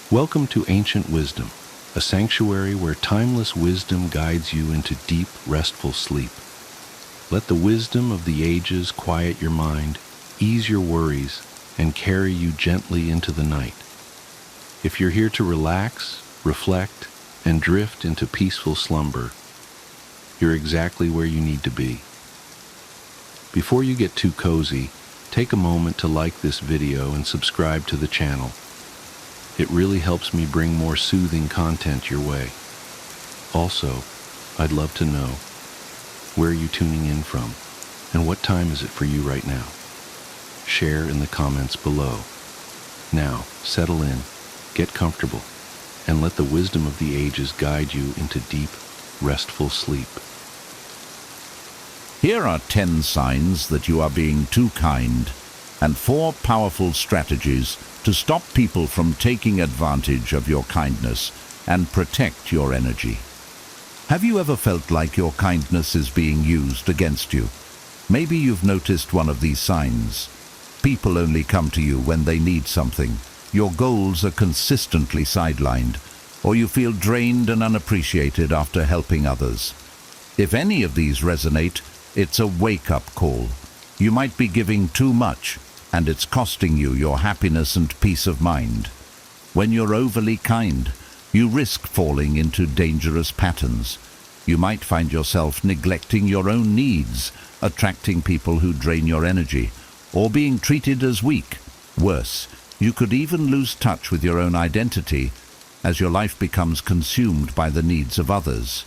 Welcome to Ancient Wisdom, a sanctuary where timeless wisdom guides you into deep, restful sleep. Let the wisdom of the ages quiet your mind, ease your worries, and carry you gently into the night. If you're here to relax, reflect, and drift into peaceful slumber, you're exactly where you need to be. Before you get too cozy, take a moment to like this video and subscribe to the channel. It really helps me bring more soothing content your way. Also, I'd love to know, where are you tuning in from, and what time is it for you right now? Share in the comments below. Now, settle in, get comfortable, and let the wisdom of the ages guide you into deep, restful sleep. Here are 10 signs that you are being too kind, and 4 powerful strategies to stop people from taking advantage of your kindness and protect your energy. Have you ever felt like your kindness is being used against you? Maybe you've noticed one of these signs. People only come to you when they need something. Your goals are consistently sidelined, or you feel drained and unappreciated after helping others. If any of these resonate, it's a wake-up call. You might be giving too much, and it's costing you your happiness and peace of mind. When you're overly kind, you risk falling into dangerous patterns. You might find yourself neglecting your own needs, attracting people who drain your energy, or being treated as weak. Worse, you could even lose touch with your own identity as your life becomes consumed by the needs of others.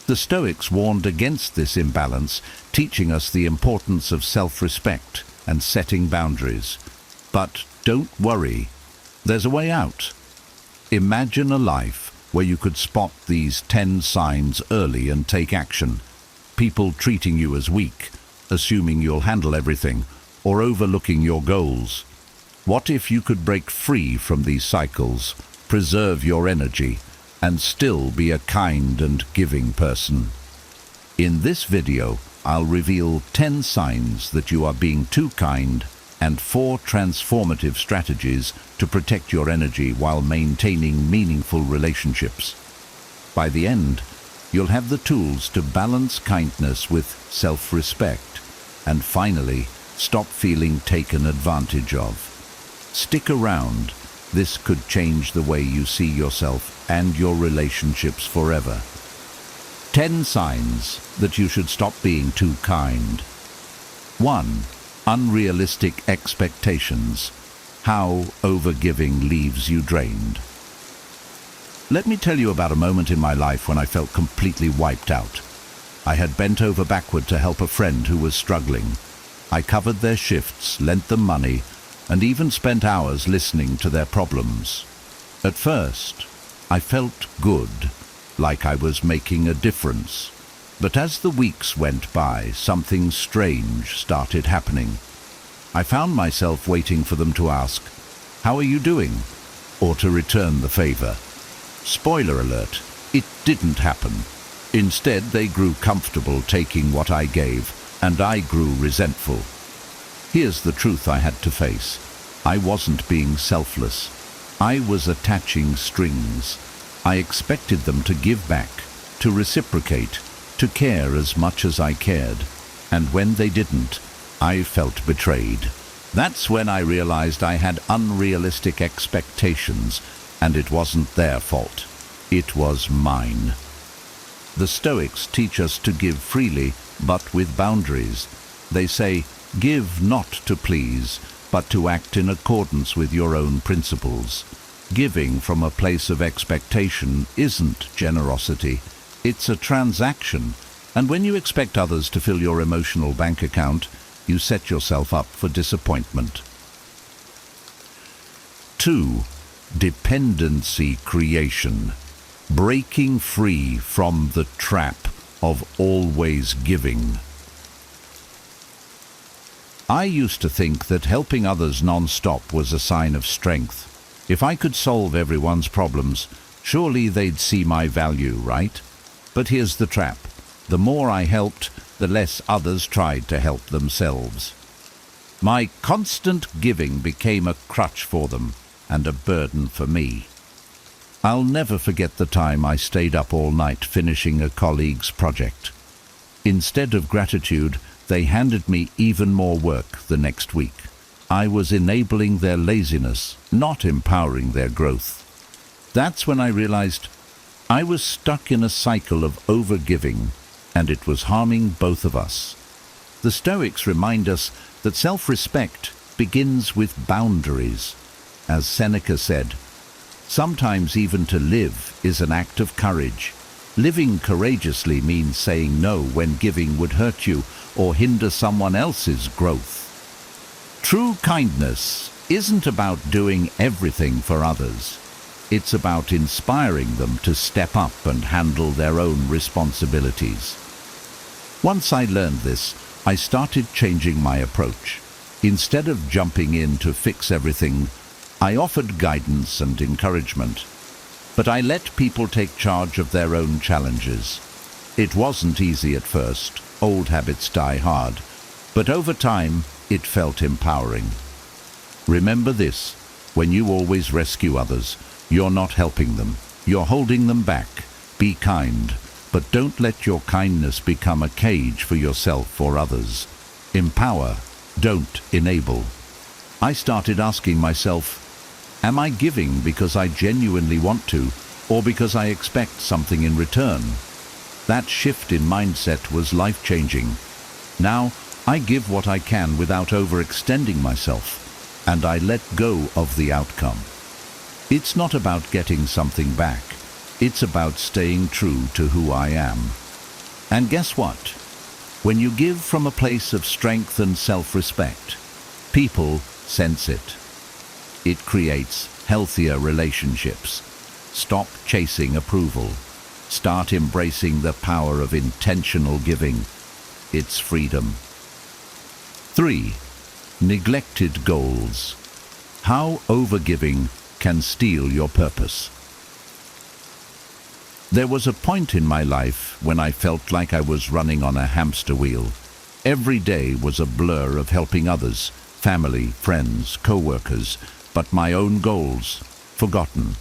The Stoics warned against this imbalance, teaching us the importance of self-respect and setting boundaries. But don't worry, there's a way out. Imagine a life where you could spot these 10 signs early and take action. People treating you as weak, assuming you'll handle everything, or overlooking your goals. What if you could break free from these cycles, preserve your energy, and still be a kind and giving person? In this video, I'll reveal 10 signs that you are being too kind and 4 transformative strategies to protect your energy while maintaining meaningful relationships. By the end, you'll have the tools to balance kindness with self-respect and finally stop feeling taken advantage of. Stick around. This could change the way you see yourself and your relationships forever. 10 signs that you should stop being too kind. 1. Unrealistic expectations. How overgiving leaves you drained. Let me tell you about a moment in my life when I felt completely wiped out. I had bent over backward to help a friend who was struggling. I covered their shifts, lent them money, and even spent hours listening to their problems. At first, I felt good, like I was making a difference. But as the weeks went by, something strange started happening. I found myself waiting for them to ask, "How are you doing?" or to return the favor. Spoiler alert, it didn't happen. Instead, they grew comfortable taking what I gave, and I grew resentful. Here's the truth I had to face. I wasn't being selfless. I was attaching strings. I expected them to give back, to reciprocate, to care as much as I cared. And when they didn't, I felt betrayed. That's when I realized I had unrealistic expectations, and it wasn't their fault. It was mine. The Stoics teach us to give freely, but with boundaries. They say, give not to please, but to act in accordance with your own principles. Giving from a place of expectation isn't generosity. It's a transaction. And when you expect others to fill your emotional bank account, you set yourself up for disappointment. 2. Dependency creation. Breaking free from the trap of always giving. I used to think that helping others non-stop was a sign of strength. If I could solve everyone's problems, surely they'd see my value, right? But here's the trap. The more I helped, the less others tried to help themselves. My constant giving became a crutch for them and a burden for me. I'll never forget the time I stayed up all night finishing a colleague's project. Instead of gratitude, they handed me even more work the next week. I was enabling their laziness, not empowering their growth. That's when I realized I was stuck in a cycle of overgiving, and it was harming both of us. The Stoics remind us that self-respect begins with boundaries. As Seneca said, sometimes even to live is an act of courage. Living courageously means saying no when giving would hurt you or hinder someone else's growth. True kindness isn't about doing everything for others. It's about inspiring them to step up and handle their own responsibilities. Once I learned this, I started changing my approach. Instead of jumping in to fix everything, I offered guidance and encouragement. But I let people take charge of their own challenges. It wasn't easy at first. Old habits die hard. But over time, it felt empowering. Remember this: when you always rescue others, you're not helping them. You're holding them back. Be kind, but don't let your kindness become a cage for yourself or others. Empower, don't enable. I started asking myself, am I giving because I genuinely want to, or because I expect something in return? That shift in mindset was life-changing. Now, I give what I can without overextending myself, and I let go of the outcome. It's not about getting something back. It's about staying true to who I am. And guess what? When you give from a place of strength and self-respect, people sense it. It creates healthier relationships. Stop chasing approval. Start embracing the power of intentional giving. It's freedom. 3. Neglected goals. How overgiving can steal your purpose. There was a point in my life when I felt like I was running on a hamster wheel. Every day was a blur of helping others, family, friends, co-workers, but my own goals, forgotten.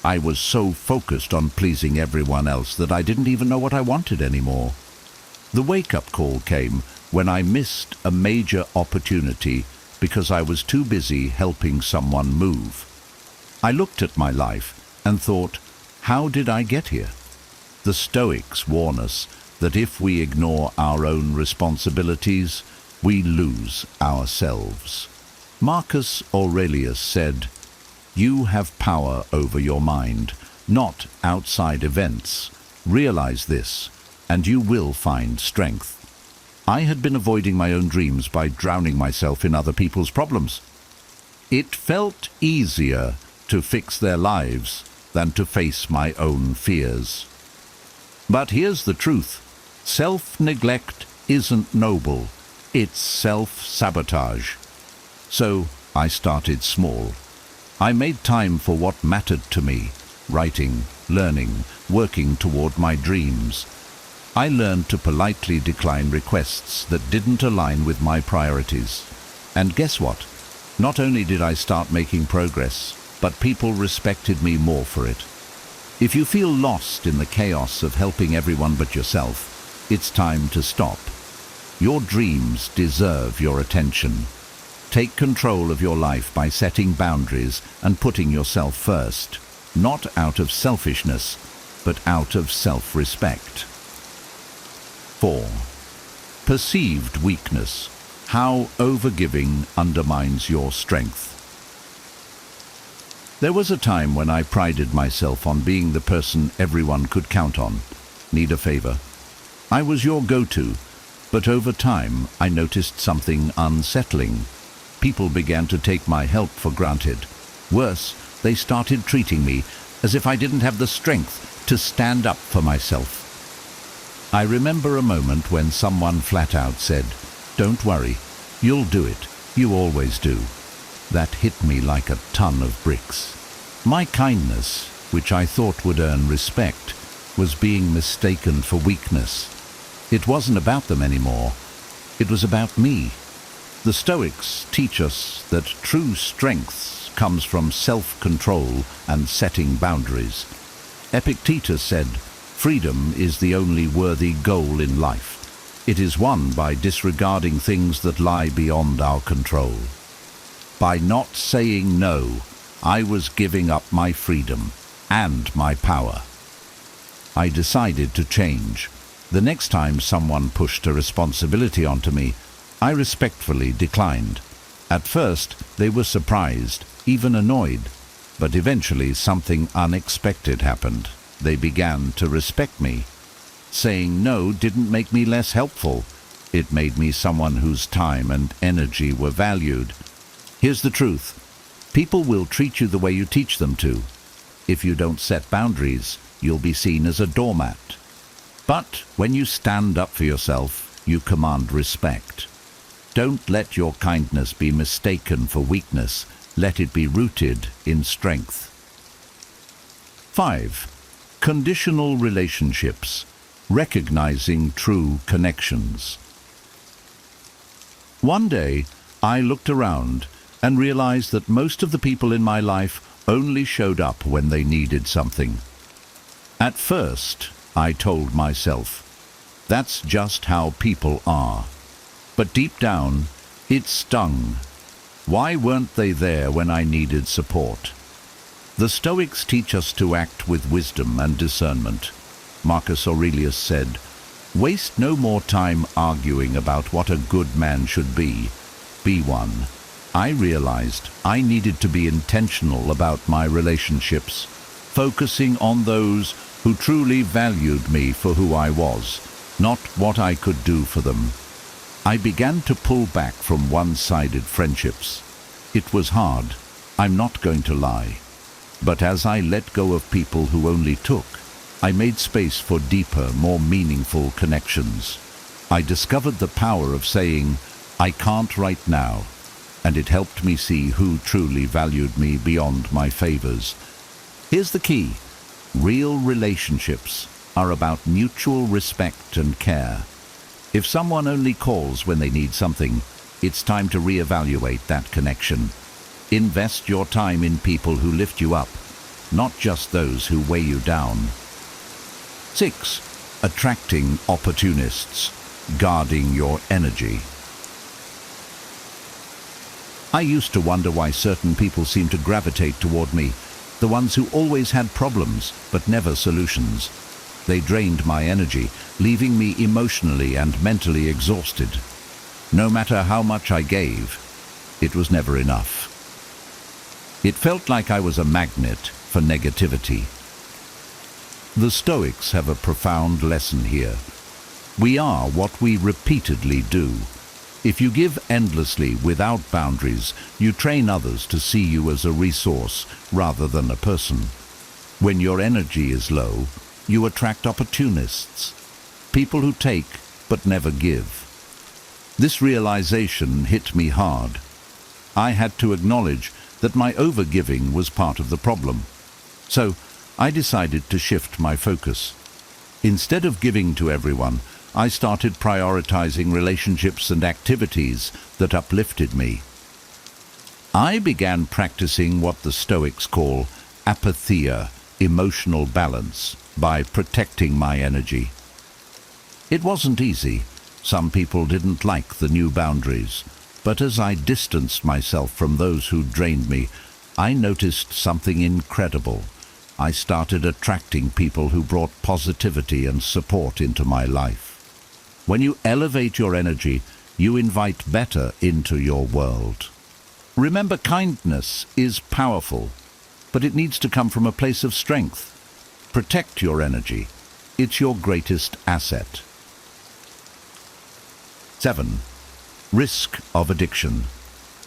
I was so focused on pleasing everyone else that I didn't even know what I wanted anymore. The wake-up call came when I missed a major opportunity because I was too busy helping someone move. I looked at my life and thought, how did I get here? The Stoics warn us that if we ignore our own responsibilities, we lose ourselves. Marcus Aurelius said, "You have power over your mind, not outside events. Realize this, and you will find strength." I had been avoiding my own dreams by drowning myself in other people's problems. It felt easier to fix their lives than to face my own fears. But here's the truth. Self-neglect isn't noble. It's self-sabotage. So I started small. I made time for what mattered to me: writing, learning, working toward my dreams. I learned to politely decline requests that didn't align with my priorities. And guess what? Not only did I start making progress, but people respected me more for it. If you feel lost in the chaos of helping everyone but yourself, it's time to stop. Your dreams deserve your attention. Take control of your life by setting boundaries and putting yourself first, not out of selfishness, but out of self-respect. 4. Perceived weakness. How overgiving undermines your strength. There was a time when I prided myself on being the person everyone could count on. Need a favor? I was your go-to, but over time I noticed something unsettling. People began to take my help for granted. Worse, they started treating me as if I didn't have the strength to stand up for myself. I remember a moment when someone flat out said, "Don't worry, you'll do it. You always do." That hit me like a ton of bricks. My kindness, which I thought would earn respect, was being mistaken for weakness. It wasn't about them anymore. It was about me. The Stoics teach us that true strength comes from self-control and setting boundaries. Epictetus said, "Freedom is the only worthy goal in life. It is won by disregarding things that lie beyond our control." By not saying no, I was giving up my freedom and my power. I decided to change. The next time someone pushed a responsibility onto me, I respectfully declined. At first, they were surprised, even annoyed, but eventually something unexpected happened. They began to respect me. Saying no didn't make me less helpful. It made me someone whose time and energy were valued. Here's the truth. People will treat you the way you teach them to. If you don't set boundaries, you'll be seen as a doormat. But when you stand up for yourself, you command respect. Don't let your kindness be mistaken for weakness. Let it be rooted in strength. 5. Conditional relationships. Recognizing true connections. One day, I looked around and realized that most of the people in my life only showed up when they needed something. At first, I told myself, that's just how people are. But deep down, it stung. Why weren't they there when I needed support? The Stoics teach us to act with wisdom and discernment. Marcus Aurelius said, "Waste no more time arguing about what a good man should be. Be one." I realized I needed to be intentional about my relationships, focusing on those who truly valued me for who I was, not what I could do for them. I began to pull back from one-sided friendships. It was hard, I'm not going to lie. But as I let go of people who only took, I made space for deeper, more meaningful connections. I discovered the power of saying, "I can't right now," and it helped me see who truly valued me beyond my favors. Here's the key. Real relationships are about mutual respect and care. If someone only calls when they need something, it's time to reevaluate that connection. Invest your time in people who lift you up, not just those who weigh you down. 6. Attracting opportunists. Guarding your energy. I used to wonder why certain people seemed to gravitate toward me, the ones who always had problems but never solutions. They drained my energy, leaving me emotionally and mentally exhausted. No matter how much I gave, it was never enough. It felt like I was a magnet for negativity. The Stoics have a profound lesson here. We are what we repeatedly do. If you give endlessly without boundaries, you train others to see you as a resource rather than a person. When your energy is low, you attract opportunists, people who take but never give. This realization hit me hard. I had to acknowledge that my overgiving was part of the problem. So I decided to shift my focus. Instead of giving to everyone, I started prioritizing relationships and activities that uplifted me. I began practicing what the Stoics call apatheia, emotional balance, by protecting my energy. It wasn't easy. Some people didn't like the new boundaries, but as I distanced myself from those who drained me, I noticed something incredible. I started attracting people who brought positivity and support into my life. When you elevate your energy, you invite better into your world. Remember, kindness is powerful, but it needs to come from a place of strength. Protect your energy. It's your greatest asset. 7. Risk of addiction.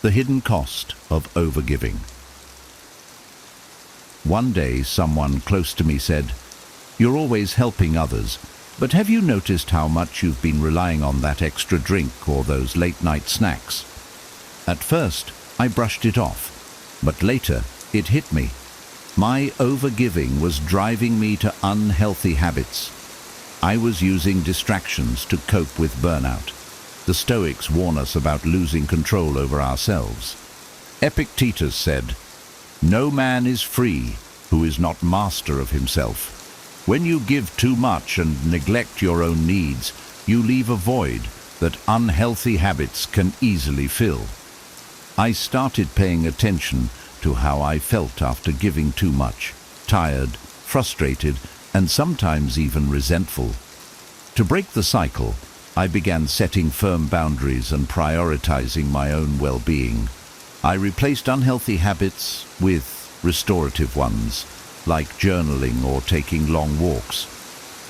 The hidden cost of overgiving. One day, someone close to me said, "You're always helping others, but have you noticed how much you've been relying on that extra drink or those late-night snacks?" At first, I brushed it off, but later it hit me. My overgiving was driving me to unhealthy habits. I was using distractions to cope with burnout. The Stoics warn us about losing control over ourselves. Epictetus said, No man is free who is not master of himself. When you give too much and neglect your own needs, you leave a void that unhealthy habits can easily fill. I started paying attention to how I felt after giving too much, tired, frustrated, and sometimes even resentful. To break the cycle, I began setting firm boundaries and prioritizing my own well-being. I replaced unhealthy habits with restorative ones, like journaling or taking long walks.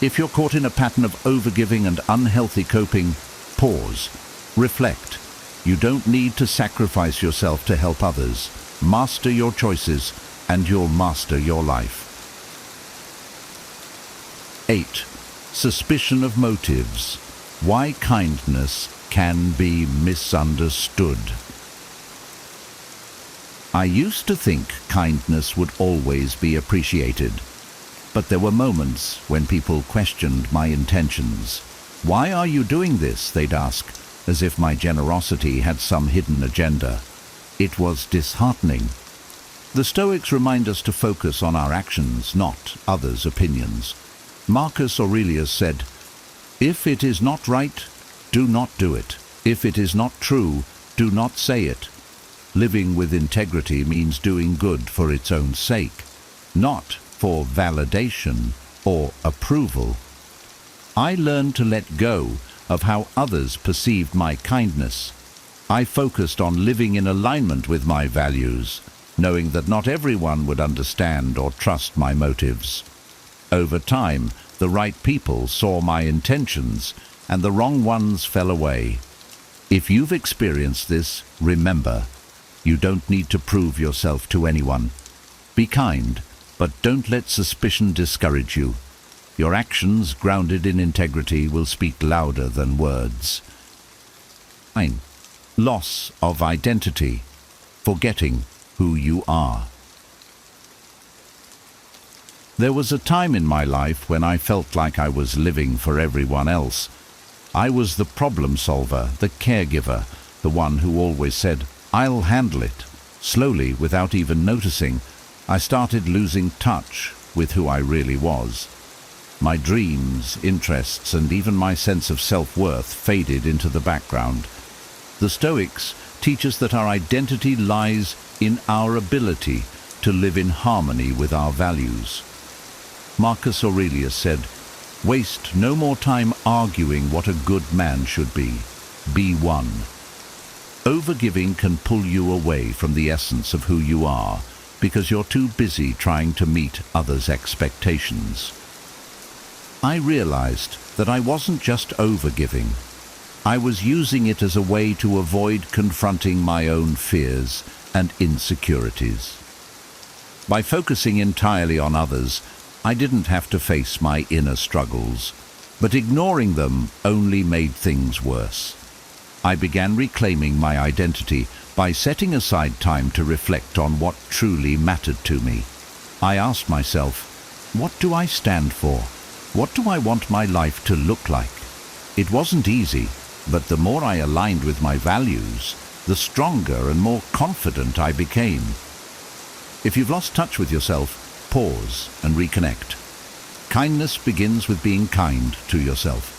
If you're caught in a pattern of overgiving and unhealthy coping, pause, reflect. You don't need to sacrifice yourself to help others. Master your choices, and you'll master your life. 8. Suspicion of motives. Why kindness can be misunderstood. I used to think kindness would always be appreciated, but there were moments when people questioned my intentions. Why are you doing this? They'd ask, as if my generosity had some hidden agenda. It was disheartening. The Stoics remind us to focus on our actions, not others' opinions. Marcus Aurelius said, "If it is not right, do not do it. If it is not true, do not say it." Living with integrity means doing good for its own sake, not for validation or approval. I learned to let go of how others perceived my kindness. I focused on living in alignment with my values, knowing that not everyone would understand or trust my motives. Over time, the right people saw my intentions, and the wrong ones fell away. If you've experienced this, remember, you don't need to prove yourself to anyone. Be kind, but don't let suspicion discourage you. Your actions, grounded in integrity, will speak louder than words. 9. Loss of identity. Forgetting who you are. There was a time in my life when I felt like I was living for everyone else. I was the problem solver, the caregiver, the one who always said, "I'll handle it." Slowly, without even noticing, I started losing touch with who I really was. My dreams, interests, and even my sense of self-worth faded into the background. The Stoics teach us that our identity lies in our ability to live in harmony with our values. Marcus Aurelius said, "Waste no more time arguing what a good man should be. Be one." Overgiving can pull you away from the essence of who you are because you're too busy trying to meet others' expectations. I realized that I wasn't just overgiving. I was using it as a way to avoid confronting my own fears and insecurities. By focusing entirely on others, I didn't have to face my inner struggles, but ignoring them only made things worse. I began reclaiming my identity by setting aside time to reflect on what truly mattered to me. I asked myself, what do I stand for? What do I want my life to look like? It wasn't easy, but the more I aligned with my values, the stronger and more confident I became. If you've lost touch with yourself, pause and reconnect. Kindness begins with being kind to yourself.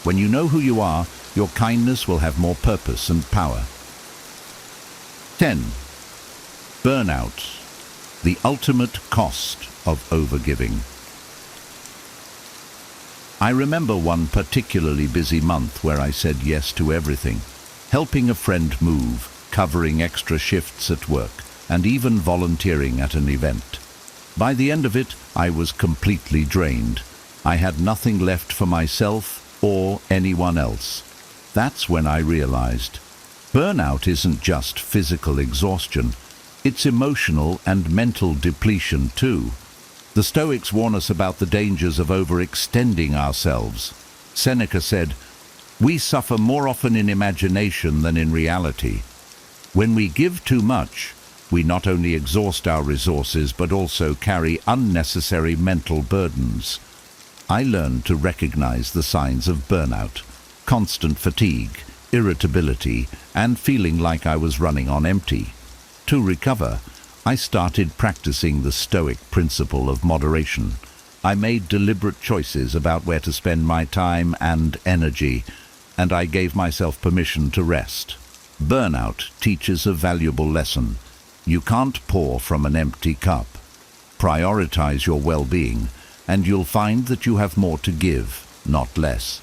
When you know who you are, your kindness will have more purpose and power. 10. Burnout, the ultimate cost of overgiving. I remember one particularly busy month where I said yes to everything, helping a friend move, covering extra shifts at work, and even volunteering at an event. By the end of it, I was completely drained. I had nothing left for myself or anyone else. That's when I realized burnout isn't just physical exhaustion, it's emotional and mental depletion too. The Stoics warn us about the dangers of overextending ourselves. Seneca said, "We suffer more often in imagination than in reality." When we give too much, we not only exhaust our resources but also carry unnecessary mental burdens. I learned to recognize the signs of burnout: constant fatigue, irritability, and feeling like I was running on empty. To recover, I started practicing the Stoic principle of moderation. I made deliberate choices about where to spend my time and energy, and I gave myself permission to rest. Burnout teaches a valuable lesson. You can't pour from an empty cup. Prioritize your well-being, and you'll find that you have more to give, not less.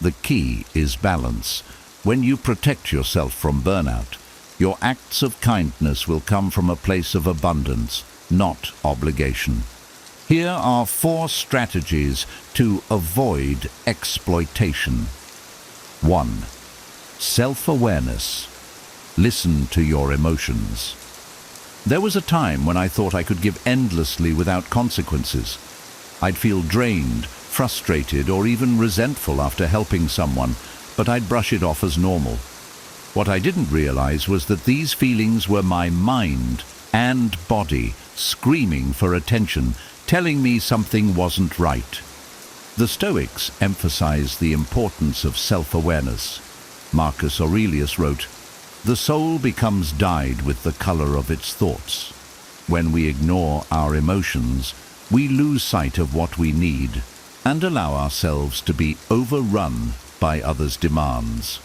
The key is balance. When you protect yourself from burnout, your acts of kindness will come from a place of abundance, not obligation. Here are 4 strategies to avoid exploitation. 1. Self-awareness. Listen to your emotions. There was a time when I thought I could give endlessly without consequences. I'd feel drained, frustrated, or even resentful after helping someone, but I'd brush it off as normal. What I didn't realize was that these feelings were my mind and body screaming for attention, telling me something wasn't right. The Stoics emphasize the importance of self-awareness. Marcus Aurelius wrote, "The soul becomes dyed with the color of its thoughts." When we ignore our emotions, we lose sight of what we need and allow ourselves to be overrun by others' demands.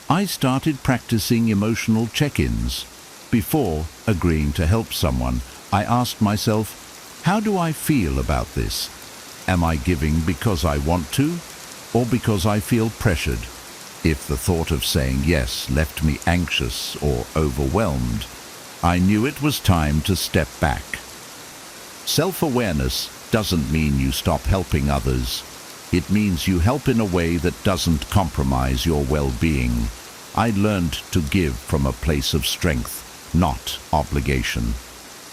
I started practicing emotional check-ins. Before agreeing to help someone, I asked myself, how do I feel about this? Am I giving because I want to, or because I feel pressured? If the thought of saying yes left me anxious or overwhelmed, I knew it was time to step back. Self-awareness doesn't mean you stop helping others. It means you help in a way that doesn't compromise your well-being. I learned to give from a place of strength, not obligation.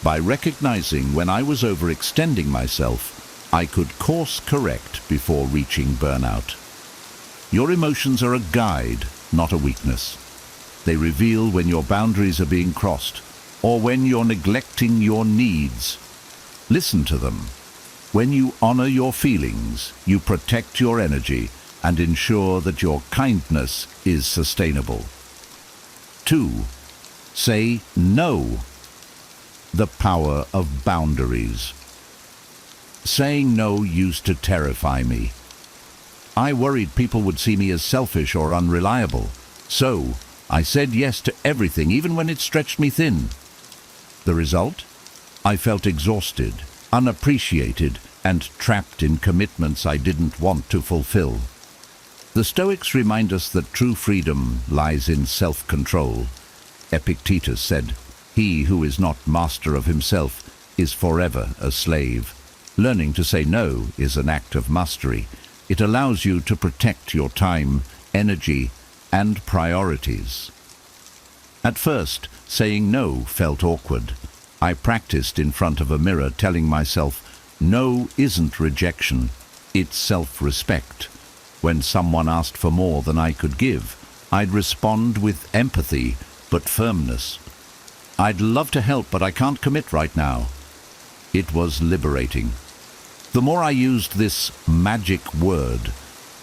By recognizing when I was overextending myself, I could course correct before reaching burnout. Your emotions are a guide, not a weakness. They reveal when your boundaries are being crossed or when you're neglecting your needs. Listen to them. When you honor your feelings, you protect your energy and ensure that your kindness is sustainable. 2. Say no. The power of boundaries. Saying no used to terrify me. I worried people would see me as selfish or unreliable. So, I said yes to everything, even when it stretched me thin. The result? I felt exhausted, unappreciated, and trapped in commitments I didn't want to fulfill. The Stoics remind us that true freedom lies in self-control. Epictetus said, "He who is not master of himself is forever a slave." Learning to say no is an act of mastery. It allows you to protect your time, energy, and priorities. At first, saying no felt awkward. I practiced in front of a mirror, telling myself, no isn't rejection, it's self-respect. When someone asked for more than I could give, I'd respond with empathy, but firmness. "I'd love to help, but I can't commit right now." It was liberating. The more I used this magic word,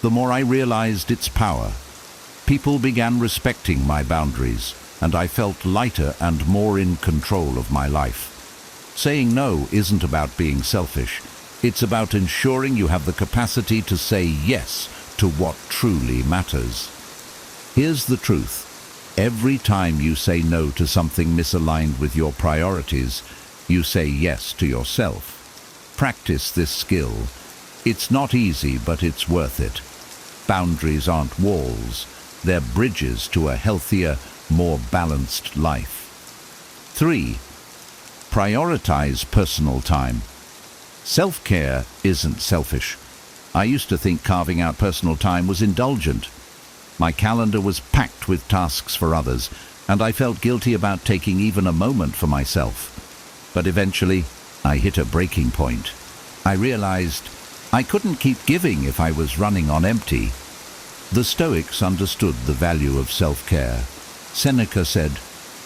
the more I realized its power. People began respecting my boundaries, and I felt lighter and more in control of my life. Saying no isn't about being selfish. It's about ensuring you have the capacity to say yes to what truly matters. Here's the truth. Every time you say no to something misaligned with your priorities, you say yes to yourself. Practice this skill. It's not easy, but it's worth it. Boundaries aren't walls. They're bridges to a healthier, more balanced life. 3. Prioritize personal time. Self-care isn't selfish. I used to think carving out personal time was indulgent. My calendar was packed with tasks for others, and I felt guilty about taking even a moment for myself. But eventually, I hit a breaking point. I realized I couldn't keep giving if I was running on empty. The Stoics understood the value of self-care. Seneca said,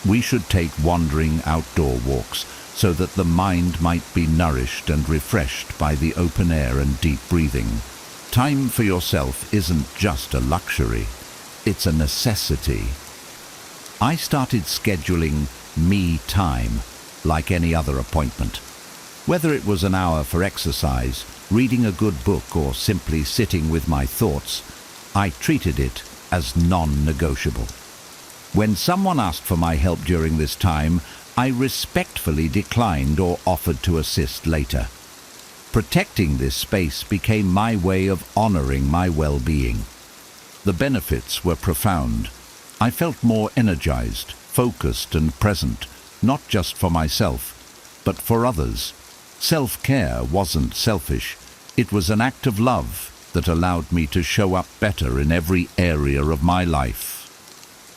"We should take wandering outdoor walks so that the mind might be nourished and refreshed by the open air and deep breathing." Time for yourself isn't just a luxury, it's a necessity. I started scheduling me time. like any other appointment. Whether it was an hour for exercise, reading a good book, or simply sitting with my thoughts, I treated it as non-negotiable. When someone asked for my help during this time, I respectfully declined or offered to assist later. Protecting this space became my way of honoring my well-being. The benefits were profound. I felt more energized, focused and present, not just for myself, but for others. Self-care wasn't selfish. It was an act of love that allowed me to show up better in every area of my life.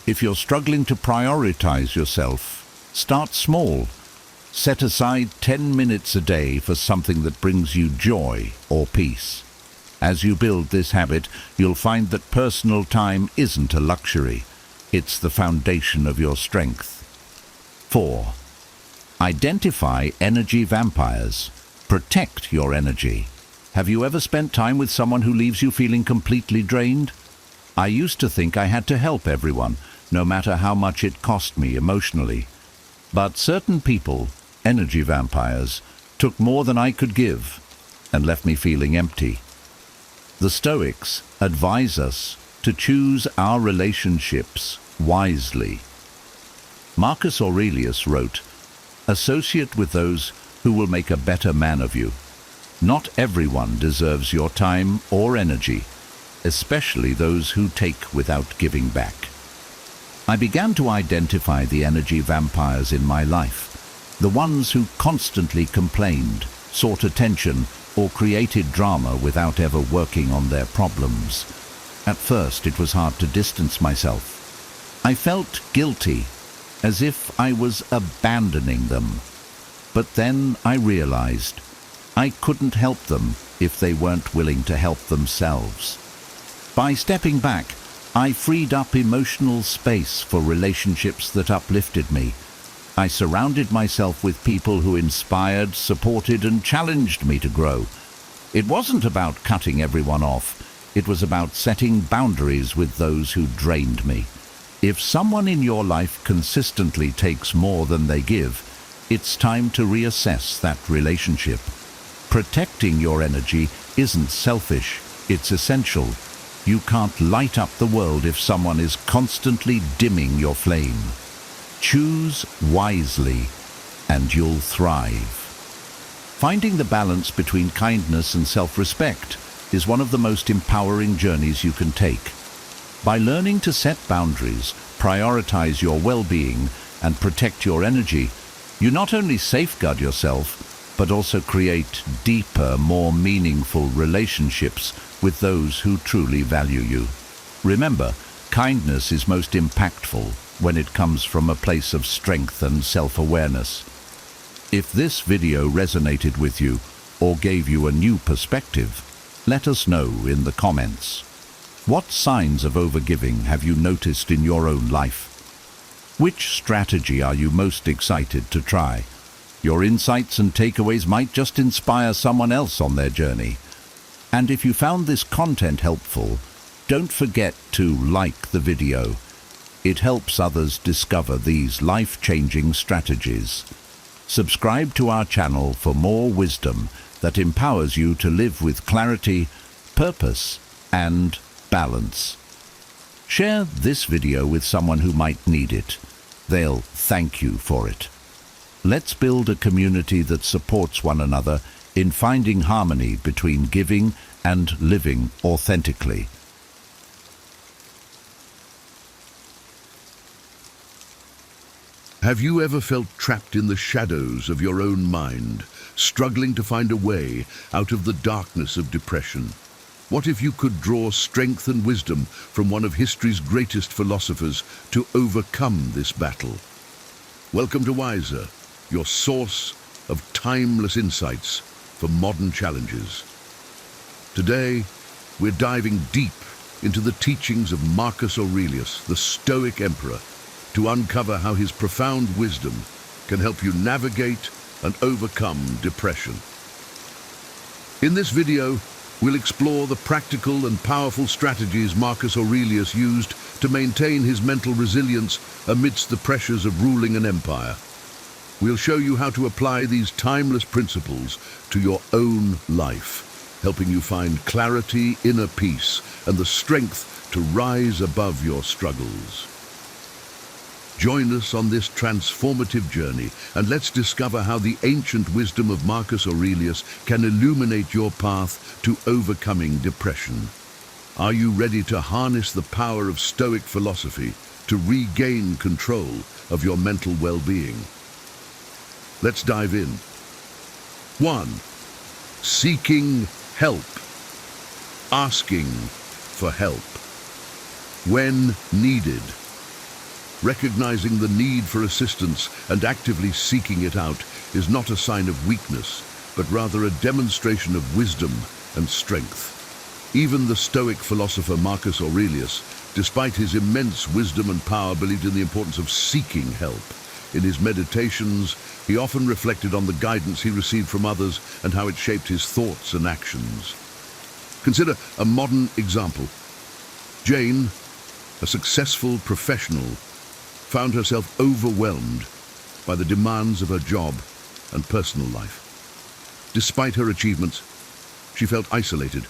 If you're struggling to prioritize yourself, start small. Set aside 10 minutes a day for something that brings you joy or peace. As you build this habit, you'll find that personal time isn't a luxury. It's the foundation of your strength. 4. Identify energy vampires. Protect your energy. Have you ever spent time with someone who leaves you feeling completely drained? I used to think I had to help everyone, no matter how much it cost me emotionally. But certain people, energy vampires, took more than I could give and left me feeling empty. The Stoics advise us to choose our relationships wisely. Marcus Aurelius wrote, "Associate with those who will make a better man of you." Not everyone deserves your time or energy, especially those who take without giving back. I began to identify the energy vampires in my life, the ones who constantly complained, sought attention, or created drama without ever working on their problems. At first, it was hard to distance myself. I felt guilty, as if I was abandoning them. But then I realized I couldn't help them if they weren't willing to help themselves. By stepping back, I freed up emotional space for relationships that uplifted me. I surrounded myself with people who inspired, supported, and challenged me to grow. It wasn't about cutting everyone off. It was about setting boundaries with those who drained me. If someone in your life consistently takes more than they give, it's time to reassess that relationship. Protecting your energy isn't selfish, it's essential. You can't light up the world if someone is constantly dimming your flame. Choose wisely, and you'll thrive. Finding the balance between kindness and self-respect is one of the most empowering journeys you can take. By learning to set boundaries, prioritize your well-being, and protect your energy, you not only safeguard yourself, but also create deeper, more meaningful relationships with those who truly value you. Remember, kindness is most impactful when it comes from a place of strength and self-awareness. If this video resonated with you or gave you a new perspective, let us know in the comments. What signs of overgiving have you noticed in your own life? Which strategy are you most excited to try? Your insights and takeaways might just inspire someone else on their journey. And if you found this content helpful, don't forget to like the video. It helps others discover these life-changing strategies. Subscribe to our channel for more wisdom that empowers you to live with clarity, purpose, and balance. Share this video with someone who might need it. They'll thank you for it. Let's build a community that supports one another in finding harmony between giving and living authentically. Have you ever felt trapped in the shadows of your own mind, struggling to find a way out of the darkness of depression? What if you could draw strength and wisdom from one of history's greatest philosophers to overcome this battle? Welcome to Wiser, your source of timeless insights for modern challenges. Today, we're diving deep into the teachings of Marcus Aurelius, the Stoic emperor, to uncover how his profound wisdom can help you navigate and overcome depression. In this video, we'll explore the practical and powerful strategies Marcus Aurelius used to maintain his mental resilience amidst the pressures of ruling an empire. We'll show you how to apply these timeless principles to your own life, helping you find clarity, inner peace, and the strength to rise above your struggles. Join us on this transformative journey, and let's discover how the ancient wisdom of Marcus Aurelius can illuminate your path to overcoming depression. Are you ready to harness the power of Stoic philosophy to regain control of your mental well-being? Let's dive in. 1. Seeking help. Asking for help when needed. Recognizing the need for assistance and actively seeking it out is not a sign of weakness, but rather a demonstration of wisdom and strength. Even the Stoic philosopher Marcus Aurelius, despite his immense wisdom and power, believed in the importance of seeking help. In his meditations, he often reflected on the guidance he received from others and how it shaped his thoughts and actions. Consider a modern example. Jane, a successful professional, found herself overwhelmed by the demands of her job and personal life. Despite her achievements, she felt isolated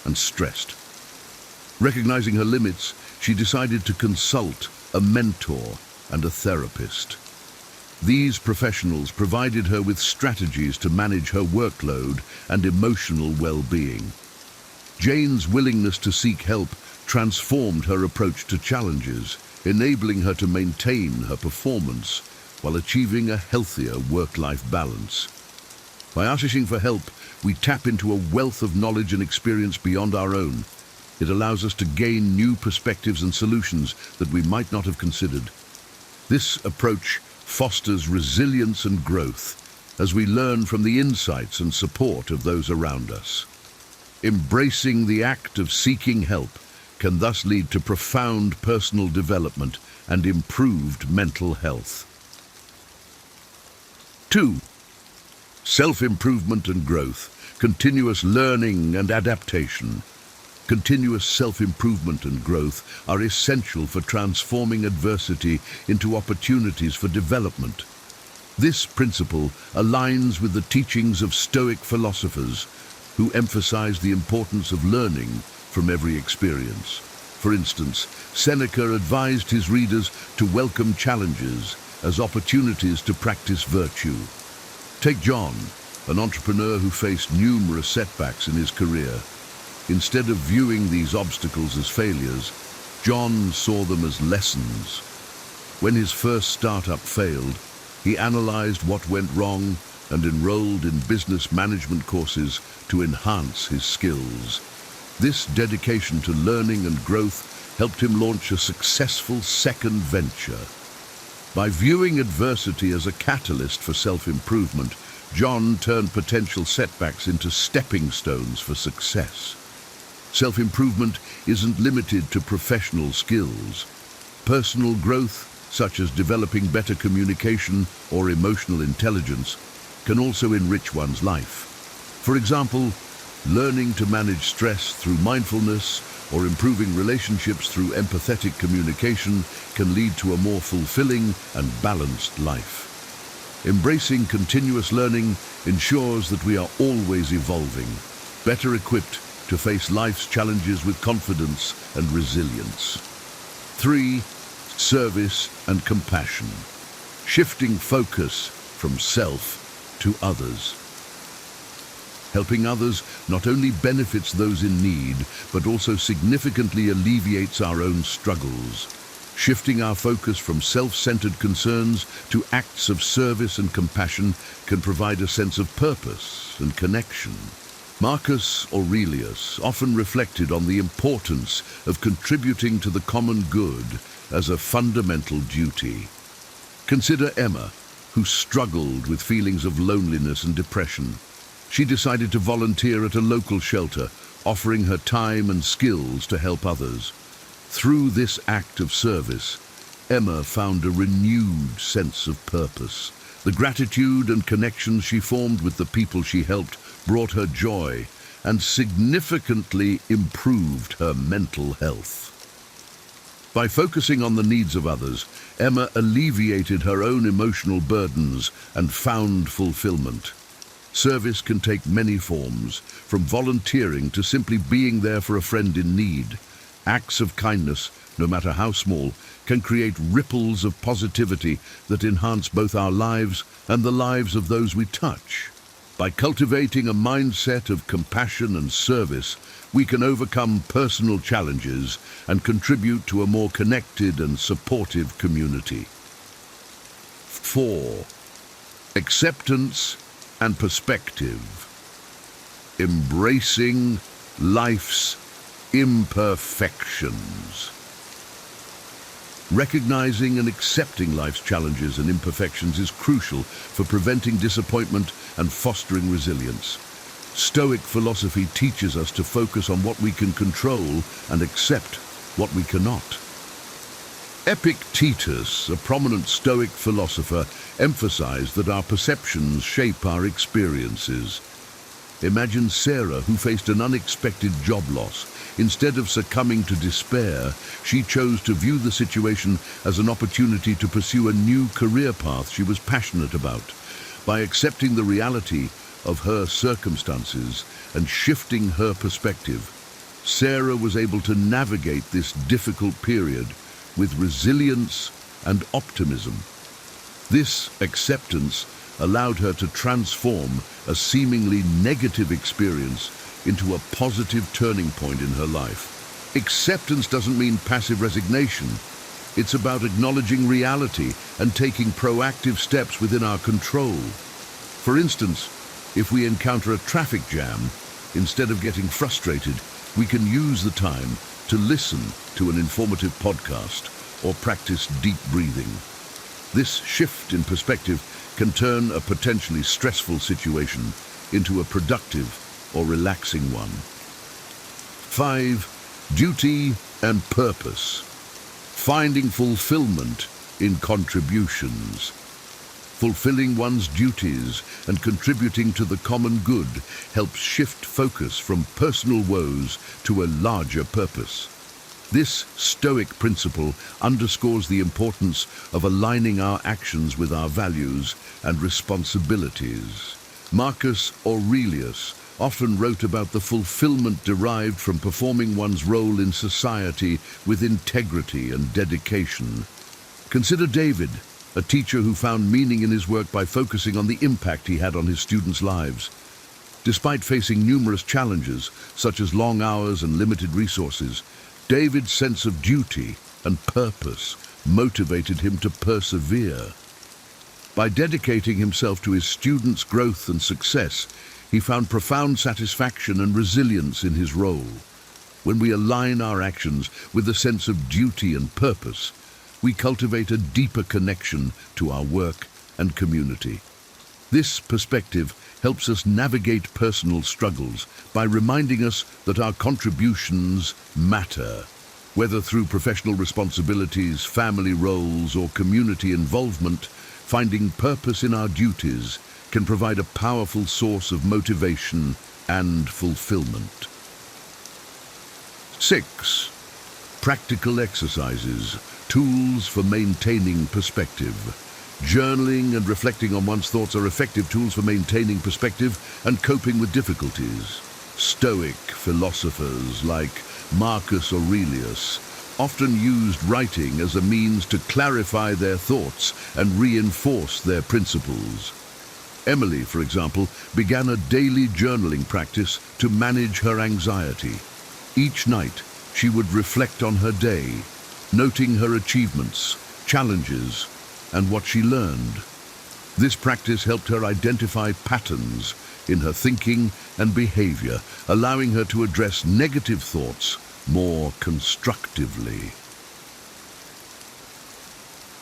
and stressed. Recognizing her limits, she decided to consult a mentor and a therapist. These professionals provided her with strategies to manage her workload and emotional well-being. Jane's willingness to seek help transformed her approach to challenges, enabling her to maintain her performance while achieving a healthier work-life balance. By asking for help, we tap into a wealth of knowledge and experience beyond our own. It allows us to gain new perspectives and solutions that we might not have considered. This approach fosters resilience and growth as we learn from the insights and support of those around us. Embracing the act of seeking help can thus lead to profound personal development and improved mental health. 2. Self-improvement and growth, continuous learning and adaptation. Continuous self-improvement and growth are essential for transforming adversity into opportunities for development. This principle aligns with the teachings of Stoic philosophers who emphasize the importance of learning from every experience. For instance, Seneca advised his readers to welcome challenges as opportunities to practice virtue. Take John, an entrepreneur who faced numerous setbacks in his career. Instead of viewing these obstacles as failures, John saw them as lessons. When his first startup failed, he analyzed what went wrong and enrolled in business management courses to enhance his skills. This dedication to learning and growth helped him launch a successful second venture. By viewing adversity as a catalyst for self-improvement, John turned potential setbacks into stepping stones for success. Self-improvement isn't limited to professional skills. Personal growth, such as developing better communication or emotional intelligence, can also enrich one's life. For example, learning to manage stress through mindfulness or improving relationships through empathetic communication can lead to a more fulfilling and balanced life. Embracing continuous learning ensures that we are always evolving, better equipped to face life's challenges with confidence and resilience. 3. Service and compassion. Shifting focus from self to others. Helping others not only benefits those in need, but also significantly alleviates our own struggles. Shifting our focus from self-centered concerns to acts of service and compassion can provide a sense of purpose and connection. Marcus Aurelius often reflected on the importance of contributing to the common good as a fundamental duty. Consider Emma, who struggled with feelings of loneliness and depression. She decided to volunteer at a local shelter, offering her time and skills to help others. Through this act of service, Emma found a renewed sense of purpose. The gratitude and connections she formed with the people she helped brought her joy and significantly improved her mental health. By focusing on the needs of others, Emma alleviated her own emotional burdens and found fulfillment. Service can take many forms, from volunteering to simply being there for a friend in need. Acts of kindness, no matter how small, can create ripples of positivity that enhance both our lives and the lives of those we touch. By cultivating a mindset of compassion and service, we can overcome personal challenges and contribute to a more connected and supportive community. 4. Acceptance and perspective. Embracing life's imperfections. Recognizing and accepting life's challenges and imperfections is crucial for preventing disappointment and fostering resilience. Stoic philosophy teaches us to focus on what we can control and accept what we cannot. Epictetus, a prominent Stoic philosopher, emphasized that our perceptions shape our experiences. Imagine Sarah, who faced an unexpected job loss. Instead of succumbing to despair, she chose to view the situation as an opportunity to pursue a new career path she was passionate about. By accepting the reality of her circumstances and shifting her perspective, Sarah was able to navigate this difficult period with resilience and optimism. This acceptance allowed her to transform a seemingly negative experience into a positive turning point in her life. Acceptance doesn't mean passive resignation. It's about acknowledging reality and taking proactive steps within our control. For instance, if we encounter a traffic jam, instead of getting frustrated, we can use the time to listen to an informative podcast or practice deep breathing. This shift in perspective can turn a potentially stressful situation into a productive or relaxing one. 5. Duty and purpose. Finding fulfillment in contributions. Fulfilling one's duties and contributing to the common good helps shift focus from personal woes to a larger purpose. This Stoic principle underscores the importance of aligning our actions with our values and responsibilities. Marcus Aurelius often wrote about the fulfillment derived from performing one's role in society with integrity and dedication. Consider David, a teacher who found meaning in his work by focusing on the impact he had on his students' lives. Despite facing numerous challenges, such as long hours and limited resources, David's sense of duty and purpose motivated him to persevere. By dedicating himself to his students' growth and success, he found profound satisfaction and resilience in his role. When we align our actions with a sense of duty and purpose, we cultivate a deeper connection to our work and community. This perspective helps us navigate personal struggles by reminding us that our contributions matter. Whether through professional responsibilities, family roles, or community involvement, finding purpose in our duties can provide a powerful source of motivation and fulfillment. 6. Practical exercises, tools for maintaining perspective. Journaling and reflecting on one's thoughts are effective tools for maintaining perspective and coping with difficulties. Stoic philosophers like Marcus Aurelius often used writing as a means to clarify their thoughts and reinforce their principles. Emily, for example, began a daily journaling practice to manage her anxiety. Each night, she would reflect on her day, noting her achievements, challenges, and what she learned. This practice helped her identify patterns in her thinking and behavior, allowing her to address negative thoughts more constructively.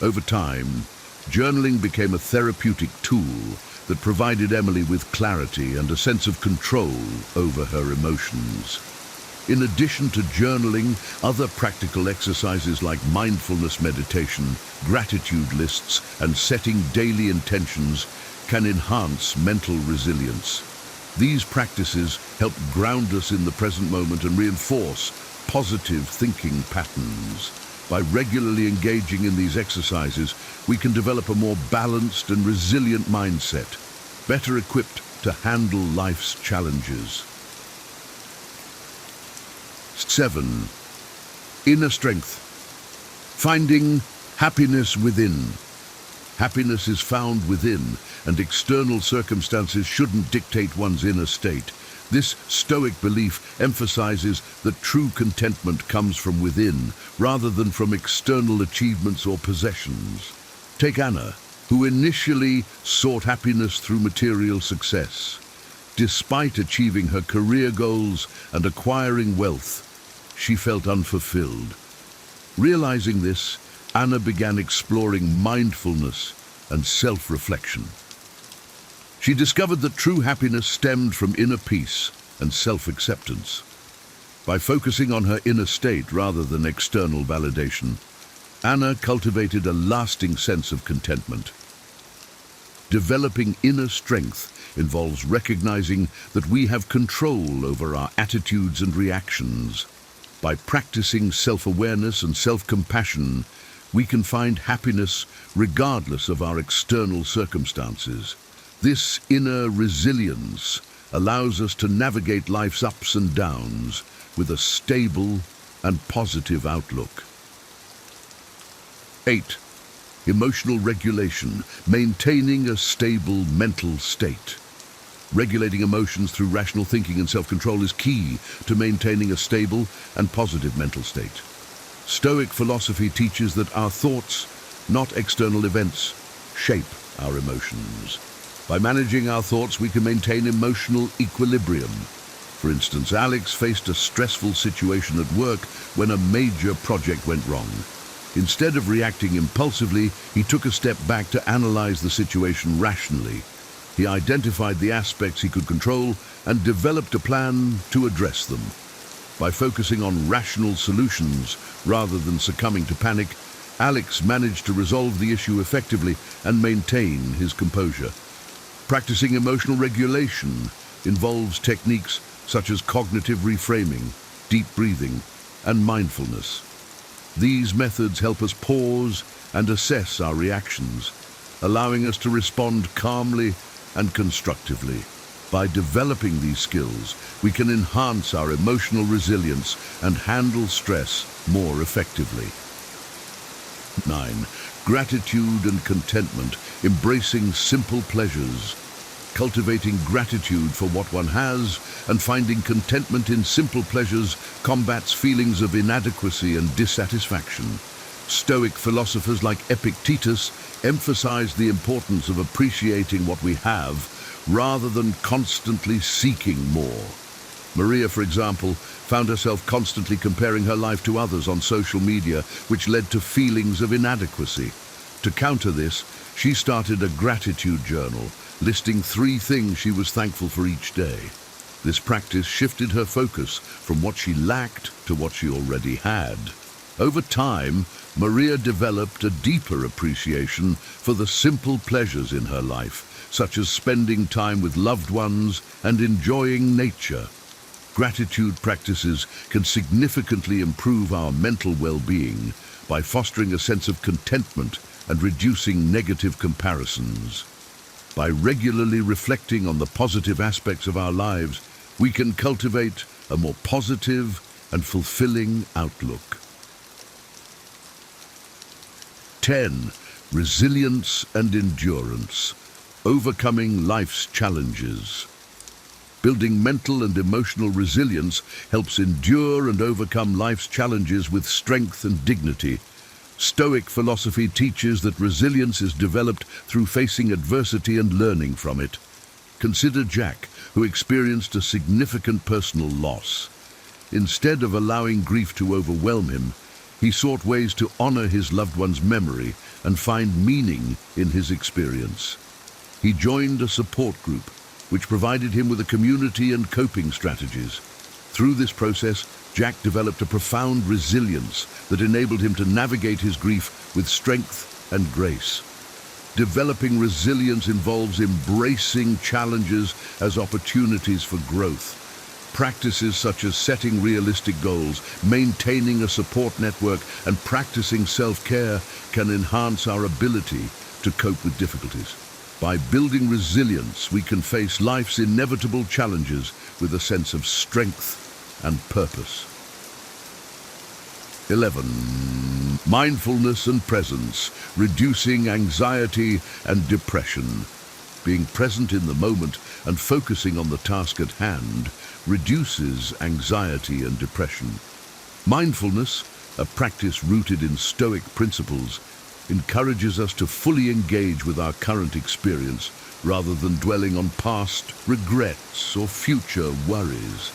Over time, journaling became a therapeutic tool that provided Emily with clarity and a sense of control over her emotions. In addition to journaling, other practical exercises like mindfulness meditation, gratitude lists, and setting daily intentions can enhance mental resilience. These practices help ground us in the present moment and reinforce positive thinking patterns. By regularly engaging in these exercises, we can develop a more balanced and resilient mindset, better equipped to handle life's challenges. 7. Inner strength. Finding happiness within. Happiness is found within, and external circumstances shouldn't dictate one's inner state. This Stoic belief emphasizes that true contentment comes from within, rather than from external achievements or possessions. Take Anna, who initially sought happiness through material success. Despite achieving her career goals and acquiring wealth, she felt unfulfilled. Realizing this, Anna began exploring mindfulness and self-reflection. She discovered that true happiness stemmed from inner peace and self-acceptance. By focusing on her inner state rather than external validation, Anna cultivated a lasting sense of contentment. Developing inner strength involves recognizing that we have control over our attitudes and reactions. By practicing self-awareness and self-compassion, we can find happiness regardless of our external circumstances. This inner resilience allows us to navigate life's ups and downs with a stable and positive outlook. 8. Emotional regulation, maintaining a stable mental state. Regulating emotions through rational thinking and self-control is key to maintaining a stable and positive mental state. Stoic philosophy teaches that our thoughts, not external events, shape our emotions. By managing our thoughts, we can maintain emotional equilibrium. For instance, Alex faced a stressful situation at work when a major project went wrong. Instead of reacting impulsively, he took a step back to analyze the situation rationally. He identified the aspects he could control and developed a plan to address them. By focusing on rational solutions rather than succumbing to panic, Alex managed to resolve the issue effectively and maintain his composure. Practicing emotional regulation involves techniques such as cognitive reframing, deep breathing, and mindfulness. These methods help us pause and assess our reactions, allowing us to respond calmly and constructively. By developing these skills, we can enhance our emotional resilience and handle stress more effectively. 9. Gratitude and contentment, embracing simple pleasures. Cultivating gratitude for what one has and finding contentment in simple pleasures combats feelings of inadequacy and dissatisfaction. Stoic philosophers like Epictetus emphasize the importance of appreciating what we have rather than constantly seeking more. Maria, for example, found herself constantly comparing her life to others on social media, which led to feelings of inadequacy. To counter this, she started a gratitude journal, listing 3 things she was thankful for each day. This practice shifted her focus from what she lacked to what she already had. Over time, Maria developed a deeper appreciation for the simple pleasures in her life, such as spending time with loved ones and enjoying nature. Gratitude practices can significantly improve our mental well-being by fostering a sense of contentment and reducing negative comparisons. By regularly reflecting on the positive aspects of our lives, we can cultivate a more positive and fulfilling outlook. 10. Resilience and endurance, overcoming life's challenges. Building mental and emotional resilience helps endure and overcome life's challenges with strength and dignity. Stoic philosophy teaches that resilience is developed through facing adversity and learning from it. Consider Jack, who experienced a significant personal loss. Instead of allowing grief to overwhelm him, he sought ways to honor his loved one's memory and find meaning in his experience. He joined a support group, which provided him with a community and coping strategies. Through this process, Jack developed a profound resilience that enabled him to navigate his grief with strength and grace. Developing resilience involves embracing challenges as opportunities for growth. Practices such as setting realistic goals, maintaining a support network, and practicing self-care can enhance our ability to cope with difficulties. By building resilience, we can face life's inevitable challenges with a sense of strength and purpose. 11. Mindfulness and presence, reducing anxiety and depression. Being present in the moment and focusing on the task at hand reduces anxiety and depression. Mindfulness, a practice rooted in Stoic principles, encourages us to fully engage with our current experience rather than dwelling on past regrets or future worries.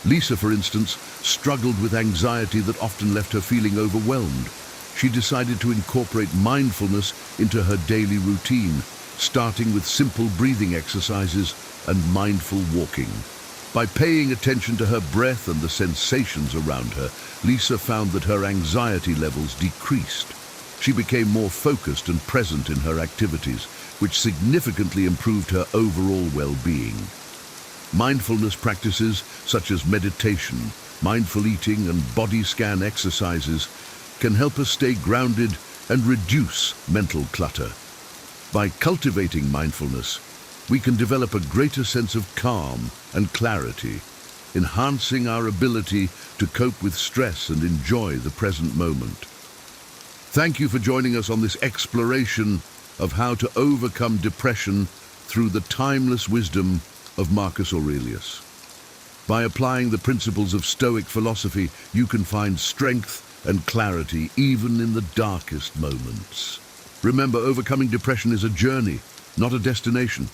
Lisa, for instance, struggled with anxiety that often left her feeling overwhelmed. She decided to incorporate mindfulness into her daily routine, starting with simple breathing exercises and mindful walking. By paying attention to her breath and the sensations around her, Lisa found that her anxiety levels decreased. She became more focused and present in her activities, which significantly improved her overall well-being. Mindfulness practices such as meditation, mindful eating, and body scan exercises can help us stay grounded and reduce mental clutter. By cultivating mindfulness, we can develop a greater sense of calm and clarity, enhancing our ability to cope with stress and enjoy the present moment. Thank you for joining us on this exploration of how to overcome depression through the timeless wisdom of Marcus Aurelius. By applying the principles of Stoic philosophy, you can find strength and clarity even in the darkest moments. Remember, overcoming depression is a journey, not a destination.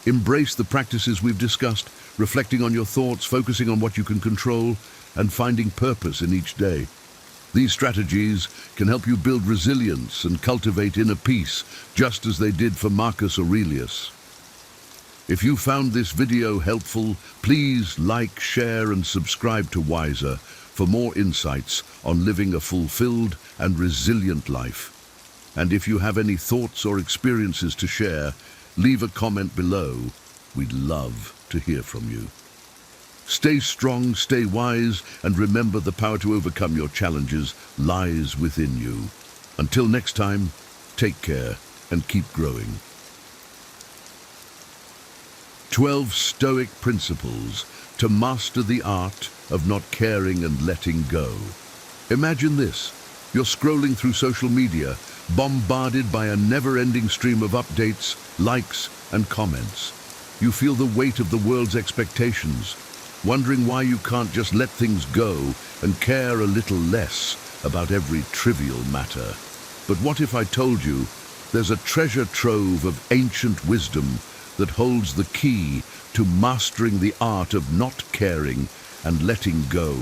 Embrace the practices we've discussed, reflecting on your thoughts, focusing on what you can control, and finding purpose in each day. These strategies can help you build resilience and cultivate inner peace, just as they did for Marcus Aurelius. If you found this video helpful, please like, share, and subscribe to Wiser for more insights on living a fulfilled and resilient life. And if you have any thoughts or experiences to share, leave a comment below. We'd love to hear from you. Stay strong, stay wise, and remember, the power to overcome your challenges lies within you. Until next time, take care and keep growing. 12 Stoic principles to master the art of not caring and letting go. Imagine this. You're scrolling through social media, bombarded by a never-ending stream of updates, likes, and comments. You feel the weight of the world's expectations, wondering why you can't just let things go and care a little less about every trivial matter. But what if I told you there's a treasure trove of ancient wisdom that holds the key to mastering the art of not caring and letting go?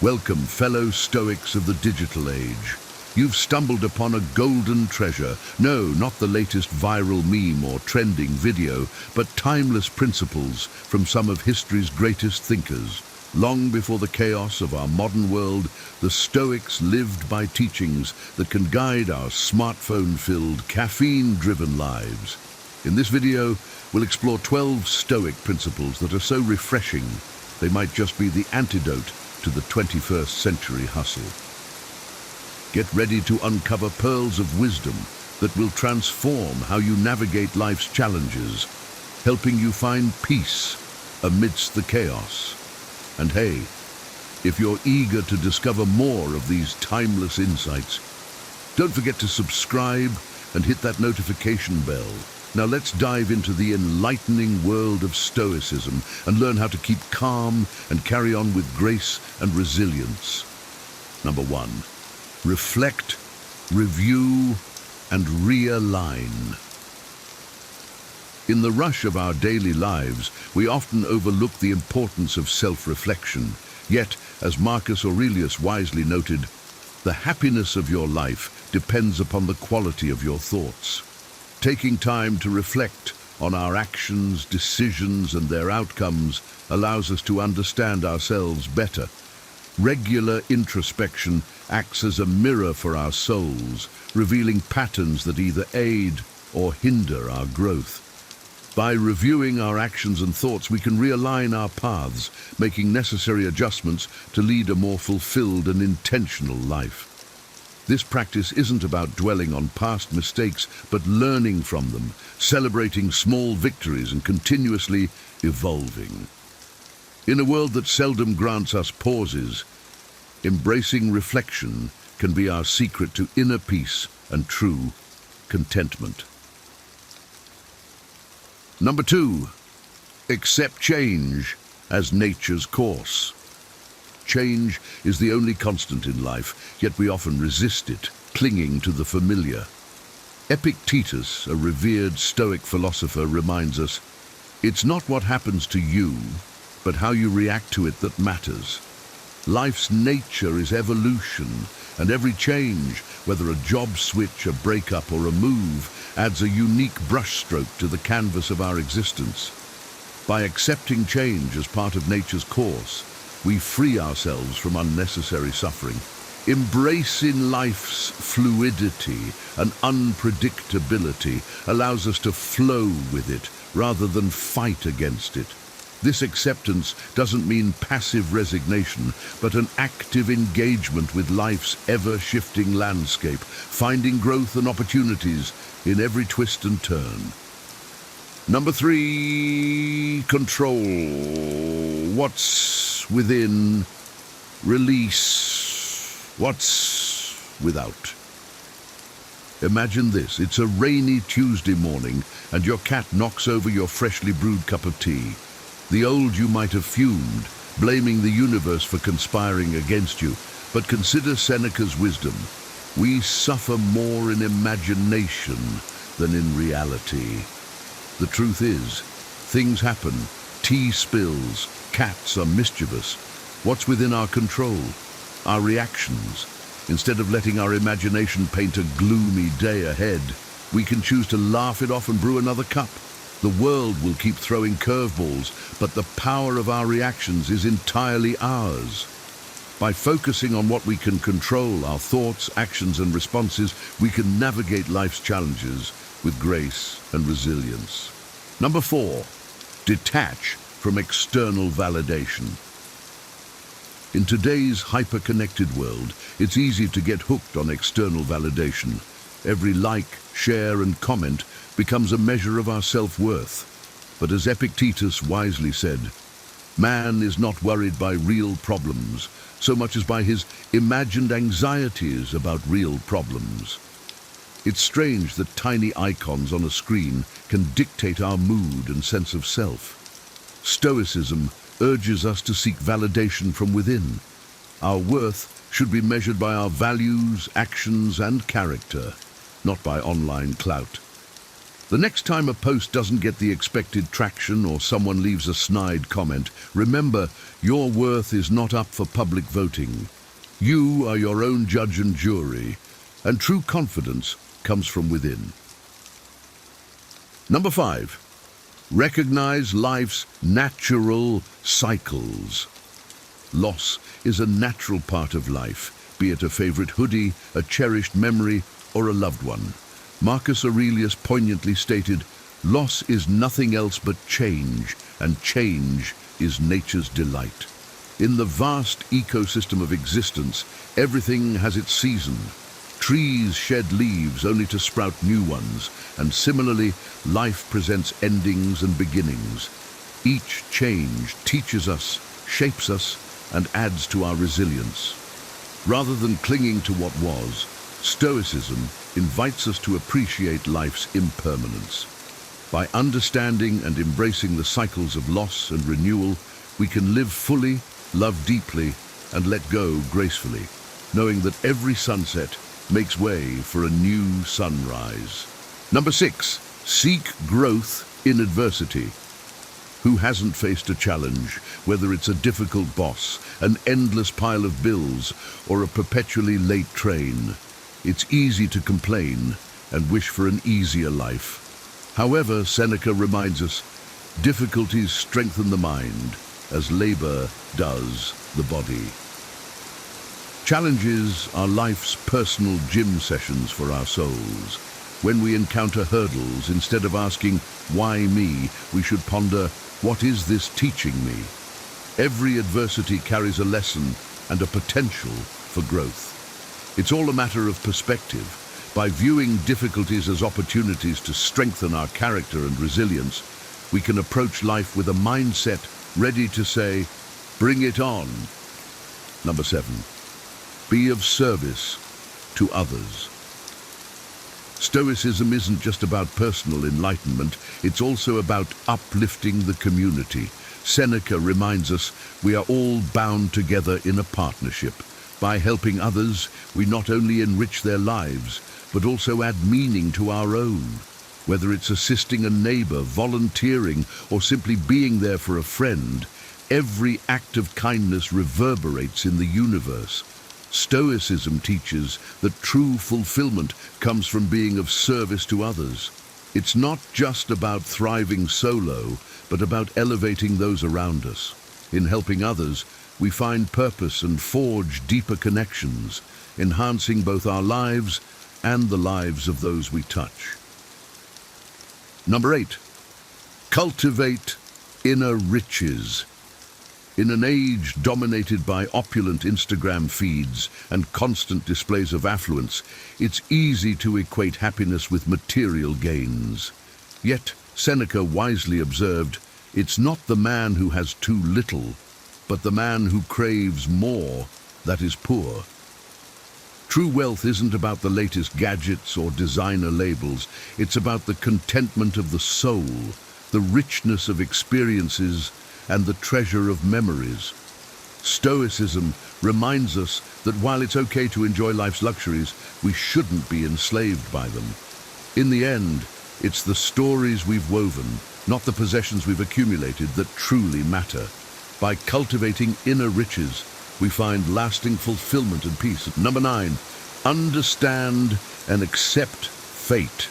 Welcome, fellow Stoics of the digital age. You've stumbled upon a golden treasure. No, not the latest viral meme or trending video, but timeless principles from some of history's greatest thinkers. Long before the chaos of our modern world, the Stoics lived by teachings that can guide our smartphone-filled, caffeine-driven lives. In this video, we'll explore 12 Stoic principles that are so refreshing, they might just be the antidote to the 21st century hustle. Get ready to uncover pearls of wisdom that will transform how you navigate life's challenges, helping you find peace amidst the chaos. And hey, if you're eager to discover more of these timeless insights, don't forget to subscribe and hit that notification bell. Now let's dive into the enlightening world of Stoicism and learn how to keep calm and carry on with grace and resilience. Number 1. Reflect, review, and realign. In the rush of our daily lives, we often overlook the importance of self-reflection. Yet, as Marcus Aurelius wisely noted, the happiness of your life depends upon the quality of your thoughts. Taking time to reflect on our actions, decisions, and their outcomes allows us to understand ourselves better. Regular introspection acts as a mirror for our souls, revealing patterns that either aid or hinder our growth. By reviewing our actions and thoughts, we can realign our paths, making necessary adjustments to lead a more fulfilled and intentional life. This practice isn't about dwelling on past mistakes, but learning from them, celebrating small victories and continuously evolving. In a world that seldom grants us pauses, embracing reflection can be our secret to inner peace and true contentment. Number 2, accept change as nature's course. Change is the only constant in life, yet we often resist it, clinging to the familiar. Epictetus, a revered Stoic philosopher, reminds us, it's not what happens to you, but how you react to it that matters. Life's nature is evolution, and every change, whether a job switch, a breakup, or a move, adds a unique brushstroke to the canvas of our existence. By accepting change as part of nature's course, we free ourselves from unnecessary suffering. Embracing life's fluidity and unpredictability allows us to flow with it rather than fight against it. This acceptance doesn't mean passive resignation, but an active engagement with life's ever-shifting landscape, finding growth and opportunities in every twist and turn. Number 3, control. What's within, release what's without. Imagine this, it's a rainy Tuesday morning and your cat knocks over your freshly brewed cup of tea. The old you might have fumed, blaming the universe for conspiring against you, but consider Seneca's wisdom. We suffer more in imagination than in reality. The truth is, things happen, tea spills, cats are mischievous. What's within our control? Our reactions. Instead of letting our imagination paint a gloomy day ahead, we can choose to laugh it off and brew another cup. The world will keep throwing curveballs, but the power of our reactions is entirely ours. By focusing on what we can control, our thoughts, actions, and responses, we can navigate life's challenges with grace and resilience. Number 4, detach from external validation. In today's hyper-connected world, it's easy to get hooked on external validation. Every like, share, and comment becomes a measure of our self-worth. But as Epictetus wisely said, man is not worried by real problems so much as by his imagined anxieties about real problems. It's strange that tiny icons on a screen can dictate our mood and sense of self. Stoicism urges us to seek validation from within. Our worth should be measured by our values, actions, and character, not by online clout. The next time a post doesn't get the expected traction or someone leaves a snide comment, remember, your worth is not up for public voting. You are your own judge and jury, and true confidence comes from within. Number 5, recognize life's natural cycles. Loss is a natural part of life, be it a favorite hoodie, a cherished memory, or a loved one. Marcus Aurelius poignantly stated, "Loss is nothing else but change, and change is nature's delight." In the vast ecosystem of existence, everything has its season. Trees shed leaves only to sprout new ones, and similarly, life presents endings and beginnings. Each change teaches us, shapes us, and adds to our resilience. Rather than clinging to what was, Stoicism invites us to appreciate life's impermanence. By understanding and embracing the cycles of loss and renewal, we can live fully, love deeply, and let go gracefully, knowing that every sunset makes way for a new sunrise. Number 6, seek growth in adversity. Who hasn't faced a challenge, whether it's a difficult boss, an endless pile of bills, or a perpetually late train? It's easy to complain and wish for an easier life. However, Seneca reminds us, difficulties strengthen the mind, as labor does the body. Challenges are life's personal gym sessions for our souls. When we encounter hurdles, instead of asking, "Why me?" we should ponder, "What is this teaching me?" Every adversity carries a lesson and a potential for growth. It's all a matter of perspective. By viewing difficulties as opportunities to strengthen our character and resilience, we can approach life with a mindset ready to say, "Bring it on." Number 7, be of service to others. Stoicism isn't just about personal enlightenment, it's also about uplifting the community. Seneca reminds us we are all bound together in a partnership. By helping others, we not only enrich their lives, but also add meaning to our own. Whether it's assisting a neighbor, volunteering, or simply being there for a friend, every act of kindness reverberates in the universe. Stoicism teaches that true fulfillment comes from being of service to others. It's not just about thriving solo, but about elevating those around us. In helping others, we find purpose and forge deeper connections, enhancing both our lives and the lives of those we touch. Number 8, cultivate inner riches. In an age dominated by opulent Instagram feeds and constant displays of affluence, it's easy to equate happiness with material gains. Yet, Seneca wisely observed, it's not the man who has too little, but the man who craves more that is poor. True wealth isn't about the latest gadgets or designer labels. It's about the contentment of the soul, the richness of experiences, and the treasure of memories. Stoicism reminds us that while it's okay to enjoy life's luxuries, we shouldn't be enslaved by them. In the end, it's the stories we've woven, not the possessions we've accumulated, that truly matter. By cultivating inner riches, we find lasting fulfillment and peace. Number 9, understand and accept fate.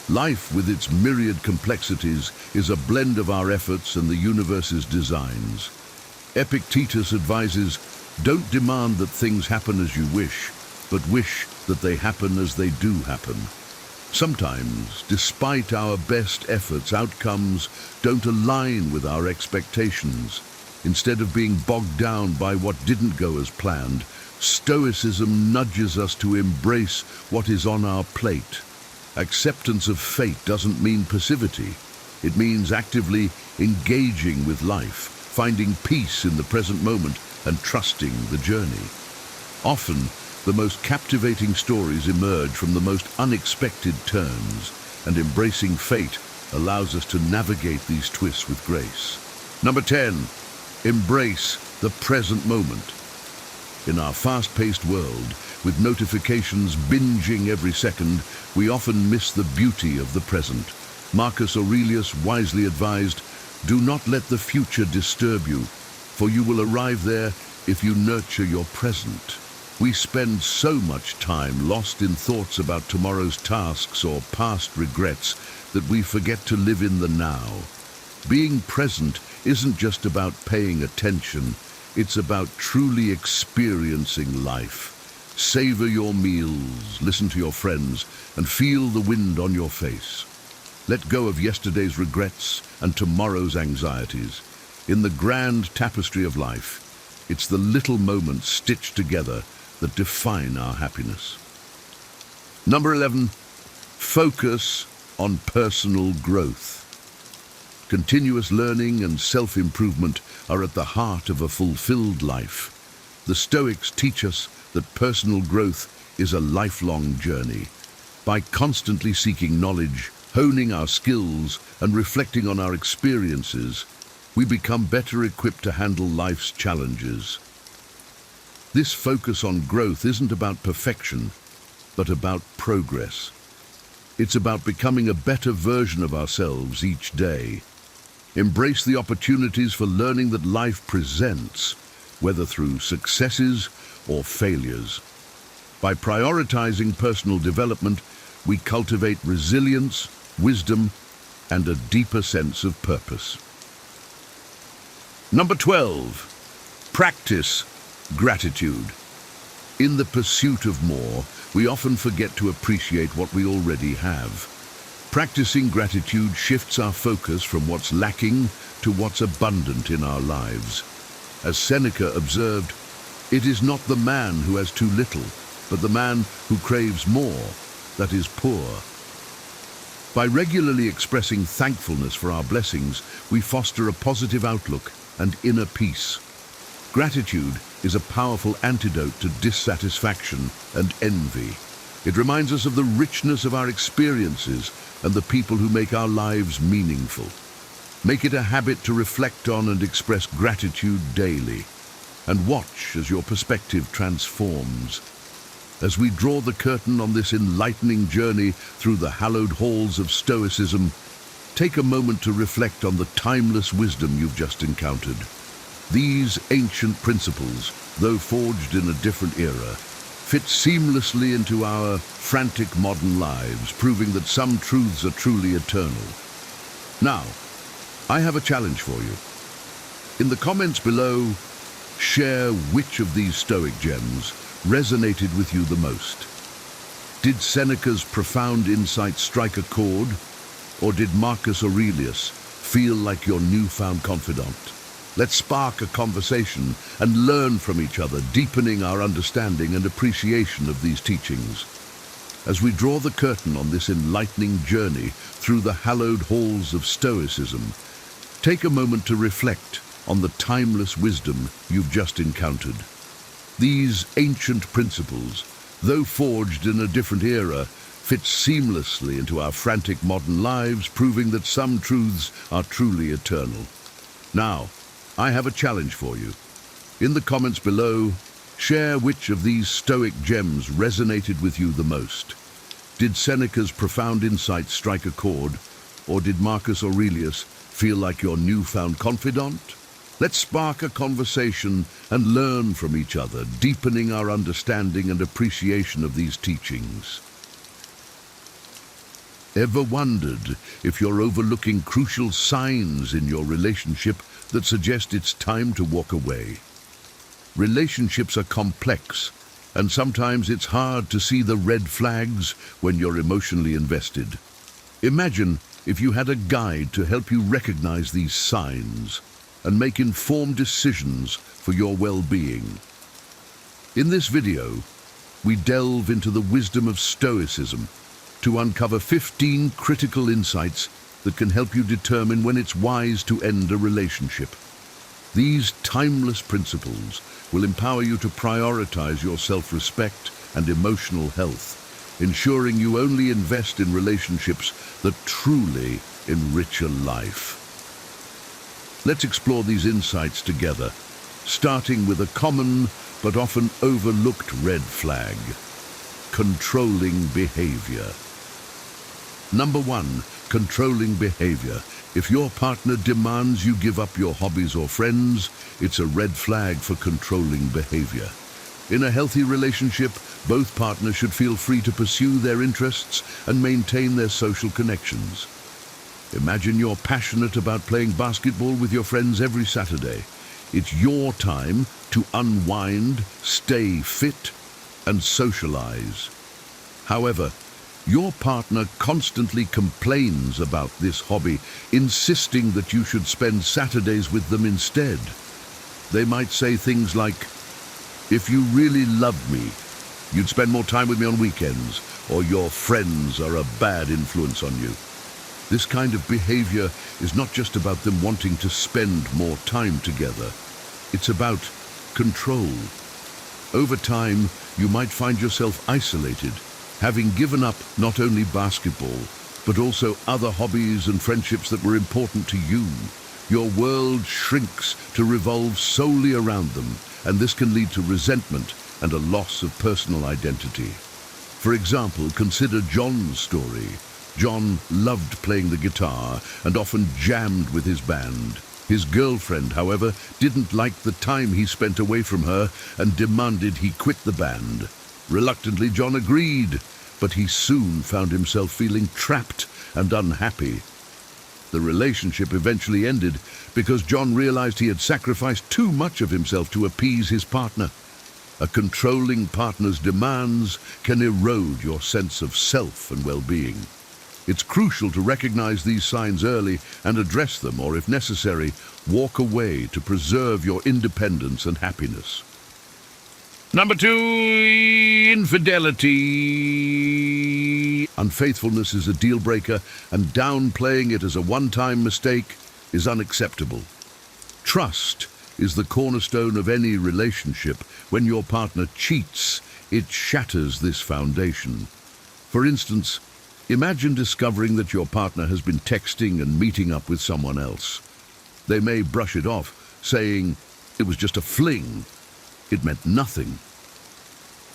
Life, with its myriad complexities, is a blend of our efforts and the universe's designs. Epictetus advises, don't demand that things happen as you wish, but wish that they happen as they do happen. Sometimes, despite our best efforts, outcomes don't align with our expectations. Instead of being bogged down by what didn't go as planned, Stoicism nudges us to embrace what is on our plate. Acceptance of fate doesn't mean passivity. It means actively engaging with life, finding peace in the present moment, and trusting the journey. Often, the most captivating stories emerge from the most unexpected turns, and embracing fate allows us to navigate these twists with grace. Number 10, embrace the present moment. In our fast-paced world, with notifications binging every second, we often miss the beauty of the present. Marcus Aurelius wisely advised, do not let the future disturb you, for you will arrive there if you nurture your present. We spend so much time lost in thoughts about tomorrow's tasks or past regrets that we forget to live in the now. Being present isn't just about paying attention, it's about truly experiencing life. Savor your meals, listen to your friends, and feel the wind on your face. Let go of yesterday's regrets and tomorrow's anxieties. In the grand tapestry of life, it's the little moments stitched together that define our happiness. Number 11, focus on personal growth. Continuous learning and self-improvement are at the heart of a fulfilled life. The Stoics teach us that personal growth is a lifelong journey. By constantly seeking knowledge, honing our skills, and reflecting on our experiences, we become better equipped to handle life's challenges. This focus on growth isn't about perfection, but about progress. It's about becoming a better version of ourselves each day. Embrace the opportunities for learning that life presents, whether through successes or failures. By prioritizing personal development, we cultivate resilience, wisdom, and a deeper sense of purpose. Number 12, practice gratitude. In the pursuit of more, we often forget to appreciate what we already have. Practicing gratitude shifts our focus from what's lacking to what's abundant in our lives. As Seneca observed, "It is not the man who has too little, but the man who craves more, that is poor." By regularly expressing thankfulness for our blessings, we foster a positive outlook and inner peace. Gratitude is a powerful antidote to dissatisfaction and envy. It reminds us of the richness of our experiences and the people who make our lives meaningful. Make it a habit to reflect on and express gratitude daily, and watch as your perspective transforms. As we draw the curtain on this enlightening journey through the hallowed halls of Stoicism, take a moment to reflect on the timeless wisdom you've just encountered. These ancient principles, though forged in a different era, fit seamlessly into our frantic modern lives, proving that some truths are truly eternal. Now, I have a challenge for you. In the comments below, share which of these Stoic gems resonated with you the most. Did Seneca's profound insight strike a chord, or did Marcus Aurelius feel like your newfound confidant? Let's spark a conversation and learn from each other, deepening our understanding and appreciation of these teachings. As we draw the curtain on this enlightening journey through the hallowed halls of Stoicism, take a moment to reflect on the timeless wisdom you've just encountered. These ancient principles, though forged in a different era, fit seamlessly into our frantic modern lives, proving that some truths are truly eternal. Now, I have a challenge for you. In the comments below, share which of these Stoic gems resonated with you the most. Did Seneca's profound insight strike a chord, or did Marcus Aurelius feel like your newfound confidant? Let's spark a conversation and learn from each other, deepening our understanding and appreciation of these teachings. Ever wondered if you're overlooking crucial signs in your relationship that suggest it's time to walk away? Relationships are complex, and sometimes it's hard to see the red flags when you're emotionally invested. Imagine if you had a guide to help you recognize these signs and make informed decisions for your well-being. In this video, we delve into the wisdom of Stoicism to uncover 15 critical insights that can help you determine when it's wise to end a relationship. These timeless principles will empower you to prioritize your self-respect and emotional health, ensuring you only invest in relationships that truly enrich your life. Let's explore these insights together, starting with a common but often overlooked red flag: controlling behavior. Number 1, controlling behavior. If your partner demands you give up your hobbies or friends, it's a red flag for controlling behavior. In a healthy relationship, both partners should feel free to pursue their interests and maintain their social connections. Imagine you're passionate about playing basketball with your friends every Saturday. It's your time to unwind, stay fit, and socialize. However, your partner constantly complains about this hobby, insisting that you should spend Saturdays with them instead. They might say things like, "If you really loved me, you'd spend more time with me on weekends," or "Your friends are a bad influence on you." This kind of behavior is not just about them wanting to spend more time together. It's about control. Over time, you might find yourself isolated, having given up not only basketball, but also other hobbies and friendships that were important to you. Your world shrinks to revolve solely around them, and this can lead to resentment and a loss of personal identity. For example, consider John's story. John loved playing the guitar and often jammed with his band. His girlfriend, however, didn't like the time he spent away from her and demanded he quit the band. Reluctantly, John agreed, but he soon found himself feeling trapped and unhappy. The relationship eventually ended because John realized he had sacrificed too much of himself to appease his partner. A controlling partner's demands can erode your sense of self and well-being. It's crucial to recognize these signs early and address them, or if necessary, walk away to preserve your independence and happiness. Number 2, infidelity. Unfaithfulness is a deal breaker, and downplaying it as a one-time mistake is unacceptable. Trust is the cornerstone of any relationship. When your partner cheats, it shatters this foundation. For instance, imagine discovering that your partner has been texting and meeting up with someone else. They may brush it off, saying, "It was just a fling. It meant nothing."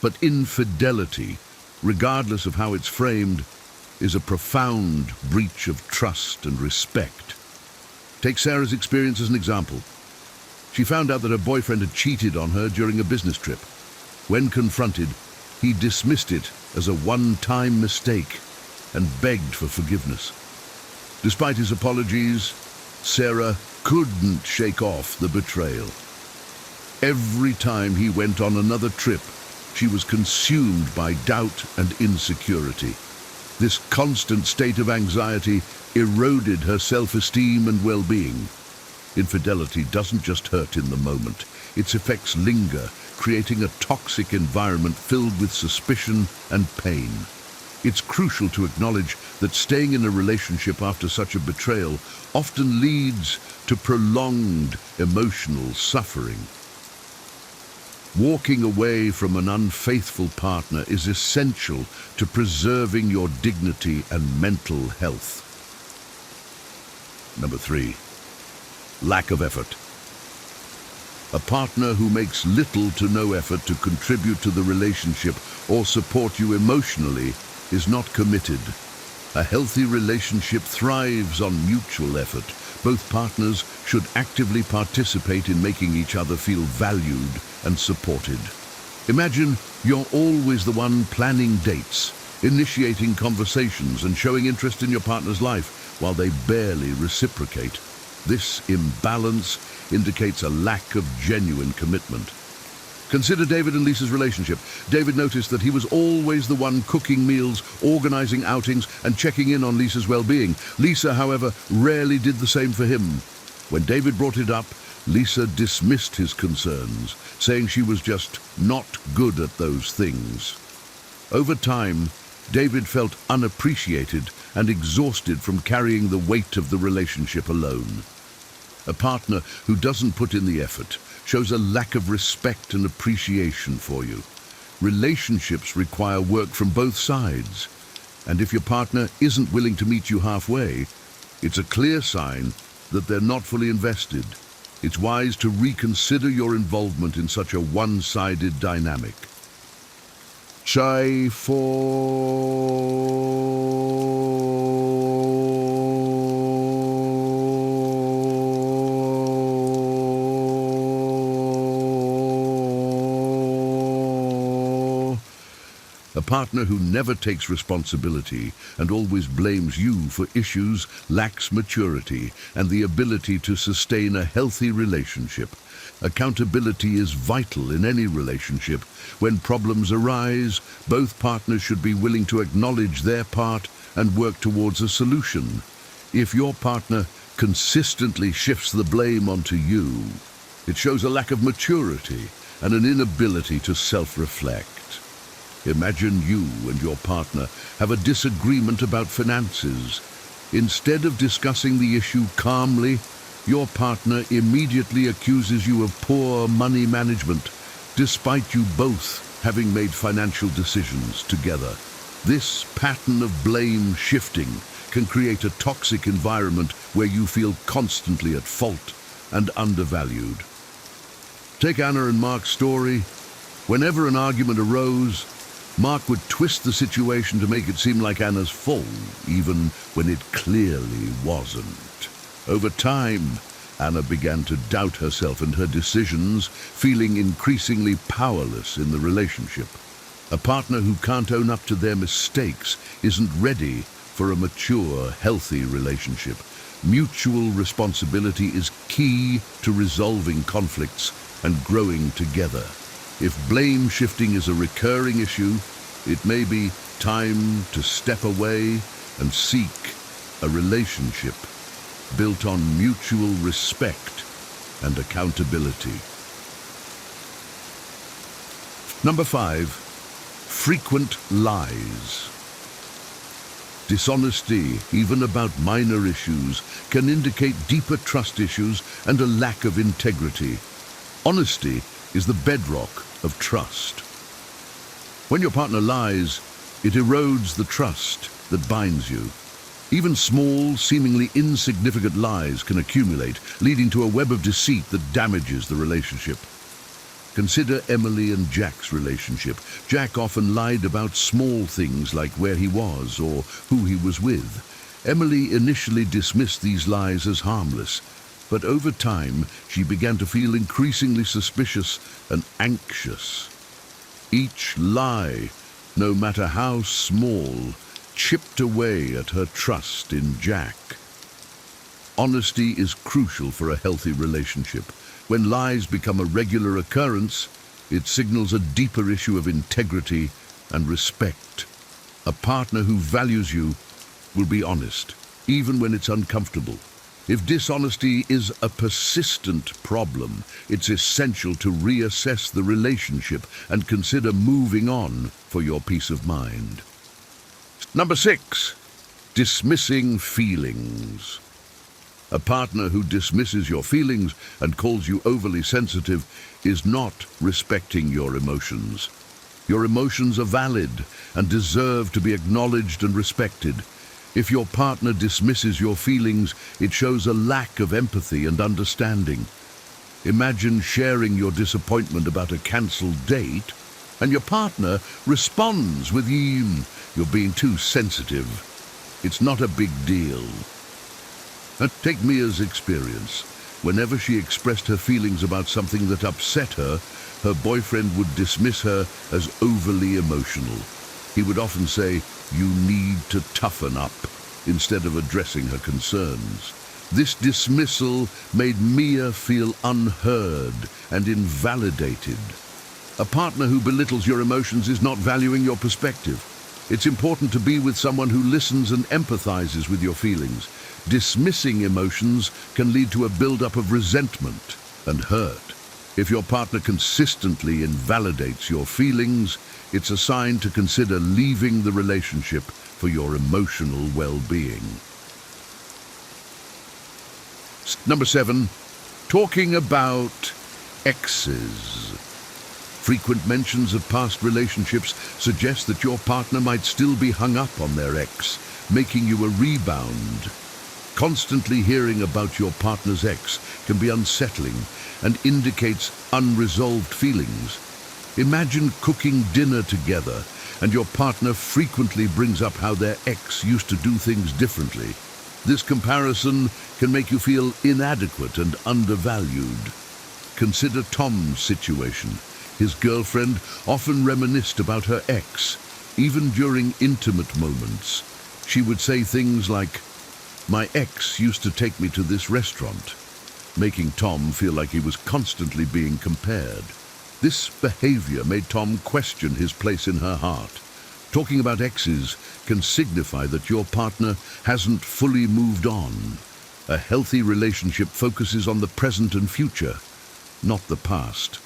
But infidelity, regardless of how it's framed, is a profound breach of trust and respect. Take Sarah's experience as an example. She found out that her boyfriend had cheated on her during a business trip. When confronted, he dismissed it as a one-time mistake and begged for forgiveness. Despite his apologies, Sarah couldn't shake off the betrayal. Every time he went on another trip, she was consumed by doubt and insecurity. This constant state of anxiety eroded her self-esteem and well-being. Infidelity doesn't just hurt in the moment. Its effects linger, creating a toxic environment filled with suspicion and pain. It's crucial to acknowledge that staying in a relationship after such a betrayal often leads to prolonged emotional suffering. Walking away from an unfaithful partner is essential to preserving your dignity and mental health. Number 3, lack of effort. A partner who makes little to no effort to contribute to the relationship or support you emotionally is not committed. A healthy relationship thrives on mutual effort. Both partners should actively participate in making each other feel valued and supported. Imagine you're always the one planning dates, initiating conversations, and showing interest in your partner's life while they barely reciprocate. This imbalance indicates a lack of genuine commitment. Consider David and Lisa's relationship. David noticed that he was always the one cooking meals, organizing outings, and checking in on Lisa's well-being. Lisa, however, rarely did the same for him. When David brought it up, Lisa dismissed his concerns, saying she was just not good at those things. Over time, David felt unappreciated and exhausted from carrying the weight of the relationship alone. A partner who doesn't put in the effort shows a lack of respect and appreciation for you. Relationships require work from both sides, and if your partner isn't willing to meet you halfway, it's a clear sign that they're not fully invested. It's wise to reconsider your involvement in such a one-sided dynamic. Chai A partner who never takes responsibility and always blames you for issues lacks maturity and the ability to sustain a healthy relationship. Accountability is vital in any relationship. When problems arise, both partners should be willing to acknowledge their part and work towards a solution. If your partner consistently shifts the blame onto you, it shows a lack of maturity and an inability to self-reflect. Imagine you and your partner have a disagreement about finances. Instead of discussing the issue calmly, your partner immediately accuses you of poor money management, despite you both having made financial decisions together. This pattern of blame shifting can create a toxic environment where you feel constantly at fault and undervalued. Take Anna and Mark's story. Whenever an argument arose, Mark would twist the situation to make it seem like Anna's fault, even when it clearly wasn't. Over time, Anna began to doubt herself and her decisions, feeling increasingly powerless in the relationship. A partner who can't own up to their mistakes isn't ready for a mature, healthy relationship. Mutual responsibility is key to resolving conflicts and growing together. If blame shifting is a recurring issue, it may be time to step away and seek a relationship built on mutual respect and accountability. Number 5, frequent lies. Dishonesty, even about minor issues, can indicate deeper trust issues and a lack of integrity. Honesty is the bedrock of trust. When your partner lies, it erodes the trust that binds you. Even small, seemingly insignificant lies can accumulate, leading to a web of deceit that damages the relationship. Consider Emily and Jack's relationship. Jack often lied about small things like where he was or who he was with. Emily initially dismissed these lies as harmless, but over time she began to feel increasingly suspicious and anxious. Each lie, no matter how small, chipped away at her trust in Jack. Honesty is crucial for a healthy relationship. When lies become a regular occurrence, it signals a deeper issue of integrity and respect. A partner who values you will be honest, even when it's uncomfortable. If dishonesty is a persistent problem, it's essential to reassess the relationship and consider moving on for your peace of mind. Number 6, dismissing feelings. A partner who dismisses your feelings and calls you overly sensitive is not respecting your emotions. Your emotions are valid and deserve to be acknowledged and respected. If your partner dismisses your feelings, it shows a lack of empathy and understanding. Imagine sharing your disappointment about a cancelled date, and your partner responds with, "You're being too sensitive. It's not a big deal." And take Mia's experience. Whenever she expressed her feelings about something that upset her, her boyfriend would dismiss her as overly emotional. He would often say, "You need to toughen up," instead of addressing her concerns. This dismissal made Mia feel unheard and invalidated. A partner who belittles your emotions is not valuing your perspective. It's important to be with someone who listens and empathizes with your feelings. Dismissing emotions can lead to a buildup of resentment and hurt. If your partner consistently invalidates your feelings, it's a sign to consider leaving the relationship for your emotional well-being. Number 7, talking about exes. Frequent mentions of past relationships suggest that your partner might still be hung up on their ex, making you a rebound. Constantly hearing about your partner's ex can be unsettling and indicates unresolved feelings. Imagine cooking dinner together and your partner frequently brings up how their ex used to do things differently. This comparison can make you feel inadequate and undervalued. Consider Tom's situation. His girlfriend often reminisced about her ex, even during intimate moments. She would say things like, "My ex used to take me to this restaurant," making Tom feel like he was constantly being compared. This behavior made Tom question his place in her heart. Talking about exes can signify that your partner hasn't fully moved on. A healthy relationship focuses on the present and future, not the past.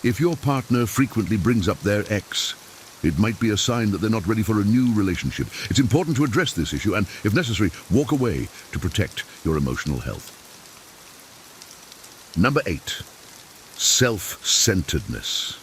If your partner frequently brings up their ex, it might be a sign that they're not ready for a new relationship. It's important to address this issue and, if necessary, walk away to protect your emotional health. Number 8, self-centeredness.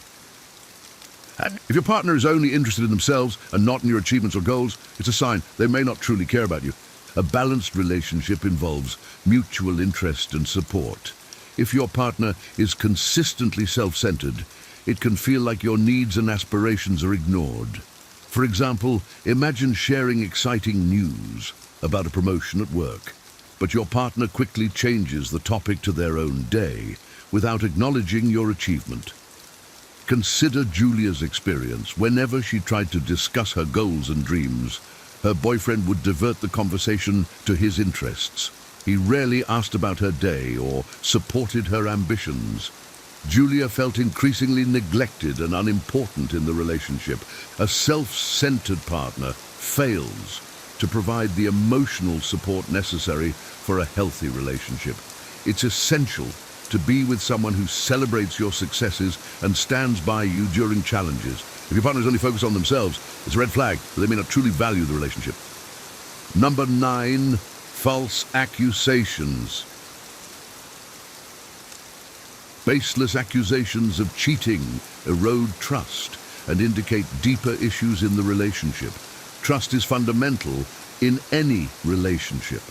And if your partner is only interested in themselves and not in your achievements or goals, it's a sign they may not truly care about you. A balanced relationship involves mutual interest and support. If your partner is consistently self-centered, it can feel like your needs and aspirations are ignored. For example, imagine sharing exciting news about a promotion at work, but your partner quickly changes the topic to their own day without acknowledging your achievement. Consider Julia's experience. Whenever she tried to discuss her goals and dreams, her boyfriend would divert the conversation to his interests. He rarely asked about her day or supported her ambitions. Julia felt increasingly neglected and unimportant in the relationship. A self-centered partner fails to provide the emotional support necessary for a healthy relationship. It's essential to be with someone who celebrates your successes and stands by you during challenges. If your partners only focus on themselves, it's a red flag that they may not truly value the relationship. Number 9, false accusations. Baseless accusations of cheating erode trust and indicate deeper issues in the relationship. Trust is fundamental in any relationship.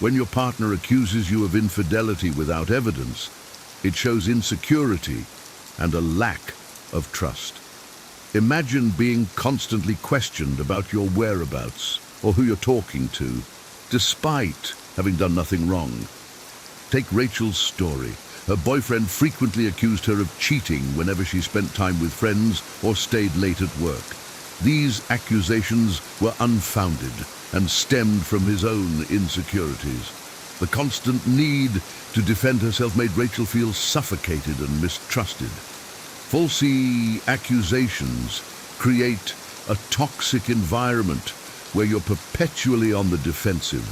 When your partner accuses you of infidelity without evidence, it shows insecurity and a lack of trust. Imagine being constantly questioned about your whereabouts or who you're talking to, despite having done nothing wrong. Take Rachel's story. Her boyfriend frequently accused her of cheating whenever she spent time with friends or stayed late at work. These accusations were unfounded and stemmed from his own insecurities. The constant need to defend herself made Rachel feel suffocated and mistrusted. False accusations create a toxic environment where you're perpetually on the defensive.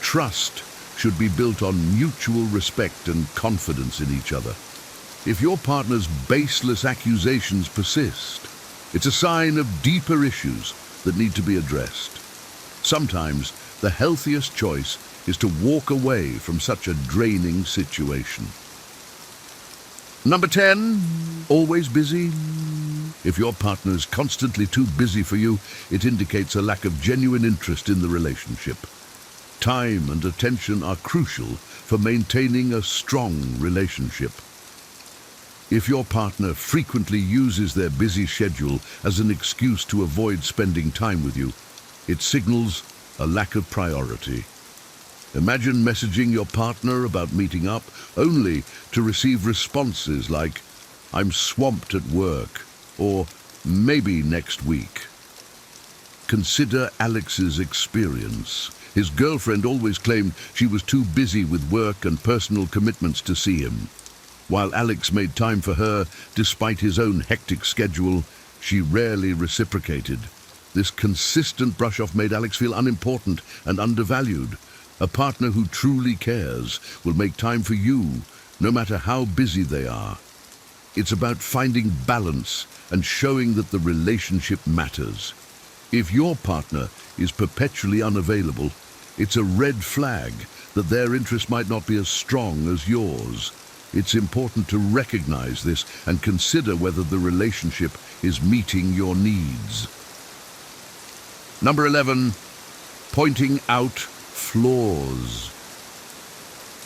Trust should be built on mutual respect and confidence in each other. If your partner's baseless accusations persist, it's a sign of deeper issues that need to be addressed. Sometimes the healthiest choice is to walk away from such a draining situation. Number 10, always busy. If your partner is constantly too busy for you, it indicates a lack of genuine interest in the relationship. Time and attention are crucial for maintaining a strong relationship. If your partner frequently uses their busy schedule as an excuse to avoid spending time with you, it signals a lack of priority. Imagine messaging your partner about meeting up only to receive responses like, "I'm swamped at work," or "maybe next week." Consider Alex's experience. His girlfriend always claimed she was too busy with work and personal commitments to see him. While Alex made time for her, despite his own hectic schedule, she rarely reciprocated. This consistent brush-off made Alex feel unimportant and undervalued. A partner who truly cares will make time for you, no matter how busy they are. It's about finding balance and showing that the relationship matters. If your partner is perpetually unavailable, it's a red flag that their interest might not be as strong as yours. It's important to recognize this and consider whether the relationship is meeting your needs. Number 11, pointing out flaws.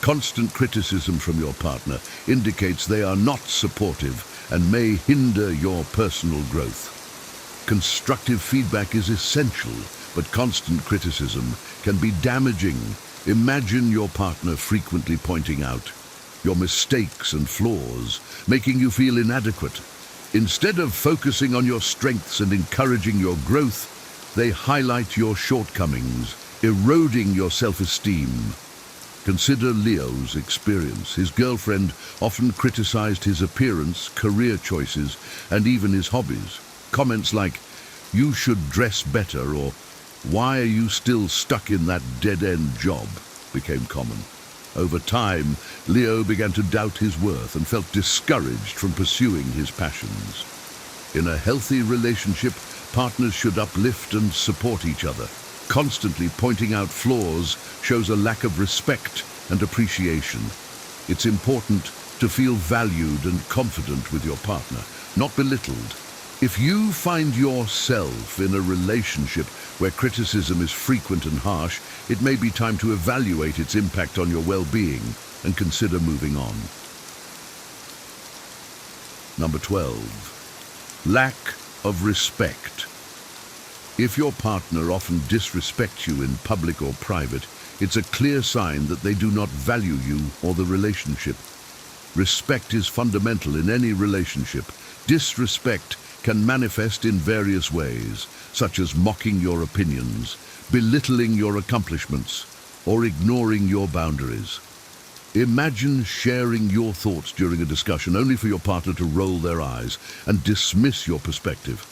Constant criticism from your partner indicates they are not supportive and may hinder your personal growth. Constructive feedback is essential, but constant criticism can be damaging. Imagine your partner frequently pointing out your mistakes and flaws, making you feel inadequate. Instead of focusing on your strengths and encouraging your growth, they highlight your shortcomings, eroding your self-esteem. Consider Leo's experience. His girlfriend often criticized his appearance, career choices, and even his hobbies. Comments like, "You should dress better," or "Why are you still stuck in that dead-end job?" became common. Over time, Leo began to doubt his worth and felt discouraged from pursuing his passions. In a healthy relationship, partners should uplift and support each other. Constantly pointing out flaws shows a lack of respect and appreciation. It's important to feel valued and confident with your partner, not belittled. If you find yourself in a relationship where criticism is frequent and harsh, it may be time to evaluate its impact on your well-being and consider moving on. Number 12, lack of respect. If your partner often disrespects you in public or private, it's a clear sign that they do not value you or the relationship. Respect is fundamental in any relationship. Disrespect can manifest in various ways, such as mocking your opinions, belittling your accomplishments, or ignoring your boundaries. Imagine sharing your thoughts during a discussion only for your partner to roll their eyes and dismiss your perspective.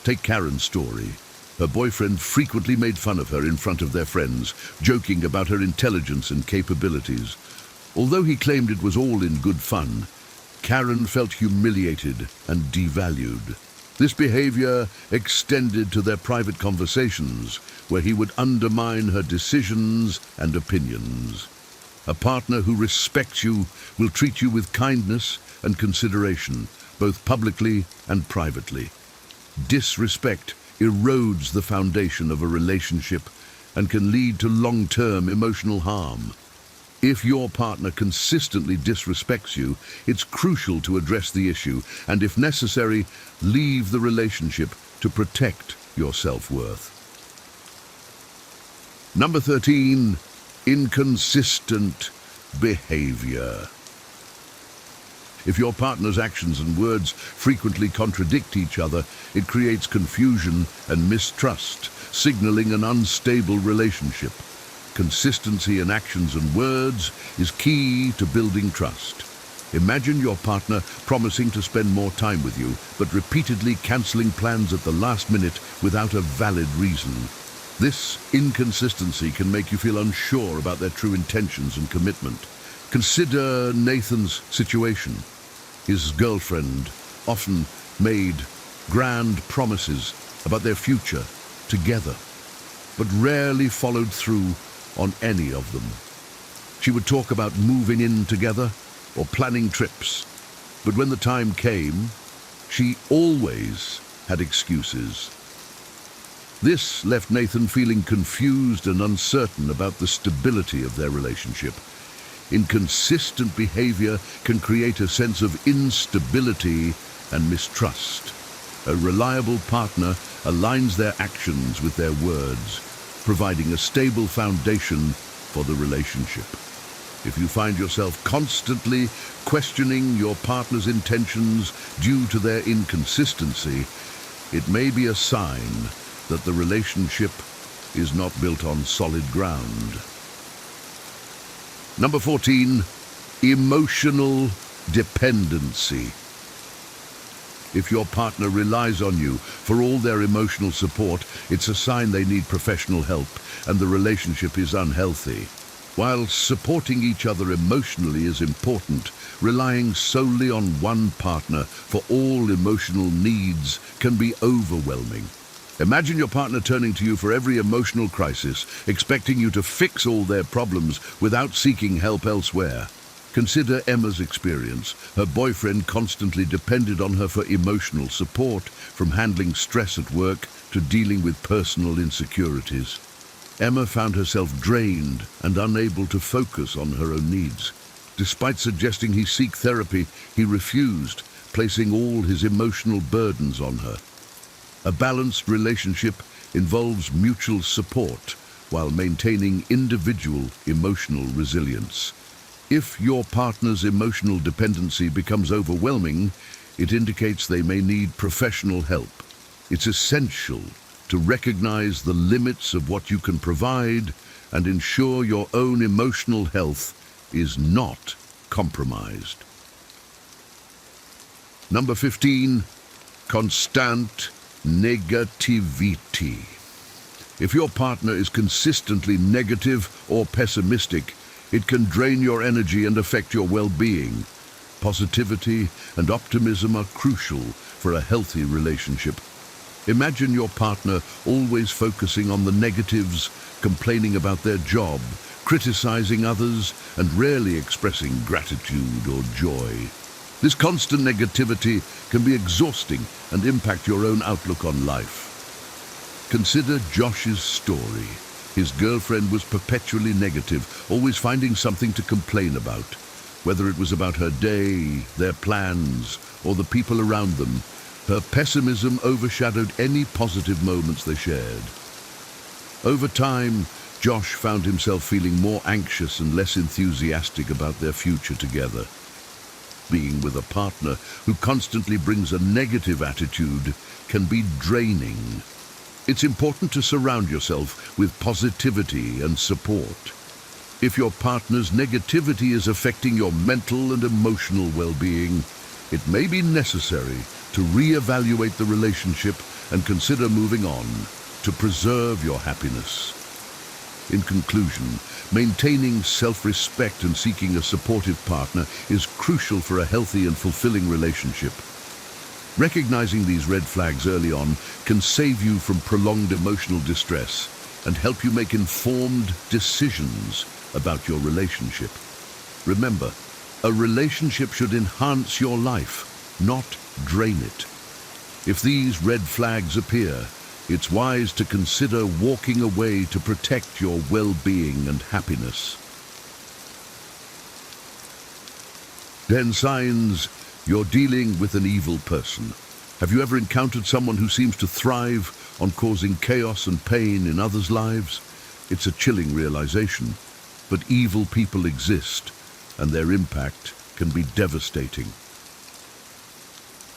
Take Karen's story. Her boyfriend frequently made fun of her in front of their friends, joking about her intelligence and capabilities. Although he claimed it was all in good fun, Karen felt humiliated and devalued. This behavior extended to their private conversations, where he would undermine her decisions and opinions. A partner who respects you will treat you with kindness and consideration, both publicly and privately. Disrespect erodes the foundation of a relationship and can lead to long-term emotional harm. If your partner consistently disrespects you, it's crucial to address the issue and, if necessary, leave the relationship to protect your self-worth. Number 13, inconsistent behavior. If your partner's actions and words frequently contradict each other, it creates confusion and mistrust, signaling an unstable relationship. Consistency in actions and words is key to building trust. Imagine your partner promising to spend more time with you, but repeatedly canceling plans at the last minute without a valid reason. This inconsistency can make you feel unsure about their true intentions and commitment. Consider Nathan's situation. His girlfriend often made grand promises about their future together, but rarely followed through on any of them. She would talk about moving in together or planning trips, but when the time came, she always had excuses. This left Nathan feeling confused and uncertain about the stability of their relationship. Inconsistent behavior can create a sense of instability and mistrust. A reliable partner aligns their actions with their words, providing a stable foundation for the relationship. If you find yourself constantly questioning your partner's intentions due to their inconsistency, it may be a sign that the relationship is not built on solid ground. Number 14, emotional dependency. If your partner relies on you for all their emotional support, it's a sign they need professional help and the relationship is unhealthy. While supporting each other emotionally is important, relying solely on one partner for all emotional needs can be overwhelming. Imagine your partner turning to you for every emotional crisis, expecting you to fix all their problems without seeking help elsewhere. Consider Emma's experience. Her boyfriend constantly depended on her for emotional support, from handling stress at work to dealing with personal insecurities. Emma found herself drained and unable to focus on her own needs. Despite suggesting he seek therapy, he refused, placing all his emotional burdens on her. A balanced relationship involves mutual support while maintaining individual emotional resilience. If your partner's emotional dependency becomes overwhelming, it indicates they may need professional help. It's essential to recognize the limits of what you can provide and ensure your own emotional health is not compromised. Number 15, constant negativity. If your partner is consistently negative or pessimistic, it can drain your energy and affect your well-being. Positivity and optimism are crucial for a healthy relationship. Imagine your partner always focusing on the negatives, complaining about their job, criticizing others, and rarely expressing gratitude or joy. This constant negativity can be exhausting and impact your own outlook on life. Consider Josh's story. His girlfriend was perpetually negative, always finding something to complain about. Whether it was about her day, their plans, or the people around them, her pessimism overshadowed any positive moments they shared. Over time, Josh found himself feeling more anxious and less enthusiastic about their future together. Being with a partner who constantly brings a negative attitude can be draining. It's important to surround yourself with positivity and support. If your partner's negativity is affecting your mental and emotional well-being, it may be necessary to reevaluate the relationship and consider moving on to preserve your happiness. In conclusion, maintaining self-respect and seeking a supportive partner is crucial for a healthy and fulfilling relationship. Recognizing these red flags early on can save you from prolonged emotional distress and help you make informed decisions about your relationship. Remember, a relationship should enhance your life, not drain it. If these red flags appear, it's wise to consider walking away to protect your well-being and happiness. 10 signs you're dealing with an evil person. Have you ever encountered someone who seems to thrive on causing chaos and pain in others' lives? It's a chilling realization, but evil people exist, and their impact can be devastating.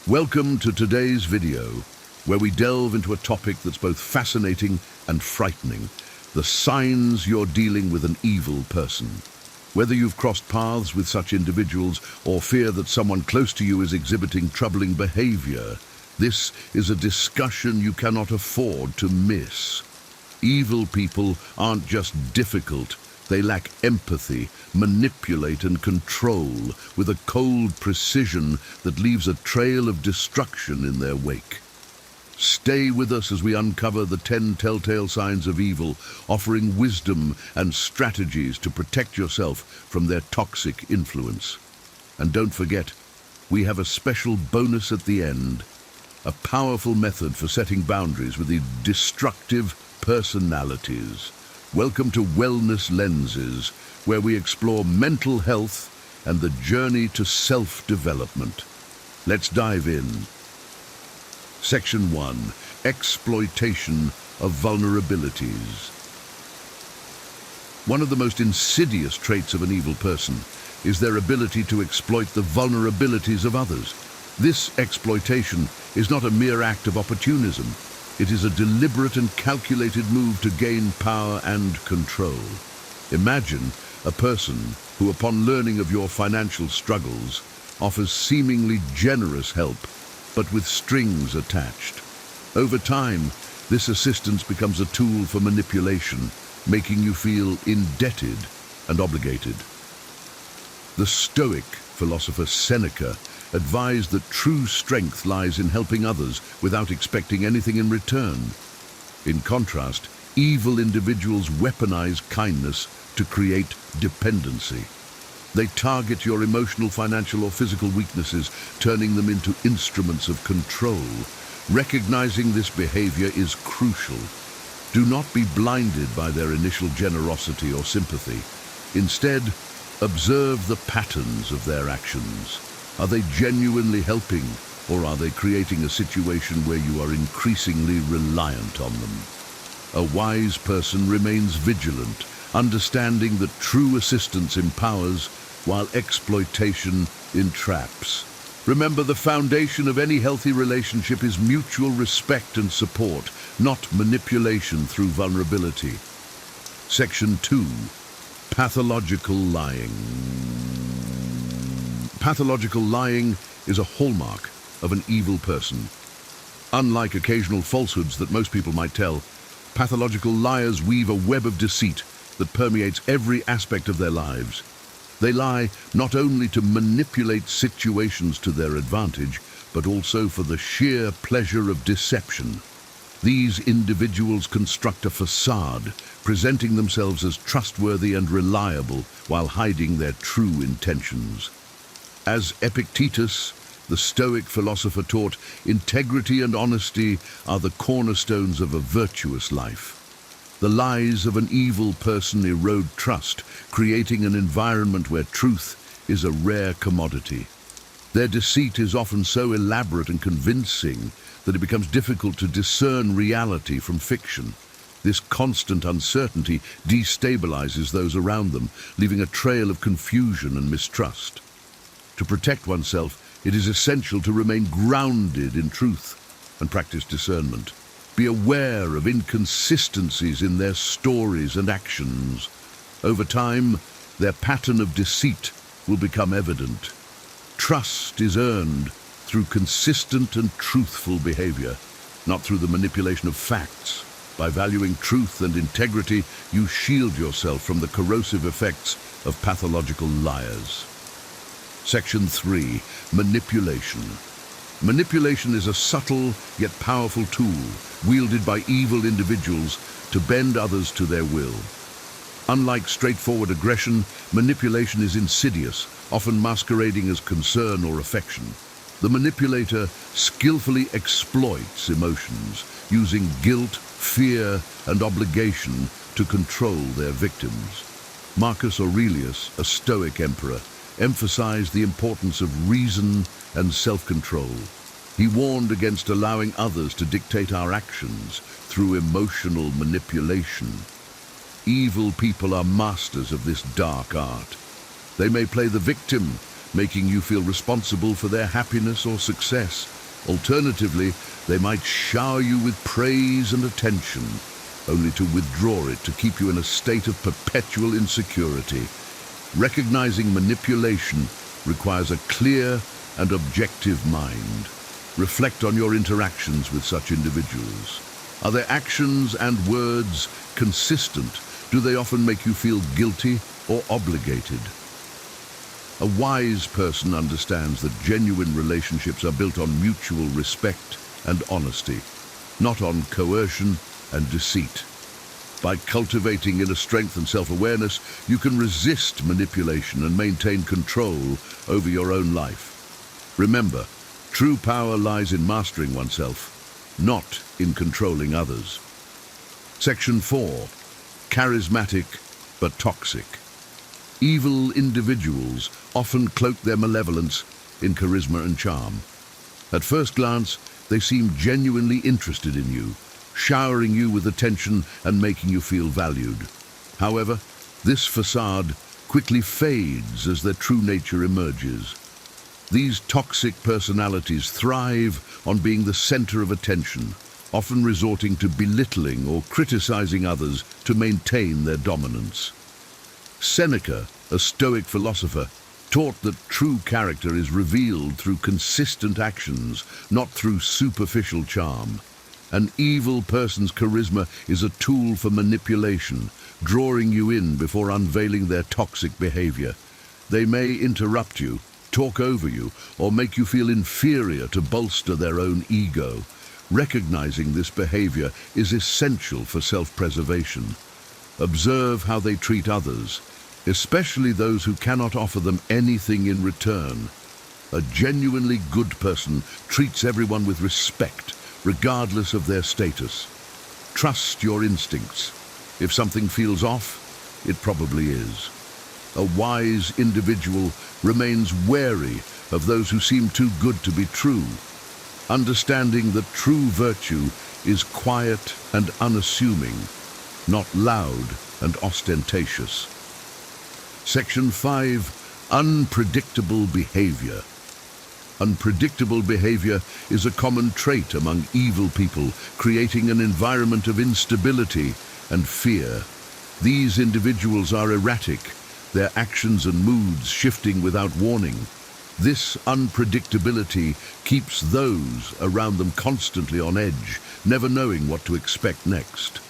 Welcome to today's video, where we delve into a topic that's both fascinating and frightening: the signs you're dealing with an evil person. Whether you've crossed paths with such individuals or fear that someone close to you is exhibiting troubling behavior, this is a discussion you cannot afford to miss. Evil people aren't just difficult, they lack empathy, manipulate and control with a cold precision that leaves a trail of destruction in their wake. Stay with us as we uncover the 10 telltale signs of evil, offering wisdom and strategies to protect yourself from their toxic influence. And don't forget, we have a special bonus at the end, a powerful method for setting boundaries with the destructive personalities. Welcome to Wellness Lenses, where we explore mental health and the journey to self-development. Let's dive in. Section 1. Exploitation of vulnerabilities. One of the most insidious traits of an evil person is their ability to exploit the vulnerabilities of others. This exploitation is not a mere act of opportunism. It is a deliberate and calculated move to gain power and control. Imagine a person who, upon learning of your financial struggles, offers seemingly generous help, but with strings attached. Over time, this assistance becomes a tool for manipulation, making you feel indebted and obligated. The Stoic philosopher Seneca advised that true strength lies in helping others without expecting anything in return. In contrast, evil individuals weaponize kindness to create dependency. They target your emotional, financial, or physical weaknesses, turning them into instruments of control. Recognizing this behavior is crucial. Do not be blinded by their initial generosity or sympathy. Instead, observe the patterns of their actions. Are they genuinely helping, or are they creating a situation where you are increasingly reliant on them? A wise person remains vigilant, understanding that true assistance empowers, while exploitation entraps. Remember, the foundation of any healthy relationship is mutual respect and support, not manipulation through vulnerability. Section 2. Pathological lying. Pathological lying is a hallmark of an evil person. Unlike occasional falsehoods that most people might tell, pathological liars weave a web of deceit that permeates every aspect of their lives. They lie not only to manipulate situations to their advantage, but also for the sheer pleasure of deception. These individuals construct a facade, presenting themselves as trustworthy and reliable while hiding their true intentions. As Epictetus, the Stoic philosopher, taught, integrity and honesty are the cornerstones of a virtuous life. The lies of an evil person erode trust, creating an environment where truth is a rare commodity. Their deceit is often so elaborate and convincing that it becomes difficult to discern reality from fiction. This constant uncertainty destabilizes those around them, leaving a trail of confusion and mistrust. To protect oneself, it is essential to remain grounded in truth and practice discernment. Be aware of inconsistencies in their stories and actions. Over time, their pattern of deceit will become evident. Trust is earned through consistent and truthful behavior, not through the manipulation of facts. By valuing truth and integrity, you shield yourself from the corrosive effects of pathological liars. Section 3. Manipulation. Manipulation is a subtle yet powerful tool wielded by evil individuals to bend others to their will. Unlike straightforward aggression, manipulation is insidious, often masquerading as concern or affection. The manipulator skillfully exploits emotions, using guilt, fear, and obligation to control their victims. Marcus Aurelius, a Stoic emperor, emphasized the importance of reason and self-control. He warned against allowing others to dictate our actions through emotional manipulation. Evil people are masters of this dark art. They may play the victim, making you feel responsible for their happiness or success. Alternatively, they might shower you with praise and attention, only to withdraw it to keep you in a state of perpetual insecurity. Recognizing manipulation requires a clear and objective mind. Reflect on your interactions with such individuals. Are their actions and words consistent? Do they often make you feel guilty or obligated? A wise person understands that genuine relationships are built on mutual respect and honesty, not on coercion and deceit. By cultivating inner strength and self-awareness, you can resist manipulation and maintain control over your own life. Remember, true power lies in mastering oneself, not in controlling others. Section 4. Charismatic but toxic. Evil individuals often cloak their malevolence in charisma and charm. At first glance, they seem genuinely interested in you, showering you with attention and making you feel valued. However, this facade quickly fades as their true nature emerges. These toxic personalities thrive on being the center of attention, often resorting to belittling or criticizing others to maintain their dominance. Seneca, a Stoic philosopher, taught that true character is revealed through consistent actions, not through superficial charm. An evil person's charisma is a tool for manipulation, drawing you in before unveiling their toxic behavior. They may interrupt you, talk over you, or make you feel inferior to bolster their own ego. Recognizing this behavior is essential for self-preservation. Observe how they treat others, especially those who cannot offer them anything in return. A genuinely good person treats everyone with respect, regardless of their status. Trust your instincts. If something feels off, it probably is. A wise individual remains wary of those who seem too good to be true, understanding that true virtue is quiet and unassuming, not loud and ostentatious. Section 5. Unpredictable behavior. Unpredictable behavior is a common trait among evil people, creating an environment of instability and fear. These individuals are erratic, their actions and moods shifting without warning. This unpredictability keeps those around them constantly on edge, never knowing what to expect next.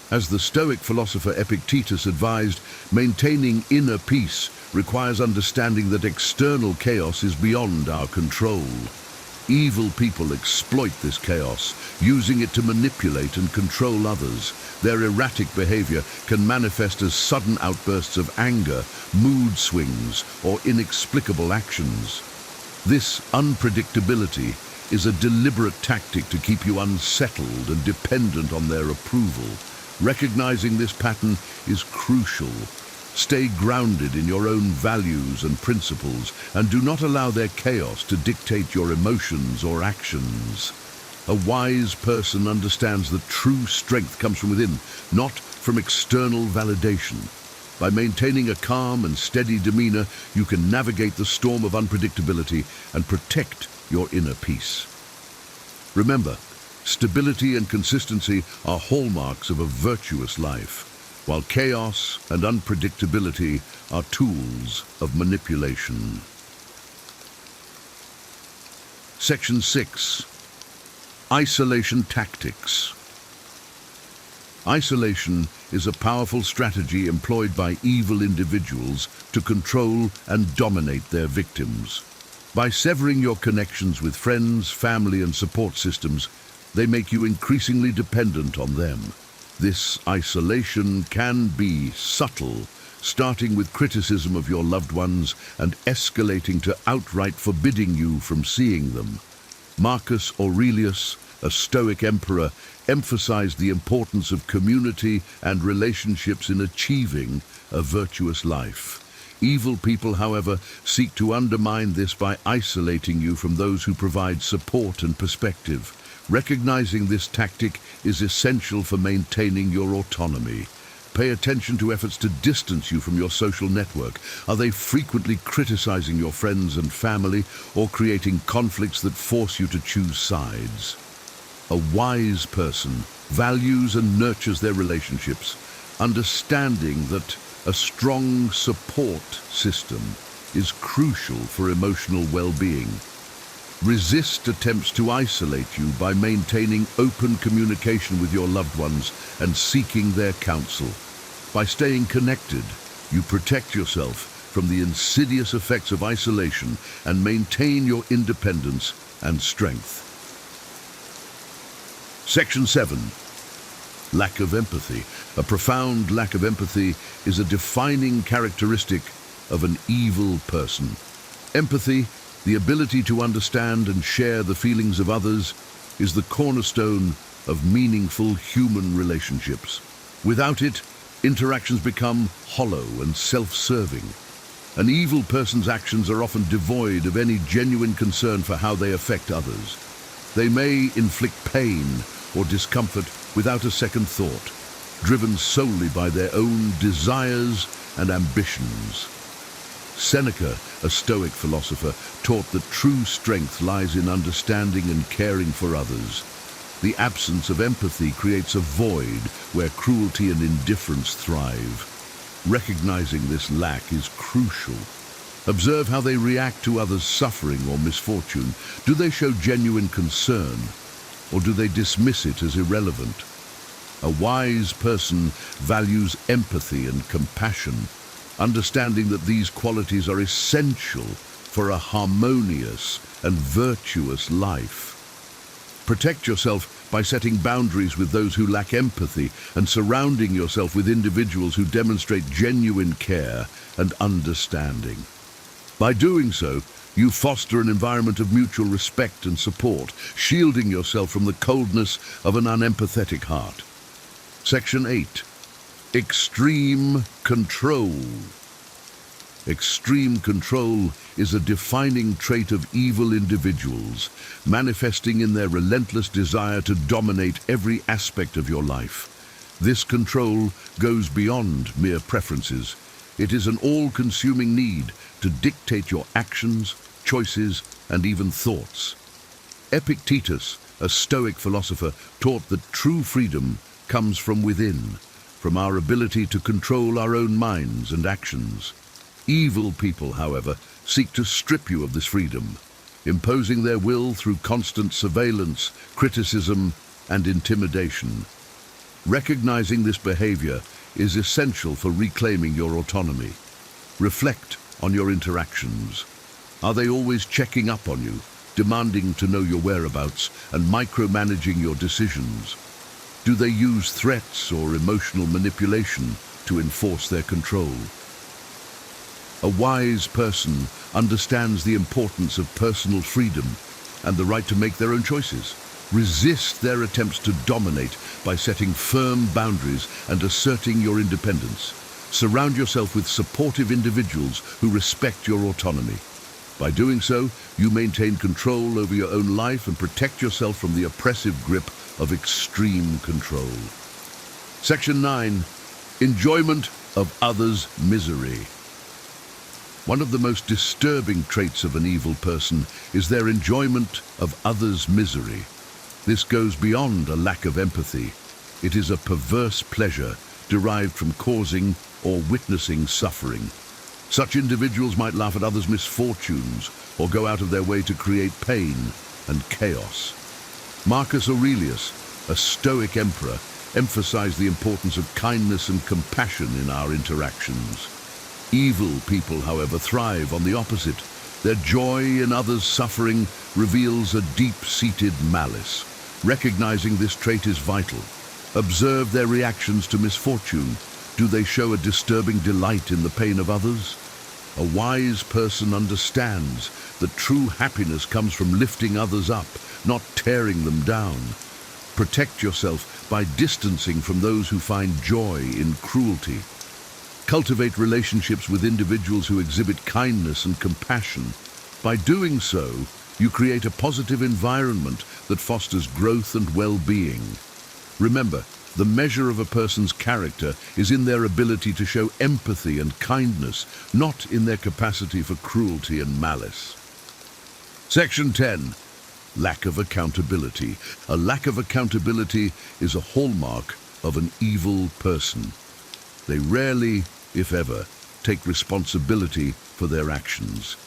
As the Stoic philosopher Epictetus advised, maintaining inner peace requires understanding that external chaos is beyond our control. Evil people exploit this chaos, using it to manipulate and control others. Their erratic behavior can manifest as sudden outbursts of anger, mood swings, or inexplicable actions. This unpredictability is a deliberate tactic to keep you unsettled and dependent on their approval. Recognizing this pattern is crucial. Stay grounded in your own values and principles, and do not allow their chaos to dictate your emotions or actions. A wise person understands that true strength comes from within, not from external validation. By maintaining a calm and steady demeanor, you can navigate the storm of unpredictability and protect your inner peace. Remember, stability and consistency are hallmarks of a virtuous life. while chaos and unpredictability are tools of manipulation. Section 6. Isolation tactics. Isolation is a powerful strategy employed by evil individuals to control and dominate their victims. By severing your connections with friends, family, and support systems, they make you increasingly dependent on them. This isolation can be subtle, starting with criticism of your loved ones and escalating to outright forbidding you from seeing them. Marcus Aurelius, a Stoic emperor, emphasized the importance of community and relationships in achieving a virtuous life. Evil people, however, seek to undermine this by isolating you from those who provide support and perspective. Recognizing this tactic is essential for maintaining your autonomy. Pay attention to efforts to distance you from your social network. Are they frequently criticizing your friends and family or creating conflicts that force you to choose sides? A wise person values and nurtures their relationships, understanding that a strong support system is crucial for emotional well-being. Resist attempts to isolate you by maintaining open communication with your loved ones and seeking their counsel. By staying connected, you protect yourself from the insidious effects of isolation and maintain your independence and strength. Section 7. Lack of empathy. A profound lack of empathy is a defining characteristic of an evil person. Empathy, the ability to understand and share the feelings of others, is the cornerstone of meaningful human relationships. Without it, interactions become hollow and self-serving. An evil person's actions are often devoid of any genuine concern for how they affect others. They may inflict pain or discomfort without a second thought, driven solely by their own desires and ambitions. Seneca, a Stoic philosopher, taught that true strength lies in understanding and caring for others. The absence of empathy creates a void where cruelty and indifference thrive. Recognizing this lack is crucial. Observe how they react to others' suffering or misfortune. Do they show genuine concern, or do they dismiss it as irrelevant? A wise person values empathy and compassion, understanding that these qualities are essential for a harmonious and virtuous life. Protect yourself by setting boundaries with those who lack empathy and surrounding yourself with individuals who demonstrate genuine care and understanding. By doing so, you foster an environment of mutual respect and support, shielding yourself from the coldness of an unempathetic heart. Section 8. Extreme control. Extreme control is a defining trait of evil individuals, manifesting in their relentless desire to dominate every aspect of your life. This control goes beyond mere preferences. It is an all-consuming need to dictate your actions, choices, and even thoughts. Epictetus, a Stoic philosopher, taught that true freedom comes from within, from our ability to control our own minds and actions. Evil people, however, seek to strip you of this freedom, imposing their will through constant surveillance, criticism, and intimidation. Recognizing this behavior is essential for reclaiming your autonomy. Reflect on your interactions. Are they always checking up on you, demanding to know your whereabouts, and micromanaging your decisions? Do they use threats or emotional manipulation to enforce their control? A wise person understands the importance of personal freedom and the right to make their own choices. Resist their attempts to dominate by setting firm boundaries and asserting your independence. Surround yourself with supportive individuals who respect your autonomy. By doing so, you maintain control over your own life and protect yourself from the oppressive grip of extreme control. Section 9. Enjoyment of others' misery. One of the most disturbing traits of an evil person is their enjoyment of others' misery. This goes beyond a lack of empathy. It is a perverse pleasure derived from causing or witnessing suffering. Such individuals might laugh at others' misfortunes or go out of their way to create pain and chaos. Marcus Aurelius, a Stoic emperor, emphasized the importance of kindness and compassion in our interactions. Evil people, however, thrive on the opposite. Their joy in others' suffering reveals a deep-seated malice. Recognizing this trait is vital. Observe their reactions to misfortune. Do they show a disturbing delight in the pain of others? A wise person understands that true happiness comes from lifting others up, not tearing them down. Protect yourself by distancing from those who find joy in cruelty. Cultivate relationships with individuals who exhibit kindness and compassion. By doing so, you create a positive environment that fosters growth and well-being. Remember, the measure of a person's character is in their ability to show empathy and kindness, not in their capacity for cruelty and malice. Section 10. Lack of accountability. A lack of accountability is a hallmark of an evil person. They rarely, if ever, take responsibility for their actions.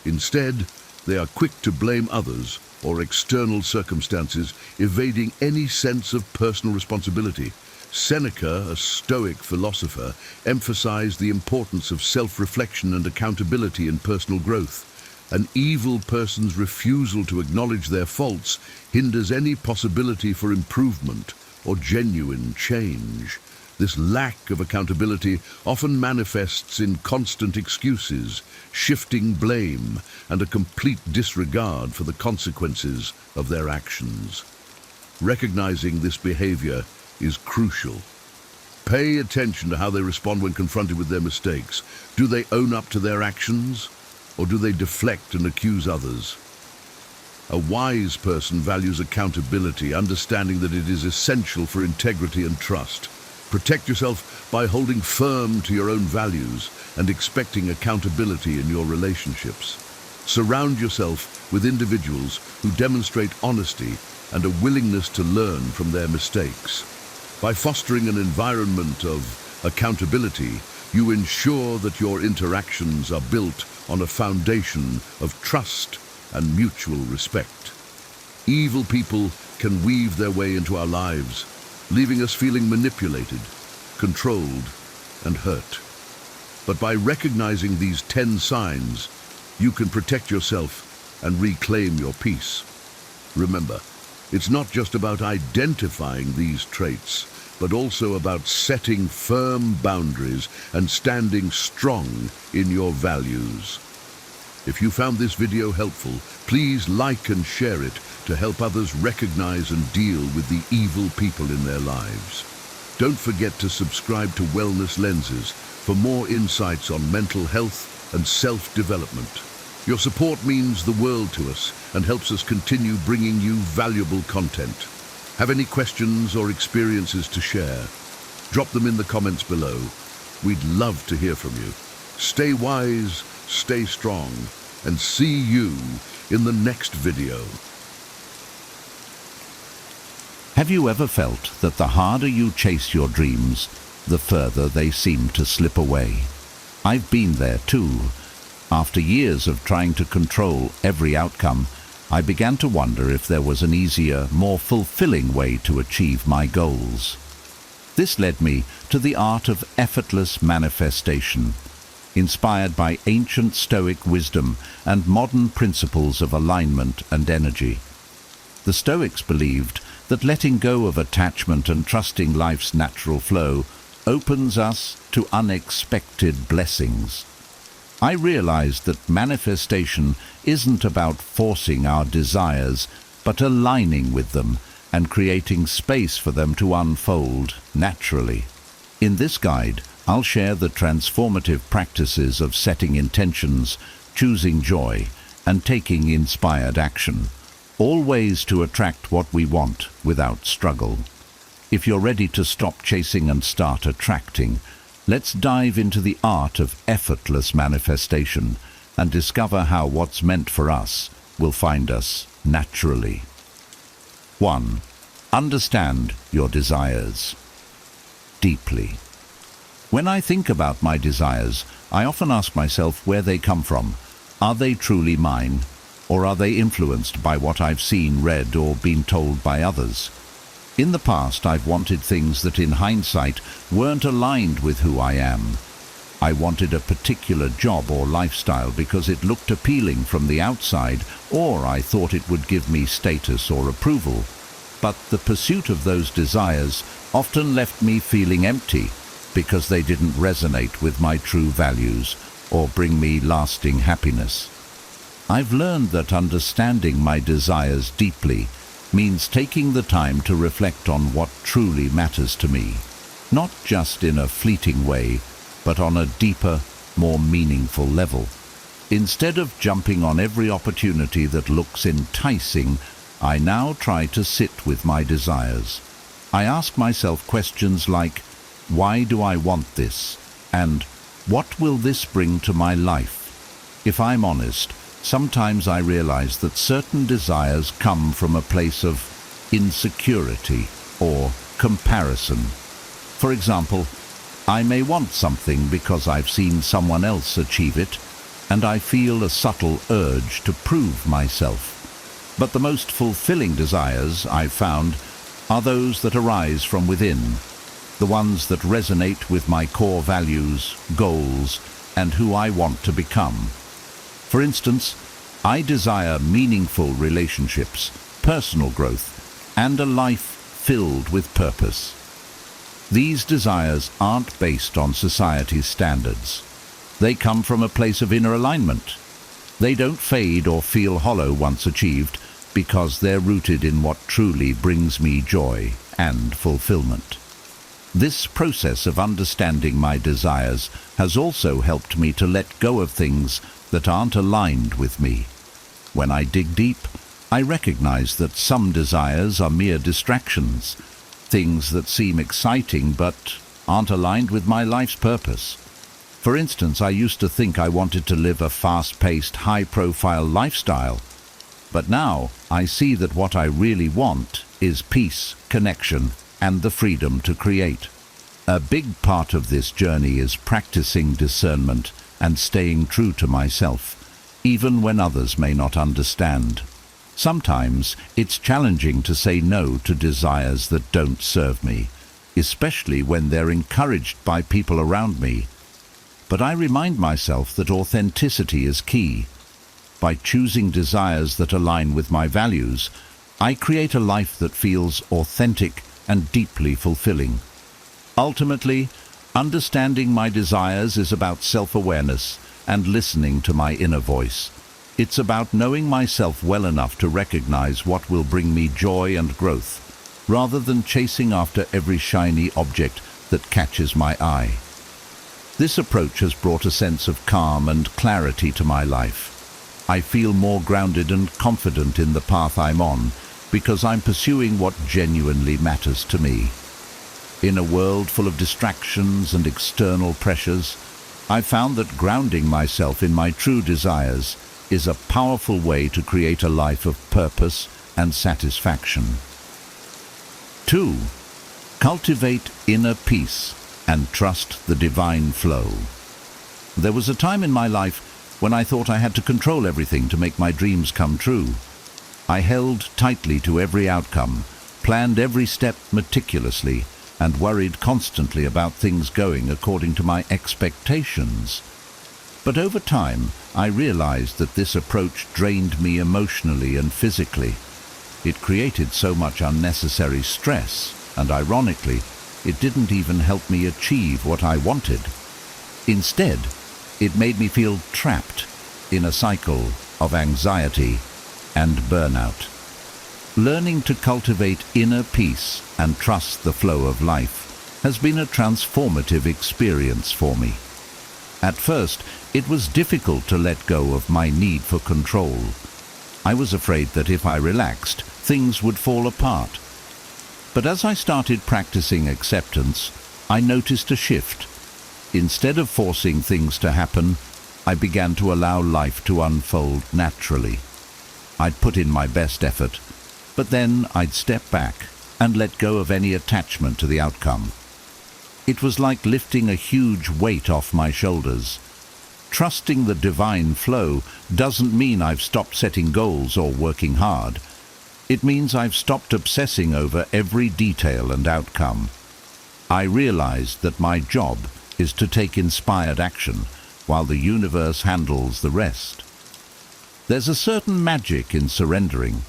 Instead, they are quick to blame others or external circumstances, evading any sense of personal responsibility. Seneca, a Stoic philosopher, emphasized the importance of self-reflection and accountability in personal growth. An evil person's refusal to acknowledge their faults hinders any possibility for improvement or genuine change. This lack of accountability often manifests in constant excuses, shifting blame, and a complete disregard for the consequences of their actions. Recognizing this behavior is crucial. Pay attention to how they respond when confronted with their mistakes. Do they own up to their actions, or do they deflect and accuse others? A wise person values accountability, understanding that it is essential for integrity and trust. Protect yourself by holding firm to your own values and expecting accountability in your relationships. Surround yourself with individuals who demonstrate honesty and a willingness to learn from their mistakes. By fostering an environment of accountability, you ensure that your interactions are built on a foundation of trust and mutual respect. Evil people can weave their way into our lives, leaving us feeling manipulated, controlled, and hurt. But by recognizing these 10 signs, you can protect yourself and reclaim your peace. Remember, it's not just about identifying these traits, but also about setting firm boundaries and standing strong in your values. If you found this video helpful, please like and share it to help others recognize and deal with the evil people in their lives. Don't forget to subscribe to Wellness Lenses for more insights on mental health and self-development. Your support means the world to us and helps us continue bringing you valuable content. Have any questions or experiences to share? Drop them in the comments below. We'd love to hear from you. Stay wise, stay strong, and see you in the next video. Have you ever felt that the harder you chase your dreams, the further they seem to slip away? I've been there too. After years of trying to control every outcome, I began to wonder if there was an easier, more fulfilling way to achieve my goals. This led me to the art of effortless manifestation, inspired by ancient Stoic wisdom and modern principles of alignment and energy. The Stoics believed that letting go of attachment and trusting life's natural flow opens us to unexpected blessings. I realized that manifestation isn't about forcing our desires, but aligning with them and creating space for them to unfold naturally. In this guide, I'll share the transformative practices of setting intentions, choosing joy, and taking inspired action, all ways to attract what we want without struggle. If you're ready to stop chasing and start attracting, let's dive into the art of effortless manifestation and discover how what's meant for us will find us naturally. 1. Understand your desires deeply. When I think about my desires, I often ask myself where they come from. Are they truly mine, or are they influenced by what I've seen, read, or been told by others? In the past, I've wanted things that in hindsight weren't aligned with who I am. I wanted a particular job or lifestyle because it looked appealing from the outside, or I thought it would give me status or approval. But the pursuit of those desires often left me feeling empty because they didn't resonate with my true values or bring me lasting happiness. I've learned that understanding my desires deeply means taking the time to reflect on what truly matters to me, not just in a fleeting way, but on a deeper, more meaningful level. Instead of jumping on every opportunity that looks enticing, I now try to sit with my desires. I ask myself questions like, why do I want this? And what will this bring to my life? If I'm honest, sometimes I realize that certain desires come from a place of insecurity or comparison. For example, I may want something because I've seen someone else achieve it, and I feel a subtle urge to prove myself. But the most fulfilling desires, I've found, are those that arise from within, the ones that resonate with my core values, goals, and who I want to become. For instance, I desire meaningful relationships, personal growth, and a life filled with purpose. These desires aren't based on society's standards. They come from a place of inner alignment. They don't fade or feel hollow once achieved because they're rooted in what truly brings me joy and fulfillment. This process of understanding my desires has also helped me to let go of things that aren't aligned with me. When I dig deep, I recognize that some desires are mere distractions, things that seem exciting but aren't aligned with my life's purpose. For instance, I used to think I wanted to live a fast-paced, high-profile lifestyle. But now I see that what I really want is peace, connection, and the freedom to create. A big part of this journey is practicing discernment and staying true to myself, even when others may not understand. Sometimes it's challenging to say no to desires that don't serve me, especially when they're encouraged by people around me. But I remind myself that authenticity is key. By choosing desires that align with my values, I create a life that feels authentic and deeply fulfilling. Ultimately, understanding my desires is about self-awareness and listening to my inner voice. It's about knowing myself well enough to recognize what will bring me joy and growth, rather than chasing after every shiny object that catches my eye. This approach has brought a sense of calm and clarity to my life. I feel more grounded and confident in the path I'm on because I'm pursuing what genuinely matters to me. In a world full of distractions and external pressures, I've found that grounding myself in my true desires is a powerful way to create a life of purpose and satisfaction. 2. Cultivate inner peace and trust the divine flow. There was a time in my life when I thought I had to control everything to make my dreams come true. I held tightly to every outcome, planned every step meticulously, and worried constantly about things going according to my expectations. But over time, I realized that this approach drained me emotionally and physically. It created so much unnecessary stress, and ironically, it didn't even help me achieve what I wanted. Instead, it made me feel trapped in a cycle of anxiety and burnout. Learning to cultivate inner peace and trust the flow of life has been a transformative experience for me. At first, it was difficult to let go of my need for control. I was afraid that if I relaxed, things would fall apart. But as I started practicing acceptance, I noticed a shift. Instead of forcing things to happen, I began to allow life to unfold naturally. I'd put in my best effort, but then I'd step back and let go of any attachment to the outcome. It was like lifting a huge weight off my shoulders. Trusting the divine flow doesn't mean I've stopped setting goals or working hard. It means I've stopped obsessing over every detail and outcome. I realized that my job is to take inspired action while the universe handles the rest. There's a certain magic in surrendering.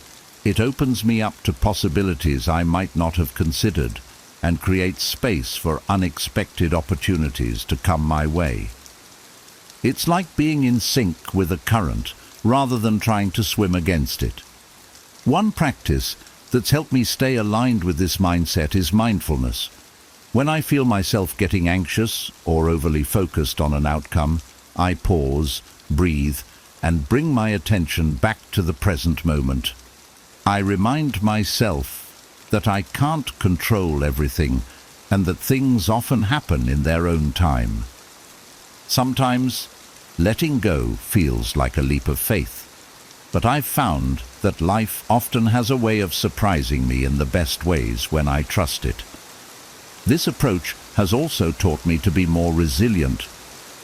It opens me up to possibilities I might not have considered and creates space for unexpected opportunities to come my way. It's like being in sync with a current rather than trying to swim against it. One practice that's helped me stay aligned with this mindset is mindfulness. When I feel myself getting anxious or overly focused on an outcome, I pause, breathe, and bring my attention back to the present moment. I remind myself that I can't control everything and that things often happen in their own time. Sometimes, letting go feels like a leap of faith, but I've found that life often has a way of surprising me in the best ways when I trust it. This approach has also taught me to be more resilient.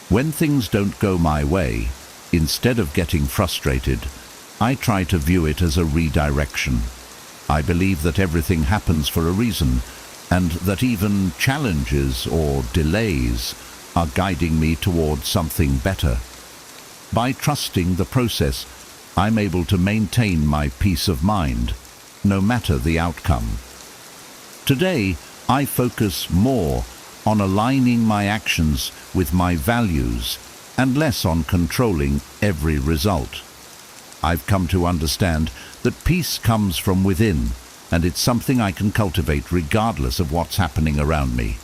When things don't go my way, instead of getting frustrated, I try to view it as a redirection. I believe that everything happens for a reason, and that even challenges or delays are guiding me towards something better. By trusting the process, I'm able to maintain my peace of mind, no matter the outcome. Today, I focus more on aligning my actions with my values and less on controlling every result. I've come to understand that peace comes from within, and it's something I can cultivate regardless of what's happening around me.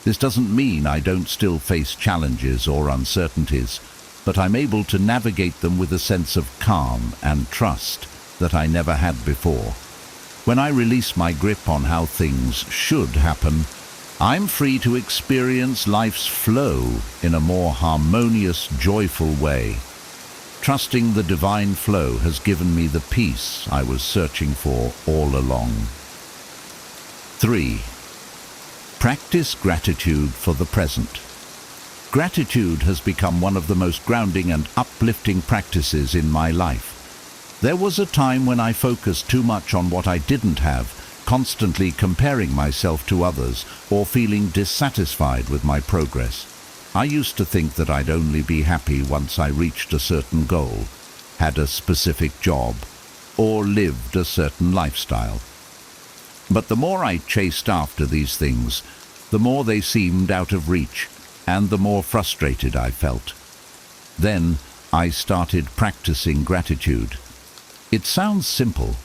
This doesn't mean I don't still face challenges or uncertainties, but I'm able to navigate them with a sense of calm and trust that I never had before. When I release my grip on how things should happen, I'm free to experience life's flow in a more harmonious, joyful way. Trusting the divine flow has given me the peace I was searching for all along. 3. Practice gratitude for the present. Gratitude has become one of the most grounding and uplifting practices in my life. There was a time when I focused too much on what I didn't have, constantly comparing myself to others or feeling dissatisfied with my progress. I used to think that I'd only be happy once I reached a certain goal, had a specific job, or lived a certain lifestyle. But the more I chased after these things, the more they seemed out of reach, and the more frustrated I felt. Then I started practicing gratitude. It sounds simple,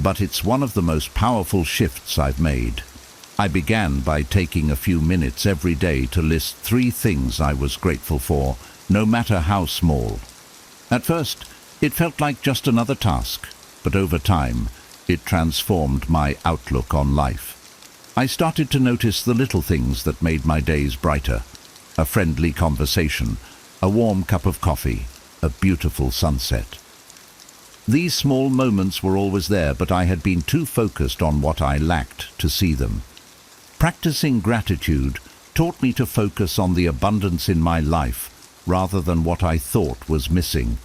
but it's one of the most powerful shifts I've made. I began by taking a few minutes every day to list 3 things I was grateful for, no matter how small. At first, it felt like just another task, but over time, it transformed my outlook on life. I started to notice the little things that made my days brighter. A friendly conversation, a warm cup of coffee, a beautiful sunset. These small moments were always there, but I had been too focused on what I lacked to see them. Practicing gratitude taught me to focus on the abundance in my life rather than what I thought was missing.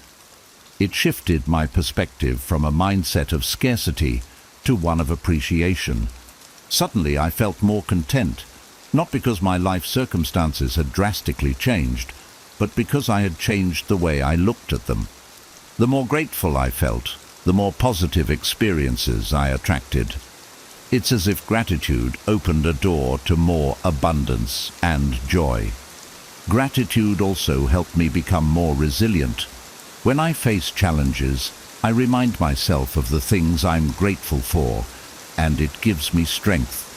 It shifted my perspective from a mindset of scarcity to one of appreciation. Suddenly I felt more content, not because my life circumstances had drastically changed, but because I had changed the way I looked at them. The more grateful I felt, the more positive experiences I attracted. It's as if gratitude opened a door to more abundance and joy. Gratitude also helped me become more resilient. When I face challenges, I remind myself of the things I'm grateful for, and it gives me strength.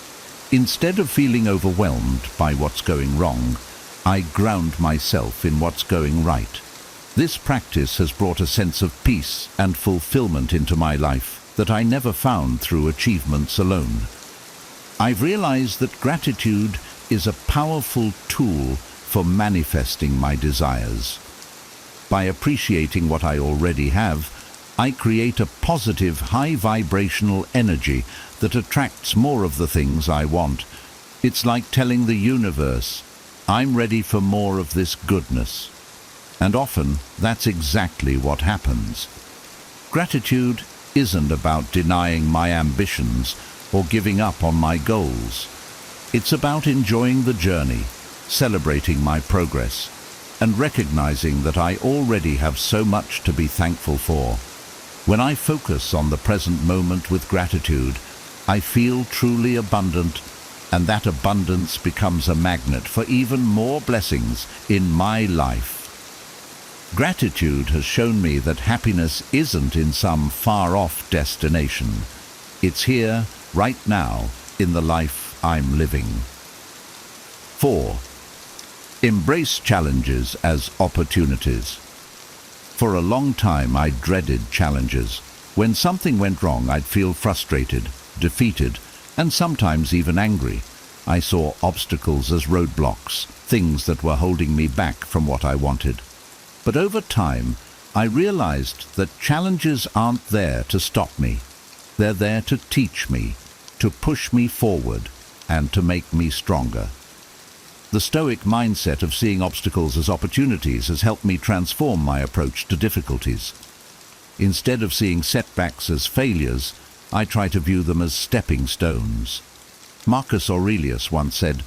Instead of feeling overwhelmed by what's going wrong, I ground myself in what's going right. This practice has brought a sense of peace and fulfillment into my life that I never found through achievements alone. I've realized that gratitude is a powerful tool for manifesting my desires. By appreciating what I already have, I create a positive, high-vibrational energy that attracts more of the things I want, It's like telling the universe, I'm ready for more of this goodness. And often, that's exactly what happens. Gratitude isn't about denying my ambitions or giving up on my goals. It's about enjoying the journey, celebrating my progress, and recognizing that I already have so much to be thankful for. When I focus on the present moment with gratitude, I feel truly abundant, and that abundance becomes a magnet for even more blessings in my life. Gratitude has shown me that happiness isn't in some far-off destination. It's here, right now, in the life I'm living. 4. Embrace challenges as opportunities. For a long time, I dreaded challenges. When something went wrong, I'd feel frustrated, defeated, and sometimes even angry. I saw obstacles as roadblocks, things that were holding me back from what I wanted. But over time, I realized that challenges aren't there to stop me. They're there to teach me, to push me forward, and to make me stronger. The Stoic mindset of seeing obstacles as opportunities has helped me transform my approach to difficulties. Instead of seeing setbacks as failures, I try to view them as stepping stones. Marcus Aurelius once said,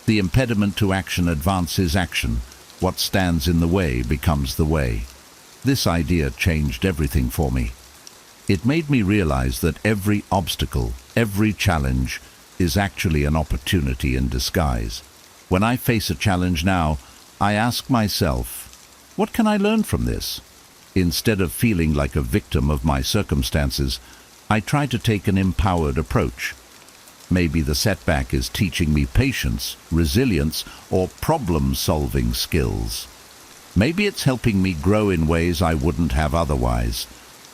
"The impediment to action advances action. What stands in the way becomes the way." This idea changed everything for me. It made me realize that every obstacle, every challenge, is actually an opportunity in disguise. When I face a challenge now, I ask myself, what can I learn from this? Instead of feeling like a victim of my circumstances, I try to take an empowered approach. Maybe the setback is teaching me patience, resilience, or problem-solving skills. Maybe it's helping me grow in ways I wouldn't have otherwise.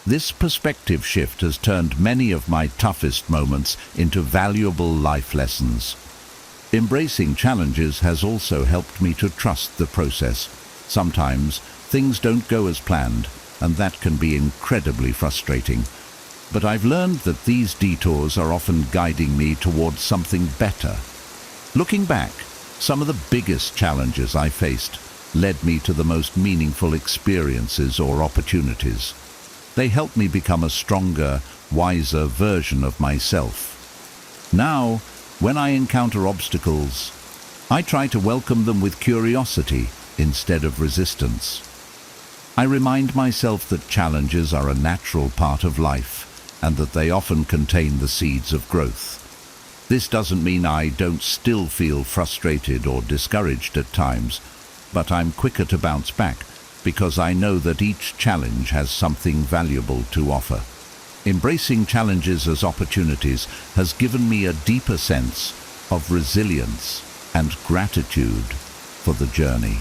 This perspective shift has turned many of my toughest moments into valuable life lessons. Embracing challenges has also helped me to trust the process. Sometimes things don't go as planned, and that can be incredibly frustrating. But I've learned that these detours are often guiding me towards something better. Looking back, some of the biggest challenges I faced led me to the most meaningful experiences or opportunities. They helped me become a stronger, wiser version of myself. Now, when I encounter obstacles, I try to welcome them with curiosity instead of resistance. I remind myself that challenges are a natural part of life and that they often contain the seeds of growth. This doesn't mean I don't still feel frustrated or discouraged at times, but I'm quicker to bounce back because I know that each challenge has something valuable to offer. Embracing challenges as opportunities has given me a deeper sense of resilience and gratitude for the journey.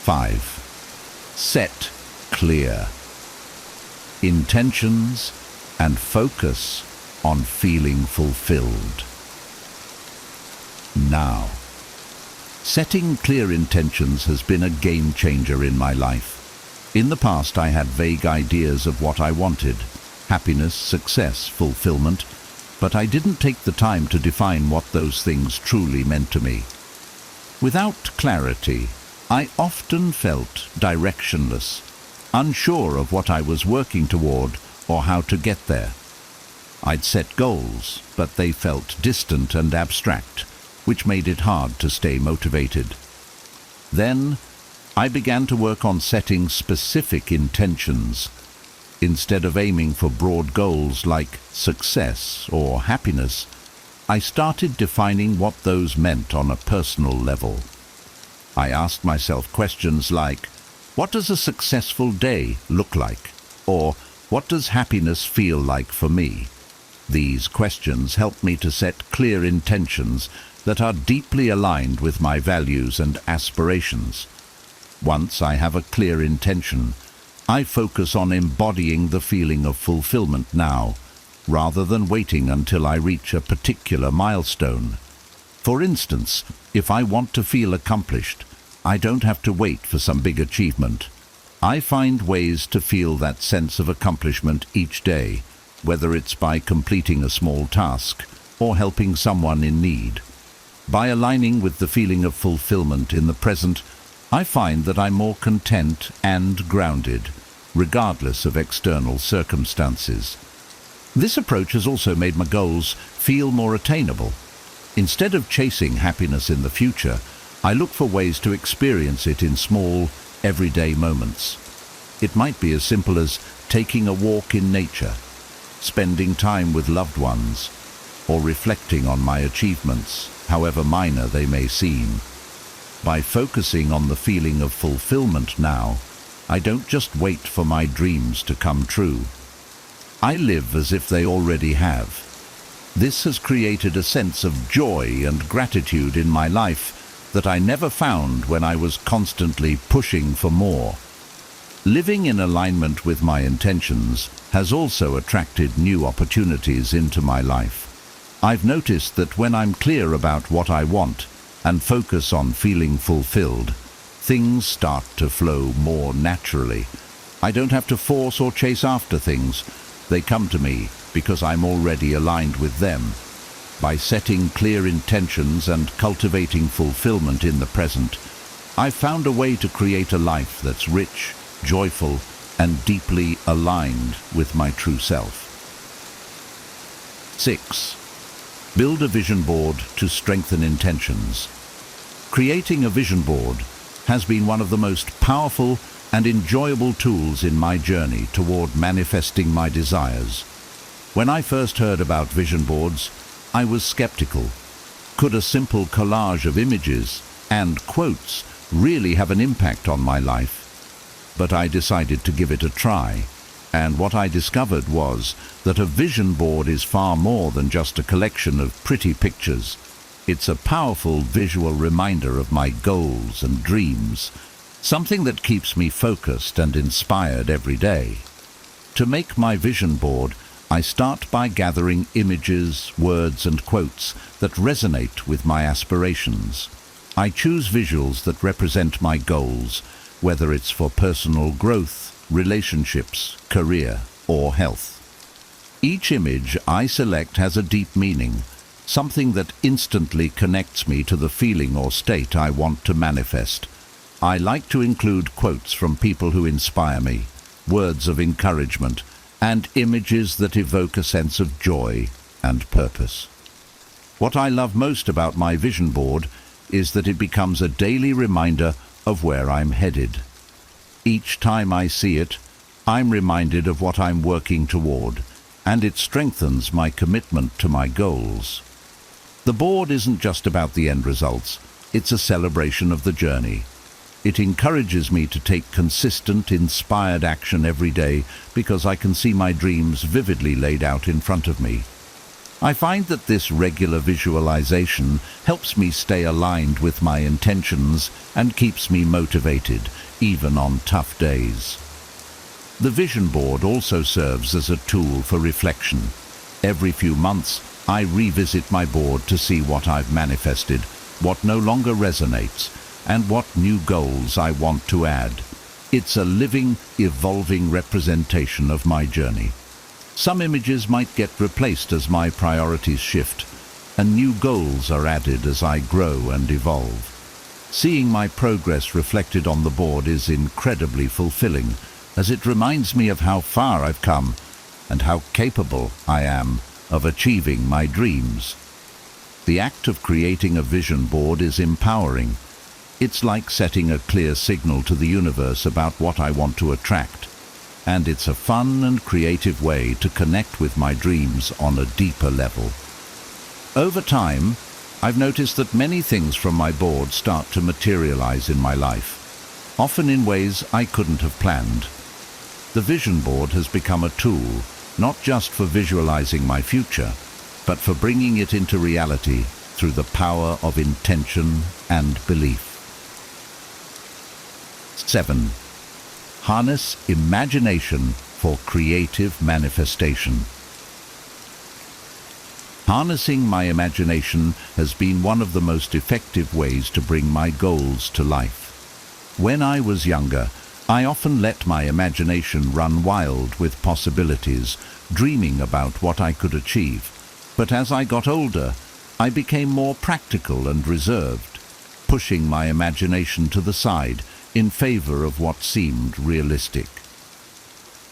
5. Set clear intentions and focus on feeling fulfilled. Now, setting clear intentions has been a game changer in my life. In the past, I had vague ideas of what I wanted: happiness, success, fulfillment, but I didn't take the time to define what those things truly meant to me. Without clarity, I often felt directionless, unsure of what I was working toward or how to get there. I'd set goals, but they felt distant and abstract, which made it hard to stay motivated. Then, I began to work on setting specific intentions. Instead of aiming for broad goals like success or happiness, I started defining what those meant on a personal level. I asked myself questions like, what does a successful day look like? Or, what does happiness feel like for me? These questions helped me to set clear intentions that are deeply aligned with my values and aspirations. Once I have a clear intention, I focus on embodying the feeling of fulfillment now, rather than waiting until I reach a particular milestone. For instance, if I want to feel accomplished, I don't have to wait for some big achievement. I find ways to feel that sense of accomplishment each day, whether it's by completing a small task, or helping someone in need. By aligning with the feeling of fulfillment in the present, I find that I'm more content and grounded, regardless of external circumstances. This approach has also made my goals feel more attainable. Instead of chasing happiness in the future, I look for ways to experience it in small, everyday moments. It might be as simple as taking a walk in nature, spending time with loved ones, or reflecting on my achievements, however minor they may seem. By focusing on the feeling of fulfillment now, I don't just wait for my dreams to come true. I live as if they already have. This has created a sense of joy and gratitude in my life that I never found when I was constantly pushing for more. Living in alignment with my intentions has also attracted new opportunities into my life. I've noticed that when I'm clear about what I want and focus on feeling fulfilled, things start to flow more naturally. I don't have to force or chase after things. They come to me because I'm already aligned with them. By setting clear intentions and cultivating fulfillment in the present, I've found a way to create a life that's rich, joyful, and deeply aligned with my true self. 6. Build a vision board to strengthen intentions. Creating a vision board has been one of the most powerful and enjoyable tools in my journey toward manifesting my desires. When I first heard about vision boards, I was skeptical. Could a simple collage of images and quotes really have an impact on my life? But I decided to give it a try, and what I discovered was that a vision board is far more than just a collection of pretty pictures. It's a powerful visual reminder of my goals and dreams, something that keeps me focused and inspired every day. To make my vision board, I start by gathering images, words, and quotes that resonate with my aspirations. I choose visuals that represent my goals, whether it's for personal growth, relationships, career, or health. Each image I select has a deep meaning, something that instantly connects me to the feeling or state I want to manifest. I like to include quotes from people who inspire me, words of encouragement, and images that evoke a sense of joy and purpose. What I love most about my vision board is that it becomes a daily reminder of where I'm headed. Each time I see it, I'm reminded of what I'm working toward, and it strengthens my commitment to my goals. The board isn't just about the end results, it's a celebration of the journey. It encourages me to take consistent, inspired action every day because I can see my dreams vividly laid out in front of me. I find that this regular visualization helps me stay aligned with my intentions and keeps me motivated, even on tough days. The vision board also serves as a tool for reflection. Every few months, I revisit my board to see what I've manifested, what no longer resonates, and what new goals I want to add. It's a living, evolving representation of my journey. Some images might get replaced as my priorities shift, and new goals are added as I grow and evolve. Seeing my progress reflected on the board is incredibly fulfilling, as it reminds me of how far I've come and how capable I am of achieving my dreams. The act of creating a vision board is empowering. It's like setting a clear signal to the universe about what I want to attract, and it's a fun and creative way to connect with my dreams on a deeper level. Over time, I've noticed that many things from my board start to materialize in my life, often in ways I couldn't have planned. The vision board has become a tool, not just for visualizing my future, but for bringing it into reality through the power of intention and belief. 7. Harness imagination for creative manifestation. Harnessing my imagination has been one of the most effective ways to bring my goals to life. When I was younger, I often let my imagination run wild with possibilities, dreaming about what I could achieve. But as I got older, I became more practical and reserved, pushing my imagination to the side in favor of what seemed realistic.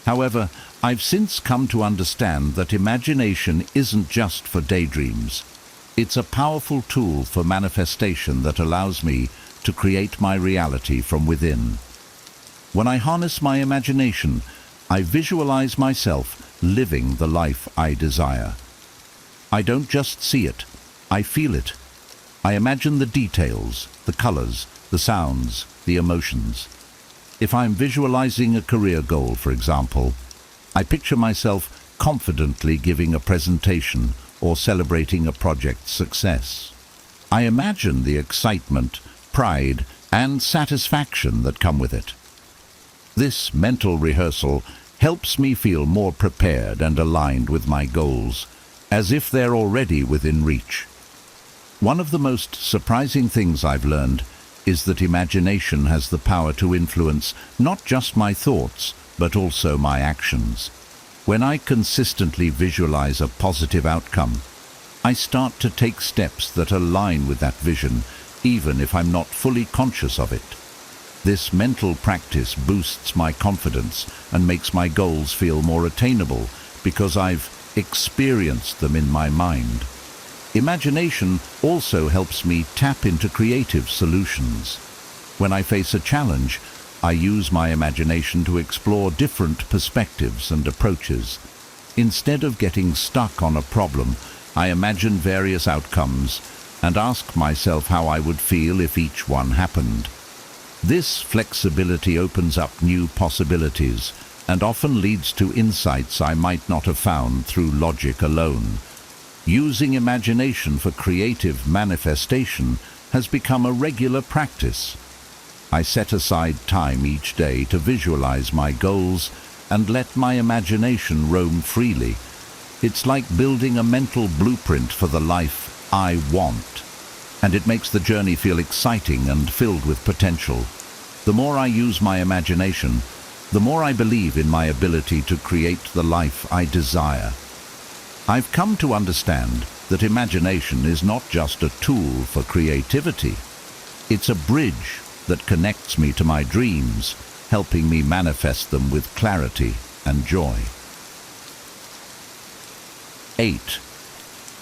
However, I've since come to understand that imagination isn't just for daydreams. It's a powerful tool for manifestation that allows me to create my reality from within. When I harness my imagination, I visualize myself living the life I desire. I don't just see it, I feel it. I imagine the details, the colors, the sounds, the emotions. If I'm visualizing a career goal, for example, I picture myself confidently giving a presentation or celebrating a project's success. I imagine the excitement, pride, and satisfaction that come with it. This mental rehearsal helps me feel more prepared and aligned with my goals, as if they're already within reach. One of the most surprising things I've learned is that imagination has the power to influence not just my thoughts, but also my actions. When I consistently visualize a positive outcome, I start to take steps that align with that vision, even if I'm not fully conscious of it. This mental practice boosts my confidence and makes my goals feel more attainable because I've experienced them in my mind. Imagination also helps me tap into creative solutions. When I face a challenge, I use my imagination to explore different perspectives and approaches. Instead of getting stuck on a problem, I imagine various outcomes and ask myself how I would feel if each one happened. This flexibility opens up new possibilities and often leads to insights I might not have found through logic alone. Using imagination for creative manifestation has become a regular practice. I set aside time each day to visualize my goals and let my imagination roam freely. It's like building a mental blueprint for the life I want, and it makes the journey feel exciting and filled with potential. The more I use my imagination, the more I believe in my ability to create the life I desire. I've come to understand that imagination is not just a tool for creativity. It's a bridge that connects me to my dreams, helping me manifest them with clarity and joy. 8.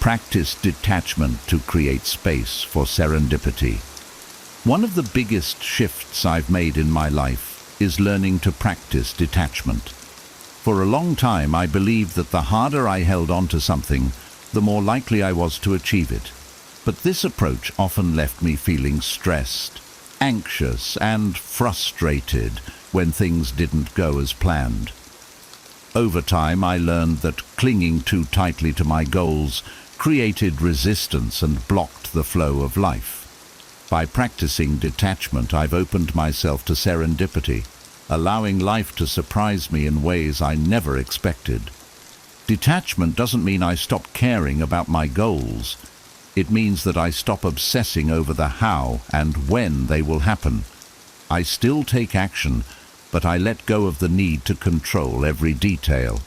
Practice detachment to create space for serendipity. One of the biggest shifts I've made in my life is learning to practice detachment. For a long time, I believed that the harder I held on to something, the more likely I was to achieve it. But this approach often left me feeling stressed, anxious, and frustrated when things didn't go as planned. Over time, I learned that clinging too tightly to my goals created resistance and blocked the flow of life. By practicing detachment, I've opened myself to serendipity, allowing life to surprise me in ways I never expected. Detachment doesn't mean I stop caring about my goals. It means that I stop obsessing over the how and when they will happen. I still take action, but I let go of the need to control every detail.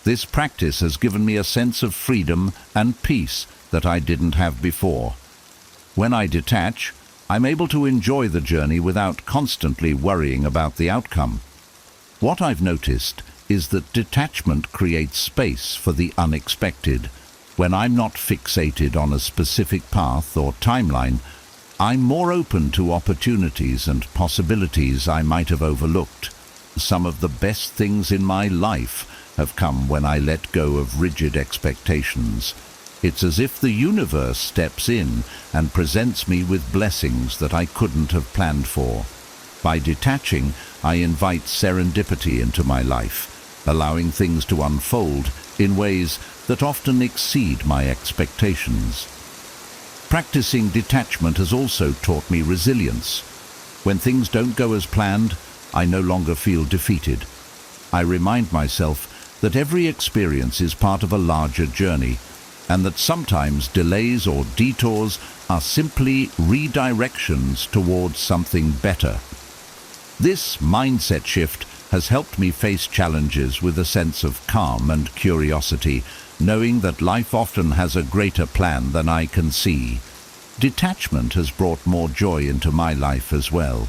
This practice has given me a sense of freedom and peace that I didn't have before. When I detach, I'm able to enjoy the journey without constantly worrying about the outcome. What I've noticed is that detachment creates space for the unexpected. When I'm not fixated on a specific path or timeline, I'm more open to opportunities and possibilities I might have overlooked. Some of the best things in my life have come when I let go of rigid expectations. It's as if the universe steps in and presents me with blessings that I couldn't have planned for. By detaching, I invite serendipity into my life, allowing things to unfold in ways that often exceed my expectations. Practicing detachment has also taught me resilience. When things don't go as planned, I no longer feel defeated. I remind myself that every experience is part of a larger journey, and that sometimes delays or detours are simply redirections towards something better. This mindset shift has helped me face challenges with a sense of calm and curiosity, knowing that life often has a greater plan than I can see. Detachment has brought more joy into my life as well.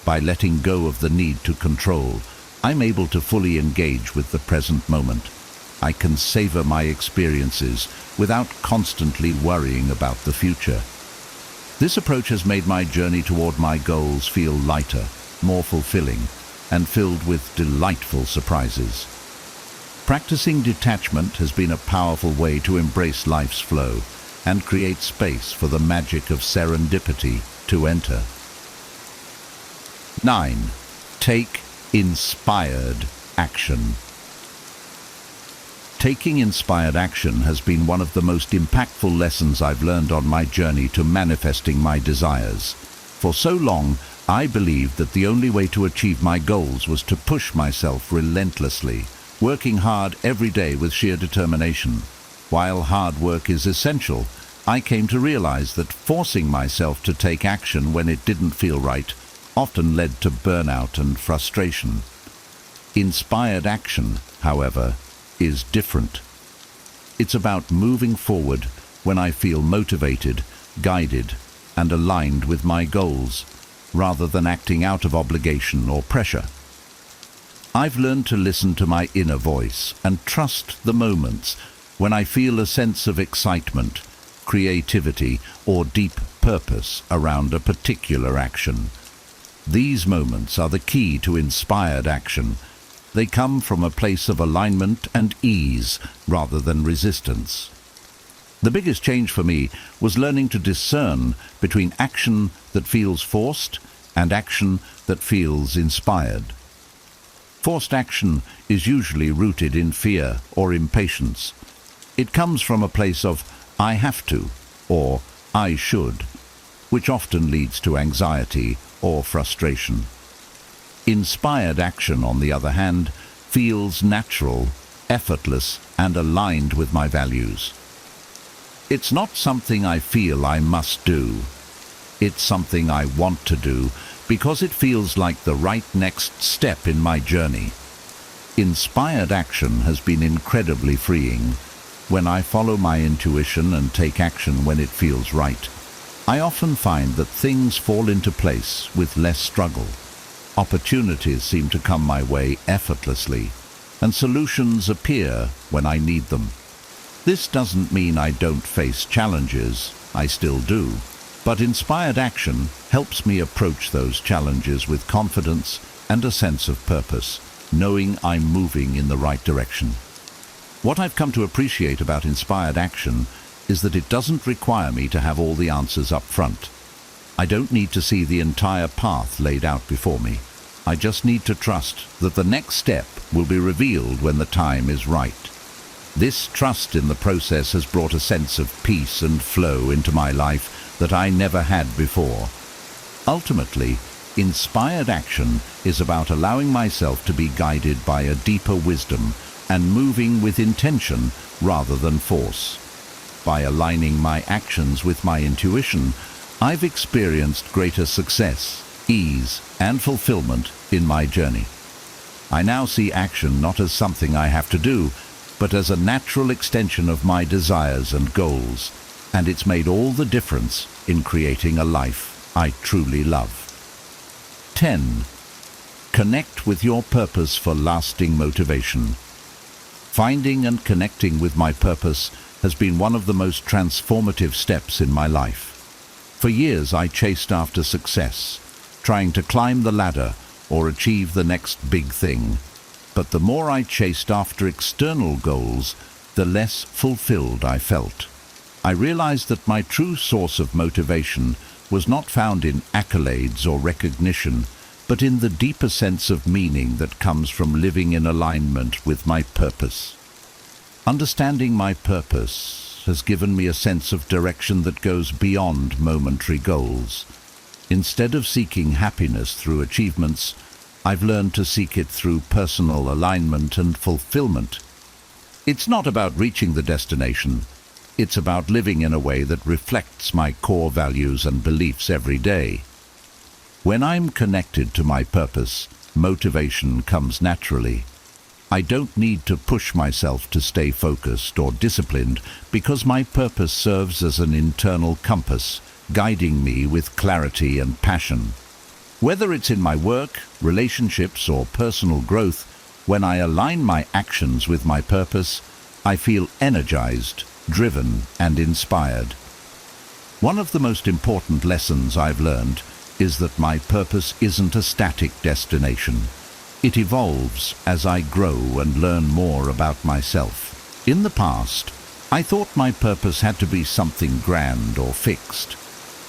By letting go of the need to control, I'm able to fully engage with the present moment. I can savor my experiences without constantly worrying about the future. This approach has made my journey toward my goals feel lighter, more fulfilling, and filled with delightful surprises. Practicing detachment has been a powerful way to embrace life's flow and create space for the magic of serendipity to enter. 9. Take inspired action. Taking inspired action has been one of the most impactful lessons I've learned on my journey to manifesting my desires. For so long, I believed that the only way to achieve my goals was to push myself relentlessly, working hard every day with sheer determination. While hard work is essential, I came to realize that forcing myself to take action when it didn't feel right often led to burnout and frustration. Inspired action, however, is different. It's about moving forward when I feel motivated, guided, and aligned with my goals, rather than acting out of obligation or pressure. I've learned to listen to my inner voice and trust the moments when I feel a sense of excitement, creativity, or deep purpose around a particular action. These moments are the key to inspired action. They come from a place of alignment and ease rather than resistance. The biggest change for me was learning to discern between action that feels forced and action that feels inspired. Forced action is usually rooted in fear or impatience. It comes from a place of "I have to" or "I should," which often leads to anxiety or frustration. Inspired action, on the other hand, feels natural, effortless, and aligned with my values. It's not something I feel I must do. It's something I want to do because it feels like the right next step in my journey. Inspired action has been incredibly freeing. When I follow my intuition and take action when it feels right, I often find that things fall into place with less struggle. Opportunities seem to come my way effortlessly, and solutions appear when I need them. This doesn't mean I don't face challenges. I still do. But inspired action helps me approach those challenges with confidence and a sense of purpose, knowing I'm moving in the right direction. What I've come to appreciate about inspired action is that it doesn't require me to have all the answers up front. I don't need to see the entire path laid out before me. I just need to trust that the next step will be revealed when the time is right. This trust in the process has brought a sense of peace and flow into my life that I never had before. Ultimately, inspired action is about allowing myself to be guided by a deeper wisdom and moving with intention rather than force. By aligning my actions with my intuition, I've experienced greater success, ease, and fulfillment in my journey. I now see action not as something I have to do, but as a natural extension of my desires and goals, and it's made all the difference in creating a life I truly love. 10. Connect with your purpose for lasting motivation. Finding and connecting with my purpose has been one of the most transformative steps in my life. For years I chased after success, trying to climb the ladder or achieve the next big thing. But the more I chased after external goals, the less fulfilled I felt. I realized that my true source of motivation was not found in accolades or recognition, but in the deeper sense of meaning that comes from living in alignment with my purpose. Understanding my purpose has given me a sense of direction that goes beyond momentary goals. Instead of seeking happiness through achievements, I've learned to seek it through personal alignment and fulfillment. It's not about reaching the destination. It's about living in a way that reflects my core values and beliefs every day. When I'm connected to my purpose, Motivation comes naturally. I don't need to push myself to stay focused or disciplined because my purpose serves as an internal compass, guiding me with clarity and passion. Whether it's in my work, relationships, or personal growth, when I align my actions with my purpose, I feel energized, driven, and inspired. One of the most important lessons I've learned is that my purpose isn't a static destination. It evolves as I grow and learn more about myself. In the past, I thought my purpose had to be something grand or fixed.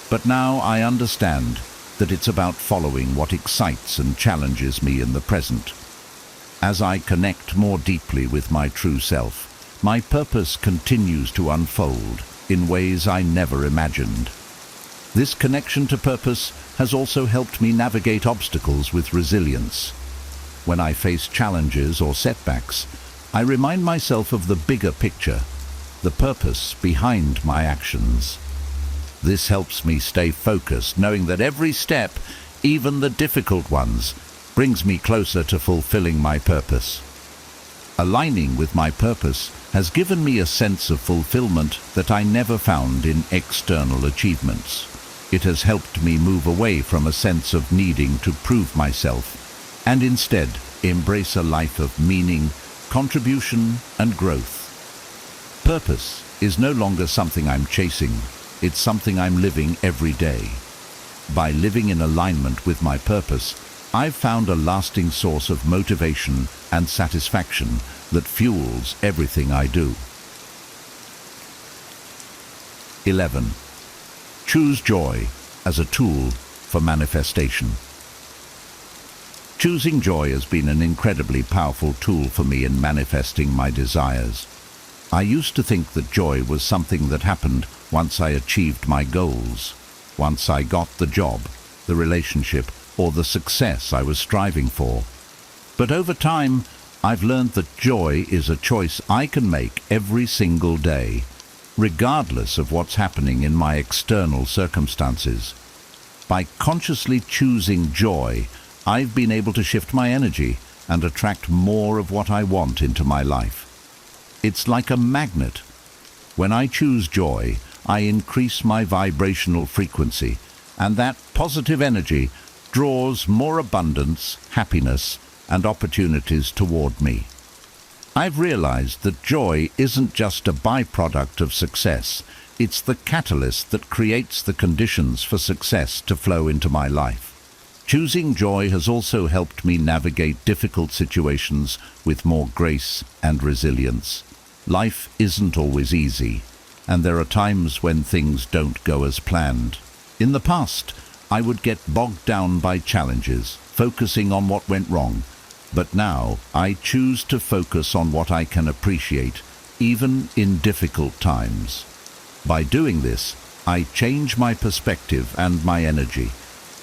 But now I understand that it's about following what excites and challenges me in the present. As I connect more deeply with my true self, my purpose continues to unfold in ways I never imagined. This connection to purpose has also helped me navigate obstacles with resilience. When I face challenges or setbacks, I remind myself of the bigger picture, the purpose behind my actions. This helps me stay focused, knowing that every step, even the difficult ones, brings me closer to fulfilling my purpose. Aligning with my purpose has given me a sense of fulfillment that I never found in external achievements. It has helped me move away from a sense of needing to prove myself and instead embrace a life of meaning, contribution, and growth. Purpose is no longer something I'm chasing, it's something I'm living every day. By living in alignment with my purpose, I've found a lasting source of motivation and satisfaction that fuels everything I do. 11. Choose joy as a tool for manifestation. Choosing joy has been an incredibly powerful tool for me in manifesting my desires. I used to think that joy was something that happened once I achieved my goals, once I got the job, the relationship, or the success I was striving for. But over time, I've learned that joy is a choice I can make every single day, regardless of what's happening in my external circumstances. By consciously choosing joy, I've been able to shift my energy and attract more of what I want into my life. It's like a magnet. When I choose joy, I increase my vibrational frequency, and that positive energy draws more abundance, happiness, and opportunities toward me. I've realized that joy isn't just a byproduct of success, it's the catalyst that creates the conditions for success to flow into my life. Choosing joy has also helped me navigate difficult situations with more grace and resilience. Life isn't always easy, and there are times when things don't go as planned. In the past, I would get bogged down by challenges, focusing on what went wrong. But now, I choose to focus on what I can appreciate, even in difficult times. By doing this, I change my perspective and my energy,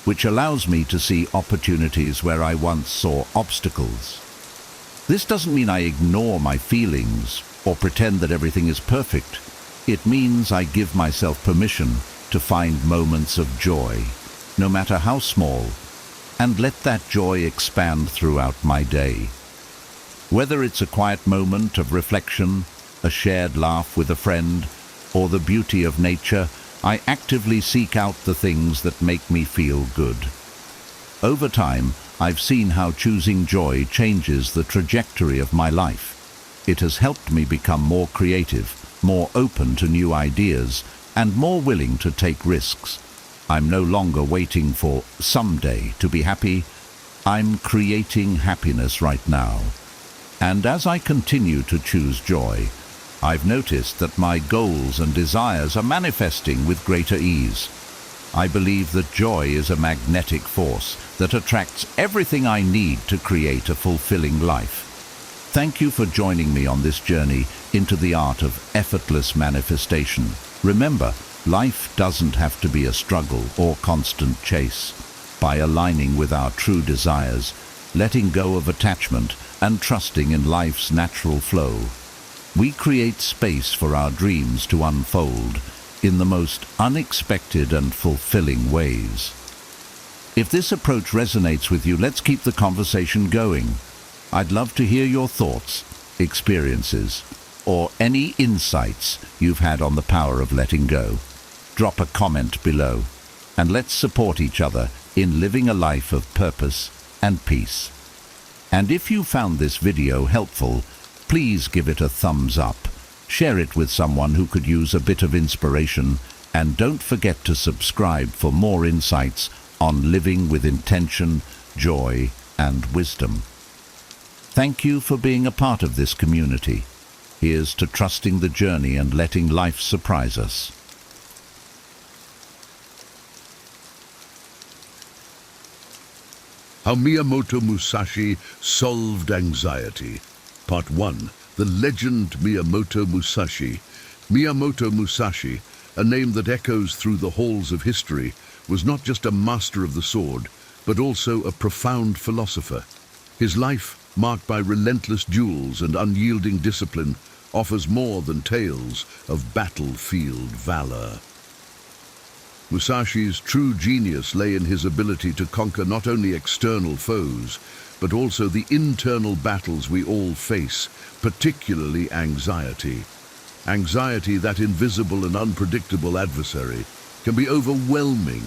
which allows me to see opportunities where I once saw obstacles. This doesn't mean I ignore my feelings or pretend that everything is perfect. It means I give myself permission to find moments of joy, no matter how small, and let that joy expand throughout my day. Whether it's a quiet moment of reflection, a shared laugh with a friend, or the beauty of nature, I actively seek out the things that make me feel good. Over time, I've seen how choosing joy changes the trajectory of my life. It has helped me become more creative, more open to new ideas, and more willing to take risks. I'm no longer waiting for someday to be happy. I'm creating happiness right now. And as I continue to choose joy, I've noticed that my goals and desires are manifesting with greater ease. I believe that joy is a magnetic force that attracts everything I need to create a fulfilling life. Thank you for joining me on this journey into the art of effortless manifestation. Remember, life doesn't have to be a struggle or constant chase. By aligning with our true desires, letting go of attachment, and trusting in life's natural flow, we create space for our dreams to unfold in the most unexpected and fulfilling ways. If this approach resonates with you, let's keep the conversation going. I'd love to hear your thoughts, experiences, or any insights you've had on the power of letting go. Drop a comment below, and let's support each other in living a life of purpose and peace. And if you found this video helpful, please give it a thumbs up. Share it with someone who could use a bit of inspiration, and don't forget to subscribe for more insights on living with intention, joy, and wisdom. Thank you for being a part of this community. Here's to trusting the journey and letting life surprise us. How Miyamoto Musashi Solved Anxiety. Part 1. The Legend Miyamoto Musashi. Miyamoto Musashi, a name that echoes through the halls of history, was not just a master of the sword, but also a profound philosopher. His life, marked by relentless duels and unyielding discipline, offers more than tales of battlefield valor. Musashi's true genius lay in his ability to conquer not only external foes, but also the internal battles we all face, particularly anxiety. Anxiety, that invisible and unpredictable adversary, can be overwhelming.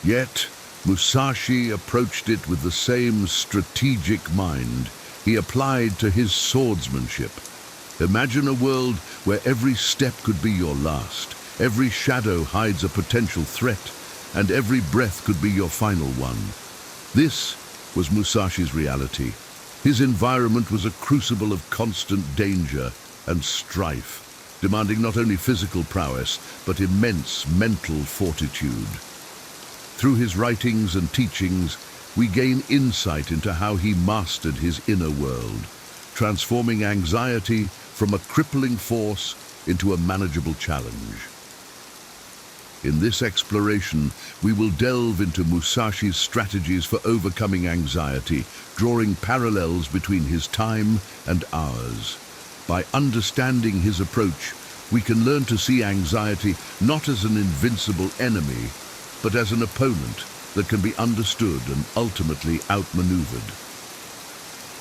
Yet, Musashi approached it with the same strategic mind he applied to his swordsmanship. Imagine a world where every step could be your last, every shadow hides a potential threat, and every breath could be your final one. This was Musashi's reality. His environment was a crucible of constant danger and strife, demanding not only physical prowess, but immense mental fortitude. Through his writings and teachings, we gain insight into how he mastered his inner world, transforming anxiety from a crippling force into a manageable challenge. In this exploration, we will delve into Musashi's strategies for overcoming anxiety, drawing parallels between his time and ours. By understanding his approach, we can learn to see anxiety not as an invincible enemy, but as an opponent that can be understood and ultimately outmaneuvered.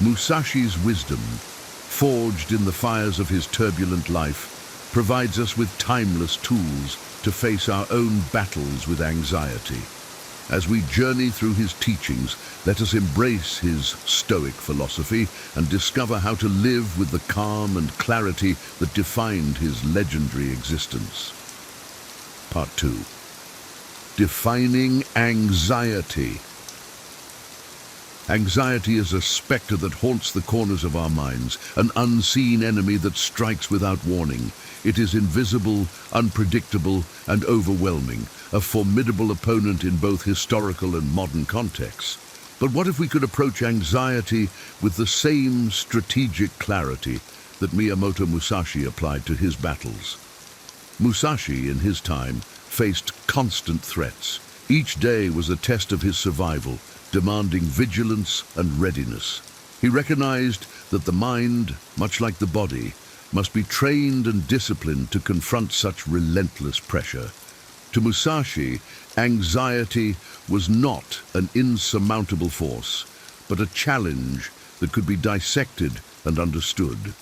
Musashi's wisdom, forged in the fires of his turbulent life, provides us with timeless tools to face our own battles with anxiety. As we journey through his teachings, let us embrace his Stoic philosophy and discover how to live with the calm and clarity that defined his legendary existence. Part 2. Defining anxiety. Anxiety is a specter that haunts the corners of our minds, an unseen enemy that strikes without warning. It is invisible, unpredictable, and overwhelming, a formidable opponent in both historical and modern contexts. But what if we could approach anxiety with the same strategic clarity that Miyamoto Musashi applied to his battles? Musashi, in his time, faced constant threats. Each day was a test of his survival, demanding vigilance and readiness. He recognized that the mind, much like the body, must be trained and disciplined to confront such relentless pressure. To Musashi, anxiety was not an insurmountable force, but a challenge that could be dissected and understood.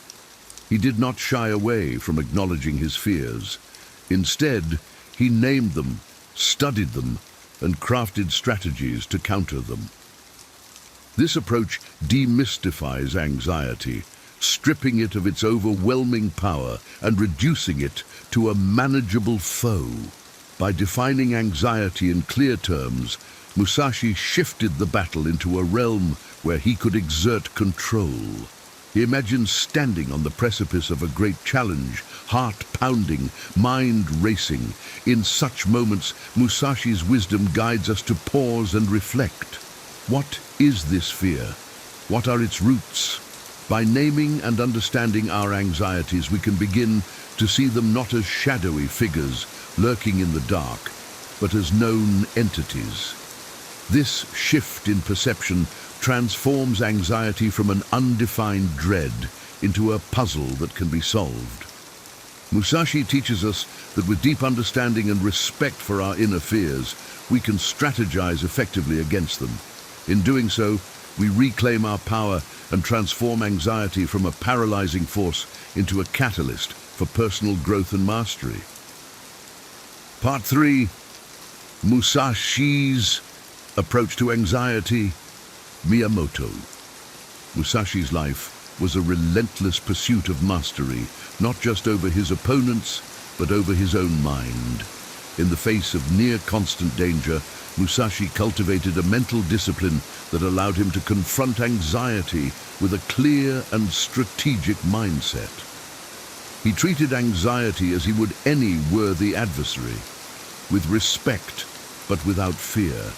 He did not shy away from acknowledging his fears. Instead, he named them, studied them, and crafted strategies to counter them. This approach demystifies anxiety, stripping it of its overwhelming power and reducing it to a manageable foe. By defining anxiety in clear terms, Musashi shifted the battle into a realm where he could exert control. He imagined standing on the precipice of a great challenge, heart pounding, mind racing. In such moments, Musashi's wisdom guides us to pause and reflect. What is this fear? What are its roots? By naming and understanding our anxieties, we can begin to see them not as shadowy figures lurking in the dark, but as known entities. This shift in perception transforms anxiety from an undefined dread into a puzzle that can be solved. Musashi teaches us that with deep understanding and respect for our inner fears, we can strategize effectively against them. In doing so, we reclaim our power and transform anxiety from a paralyzing force into a catalyst for personal growth and mastery. Part 3. Musashi's approach to anxiety. Miyamoto. Musashi's life was a relentless pursuit of mastery, not just over his opponents, but over his own mind. In the face of near constant danger, Musashi cultivated a mental discipline that allowed him to confront anxiety with a clear and strategic mindset. He treated anxiety as he would any worthy adversary, with respect, but without fear.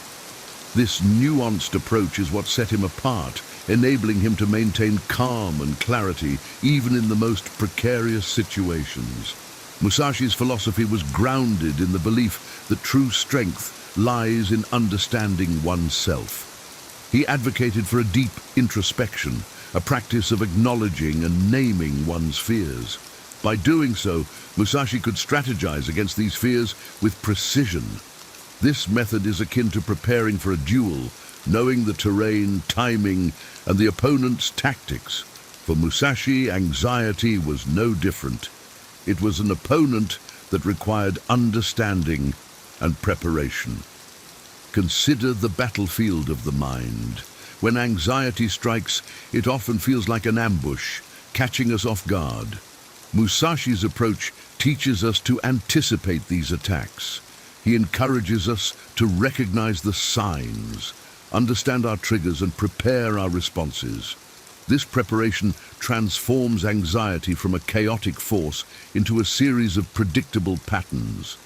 This nuanced approach is what set him apart, enabling him to maintain calm and clarity even in the most precarious situations. Musashi's philosophy was grounded in the belief that true strength lies in understanding oneself. He advocated for a deep introspection, a practice of acknowledging and naming one's fears. By doing so, Musashi could strategize against these fears with precision. This method is akin to preparing for a duel, knowing the terrain, timing, and the opponent's tactics. For Musashi, anxiety was no different. It was an opponent that required understanding and preparation. Consider the battlefield of the mind. When anxiety strikes, it often feels like an ambush, catching us off guard. Musashi's approach teaches us to anticipate these attacks. He encourages us to recognize the signs, understand our triggers, and prepare our responses. This preparation transforms anxiety from a chaotic force into a series of predictable patterns.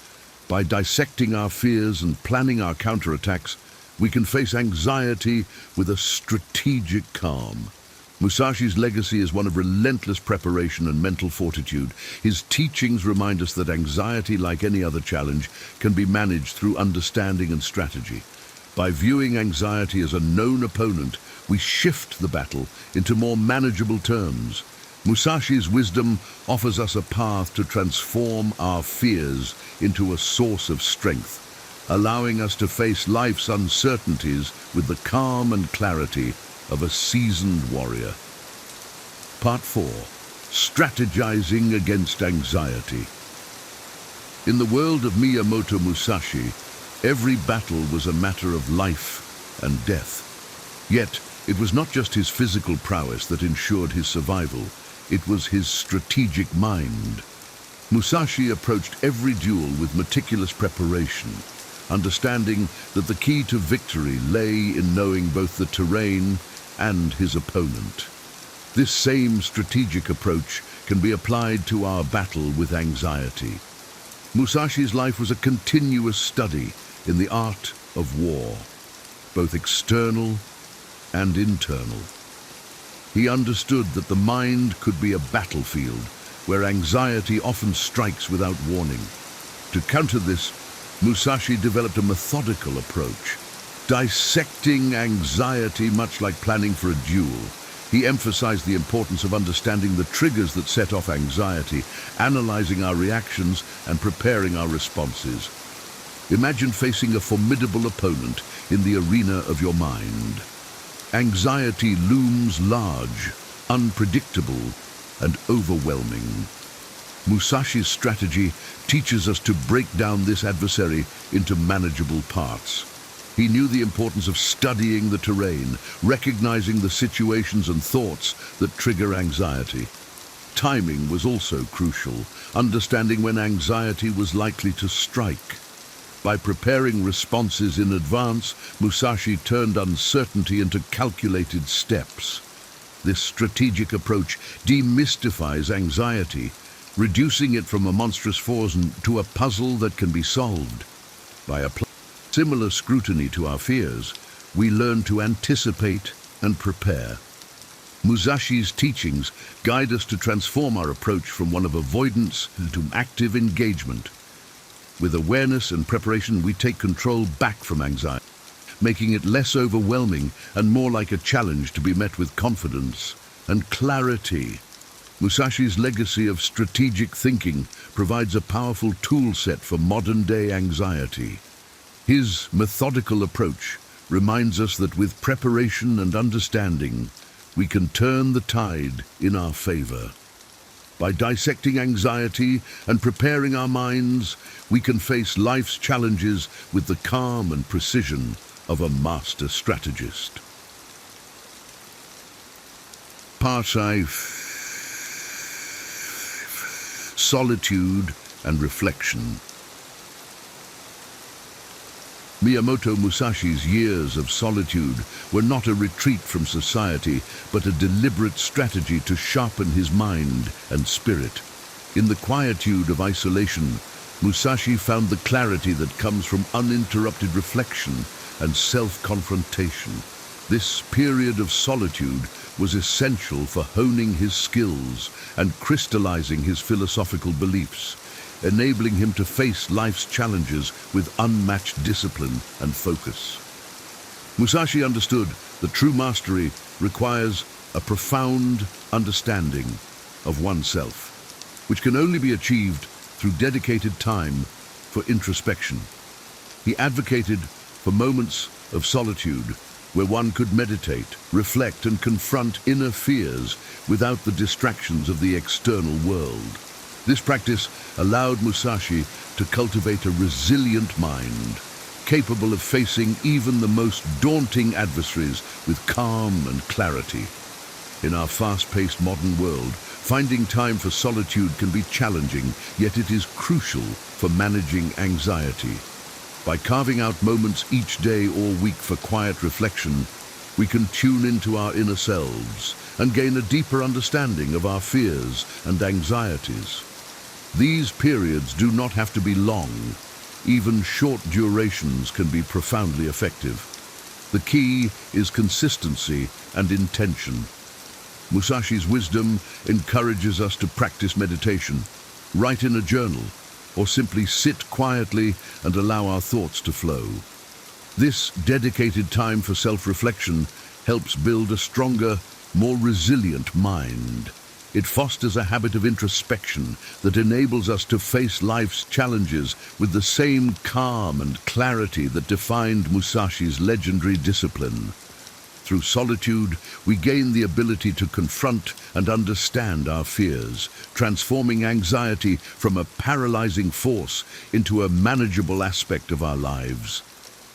By dissecting our fears and planning our counterattacks, we can face anxiety with a strategic calm. Musashi's legacy is one of relentless preparation and mental fortitude. His teachings remind us that anxiety, like any other challenge, can be managed through understanding and strategy. By viewing anxiety as a known opponent, we shift the battle into more manageable terms. Musashi's wisdom offers us a path to transform our fears into a source of strength, allowing us to face life's uncertainties with the calm and clarity of a seasoned warrior. Part 4. Strategizing against anxiety. In the world of Miyamoto Musashi, every battle was a matter of life and death. Yet, it was not just his physical prowess that ensured his survival, it was his strategic mind. Musashi approached every duel with meticulous preparation, understanding that the key to victory lay in knowing both the terrain and his opponent. This same strategic approach can be applied to our battle with anxiety. Musashi's life was a continuous study in the art of war, both external and internal. He understood that the mind could be a battlefield where anxiety often strikes without warning. To counter this, Musashi developed a methodical approach. Dissecting anxiety much like planning for a duel, he emphasized the importance of understanding the triggers that set off anxiety, analyzing our reactions, and preparing our responses. Imagine facing a formidable opponent in the arena of your mind. Anxiety looms large, unpredictable, and overwhelming. Musashi's strategy teaches us to break down this adversary into manageable parts. He knew the importance of studying the terrain, recognizing the situations and thoughts that trigger anxiety. Timing was also crucial, understanding when anxiety was likely to strike. By preparing responses in advance, Musashi turned uncertainty into calculated steps. This strategic approach demystifies anxiety, reducing it from a monstrous force to a puzzle that can be solved. By applying similar scrutiny to our fears, we learn to anticipate and prepare. Musashi's teachings guide us to transform our approach from one of avoidance to active engagement. With awareness and preparation, we take control back from anxiety, making it less overwhelming and more like a challenge to be met with confidence and clarity. Musashi's legacy of strategic thinking provides a powerful tool set for modern-day anxiety. His methodical approach reminds us that with preparation and understanding, we can turn the tide in our favor. By dissecting anxiety and preparing our minds, we can face life's challenges with the calm and precision of a master strategist. Part 5. Solitude and reflection. Miyamoto Musashi's years of solitude were not a retreat from society, but a deliberate strategy to sharpen his mind and spirit. In the quietude of isolation, Musashi found the clarity that comes from uninterrupted reflection and self-confrontation. This period of solitude was essential for honing his skills and crystallizing his philosophical beliefs, enabling him to face life's challenges with unmatched discipline and focus. Musashi understood that true mastery requires a profound understanding of oneself, which can only be achieved through dedicated time for introspection. He advocated for moments of solitude where one could meditate, reflect, and confront inner fears without the distractions of the external world. This practice allowed Musashi to cultivate a resilient mind, capable of facing even the most daunting adversaries with calm and clarity. In our fast-paced modern world, finding time for solitude can be challenging, yet it is crucial for managing anxiety. By carving out moments each day or week for quiet reflection, we can tune into our inner selves and gain a deeper understanding of our fears and anxieties. These periods do not have to be long. Even short durations can be profoundly effective. The key is consistency and intention. Musashi's wisdom encourages us to practice meditation, write in a journal, or simply sit quietly and allow our thoughts to flow. This dedicated time for self-reflection helps build a stronger, more resilient mind. It fosters a habit of introspection that enables us to face life's challenges with the same calm and clarity that defined Musashi's legendary discipline. Through solitude, we gain the ability to confront and understand our fears, transforming anxiety from a paralyzing force into a manageable aspect of our lives.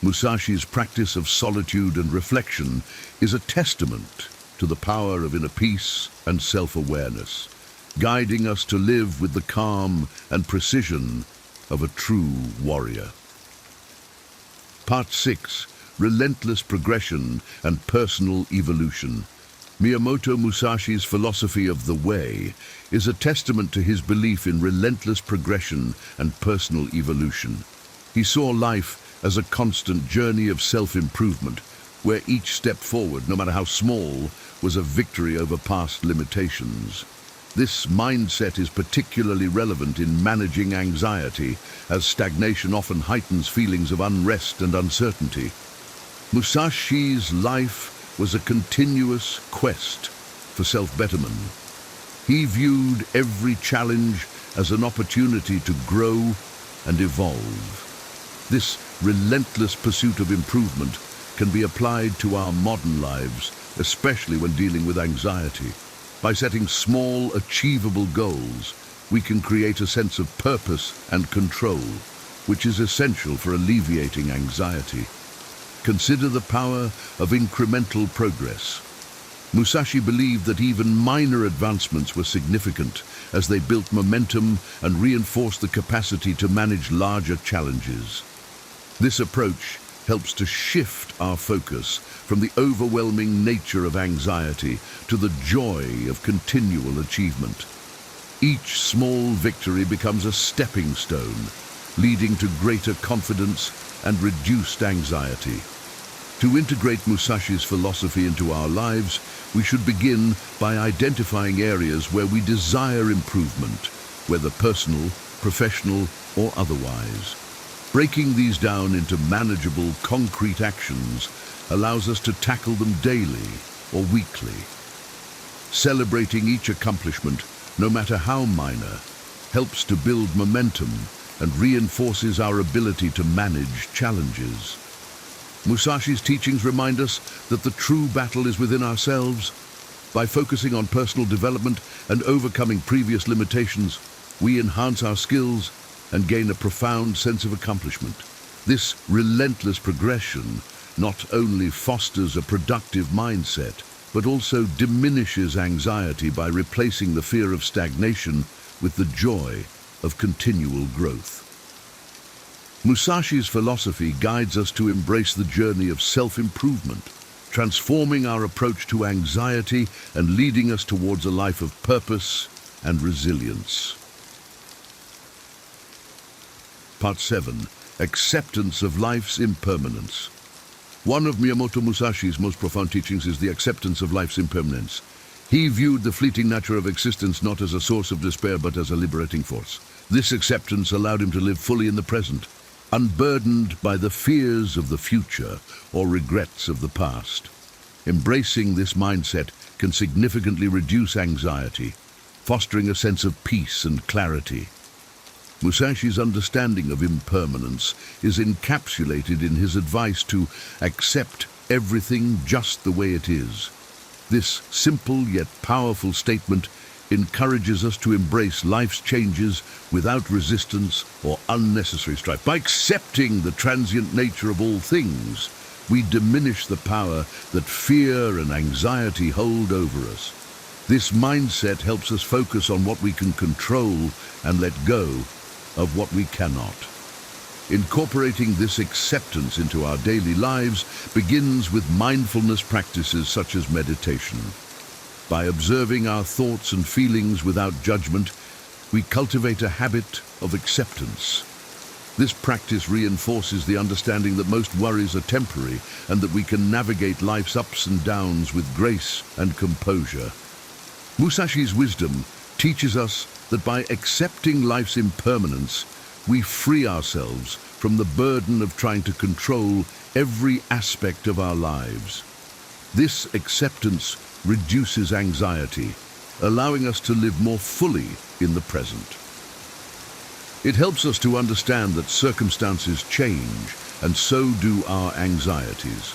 Musashi's practice of solitude and reflection is a testament to the power of inner peace and self-awareness, guiding us to live with the calm and precision of a true warrior. Part 6. Relentless progression and personal evolution. Miyamoto Musashi's philosophy of the way is a testament to his belief in relentless progression and personal evolution. He saw life as a constant journey of self-improvement, where each step forward, no matter how small, was a victory over past limitations. This mindset is particularly relevant in managing anxiety, as stagnation often heightens feelings of unrest and uncertainty. Musashi's life was a continuous quest for self-betterment. He viewed every challenge as an opportunity to grow and evolve. This relentless pursuit of improvement can be applied to our modern lives, especially when dealing with anxiety. By setting small, achievable goals, we can create a sense of purpose and control, which is essential for alleviating anxiety. Consider the power of incremental progress. Musashi believed that even minor advancements were significant as they built momentum and reinforced the capacity to manage larger challenges. This approach helps to shift our focus from the overwhelming nature of anxiety to the joy of continual achievement. Each small victory becomes a stepping stone, leading to greater confidence and reduced anxiety. To integrate Musashi's philosophy into our lives, we should begin by identifying areas where we desire improvement, whether personal, professional, or otherwise. Breaking these down into manageable, concrete actions allows us to tackle them daily or weekly. Celebrating each accomplishment no matter how minor, helps to build momentum and reinforces our ability to manage challenges. Musashi's teachings remind us that the true battle is within ourselves. By focusing on personal development and overcoming previous limitations, we enhance our skills and gain a profound sense of accomplishment. This relentless progression not only fosters a productive mindset, but also diminishes anxiety by replacing the fear of stagnation with the joy of continual growth. Musashi's philosophy guides us to embrace the journey of self-improvement, transforming our approach to anxiety and leading us towards a life of purpose and resilience. Part 7. Acceptance of life's impermanence. One of Miyamoto Musashi's most profound teachings is the acceptance of life's impermanence. He viewed the fleeting nature of existence not as a source of despair but as a liberating force. This acceptance allowed him to live fully in the present, unburdened by the fears of the future or regrets of the past. Embracing this mindset can significantly reduce anxiety, fostering a sense of peace and clarity. Musashi's understanding of impermanence is encapsulated in his advice to accept everything just the way it is. This simple yet powerful statement encourages us to embrace life's changes without resistance or unnecessary strife. By accepting the transient nature of all things, we diminish the power that fear and anxiety hold over us. This mindset helps us focus on what we can control and let go of what we cannot. Incorporating this acceptance into our daily lives begins with mindfulness practices such as meditation. By observing our thoughts and feelings without judgment, we cultivate a habit of acceptance. This practice reinforces the understanding that most worries are temporary and that we can navigate life's ups and downs with grace and composure. Musashi's wisdom teaches us that by accepting life's impermanence, we free ourselves from the burden of trying to control every aspect of our lives. This acceptance reduces anxiety, allowing us to live more fully in the present. It helps us to understand that circumstances change, and so do our anxieties.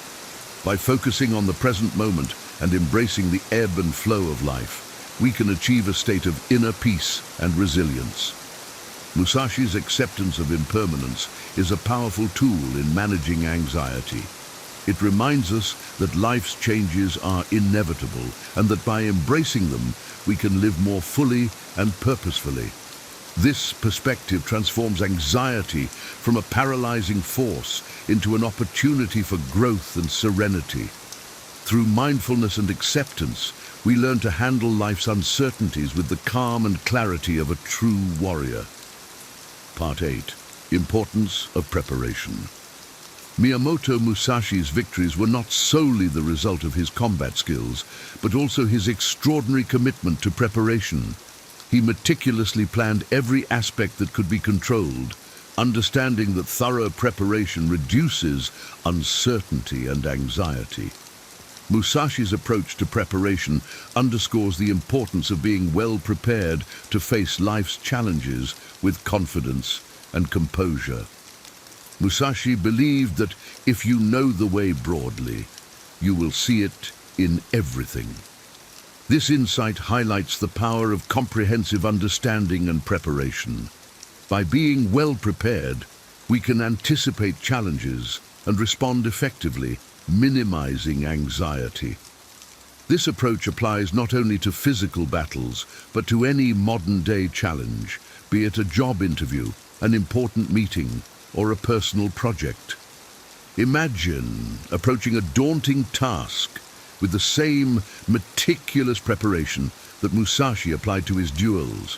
By focusing on the present moment and embracing the ebb and flow of life, we can achieve a state of inner peace and resilience. Musashi's acceptance of impermanence is a powerful tool in managing anxiety. It reminds us that life's changes are inevitable and that by embracing them, we can live more fully and purposefully. This perspective transforms anxiety from a paralyzing force into an opportunity for growth and serenity. Through mindfulness and acceptance, we learn to handle life's uncertainties with the calm and clarity of a true warrior. Part 8. Importance of preparation. Miyamoto Musashi's victories were not solely the result of his combat skills, but also his extraordinary commitment to preparation. He meticulously planned every aspect that could be controlled, understanding that thorough preparation reduces uncertainty and anxiety. Musashi's approach to preparation underscores the importance of being well prepared to face life's challenges with confidence and composure. Musashi believed that if you know the way broadly, you will see it in everything. This insight highlights the power of comprehensive understanding and preparation. By being well prepared, we can anticipate challenges and respond effectively, minimizing anxiety. This approach applies not only to physical battles, but to any modern-day challenge, be it a job interview, an important meeting, or a personal project. Imagine approaching a daunting task with the same meticulous preparation that Musashi applied to his duels.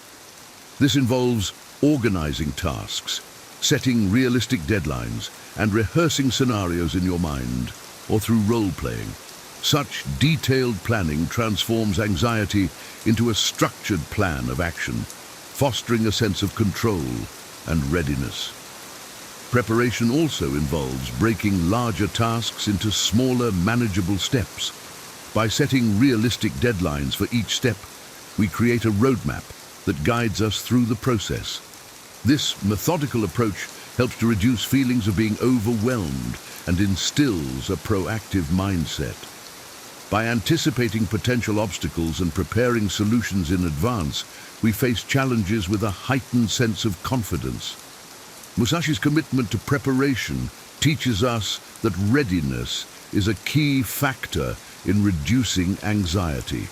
This involves organizing tasks, setting realistic deadlines, and rehearsing scenarios in your mind or through role-playing. Such detailed planning transforms anxiety into a structured plan of action, fostering a sense of control and readiness. Preparation also involves breaking larger tasks into smaller, manageable steps. By setting realistic deadlines for each step, we create a roadmap that guides us through the process. This methodical approach helps to reduce feelings of being overwhelmed and instills a proactive mindset. By anticipating potential obstacles and preparing solutions in advance, we face challenges with a heightened sense of confidence. Musashi's commitment to preparation teaches us that readiness is a key factor in reducing anxiety.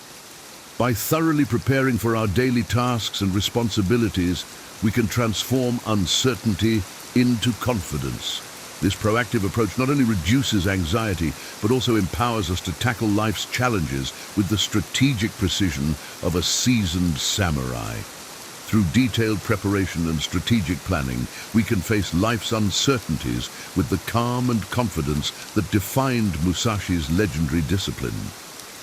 By thoroughly preparing for our daily tasks and responsibilities, we can transform uncertainty into confidence. This proactive approach not only reduces anxiety, but also empowers us to tackle life's challenges with the strategic precision of a seasoned samurai. Through detailed preparation and strategic planning, we can face life's uncertainties with the calm and confidence that defined Musashi's legendary discipline.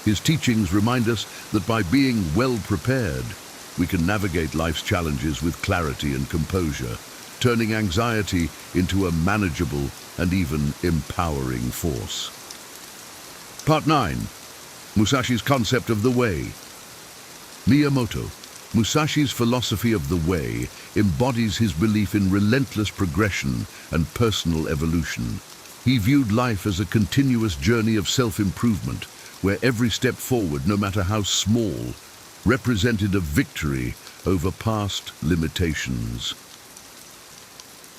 His teachings remind us that by being well prepared, we can navigate life's challenges with clarity and composure, turning anxiety into a manageable and even empowering force. Part 9. Musashi's concept of the way. Miyamoto. Musashi's philosophy of the way embodies his belief in relentless progression and personal evolution. He viewed life as a continuous journey of self-improvement, where every step forward, no matter how small, represented a victory over past limitations.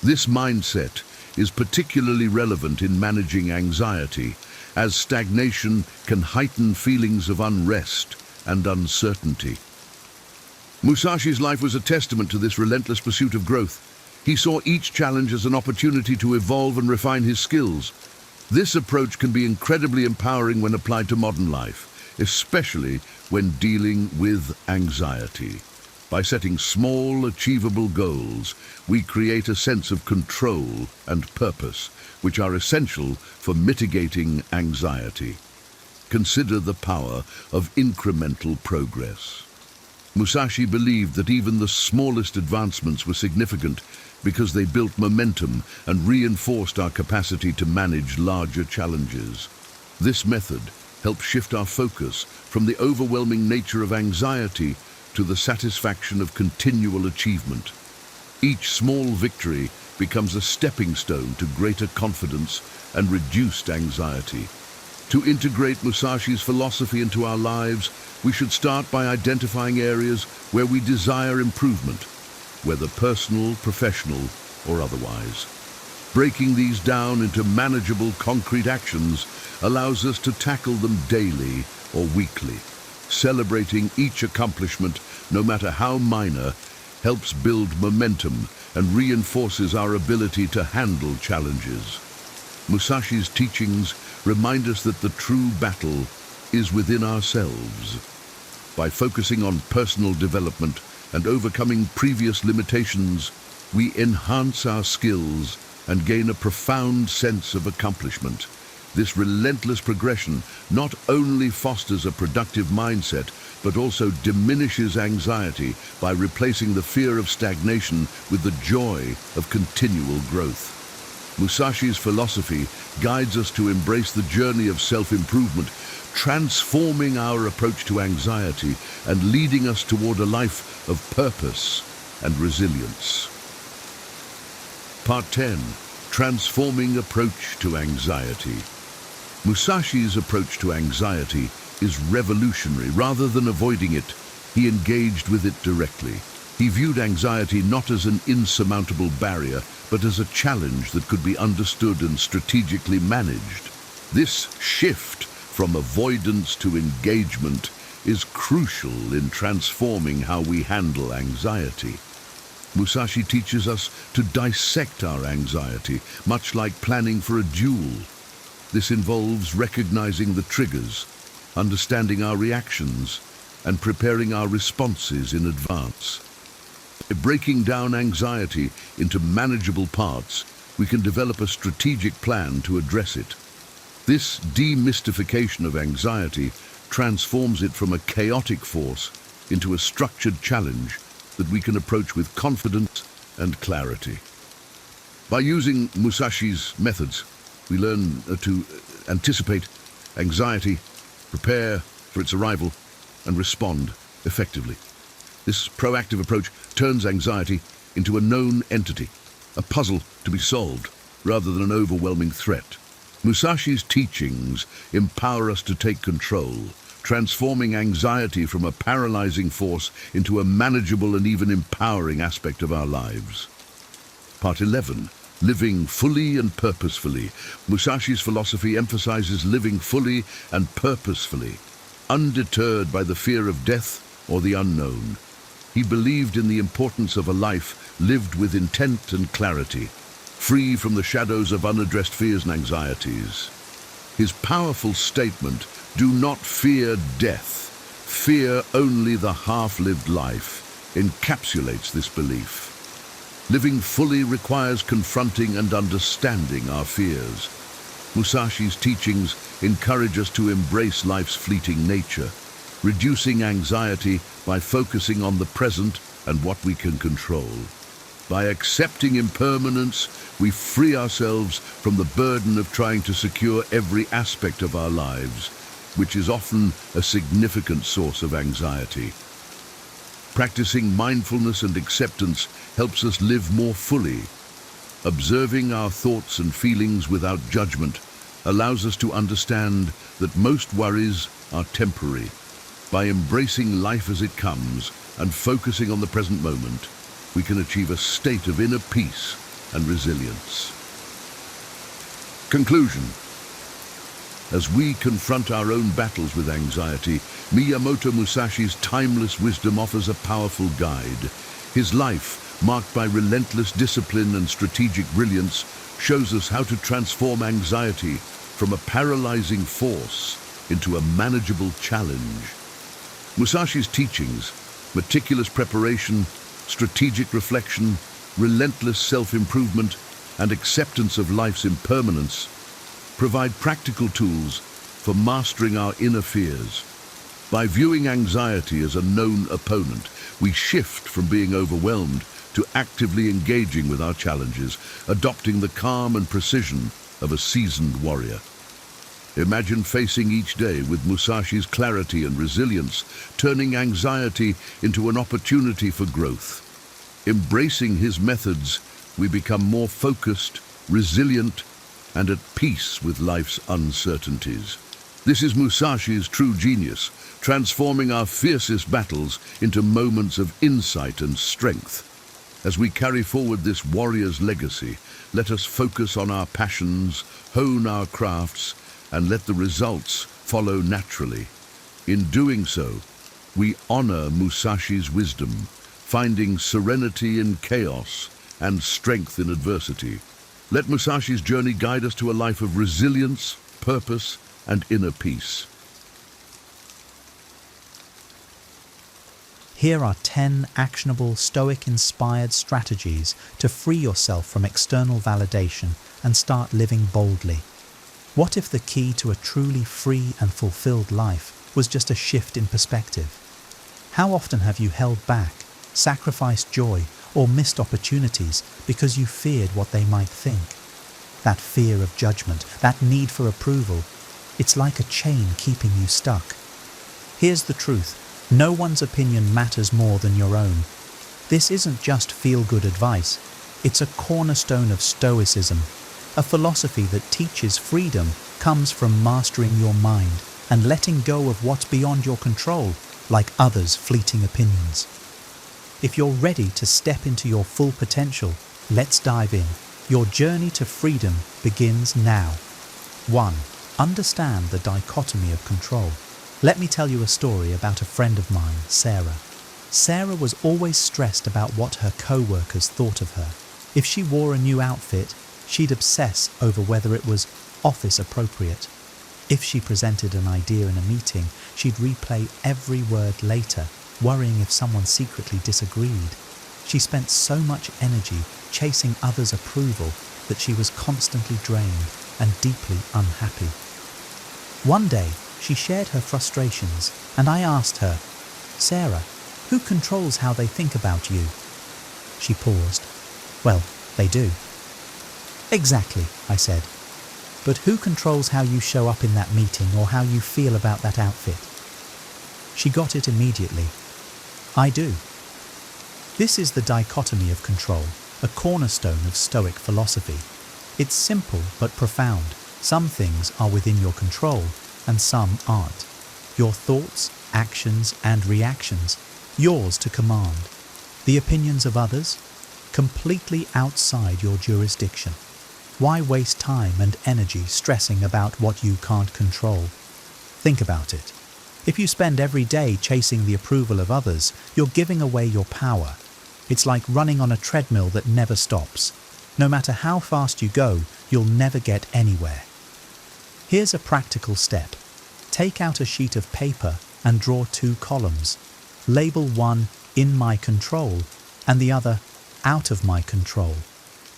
This mindset is particularly relevant in managing anxiety, as stagnation can heighten feelings of unrest and uncertainty. Musashi's life was a testament to this relentless pursuit of growth. He saw each challenge as an opportunity to evolve and refine his skills. This approach can be incredibly empowering when applied to modern life, especially when dealing with anxiety. By setting small, achievable goals, we create a sense of control and purpose, which are essential for mitigating anxiety. Consider the power of incremental progress. Musashi believed that even the smallest advancements were significant because they built momentum and reinforced our capacity to manage larger challenges. This method helps shift our focus from the overwhelming nature of anxiety to the satisfaction of continual achievement. Each small victory becomes a stepping stone to greater confidence and reduced anxiety. To integrate Musashi's philosophy into our lives, we should start by identifying areas where we desire improvement, whether personal, professional, or otherwise. Breaking these down into manageable, concrete actions allows us to tackle them daily or weekly. Celebrating each accomplishment, no matter how minor, helps build momentum and reinforces our ability to handle challenges. Musashi's teachings remind us that the true battle is within ourselves. By focusing on personal development and overcoming previous limitations, we enhance our skills and gain a profound sense of accomplishment. This relentless progression not only fosters a productive mindset, but also diminishes anxiety by replacing the fear of stagnation with the joy of continual growth. Musashi's philosophy guides us to embrace the journey of self-improvement, transforming our approach to anxiety and leading us toward a life of purpose and resilience. Part 10. Transforming approach to anxiety. Musashi's approach to anxiety is revolutionary. Rather than avoiding it, he engaged with it directly. He viewed anxiety not as an insurmountable barrier, but as a challenge that could be understood and strategically managed. This shift from avoidance to engagement is crucial in transforming how we handle anxiety. Musashi teaches us to dissect our anxiety, much like planning for a duel. This involves recognizing the triggers, understanding our reactions, and preparing our responses in advance. By breaking down anxiety into manageable parts, we can develop a strategic plan to address it. This demystification of anxiety transforms it from a chaotic force into a structured challenge that we can approach with confidence and clarity. By using Musashi's methods, we learn to anticipate anxiety, prepare for its arrival, and respond effectively. This proactive approach turns anxiety into a known entity, a puzzle to be solved rather than an overwhelming threat. Musashi's teachings empower us to take control, transforming anxiety from a paralyzing force into a manageable and even empowering aspect of our lives. Part 11. Living fully and purposefully. Musashi's philosophy emphasizes living fully and purposefully, undeterred by the fear of death or the unknown. He believed in the importance of a life lived with intent and clarity, free from the shadows of unaddressed fears and anxieties. His powerful statement, "Do not fear death, fear only the half-lived life," encapsulates this belief. Living fully requires confronting and understanding our fears. Musashi's teachings encourage us to embrace life's fleeting nature, reducing anxiety by focusing on the present and what we can control. By accepting impermanence, we free ourselves from the burden of trying to secure every aspect of our lives, which is often a significant source of anxiety. Practicing mindfulness and acceptance helps us live more fully. Observing our thoughts and feelings without judgment allows us to understand that most worries are temporary. By embracing life as it comes and focusing on the present moment, we can achieve a state of inner peace and resilience. Conclusion. As we confront our own battles with anxiety, Miyamoto Musashi's timeless wisdom offers a powerful guide. His life, marked by relentless discipline and strategic brilliance, shows us how to transform anxiety from a paralyzing force into a manageable challenge. Musashi's teachings, meticulous preparation, strategic reflection, relentless self-improvement, and acceptance of life's impermanence provide practical tools for mastering our inner fears. By viewing anxiety as a known opponent, we shift from being overwhelmed to actively engaging with our challenges, adopting the calm and precision of a seasoned warrior. Imagine facing each day with Musashi's clarity and resilience, turning anxiety into an opportunity for growth. Embracing his methods, we become more focused, resilient, and at peace with life's uncertainties. This is Musashi's true genius, transforming our fiercest battles into moments of insight and strength. As we carry forward this warrior's legacy, let us focus on our passions, hone our crafts, and let the results follow naturally. In doing so, we honor Musashi's wisdom, finding serenity in chaos and strength in adversity. Let Musashi's journey guide us to a life of resilience, purpose, and inner peace. Here are 10 actionable Stoic-inspired strategies to free yourself from external validation and start living boldly. What if the key to a truly free and fulfilled life was just a shift in perspective? How often have you held back, sacrificed joy, or missed opportunities because you feared what they might think? That fear of judgment, that need for approval, it's like a chain keeping you stuck. Here's the truth. No one's opinion matters more than your own. This isn't just feel-good advice. It's a cornerstone of Stoicism. A philosophy that teaches freedom comes from mastering your mind and letting go of what's beyond your control, like others' fleeting opinions. If you're ready to step into your full potential, let's dive in. Your journey to freedom begins now. 1. Understand the dichotomy of control. Let me tell you a story about a friend of mine, Sarah. Sarah was always stressed about what her co-workers thought of her. If she wore a new outfit, she'd obsess over whether it was office appropriate. If she presented an idea in a meeting, she'd replay every word later, worrying if someone secretly disagreed. She spent so much energy chasing others' approval that she was constantly drained and deeply unhappy. One day, she shared her frustrations, and I asked her, "Sarah, who controls how they think about you?" She paused. "Well, they do." "Exactly," I said. "But who controls how you show up in that meeting or how you feel about that outfit?" She got it immediately. I do. This is the dichotomy of control, a cornerstone of Stoic philosophy. It's simple but profound. Some things are within your control and some aren't. Your thoughts, actions and reactions, yours to command. The opinions of others, completely outside your jurisdiction. Why waste time and energy stressing about what you can't control? Think about it. If you spend every day chasing the approval of others, you're giving away your power. It's like running on a treadmill that never stops. No matter how fast you go, you'll never get anywhere. Here's a practical step. Take out a sheet of paper and draw 2 columns. Label one "in my control" and the other "out of my control."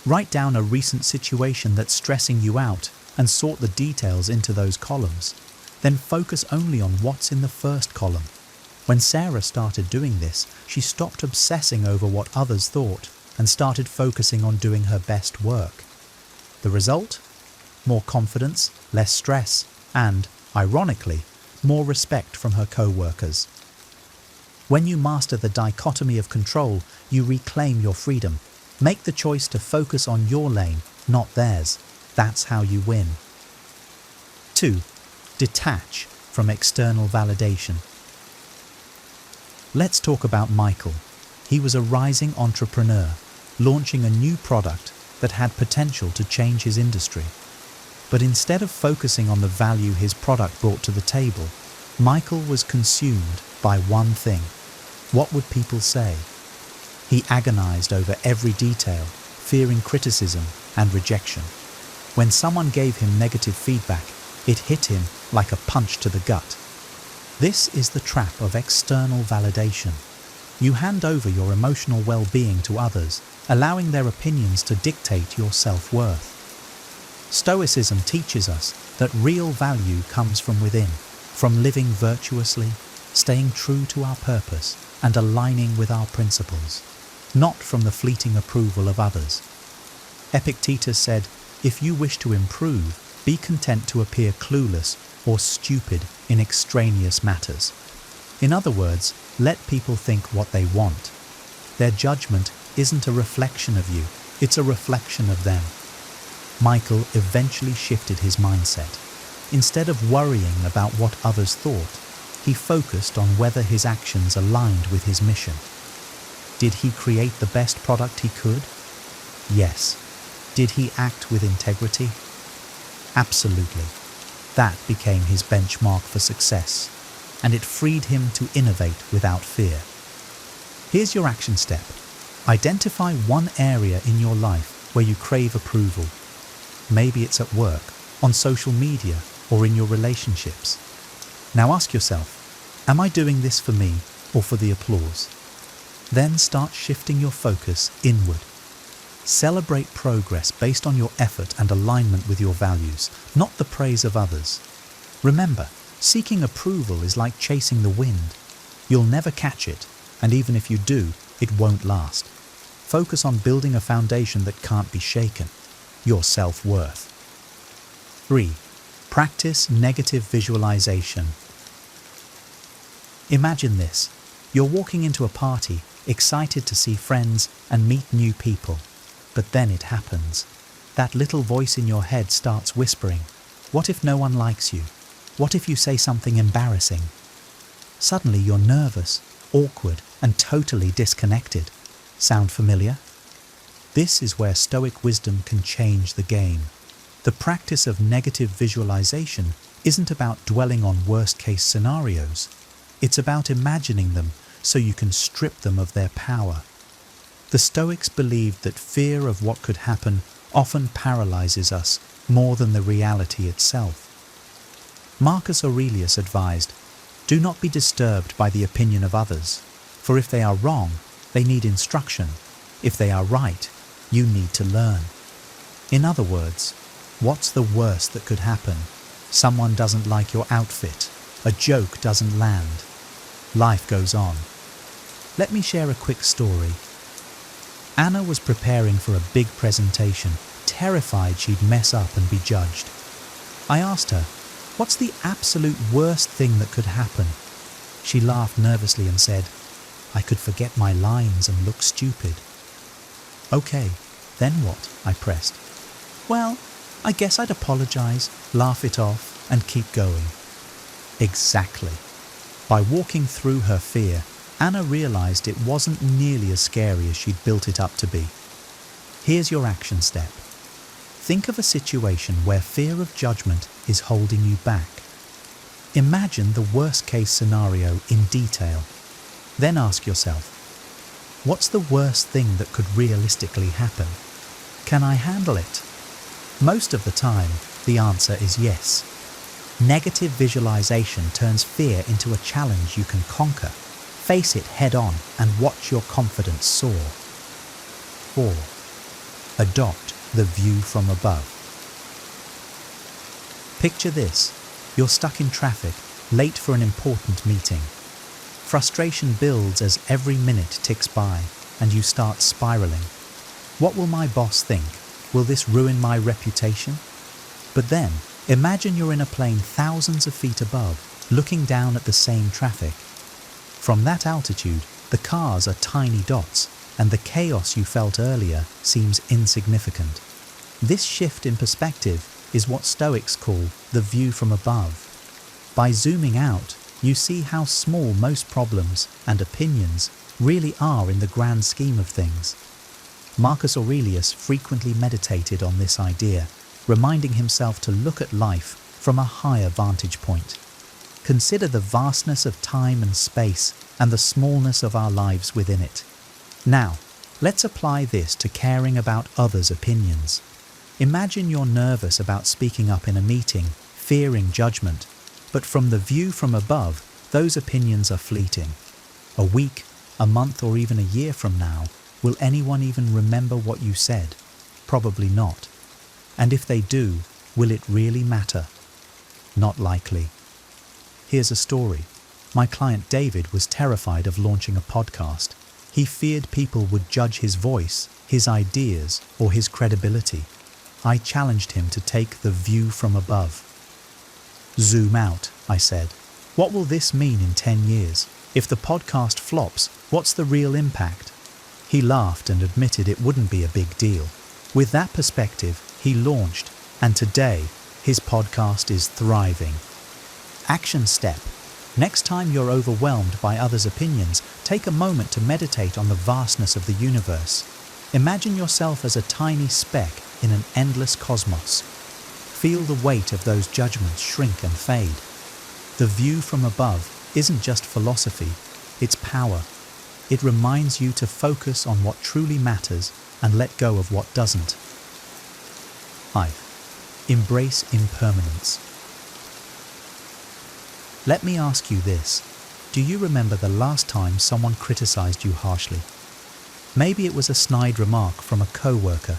Write down a recent situation that's stressing you out and sort the details into those columns. Then focus only on what's in the first column. When Sarah started doing this, she stopped obsessing over what others thought and started focusing on doing her best work. The result? More confidence, less stress, and, ironically, more respect from her co-workers. When you master the dichotomy of control, you reclaim your freedom. Make the choice to focus on your lane, not theirs. That's how you win. 2. Detach from external validation. Let's talk about Michael. He was a rising entrepreneur, launching a new product that had potential to change his industry. But instead of focusing on the value his product brought to the table, Michael was consumed by one thing. What would people say? He agonized over every detail, fearing criticism and rejection. When someone gave him negative feedback, it hit him like a punch to the gut. This is the trap of external validation. You hand over your emotional well-being to others, allowing their opinions to dictate your self-worth. Stoicism teaches us that real value comes from within, from living virtuously, staying true to our purpose, and aligning with our principles, not from the fleeting approval of others. Epictetus said, "If you wish to improve, be content to appear clueless or stupid in extraneous matters." In other words, let people think what they want. Their judgment isn't a reflection of you, it's a reflection of them. Michael eventually shifted his mindset. Instead of worrying about what others thought, he focused on whether his actions aligned with his mission. Did he create the best product he could? Yes. Did he act with integrity? Absolutely. That became his benchmark for success, and it freed him to innovate without fear. Here's your action step. Identify one area in your life where you crave approval. Maybe it's at work, on social media, or in your relationships. Now ask yourself, am I doing this for me or for the applause? Then start shifting your focus inward. Celebrate progress based on your effort and alignment with your values, not the praise of others. Remember, seeking approval is like chasing the wind. You'll never catch it, and even if you do, it won't last. Focus on building a foundation that can't be shaken, your self-worth. 3. Practice negative visualization. Imagine this. You're walking into a party, excited to see friends and meet new people. But then it happens. That little voice in your head starts whispering, "What if no one likes you? What if you say something embarrassing?" Suddenly you're nervous, awkward, and totally disconnected. Sound familiar? This is where Stoic wisdom can change the game. The practice of negative visualization isn't about dwelling on worst-case scenarios. It's about imagining them so you can strip them of their power. The Stoics believed that fear of what could happen often paralyzes us more than the reality itself. Marcus Aurelius advised, "Do not be disturbed by the opinion of others, for if they are wrong, they need instruction. If they are right, you need to learn." In other words, what's the worst that could happen? Someone doesn't like your outfit. A joke doesn't land. Life goes on. Let me share a quick story. Anna was preparing for a big presentation, terrified she'd mess up and be judged. I asked her, "What's the absolute worst thing that could happen?" She laughed nervously and said, I could forget my lines and look stupid. Okay, then what? I pressed. Well, I guess I'd apologize, laugh it off, and keep going. Exactly. By walking through her fear, Anna realized it wasn't nearly as scary as she'd built it up to be. Here's your action step. Think of a situation where fear of judgment is holding you back. Imagine the worst-case scenario in detail. Then ask yourself, what's the worst thing that could realistically happen? Can I handle it? Most of the time, the answer is yes. Negative visualization turns fear into a challenge you can conquer. Face it head-on and watch your confidence soar. 4. Adopt the view from above. Picture this. You're stuck in traffic, late for an important meeting. Frustration builds as every minute ticks by, and you start spiraling. What will my boss think? Will this ruin my reputation? But then, imagine you're in a plane thousands of feet above, looking down at the same traffic. From that altitude, the cars are tiny dots, and the chaos you felt earlier seems insignificant. This shift in perspective is what Stoics call the view from above. By zooming out, you see how small most problems and opinions really are in the grand scheme of things. Marcus Aurelius frequently meditated on this idea, reminding himself to look at life from a higher vantage point. Consider the vastness of time and space and the smallness of our lives within it. Now, let's apply this to caring about others' opinions. Imagine you're nervous about speaking up in a meeting, fearing judgment, but from the view from above, those opinions are fleeting. A week, a month, or even a year from now, will anyone even remember what you said? Probably not. And if they do, will it really matter? Not likely. Here's a story. My client David was terrified of launching a podcast. He feared people would judge his voice, his ideas, or his credibility. I challenged him to take the view from above. Zoom out, I said. What will this mean in 10 years? If the podcast flops, what's the real impact? He laughed and admitted it wouldn't be a big deal. With that perspective, he launched, and today, his podcast is thriving. Action step. Next time you're overwhelmed by others' opinions, take a moment to meditate on the vastness of the universe. Imagine yourself as a tiny speck in an endless cosmos. Feel the weight of those judgments shrink and fade. The view from above isn't just philosophy, it's power. It reminds you to focus on what truly matters and let go of what doesn't. 5. Embrace impermanence. Let me ask you this. Do you remember the last time someone criticized you harshly? Maybe it was a snide remark from a co-worker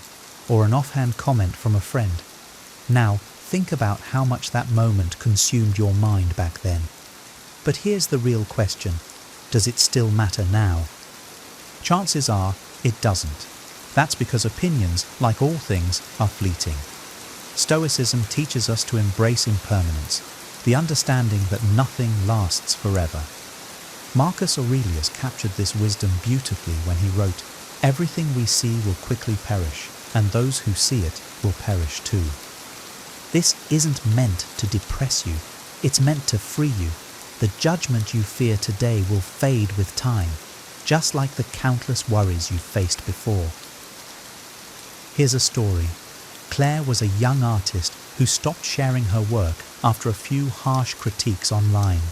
or an offhand comment from a friend. Now, think about how much that moment consumed your mind back then. But here's the real question. Does it still matter now? Chances are it doesn't. That's because opinions, like all things, are fleeting. Stoicism teaches us to embrace impermanence, the understanding that nothing lasts forever. Marcus Aurelius captured this wisdom beautifully when he wrote, "Everything we see will quickly perish, and those who see it will perish too." This isn't meant to depress you, it's meant to free you. The judgment you fear today will fade with time, just like the countless worries you've faced before. Here's a story. Claire was a young artist who stopped sharing her work after a few harsh critiques online.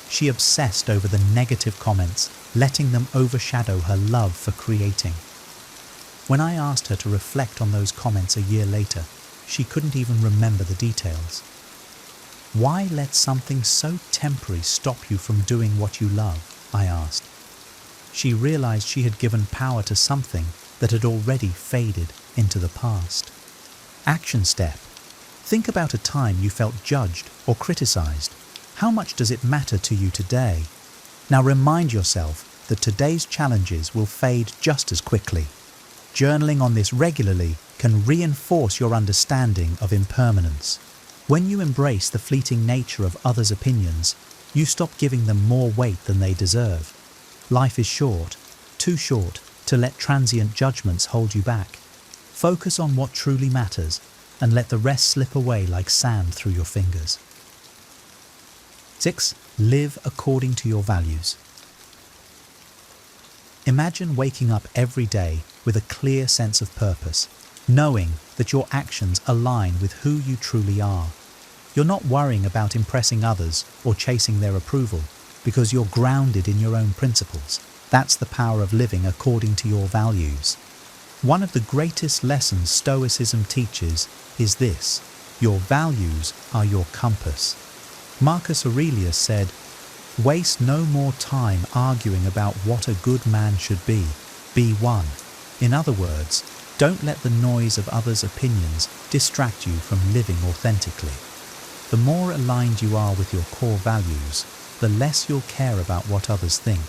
She obsessed over the negative comments, letting them overshadow her love for creating. When I asked her to reflect on those comments a year later, she couldn't even remember the details. Why let something so temporary stop you from doing what you love? I asked. She realized she had given power to something that had already faded into the past. Action step. Think about a time you felt judged or criticized. How much does it matter to you today? Now remind yourself that today's challenges will fade just as quickly. Journaling on this regularly can reinforce your understanding of impermanence. When you embrace the fleeting nature of others' opinions, you stop giving them more weight than they deserve. Life is short, too short to let transient judgments hold you back. Focus on what truly matters and let the rest slip away like sand through your fingers. 6. Live according to your values. Imagine waking up every day with a clear sense of purpose, knowing that your actions align with who you truly are. You're not worrying about impressing others or chasing their approval because you're grounded in your own principles. That's the power of living according to your values. One of the greatest lessons Stoicism teaches is this: your values are your compass. Marcus Aurelius said, "Waste no more time arguing about what a good man should be. Be one." In other words, don't let the noise of others' opinions distract you from living authentically. The more aligned you are with your core values, the less you'll care about what others think.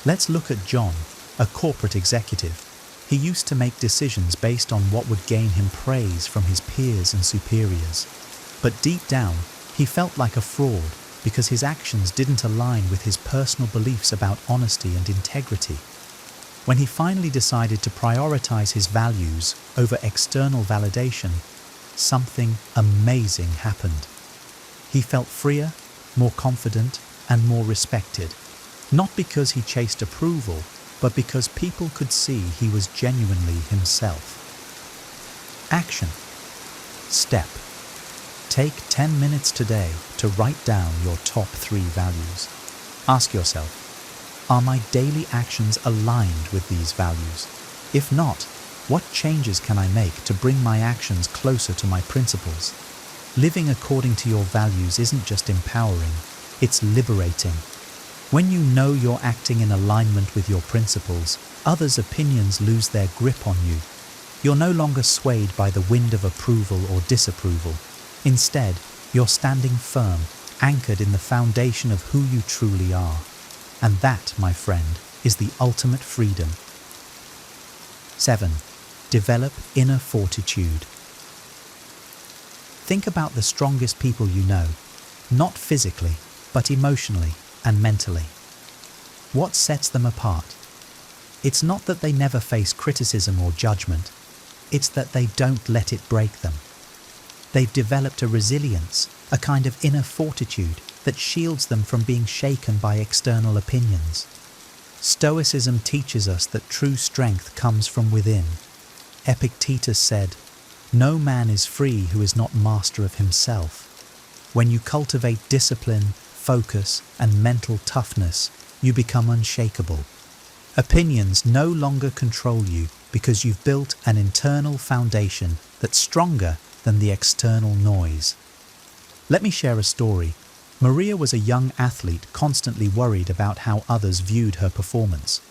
Let's look at John, a corporate executive. He used to make decisions based on what would gain him praise from his peers and superiors. But deep down, he felt like a fraud because his actions didn't align with his personal beliefs about honesty and integrity. When he finally decided to prioritize his values over external validation, something amazing happened. He felt freer, more confident, and more respected, not because he chased approval, but because people could see he was genuinely himself. Action. Step. Take 10 minutes today to write down your top 3 values. Ask yourself, are my daily actions aligned with these values? If not, what changes can I make to bring my actions closer to my principles? Living according to your values isn't just empowering, it's liberating. When you know you're acting in alignment with your principles, others' opinions lose their grip on you. You're no longer swayed by the wind of approval or disapproval. Instead, you're standing firm, anchored in the foundation of who you truly are. And that, my friend, is the ultimate freedom. 7. Develop inner fortitude. Think about the strongest people you know, not physically, but emotionally and mentally. What sets them apart? It's not that they never face criticism or judgment, it's that they don't let it break them. They've developed a resilience, a kind of inner fortitude that shields them from being shaken by external opinions. Stoicism teaches us that true strength comes from within. Epictetus said, "No man is free who is not master of himself." When you cultivate discipline, focus, and mental toughness, you become unshakable. Opinions no longer control you because you've built an internal foundation that's stronger than the external noise. Let me share a story. Maria was a young athlete constantly worried about how others viewed her performance.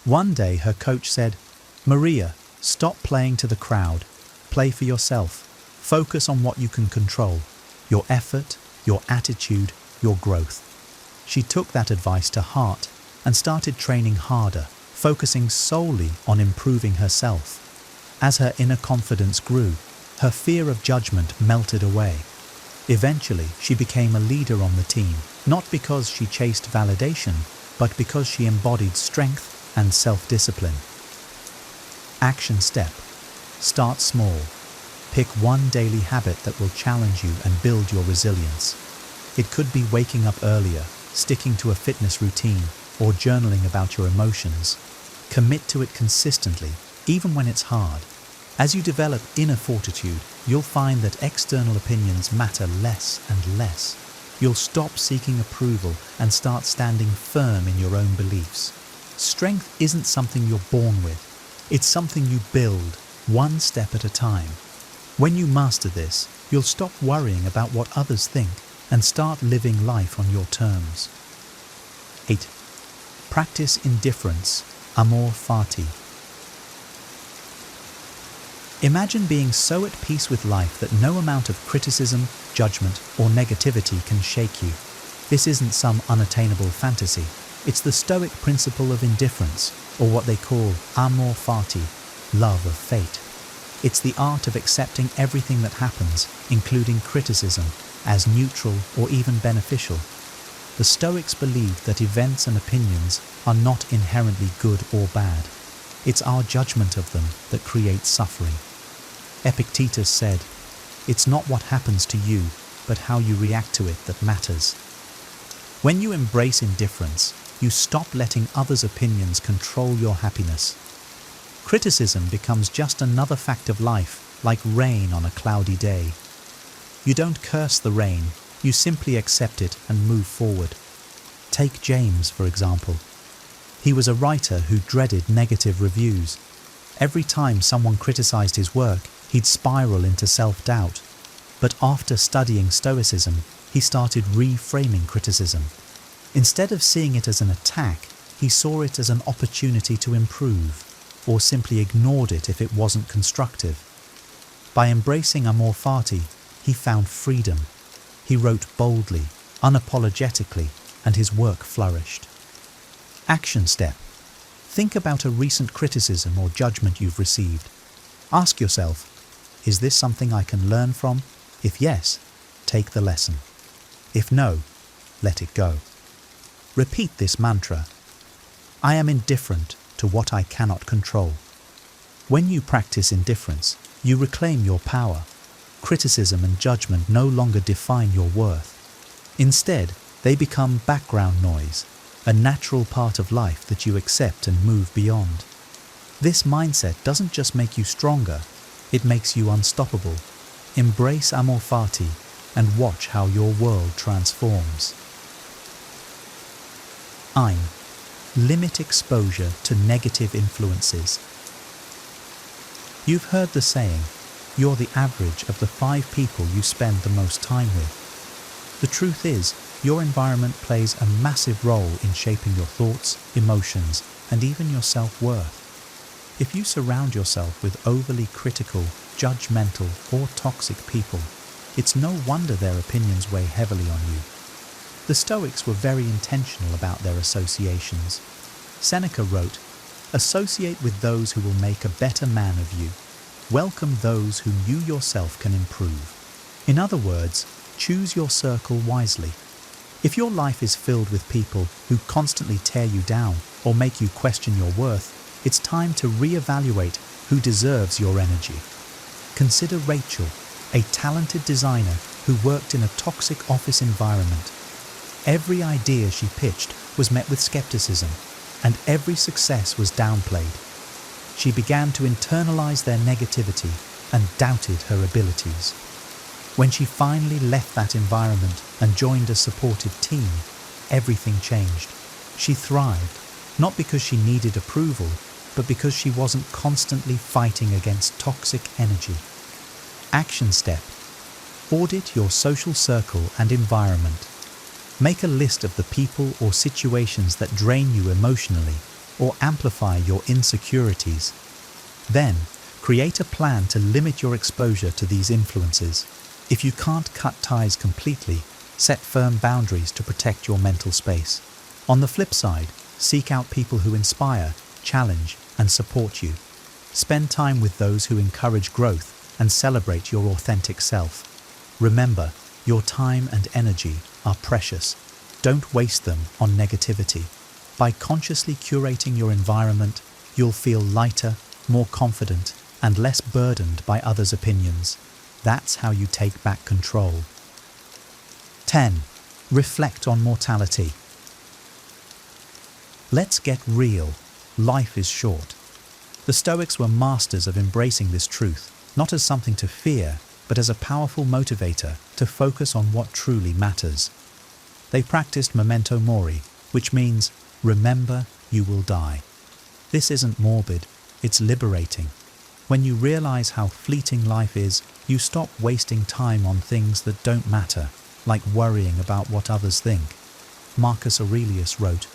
One day her coach said, "Maria, stop playing to the crowd. Play for yourself. Focus on what you can control, your effort, your attitude, your growth." She took that advice to heart and started training harder, focusing solely on improving herself. As her inner confidence grew, her fear of judgment melted away. Eventually, she became a leader on the team, not because she chased validation, but because she embodied strength and self-discipline. Action step. Start small. Pick one daily habit that will challenge you and build your resilience. It could be waking up earlier, sticking to a fitness routine, or journaling about your emotions. Commit to it consistently, even when it's hard. As you develop inner fortitude, you'll find that external opinions matter less and less. You'll stop seeking approval and start standing firm in your own beliefs. Strength isn't something you're born with. It's something you build, one step at a time. When you master this, you'll stop worrying about what others think and start living life on your terms. 8. Practice indifference, amor fati. Imagine being so at peace with life that no amount of criticism, judgment, or negativity can shake you. This isn't some unattainable fantasy. It's the Stoic principle of indifference, or what they call amor fati, love of fate. It's the art of accepting everything that happens, including criticism, as neutral or even beneficial. the Stoics believed that events and opinions are not inherently good or bad. It's our judgment of them that creates suffering. Epictetus said, "It's not what happens to you, but how you react to it that matters." When you embrace indifference, you stop letting others' opinions control your happiness. Criticism becomes just another fact of life, like rain on a cloudy day. You don't curse the rain, you simply accept it and move forward. Take James, for example. He was a writer who dreaded negative reviews. Every time someone criticized his work, he'd spiral into self-doubt. But after studying Stoicism, he started reframing criticism. Instead of seeing it as an attack, he saw it as an opportunity to improve, or simply ignored it if it wasn't constructive. By embracing amor fati, he found freedom. He wrote boldly, unapologetically, and his work flourished. Action step. Think about a recent criticism or judgment you've received. Ask yourself, is this something I can learn from? If yes, take the lesson. If no, let it go. Repeat this mantra. I am indifferent to what I cannot control. When you practice indifference, you reclaim your power. Criticism and judgment no longer define your worth. Instead, they become background noise, a natural part of life that you accept and move beyond. This mindset doesn't just make you stronger, it makes you unstoppable. Embrace amor fati and watch how your world transforms. 9. Limit exposure to negative influences. You've heard the saying, you're the average of the 5 people you spend the most time with. The truth is, your environment plays a massive role in shaping your thoughts, emotions, and even your self-worth. If you surround yourself with overly critical, judgmental, or toxic people, it's no wonder their opinions weigh heavily on you. The Stoics were very intentional about their associations. Seneca wrote, "Associate with those who will make a better man of you. Welcome those whom you yourself can improve." In other words, choose your circle wisely. If your life is filled with people who constantly tear you down or make you question your worth, it's time to reevaluate who deserves your energy. Consider Rachel, a talented designer who worked in a toxic office environment. Every idea she pitched was met with skepticism, and every success was downplayed. She began to internalize their negativity and doubted her abilities. When she finally left that environment and joined a supportive team, everything changed. She thrived, not because she needed approval, but because she wasn't constantly fighting against toxic energy. Action step. Audit your social circle and environment. Make a list of the people or situations that drain you emotionally or amplify your insecurities. Then, create a plan to limit your exposure to these influences. If you can't cut ties completely, set firm boundaries to protect your mental space. On the flip side, seek out people who inspire, challenge, and support you. Spend time with those who encourage growth and celebrate your authentic self. Remember, your time and energy are precious. Don't waste them on negativity. By consciously curating your environment, you'll feel lighter, more confident, and less burdened by others' opinions. That's how you take back control. 10. Reflect on mortality. Let's get real. Life is short. The Stoics were masters of embracing this truth, not as something to fear, but as a powerful motivator to focus on what truly matters. They practiced memento mori, which means remember you will die. This isn't morbid, it's liberating. When you realize how fleeting life is, you stop wasting time on things that don't matter, like worrying about what others think. Marcus Aurelius wrote,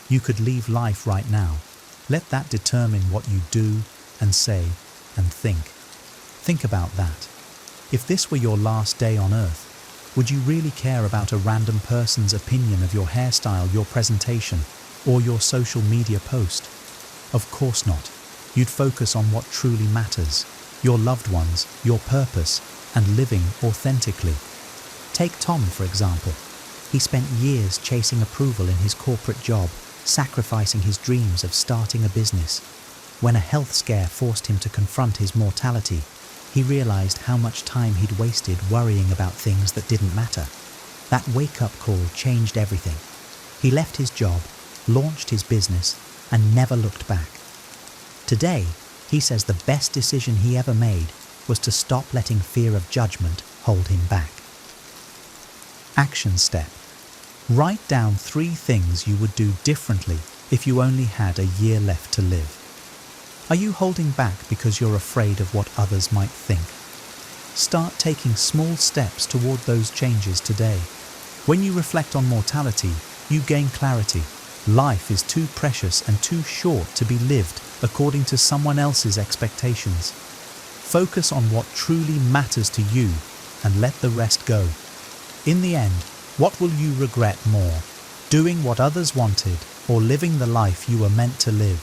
"You could leave life right now. Let that determine what you do and say and think." Think about that. If this were your last day on earth, would you really care about a random person's opinion of your hairstyle, your presentation, or your social media post? Of course not. You'd focus on what truly matters, your loved ones, your purpose, and living authentically. Take Tom, for example. He spent years chasing approval in his corporate job, sacrificing his dreams of starting a business. When a health scare forced him to confront his mortality, he realized how much time he'd wasted worrying about things that didn't matter. That wake-up call changed everything. He left his job, launched his business, and never looked back. Today, he says the best decision he ever made was to stop letting fear of judgment hold him back. Action step. Write down 3 things you would do differently if you only had a year left to live. Are you holding back because you're afraid of what others might think? Start taking small steps toward those changes today. When you reflect on mortality, you gain clarity. Life is too precious and too short to be lived according to someone else's expectations. Focus on what truly matters to you and let the rest go. In the end, what will you regret more? Doing what others wanted or living the life you were meant to live?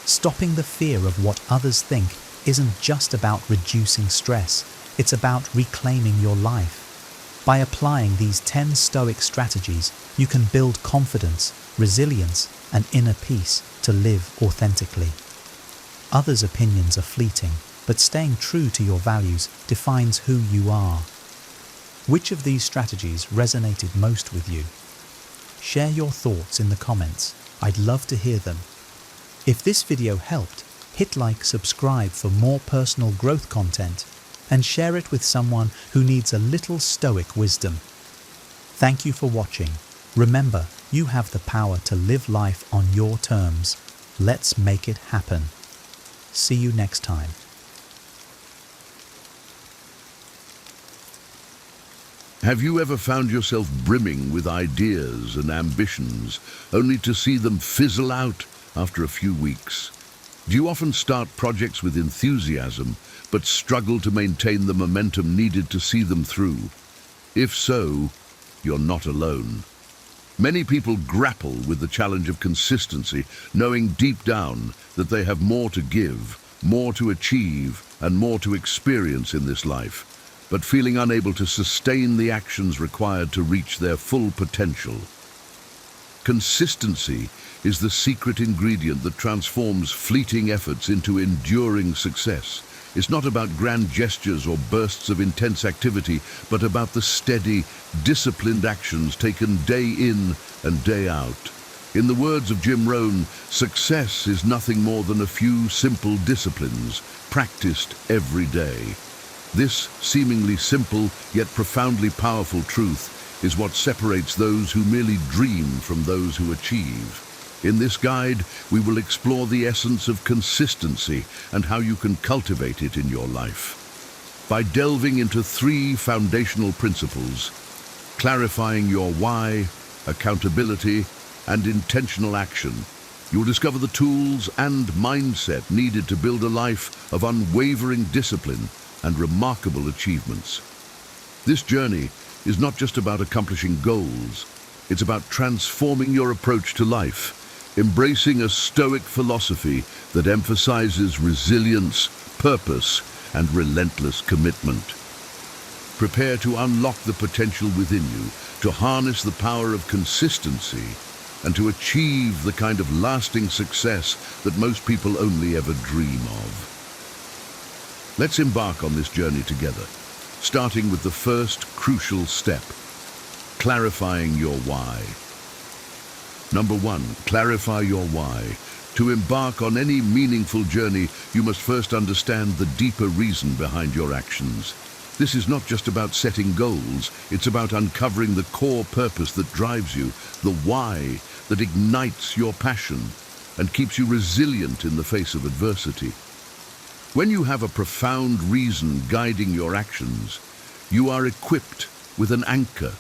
Stopping the fear of what others think isn't just about reducing stress, it's about reclaiming your life. By applying these 10 Stoic strategies, you can build confidence, resilience, and inner peace to live authentically. Others' opinions are fleeting, but staying true to your values defines who you are. Which of these strategies resonated most with you? Share your thoughts in the comments. I'd love to hear them. If this video helped, hit like, subscribe for more personal growth content, and share it with someone who needs a little Stoic wisdom. Thank you for watching. Remember, you have the power to live life on your terms. Let's make it happen. See you next time. Have you ever found yourself brimming with ideas and ambitions, only to see them fizzle out after a few weeks? Do you often start projects with enthusiasm, but struggle to maintain the momentum needed to see them through? If so, you're not alone. Many people grapple with the challenge of consistency, knowing deep down that they have more to give, more to achieve, and more to experience in this life, but feeling unable to sustain the actions required to reach their full potential. Consistency is the secret ingredient that transforms fleeting efforts into enduring success. It's not about grand gestures or bursts of intense activity, but about the steady, disciplined actions taken day in and day out. In the words of Jim Rohn, success is nothing more than a few simple disciplines practiced every day. This seemingly simple yet profoundly powerful truth is what separates those who merely dream from those who achieve. In this guide, we will explore the essence of consistency and how you can cultivate it in your life. By delving into 3 foundational principles, clarifying your why, accountability, and intentional action, you'll discover the tools and mindset needed to build a life of unwavering discipline and remarkable achievements. This journey is not just about accomplishing goals, it's about transforming your approach to life, embracing a Stoic philosophy that emphasizes resilience, purpose, and relentless commitment. Prepare to unlock the potential within you, to harness the power of consistency, and to achieve the kind of lasting success that most people only ever dream of. Let's embark on this journey together, starting with the first crucial step, clarifying your why. Number 1, clarify your why. To embark on any meaningful journey, you must first understand the deeper reason behind your actions. This is not just about setting goals, it's about uncovering the core purpose that drives you, the why that ignites your passion and keeps you resilient in the face of adversity. When you have a profound reason guiding your actions, you are equipped with an anchor,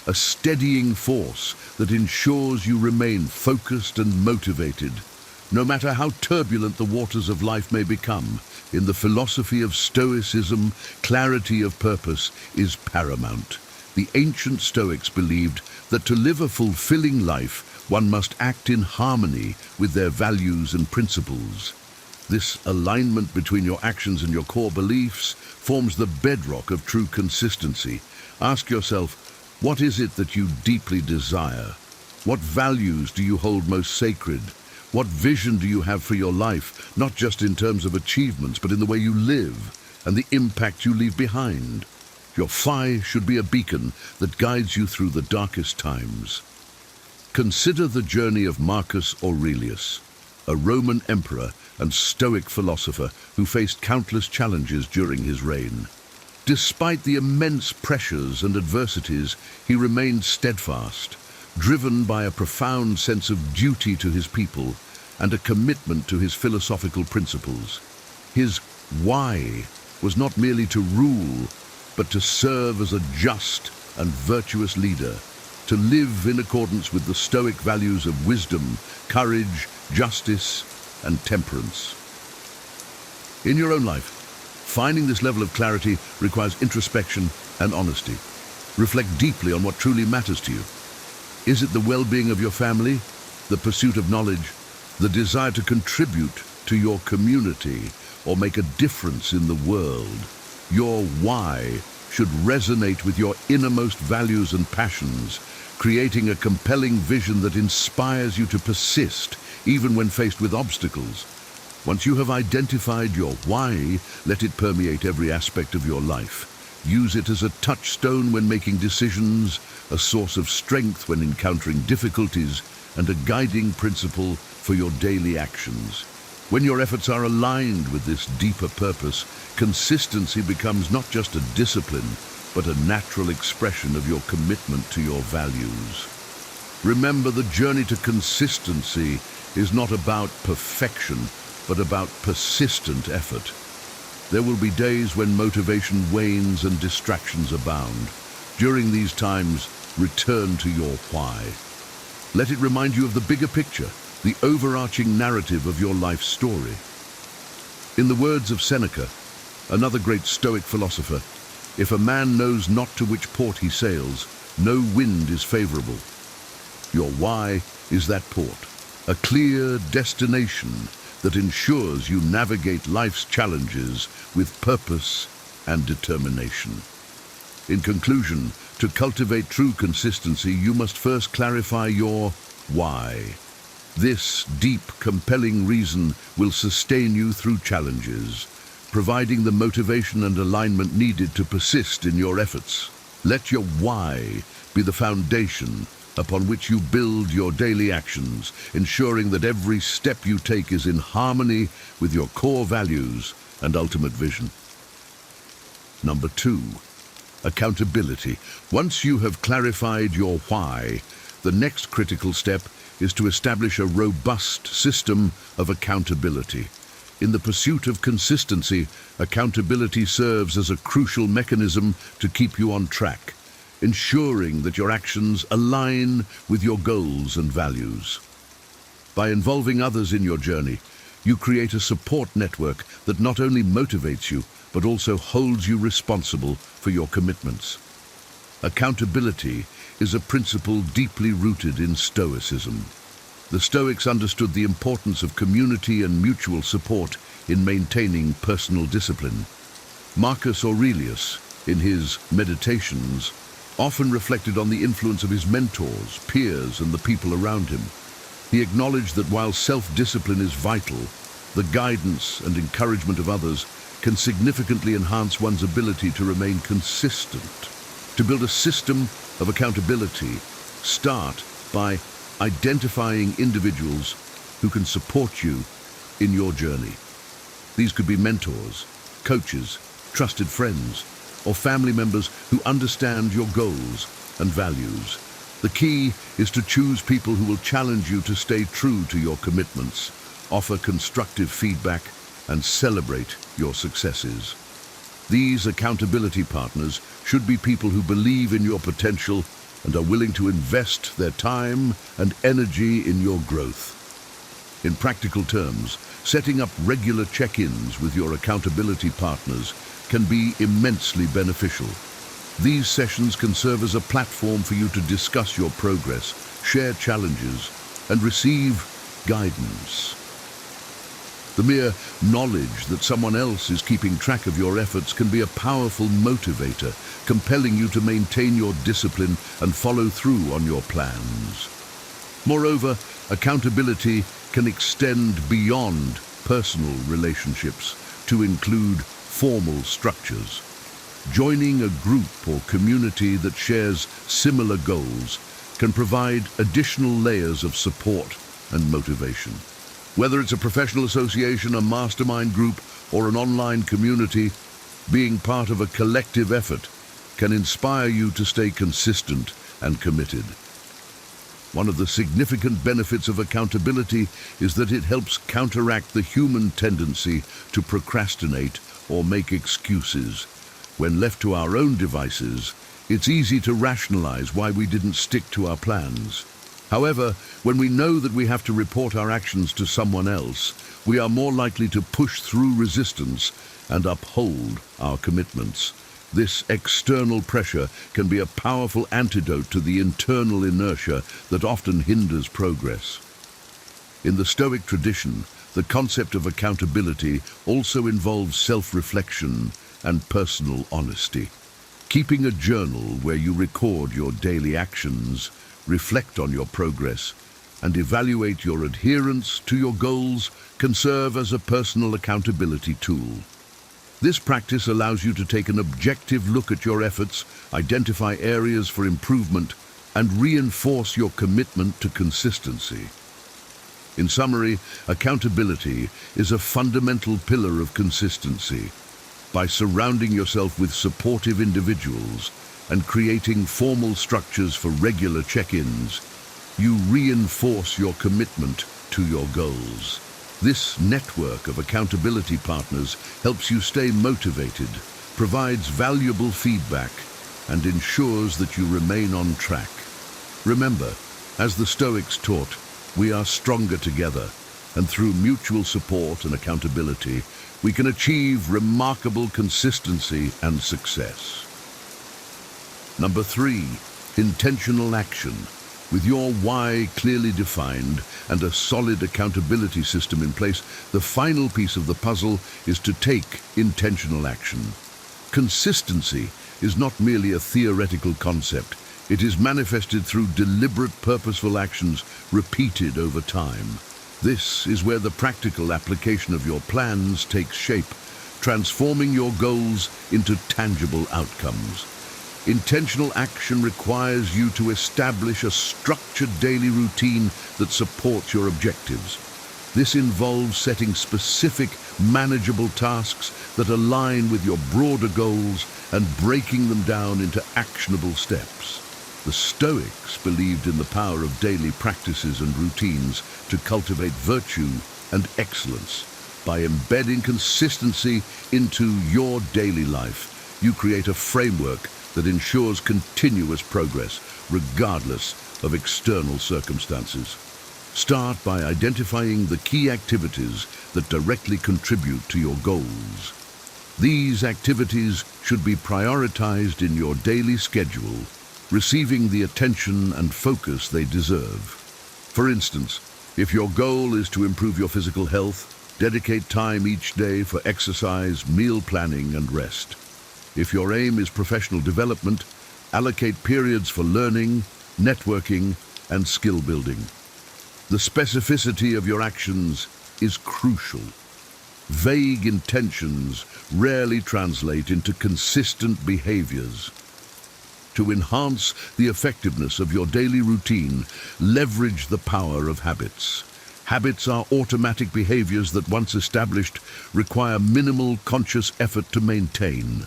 a steadying force that ensures you remain focused and motivated. No matter how turbulent the waters of life may become, in the philosophy of Stoicism, clarity of purpose is paramount. The ancient Stoics believed that to live a fulfilling life, one must act in harmony with their values and principles. This alignment between your actions and your core beliefs forms the bedrock of true consistency. Ask yourself, What is it that you deeply desire? What values do you hold most sacred? What vision do you have for your life, not just in terms of achievements, but in the way you live and the impact you leave behind? Your why should be a beacon that guides you through the darkest times. Consider the journey of Marcus Aurelius, a Roman emperor and Stoic philosopher who faced countless challenges during his reign. Despite the immense pressures and adversities, he remained steadfast, driven by a profound sense of duty to his people and a commitment to his philosophical principles. His why was not merely to rule, but to serve as a just and virtuous leader, to live in accordance with the Stoic values of wisdom, courage, justice, and temperance. In your own life, finding this level of clarity requires introspection and honesty. Reflect deeply on what truly matters to you. Is it the well-being of your family, the pursuit of knowledge, the desire to contribute to your community or make a difference in the world? Your why should resonate with your innermost values and passions, creating a compelling vision that inspires you to persist even when faced with obstacles. Once you have identified your why, let it permeate every aspect of your life. Use it as a touchstone when making decisions, a source of strength when encountering difficulties, and a guiding principle for your daily actions. When your efforts are aligned with this deeper purpose, consistency becomes not just a discipline, but a natural expression of your commitment to your values. Remember, the journey to consistency is not about perfection, but about persistent effort. There will be days when motivation wanes and distractions abound. During these times, return to your why. Let it remind you of the bigger picture, the overarching narrative of your life story. In the words of Seneca, another great Stoic philosopher, if a man knows not to which port he sails, no wind is favorable. Your why is that port, a clear destination that ensures you navigate life's challenges with purpose and determination. In conclusion, to cultivate true consistency, you must first clarify your why. This deep, compelling reason will sustain you through challenges, providing the motivation and alignment needed to persist in your efforts. Let your why be the foundation upon which you build your daily actions, ensuring that every step you take is in harmony with your core values and ultimate vision. Number 2, accountability. Once you have clarified your why, the next critical step is to establish a robust system of accountability. In the pursuit of consistency, accountability serves as a crucial mechanism to keep you on track, ensuring that your actions align with your goals and values. By involving others in your journey, you create a support network that not only motivates you, but also holds you responsible for your commitments. Accountability is a principle deeply rooted in Stoicism. The Stoics understood the importance of community and mutual support in maintaining personal discipline. Marcus Aurelius, in his Meditations, often reflected on the influence of his mentors, peers, and the people around him. He acknowledged that while self-discipline is vital, the guidance and encouragement of others can significantly enhance one's ability to remain consistent. To build a system of accountability, start by identifying individuals who can support you in your journey. These could be mentors, coaches, trusted friends, or family members who understand your goals and values. The key is to choose people who will challenge you to stay true to your commitments, offer constructive feedback, and celebrate your successes. These accountability partners should be people who believe in your potential and are willing to invest their time and energy in your growth. In practical terms, setting up regular check-ins with your accountability partners can be immensely beneficial. These sessions can serve as a platform for you to discuss your progress, share challenges, and receive guidance. The mere knowledge that someone else is keeping track of your efforts can be a powerful motivator, compelling you to maintain your discipline and follow through on your plans. Moreover, accountability can extend beyond personal relationships to include formal structures. Joining a group or community that shares similar goals can provide additional layers of support and motivation. Whether it's a professional association, a mastermind group, or an online community, being part of a collective effort can inspire you to stay consistent and committed. One of the significant benefits of accountability is that it helps counteract the human tendency to procrastinate or make excuses. When left to our own devices, it's easy to rationalize why we didn't stick to our plans. However, when we know that we have to report our actions to someone else, we are more likely to push through resistance and uphold our commitments. This external pressure can be a powerful antidote to the internal inertia that often hinders progress. In the Stoic tradition, the concept of accountability also involves self-reflection and personal honesty. Keeping a journal where you record your daily actions, reflect on your progress, and evaluate your adherence to your goals can serve as a personal accountability tool. This practice allows you to take an objective look at your efforts, identify areas for improvement, and reinforce your commitment to consistency. In summary, accountability is a fundamental pillar of consistency. By surrounding yourself with supportive individuals and creating formal structures for regular check-ins, you reinforce your commitment to your goals. This network of accountability partners helps you stay motivated, provides valuable feedback, and ensures that you remain on track. Remember, as the Stoics taught, we are stronger together, and through mutual support and accountability, we can achieve remarkable consistency and success. Number 3, intentional action. With your why clearly defined and a solid accountability system in place, the final piece of the puzzle is to take intentional action. Consistency is not merely a theoretical concept. It is manifested through deliberate, purposeful actions repeated over time. This is where the practical application of your plans takes shape, transforming your goals into tangible outcomes. Intentional action requires you to establish a structured daily routine that supports your objectives. This involves setting specific, manageable tasks that align with your broader goals and breaking them down into actionable steps. The Stoics believed in the power of daily practices and routines to cultivate virtue and excellence. By embedding consistency into your daily life, you create a framework that ensures continuous progress, regardless of external circumstances. Start by identifying the key activities that directly contribute to your goals. These activities should be prioritized in your daily schedule, receiving the attention and focus they deserve. For instance, if your goal is to improve your physical health, dedicate time each day for exercise, meal planning, and rest. If your aim is professional development, allocate periods for learning, networking, and skill building. The specificity of your actions is crucial. Vague intentions rarely translate into consistent behaviors. To enhance the effectiveness of your daily routine, leverage the power of habits. Habits are automatic behaviors that, once established, require minimal conscious effort to maintain.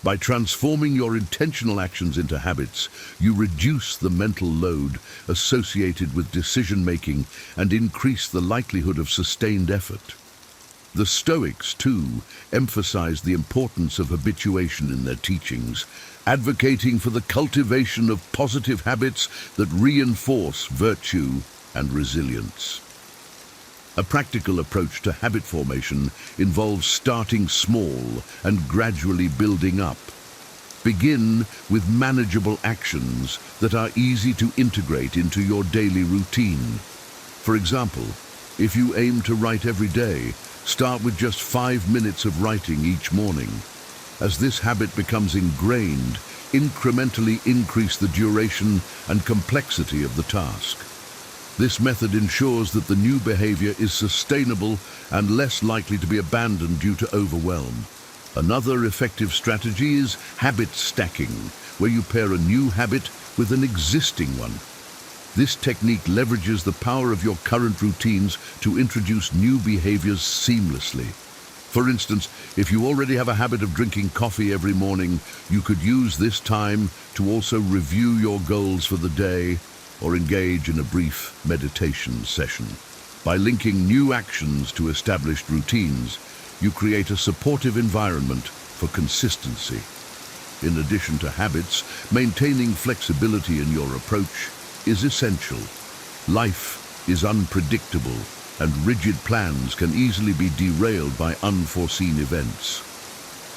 By transforming your intentional actions into habits, you reduce the mental load associated with decision-making and increase the likelihood of sustained effort. The Stoics, too, emphasized the importance of habituation in their teachings, advocating for the cultivation of positive habits that reinforce virtue and resilience. A practical approach to habit formation involves starting small and gradually building up. Begin with manageable actions that are easy to integrate into your daily routine. For example, if you aim to write every day, Start with just 5 minutes of writing each morning. As this habit becomes ingrained, incrementally increase the duration and complexity of the task. This method ensures that the new behavior is sustainable and less likely to be abandoned due to overwhelm. Another effective strategy is habit stacking, where you pair a new habit with an existing one. This technique leverages the power of your current routines to introduce new behaviors seamlessly. For instance, if you already have a habit of drinking coffee every morning, you could use this time to also review your goals for the day or engage in a brief meditation session. By linking new actions to established routines, you create a supportive environment for consistency. In addition to habits, maintaining flexibility in your approach is essential. Life is unpredictable, and rigid plans can easily be derailed by unforeseen events.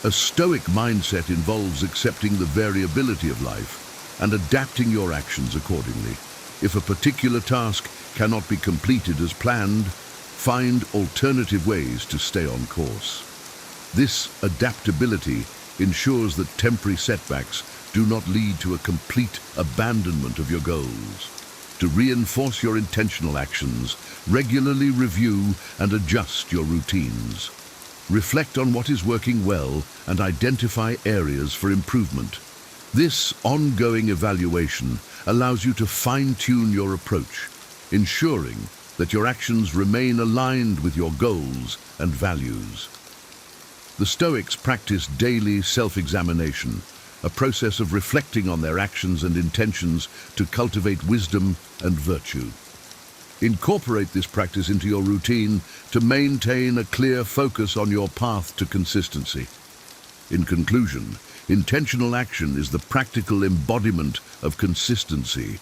A Stoic mindset involves accepting the variability of life and adapting your actions accordingly. If a particular task cannot be completed as planned, find alternative ways to stay on course. This adaptability ensures that temporary setbacks do not lead to a complete abandonment of your goals. To reinforce your intentional actions, regularly review and adjust your routines. Reflect on what is working well and identify areas for improvement. This ongoing evaluation allows you to fine-tune your approach, ensuring that your actions remain aligned with your goals and values. The Stoics practice daily self-examination, a process of reflecting on their actions and intentions to cultivate wisdom and virtue. Incorporate this practice into your routine to maintain a clear focus on your path to consistency. In conclusion, intentional action is the practical embodiment of consistency.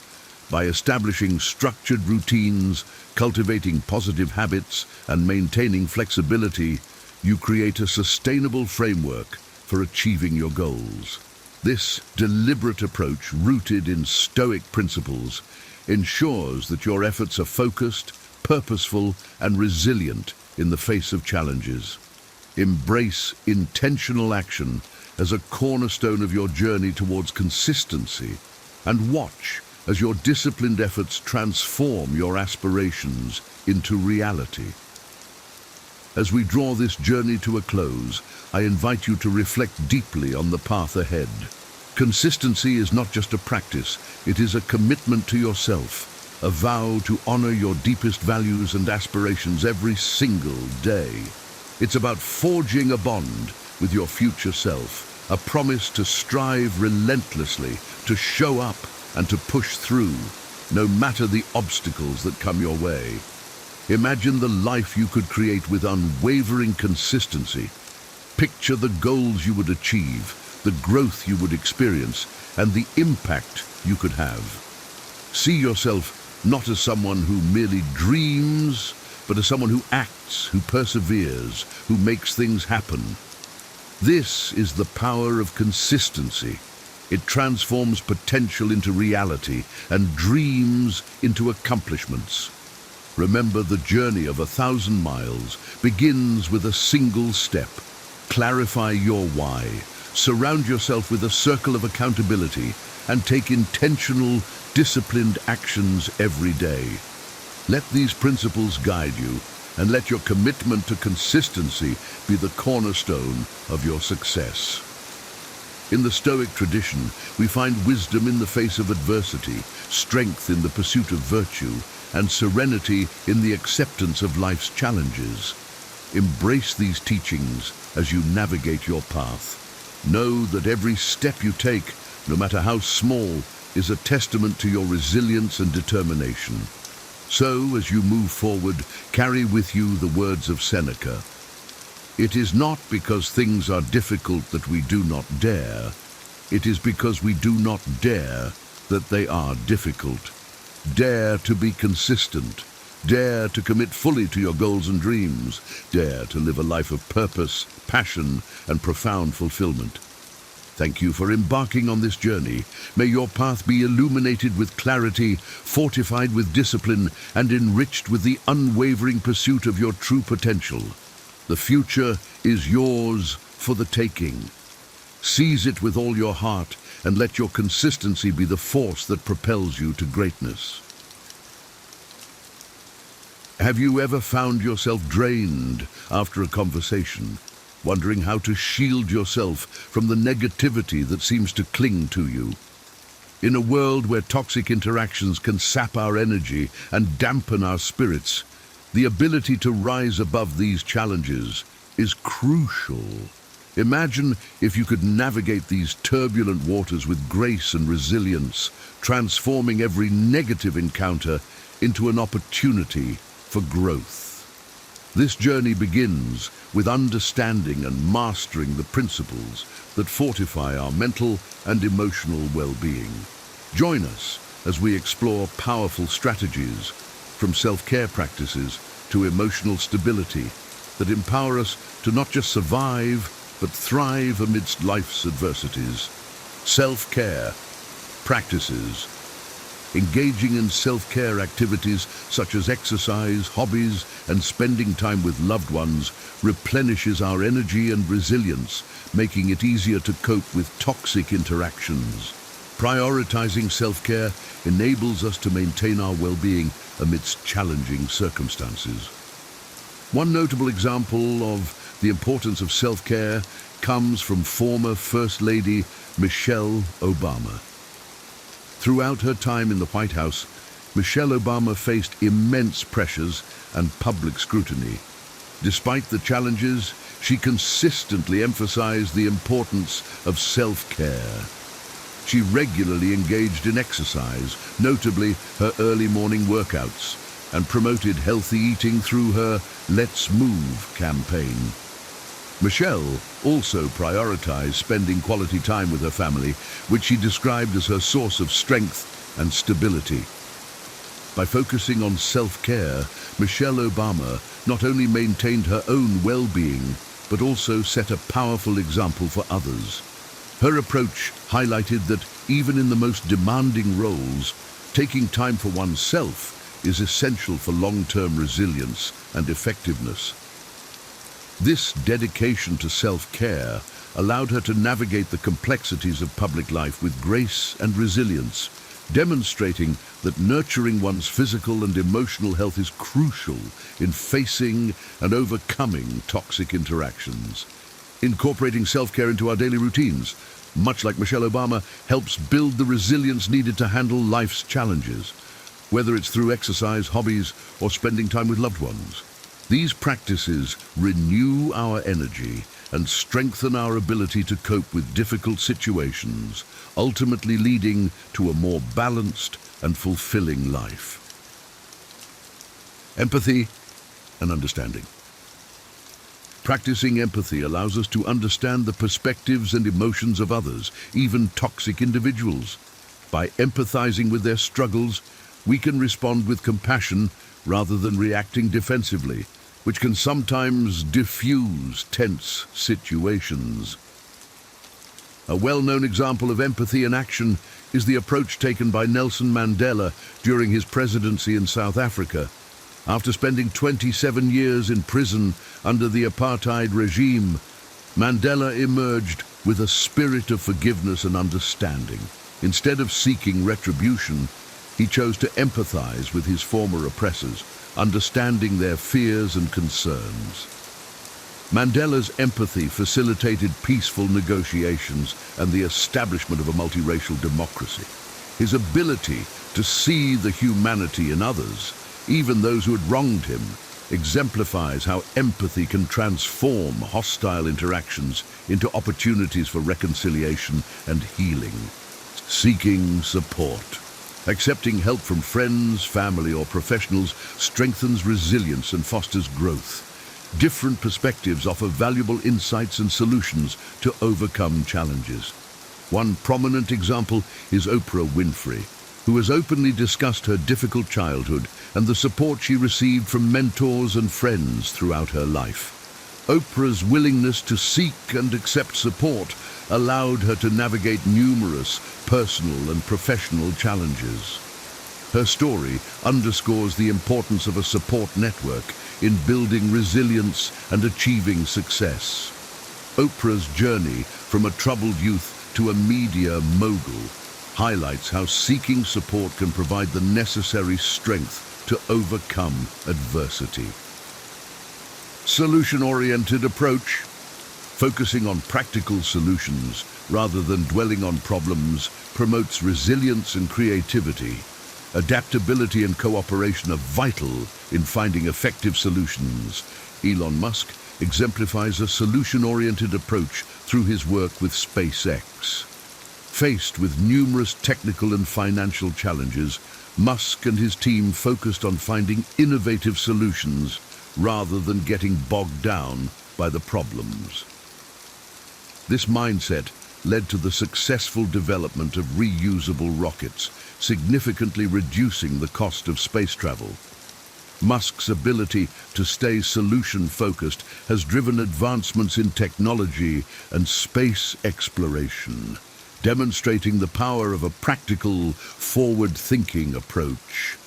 By establishing structured routines, cultivating positive habits, and maintaining flexibility, you create a sustainable framework for achieving your goals. This deliberate approach, rooted in Stoic principles, ensures that your efforts are focused, purposeful, and resilient in the face of challenges. Embrace intentional action as a cornerstone of your journey towards consistency, and watch as your disciplined efforts transform your aspirations into reality. As we draw this journey to a close, I invite you to reflect deeply on the path ahead. Consistency is not just a practice, it is a commitment to yourself, a vow to honor your deepest values and aspirations every single day. It's about forging a bond with your future self, a promise to strive relentlessly, to show up and to push through, no matter the obstacles that come your way. Imagine the life you could create with unwavering consistency. Picture the goals you would achieve, the growth you would experience, and the impact you could have. See yourself not as someone who merely dreams, but as someone who acts, who perseveres, who makes things happen. This is the power of consistency. It transforms potential into reality and dreams into accomplishments. Remember, the journey of 1,000 miles begins with a single step. Clarify your why. Surround yourself with a circle of accountability and take intentional, disciplined actions every day. Let these principles guide you, and let your commitment to consistency be the cornerstone of your success. In the Stoic tradition, we find wisdom in the face of adversity, strength in the pursuit of virtue, and serenity in the acceptance of life's challenges. Embrace these teachings as you navigate your path. Know that every step you take, no matter how small, is a testament to your resilience and determination. So, as you move forward, carry with you the words of Seneca. It is not because things are difficult that we do not dare. It is because we do not dare that they are difficult. Dare to be consistent. Dare to commit fully to your goals and dreams. Dare to live a life of purpose, passion, and profound fulfillment. Thank you for embarking on this journey. May your path be illuminated with clarity, fortified with discipline, and enriched with the unwavering pursuit of your true potential. The future is yours for the taking. Seize it with all your heart and let your consistency be the force that propels you to greatness. Have you ever found yourself drained after a conversation, wondering how to shield yourself from the negativity that seems to cling to you? In a world where toxic interactions can sap our energy and dampen our spirits, the ability to rise above these challenges is crucial. Imagine if you could navigate these turbulent waters with grace and resilience, transforming every negative encounter into an opportunity for growth. This journey begins with understanding and mastering the principles that fortify our mental and emotional well-being. Join us as we explore powerful strategies, from self-care practices to emotional stability, that empower us to not just survive, but thrive amidst life's adversities. Self-care practices. Engaging in self-care activities such as exercise, hobbies, and spending time with loved ones replenishes our energy and resilience, making it easier to cope with toxic interactions. Prioritizing self-care enables us to maintain our well-being amidst challenging circumstances. One notable example of the importance of self-care comes from former First Lady Michelle Obama. Throughout her time in the White House, Michelle Obama faced immense pressures and public scrutiny. Despite the challenges, she consistently emphasized the importance of self-care. She regularly engaged in exercise, notably her early morning workouts, and promoted healthy eating through her Let's Move campaign. Michelle also prioritized spending quality time with her family, which she described as her source of strength and stability. By focusing on self-care, Michelle Obama not only maintained her own well-being, but also set a powerful example for others. Her approach highlighted that even in the most demanding roles, taking time for oneself is essential for long-term resilience and effectiveness. This dedication to self-care allowed her to navigate the complexities of public life with grace and resilience, demonstrating that nurturing one's physical and emotional health is crucial in facing and overcoming toxic interactions. Incorporating self-care into our daily routines, much like Michelle Obama, helps build the resilience needed to handle life's challenges, whether it's through exercise, hobbies, or spending time with loved ones. These practices renew our energy and strengthen our ability to cope with difficult situations, ultimately leading to a more balanced and fulfilling life. Empathy and understanding. Practicing empathy allows us to understand the perspectives and emotions of others, even toxic individuals. By empathizing with their struggles, we can respond with compassion rather than reacting defensively, which can sometimes diffuse tense situations. A well-known example of empathy in action is the approach taken by Nelson Mandela during his presidency in South Africa. After spending 27 years in prison under the apartheid regime, Mandela emerged with a spirit of forgiveness and understanding. Instead of seeking retribution, he chose to empathize with his former oppressors, understanding their fears and concerns. Mandela's empathy facilitated peaceful negotiations and the establishment of a multiracial democracy. His ability to see the humanity in others, even those who had wronged him, exemplifies how empathy can transform hostile interactions into opportunities for reconciliation and healing. Seeking support. Accepting help from friends, family, or professionals strengthens resilience and fosters growth. Different perspectives offer valuable insights and solutions to overcome challenges. One prominent example is Oprah Winfrey, who has openly discussed her difficult childhood and the support she received from mentors and friends throughout her life. Oprah's willingness to seek and accept support allowed her to navigate numerous personal and professional challenges. Her story underscores the importance of a support network in building resilience and achieving success. Oprah's journey from a troubled youth to a media mogul highlights how seeking support can provide the necessary strength to overcome adversity. Solution-oriented approach. Focusing on practical solutions rather than dwelling on problems promotes resilience and creativity. Adaptability and cooperation are vital in finding effective solutions. Elon Musk exemplifies a solution-oriented approach through his work with SpaceX. Faced with numerous technical and financial challenges, Musk and his team focused on finding innovative solutions rather than getting bogged down by the problems. This mindset led to the successful development of reusable rockets, significantly reducing the cost of space travel. Musk's ability to stay solution-focused has driven advancements in technology and space exploration, demonstrating the power of a practical, forward-thinking approach.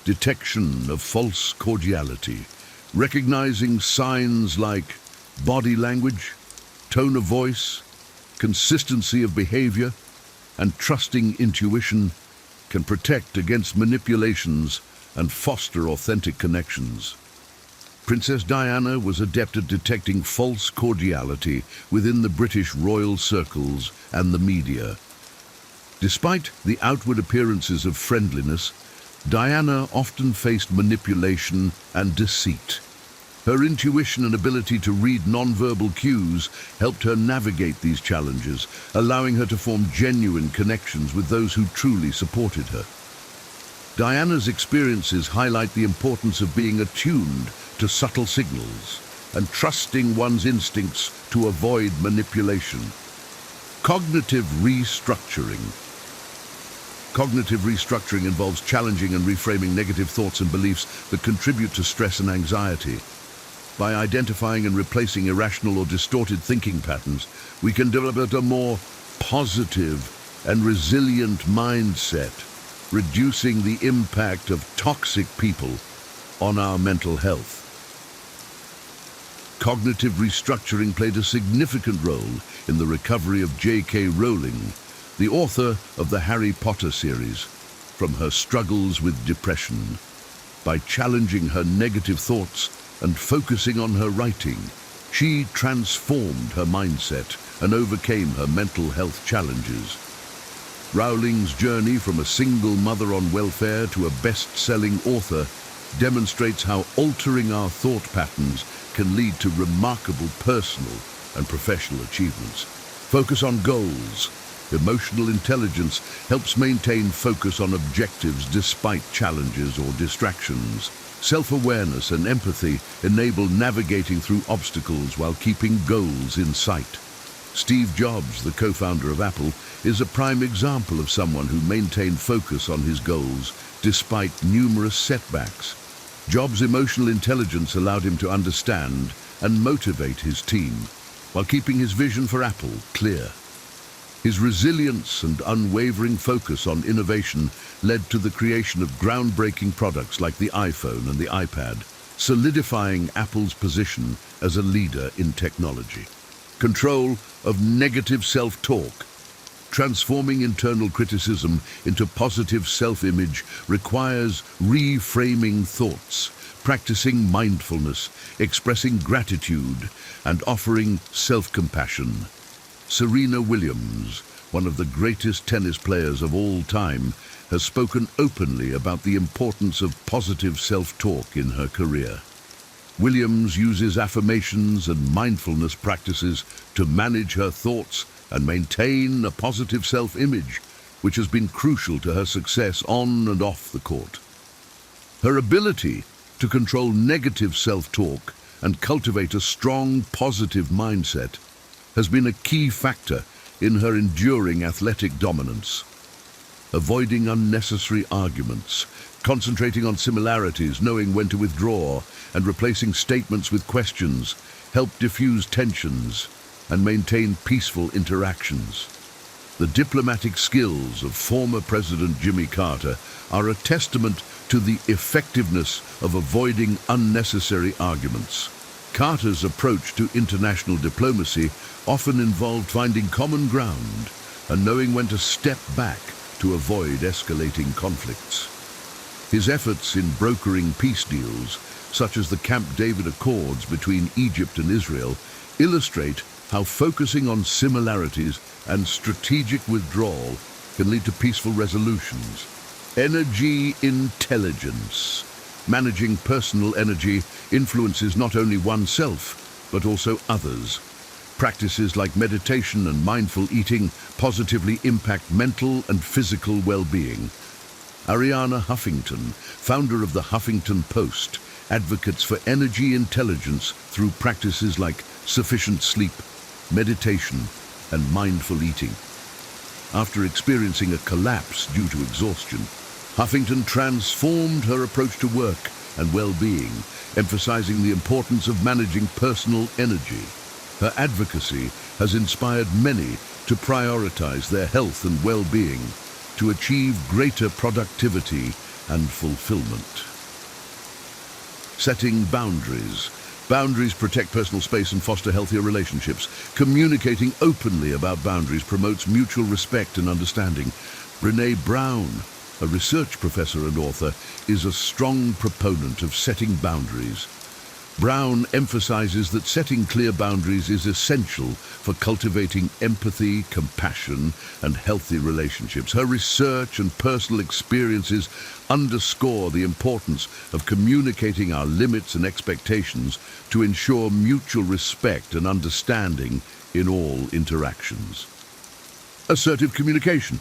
Detection of false cordiality. Recognizing signs like body language, tone of voice, consistency of behavior, and trusting intuition can protect against manipulations and foster authentic connections. Princess Diana was adept at detecting false cordiality within the British royal circles and the media. Despite the outward appearances of friendliness, Diana often faced manipulation and deceit. Her intuition and ability to read nonverbal cues helped her navigate these challenges, allowing her to form genuine connections with those who truly supported her. Diana's experiences highlight the importance of being attuned to subtle signals and trusting one's instincts to avoid manipulation. Cognitive restructuring. Cognitive restructuring involves challenging and reframing negative thoughts and beliefs that contribute to stress and anxiety. By identifying and replacing irrational or distorted thinking patterns, we can develop a more positive and resilient mindset, reducing the impact of toxic people on our mental health. Cognitive restructuring played a significant role in the recovery of J.K. Rowling, the author of the Harry Potter series, from her struggles with depression. By challenging her negative thoughts and focusing on her writing, she transformed her mindset and overcame her mental health challenges. Rowling's journey from a single mother on welfare to a best-selling author demonstrates how altering our thought patterns can lead to remarkable personal and professional achievements. Focus on goals. Emotional intelligence helps maintain focus on objectives despite challenges or distractions. Self-awareness and empathy enable navigating through obstacles while keeping goals in sight. Steve Jobs, the co-founder of Apple, is a prime example of someone who maintained focus on his goals despite numerous setbacks. Jobs' emotional intelligence allowed him to understand and motivate his team while keeping his vision for Apple clear. His resilience and unwavering focus on innovation led to the creation of groundbreaking products like the iPhone and the iPad, solidifying Apple's position as a leader in technology. Control of negative self-talk. Transforming internal criticism into positive self-image requires reframing thoughts, practicing mindfulness, expressing gratitude, and offering self-compassion. Serena Williams, one of the greatest tennis players of all time, has spoken openly about the importance of positive self-talk in her career. Williams uses affirmations and mindfulness practices to manage her thoughts and maintain a positive self-image, which has been crucial to her success on and off the court. Her ability to control negative self-talk and cultivate a strong, positive mindset has been a key factor in her enduring athletic dominance. Avoiding unnecessary arguments, concentrating on similarities, knowing when to withdraw, and replacing statements with questions help diffuse tensions and maintain peaceful interactions. The diplomatic skills of former President Jimmy Carter are a testament to the effectiveness of avoiding unnecessary arguments. Carter's approach to international diplomacy often involved finding common ground and knowing when to step back to avoid escalating conflicts. His efforts in brokering peace deals, such as the Camp David Accords between Egypt and Israel, illustrate how focusing on similarities and strategic withdrawal can lead to peaceful resolutions. Energy intelligence. Managing personal energy influences not only oneself, but also others. Practices like meditation and mindful eating positively impact mental and physical well-being. Ariana Huffington, founder of the Huffington Post, advocates for energy intelligence through practices like sufficient sleep, meditation, and mindful eating. After experiencing a collapse due to exhaustion, Huffington transformed her approach to work and well-being, emphasizing the importance of managing personal energy. Her advocacy has inspired many to prioritize their health and well-being to achieve greater productivity and fulfillment. Setting boundaries. Boundaries protect personal space and foster healthier relationships. Communicating openly about boundaries promotes mutual respect and understanding. Brené Brown, a research professor and author, is a strong proponent of setting boundaries. Brown emphasizes that setting clear boundaries is essential for cultivating empathy, compassion, and healthy relationships. Her research and personal experiences underscore the importance of communicating our limits and expectations to ensure mutual respect and understanding in all interactions. Assertive communication.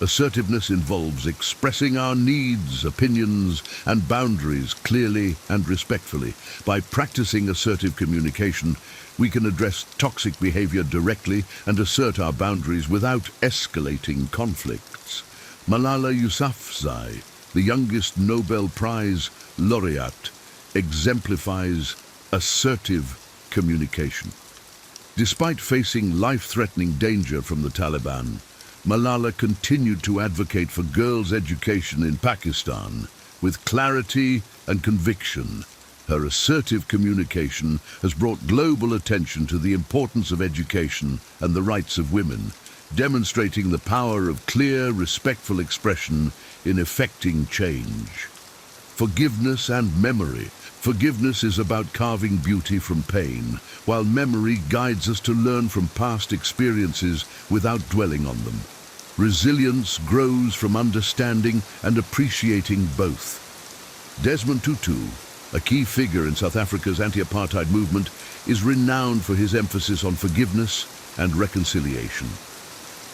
Assertiveness involves expressing our needs, opinions, and boundaries clearly and respectfully. By practicing assertive communication, we can address toxic behavior directly and assert our boundaries without escalating conflicts. Malala Yousafzai, the youngest Nobel Prize laureate, exemplifies assertive communication. Despite facing life-threatening danger from the Taliban, Malala continued to advocate for girls' education in Pakistan with clarity and conviction. Her assertive communication has brought global attention to the importance of education and the rights of women, demonstrating the power of clear, respectful expression in effecting change. Forgiveness and memory. Forgiveness is about carving beauty from pain, while memory guides us to learn from past experiences without dwelling on them. Resilience grows from understanding and appreciating both. Desmond Tutu, a key figure in South Africa's anti-apartheid movement, is renowned for his emphasis on forgiveness and reconciliation.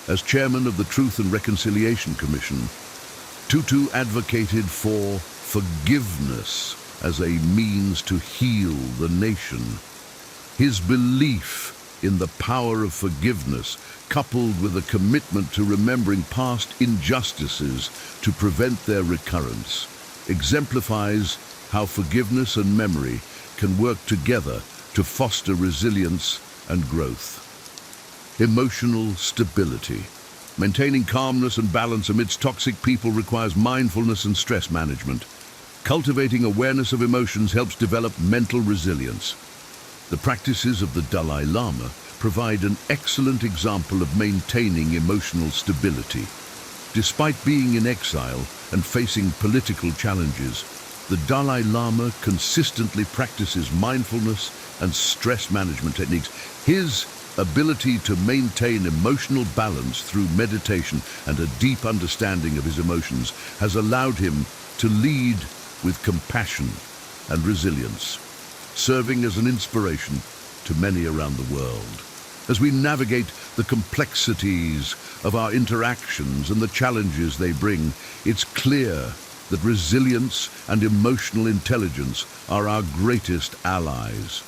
As chairman of the Truth and Reconciliation Commission, Tutu advocated for forgiveness as a means to heal the nation. His belief in the power of forgiveness, coupled with a commitment to remembering past injustices to prevent their recurrence, exemplifies how forgiveness and memory can work together to foster resilience and growth. Emotional stability. Maintaining calmness and balance amidst toxic people requires mindfulness and stress management. Cultivating awareness of emotions helps develop mental resilience. The practices of the Dalai Lama provide an excellent example of maintaining emotional stability. Despite being in exile and facing political challenges, the Dalai Lama consistently practices mindfulness and stress management techniques. His ability to maintain emotional balance through meditation and a deep understanding of his emotions has allowed him to lead with compassion and resilience, serving as an inspiration to many around the world. As we navigate the complexities of our interactions and the challenges they bring, it's clear that resilience and emotional intelligence are our greatest allies.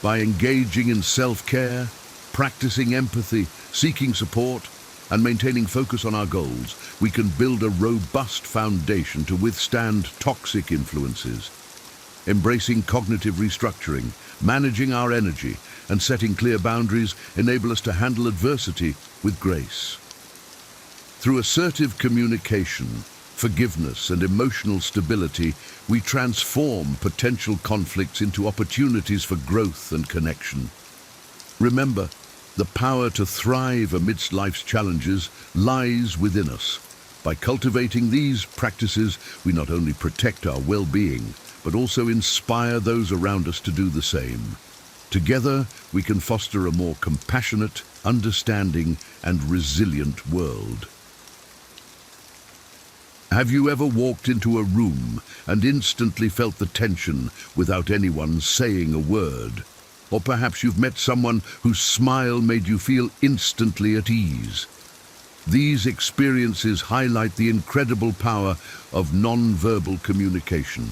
By engaging in self-care, practicing empathy, seeking support, and maintaining focus on our goals, we can build a robust foundation to withstand toxic influences. Embracing cognitive restructuring, managing our energy, and setting clear boundaries enable us to handle adversity with grace. Through assertive communication, forgiveness, and emotional stability, we transform potential conflicts into opportunities for growth and connection. Remember, the power to thrive amidst life's challenges lies within us. By cultivating these practices, we not only protect our well-being, but also inspire those around us to do the same. Together, we can foster a more compassionate, understanding, and resilient world. Have you ever walked into a room and instantly felt the tension without anyone saying a word? Or perhaps you've met someone whose smile made you feel instantly at ease. These experiences highlight the incredible power of non-verbal communication.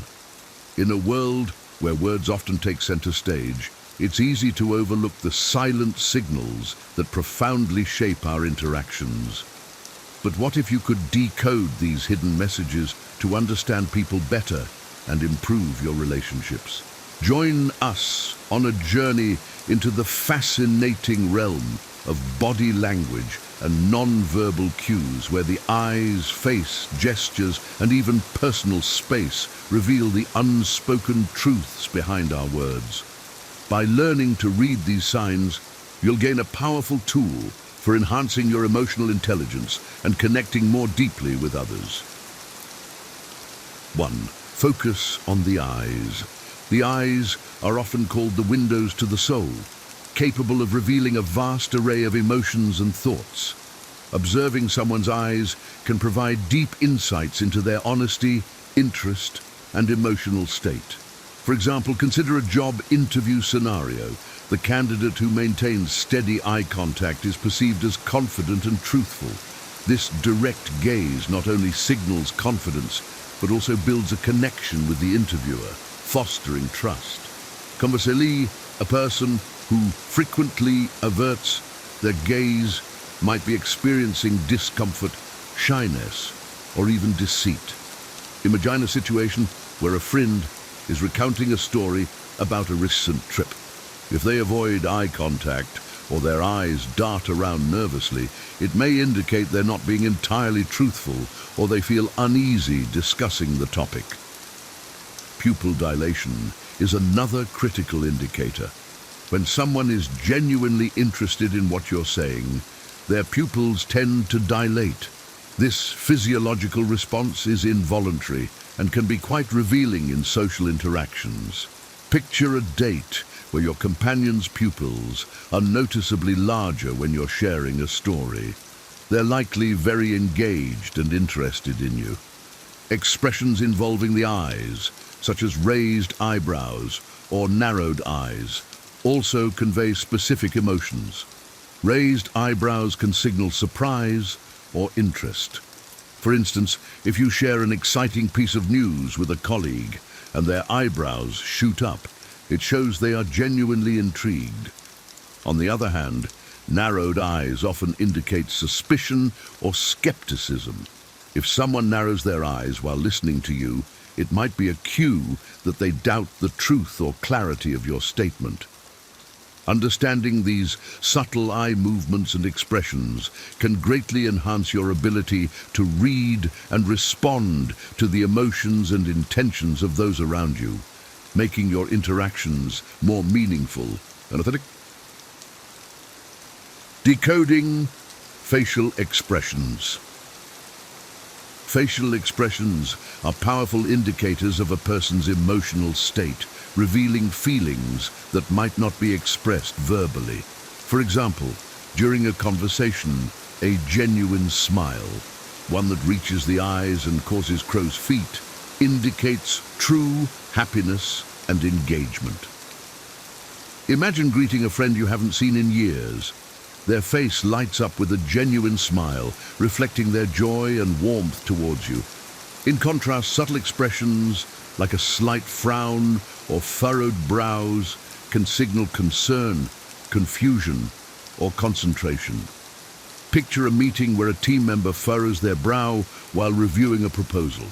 In a world where words often take center stage, it's easy to overlook the silent signals that profoundly shape our interactions. But what if you could decode these hidden messages to understand people better and improve your relationships? Join us on a journey into the fascinating realm of body language and non-verbal cues, where the eyes, face, gestures, and even personal space reveal the unspoken truths behind our words. By learning to read these signs, you'll gain a powerful tool for enhancing your emotional intelligence and connecting more deeply with others. 1. Focus on the eyes. The eyes are often called the windows to the soul, capable of revealing a vast array of emotions and thoughts. Observing someone's eyes can provide deep insights into their honesty, interest, and emotional state. For example, consider a job interview scenario. The candidate who maintains steady eye contact is perceived as confident and truthful. This direct gaze not only signals confidence, but also builds a connection with the interviewer, fostering trust. Conversely, a person who frequently averts their gaze might be experiencing discomfort, shyness, or even deceit. Imagine a situation where a friend is recounting a story about a recent trip. If they avoid eye contact or their eyes dart around nervously, it may indicate they're not being entirely truthful or they feel uneasy discussing the topic. Pupil dilation is another critical indicator. When someone is genuinely interested in what you're saying, their pupils tend to dilate. This physiological response is involuntary and can be quite revealing in social interactions. Picture a date where your companion's pupils are noticeably larger when you're sharing a story. They're likely very engaged and interested in you. Expressions involving the eyes, such as raised eyebrows or narrowed eyes, also convey specific emotions. Raised eyebrows can signal surprise or interest. For instance, if you share an exciting piece of news with a colleague and their eyebrows shoot up, it shows they are genuinely intrigued. On the other hand, narrowed eyes often indicate suspicion or skepticism. If someone narrows their eyes while listening to you, it might be a cue that they doubt the truth or clarity of your statement. Understanding these subtle eye movements and expressions can greatly enhance your ability to read and respond to the emotions and intentions of those around you, making your interactions more meaningful and authentic. Decoding facial expressions. Facial expressions are powerful indicators of a person's emotional state, revealing feelings that might not be expressed verbally. For example, during a conversation, a genuine smile, one that reaches the eyes and causes crow's feet, indicates true happiness and engagement. Imagine greeting a friend you haven't seen in years. Their face lights up with a genuine smile, reflecting their joy and warmth towards you. In contrast, subtle expressions like a slight frown or furrowed brows can signal concern, confusion, or concentration. Picture a meeting where a team member furrows their brow while reviewing a proposal.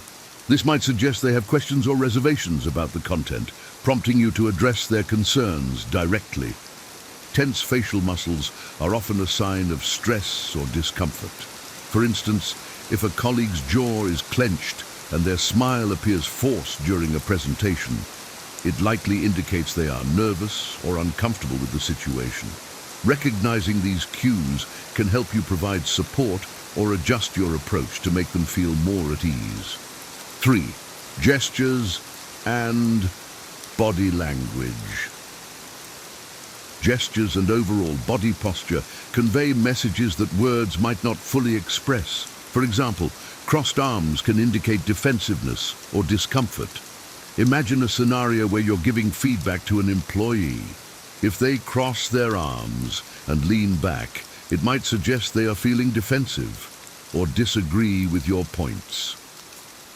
This might suggest they have questions or reservations about the content, prompting you to address their concerns directly. Tense facial muscles are often a sign of stress or discomfort. For instance, if a colleague's jaw is clenched and their smile appears forced during a presentation, it likely indicates they are nervous or uncomfortable with the situation. Recognizing these cues can help you provide support or adjust your approach to make them feel more at ease. 3. Gestures and body language. Gestures and overall body posture convey messages that words might not fully express. For example, crossed arms can indicate defensiveness or discomfort. Imagine a scenario where you're giving feedback to an employee. If they cross their arms and lean back, it might suggest they are feeling defensive or disagree with your points.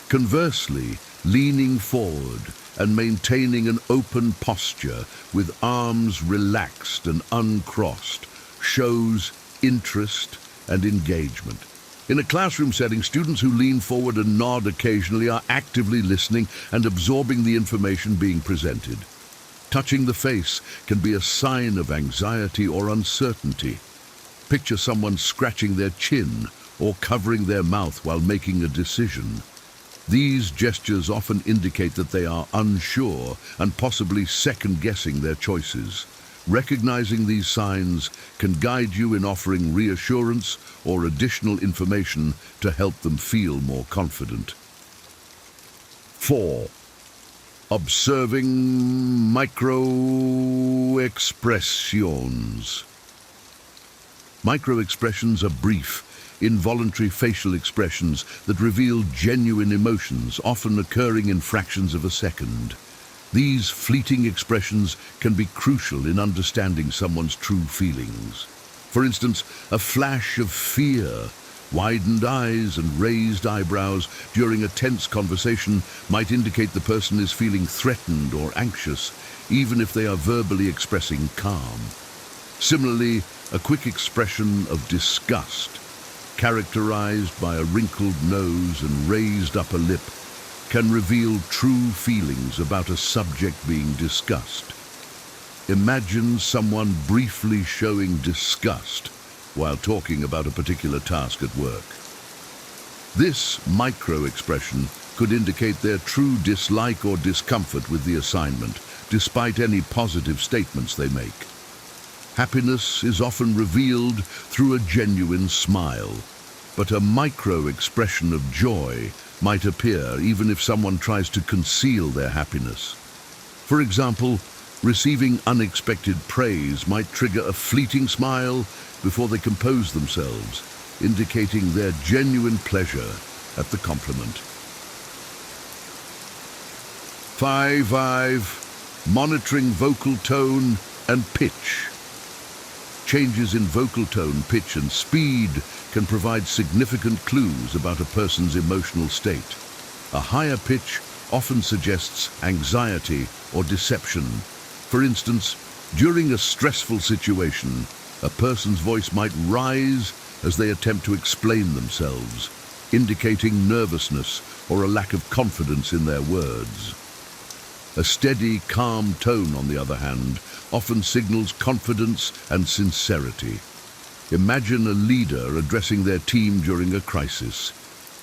Conversely, leaning forward and maintaining an open posture with arms relaxed and uncrossed shows interest and engagement. In a classroom setting, students who lean forward and nod occasionally are actively listening and absorbing the information being presented. Touching the face can be a sign of anxiety or uncertainty. Picture someone scratching their chin or covering their mouth while making a decision. These gestures often indicate that they are unsure and possibly second-guessing their choices. Recognizing these signs can guide you in offering reassurance or additional information to help them feel more confident. 4. Observing micro-expressions. Micro-expressions are brief, involuntary facial expressions that reveal genuine emotions, often occurring in fractions of a second. These fleeting expressions can be crucial in understanding someone's true feelings. For instance, a flash of fear, widened eyes and raised eyebrows during a tense conversation might indicate the person is feeling threatened or anxious, even if they are verbally expressing calm. Similarly, a quick expression of disgust, characterized by a wrinkled nose and raised upper lip, can reveal true feelings about a subject being discussed. Imagine someone briefly showing disgust while talking about a particular task at work. This micro-expression could indicate their true dislike or discomfort with the assignment, despite any positive statements they make. Happiness is often revealed through a genuine smile, but a micro-expression of joy might appear even if someone tries to conceal their happiness. For example, receiving unexpected praise might trigger a fleeting smile before they compose themselves, indicating their genuine pleasure at the compliment. 5. Monitoring vocal tone and pitch. Changes in vocal tone, pitch, and speed can provide significant clues about a person's emotional state. A higher pitch often suggests anxiety or deception. For instance, during a stressful situation, a person's voice might rise as they attempt to explain themselves, indicating nervousness or a lack of confidence in their words. A steady, calm tone, on the other hand, often signals confidence and sincerity. Imagine a leader addressing their team during a crisis.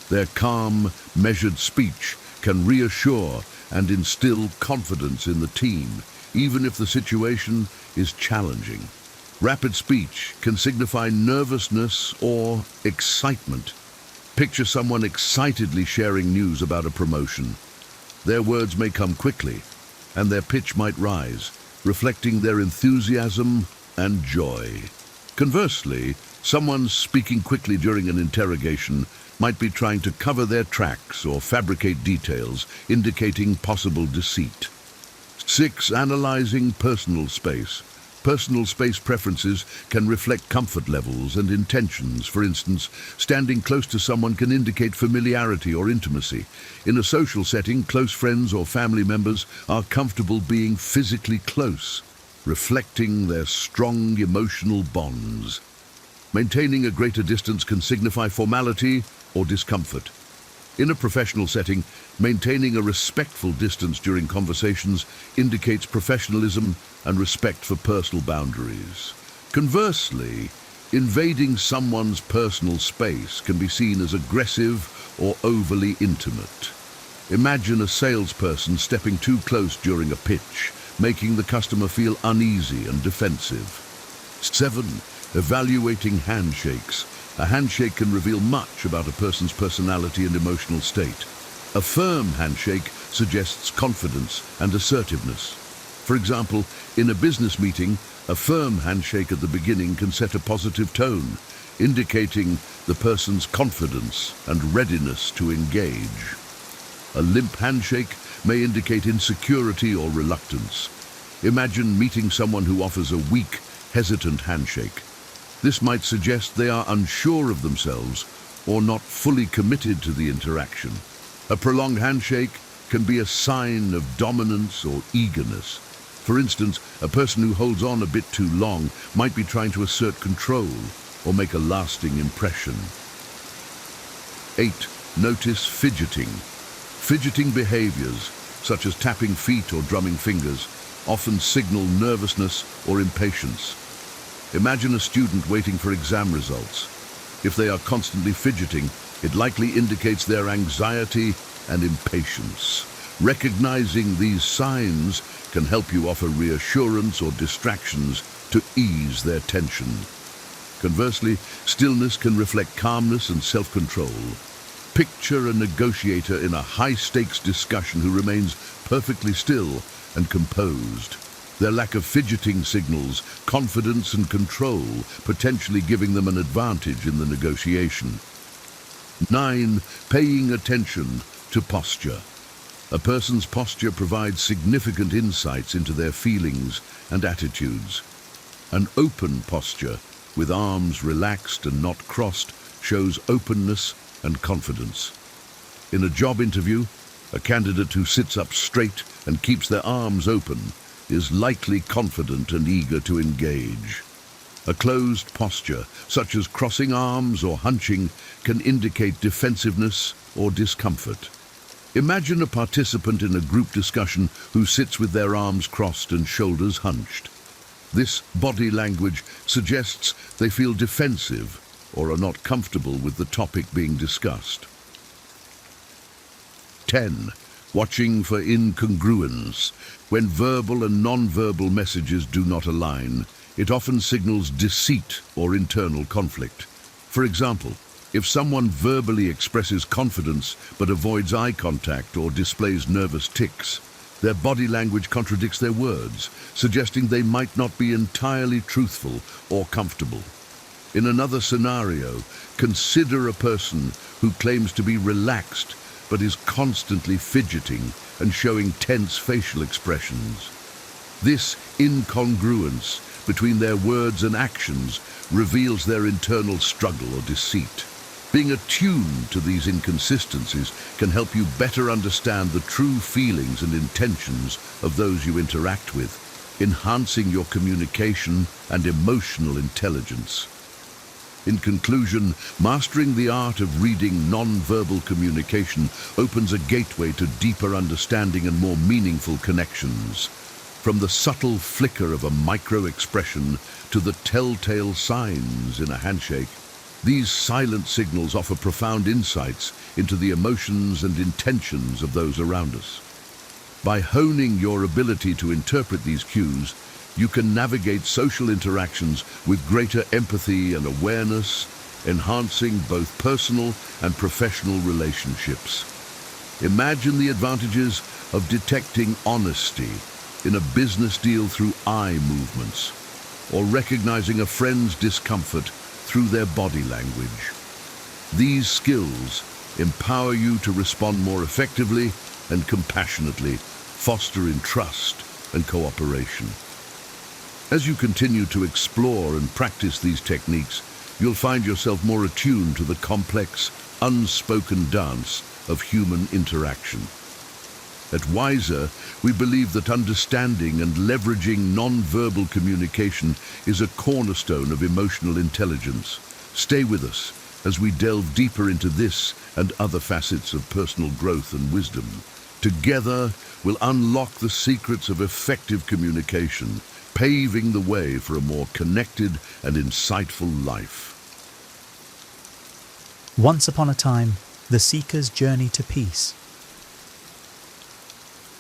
Their calm, measured speech can reassure and instill confidence in the team, even if the situation is challenging. Rapid speech can signify nervousness or excitement. Picture someone excitedly sharing news about a promotion. Their words may come quickly, and their pitch might rise, reflecting their enthusiasm and joy. Conversely, someone speaking quickly during an interrogation might be trying to cover their tracks or fabricate details, indicating possible deceit. 6. Analyzing personal space. Personal space preferences can reflect comfort levels and intentions. For instance, standing close to someone can indicate familiarity or intimacy. In a social setting, close friends or family members are comfortable being physically close, reflecting their strong emotional bonds. Maintaining a greater distance can signify formality or discomfort. In a professional setting, maintaining a respectful distance during conversations indicates professionalism and respect for personal boundaries. Conversely, Invading someone's personal space can be seen as aggressive or overly intimate. Imagine a salesperson stepping too close during a pitch, making the customer feel uneasy and defensive. 7. Evaluating handshakes. A handshake can reveal much about a person's personality and emotional state. A firm handshake suggests confidence and assertiveness. For example, in a business meeting, a firm handshake at the beginning can set a positive tone, indicating the person's confidence and readiness to engage. A limp handshake may indicate insecurity or reluctance. Imagine meeting someone who offers a weak, hesitant handshake. This might suggest they are unsure of themselves or not fully committed to the interaction. A prolonged handshake can be a sign of dominance or eagerness. For instance, a person who holds on a bit too long might be trying to assert control or make a lasting impression. 8. Notice fidgeting. Fidgeting behaviors, such as tapping feet or drumming fingers, often signal nervousness or impatience. Imagine a student waiting for exam results. If they are constantly fidgeting, it likely indicates their anxiety and impatience. Recognizing these signs can help you offer reassurance or distractions to ease their tension. Conversely, stillness can reflect calmness and self-control. Picture a negotiator in a high-stakes discussion who remains perfectly still and composed. Their lack of fidgeting signals confidence and control, potentially giving them an advantage in the negotiation. 9. Paying attention to posture. A person's posture provides significant insights into their feelings and attitudes. An open posture, with arms relaxed and not crossed, shows openness and confidence. In a job interview, a candidate who sits up straight and keeps their arms open is likely confident and eager to engage. A closed posture, such as crossing arms or hunching, can indicate defensiveness or discomfort. Imagine a participant in a group discussion who sits with their arms crossed and shoulders hunched. This body language suggests they feel defensive or are not comfortable with the topic being discussed. 10. Watching for incongruence. When verbal and non-verbal messages do not align, it often signals deceit or internal conflict. For example, if someone verbally expresses confidence but avoids eye contact or displays nervous tics, their body language contradicts their words, suggesting they might not be entirely truthful or comfortable. In another scenario, consider a person who claims to be relaxed but is constantly fidgeting and showing tense facial expressions. This incongruence between their words and actions reveals their internal struggle or deceit. Being attuned to these inconsistencies can help you better understand the true feelings and intentions of those you interact with, enhancing your communication and emotional intelligence. In conclusion, mastering the art of reading non-verbal communication opens a gateway to deeper understanding and more meaningful connections. From the subtle flicker of a micro-expression to the telltale signs in a handshake, these silent signals offer profound insights into the emotions and intentions of those around us. By honing your ability to interpret these cues, you can navigate social interactions with greater empathy and awareness, enhancing both personal and professional relationships. Imagine the advantages of detecting honesty in a business deal through eye movements, or recognizing a friend's discomfort through their body language. These skills empower you to respond more effectively and compassionately, fostering trust and cooperation. As you continue to explore and practice these techniques, you'll find yourself more attuned to the complex, unspoken dance of human interaction. At Wiser, we believe that understanding and leveraging non-verbal communication is a cornerstone of emotional intelligence. Stay with us as we delve deeper into this and other facets of personal growth and wisdom. Together, we'll unlock the secrets of effective communication, paving the way for a more connected and insightful life. Once upon a time, the seeker's journey to peace.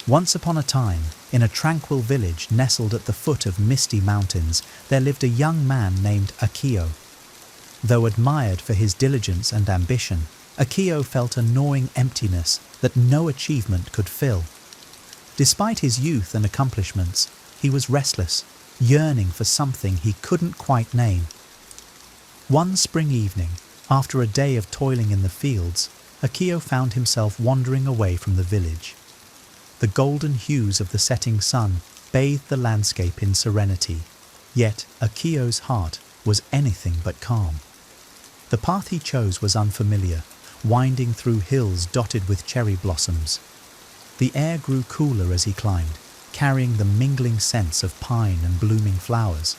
Once upon a time, in a tranquil village nestled at the foot of misty mountains, there lived a young man named Akio. Though admired for his diligence and ambition, Akio felt a gnawing emptiness that no achievement could fill. Despite his youth and accomplishments, he was restless, yearning for something he couldn't quite name. One spring evening, after a day of toiling in the fields, Akio found himself wandering away from the village. The golden hues of the setting sun bathed the landscape in serenity, yet Akio's heart was anything but calm. The path he chose was unfamiliar, winding through hills dotted with cherry blossoms. The air grew cooler as he climbed, carrying the mingling scents of pine and blooming flowers.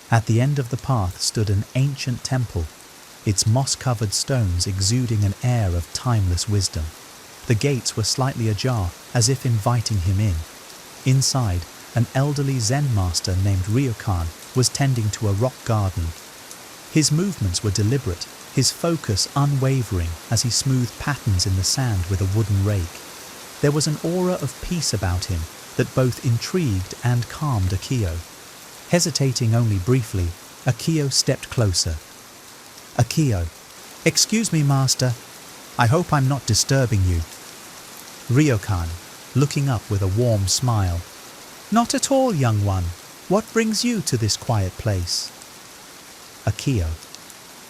At the end of the path stood an ancient temple, its moss-covered stones exuding an air of timeless wisdom. The gates were slightly ajar, as if inviting him in. Inside, an elderly Zen master named Ryokan was tending to a rock garden. His movements were deliberate, his focus unwavering as he smoothed patterns in the sand with a wooden rake. There was an aura of peace about him that both intrigued and calmed Akio. Hesitating only briefly, Akio stepped closer. Akio, "Excuse me, master. I hope I'm not disturbing you." Ryokan, looking up with a warm smile. "Not at all, young one. What brings you to this quiet place?" Akio,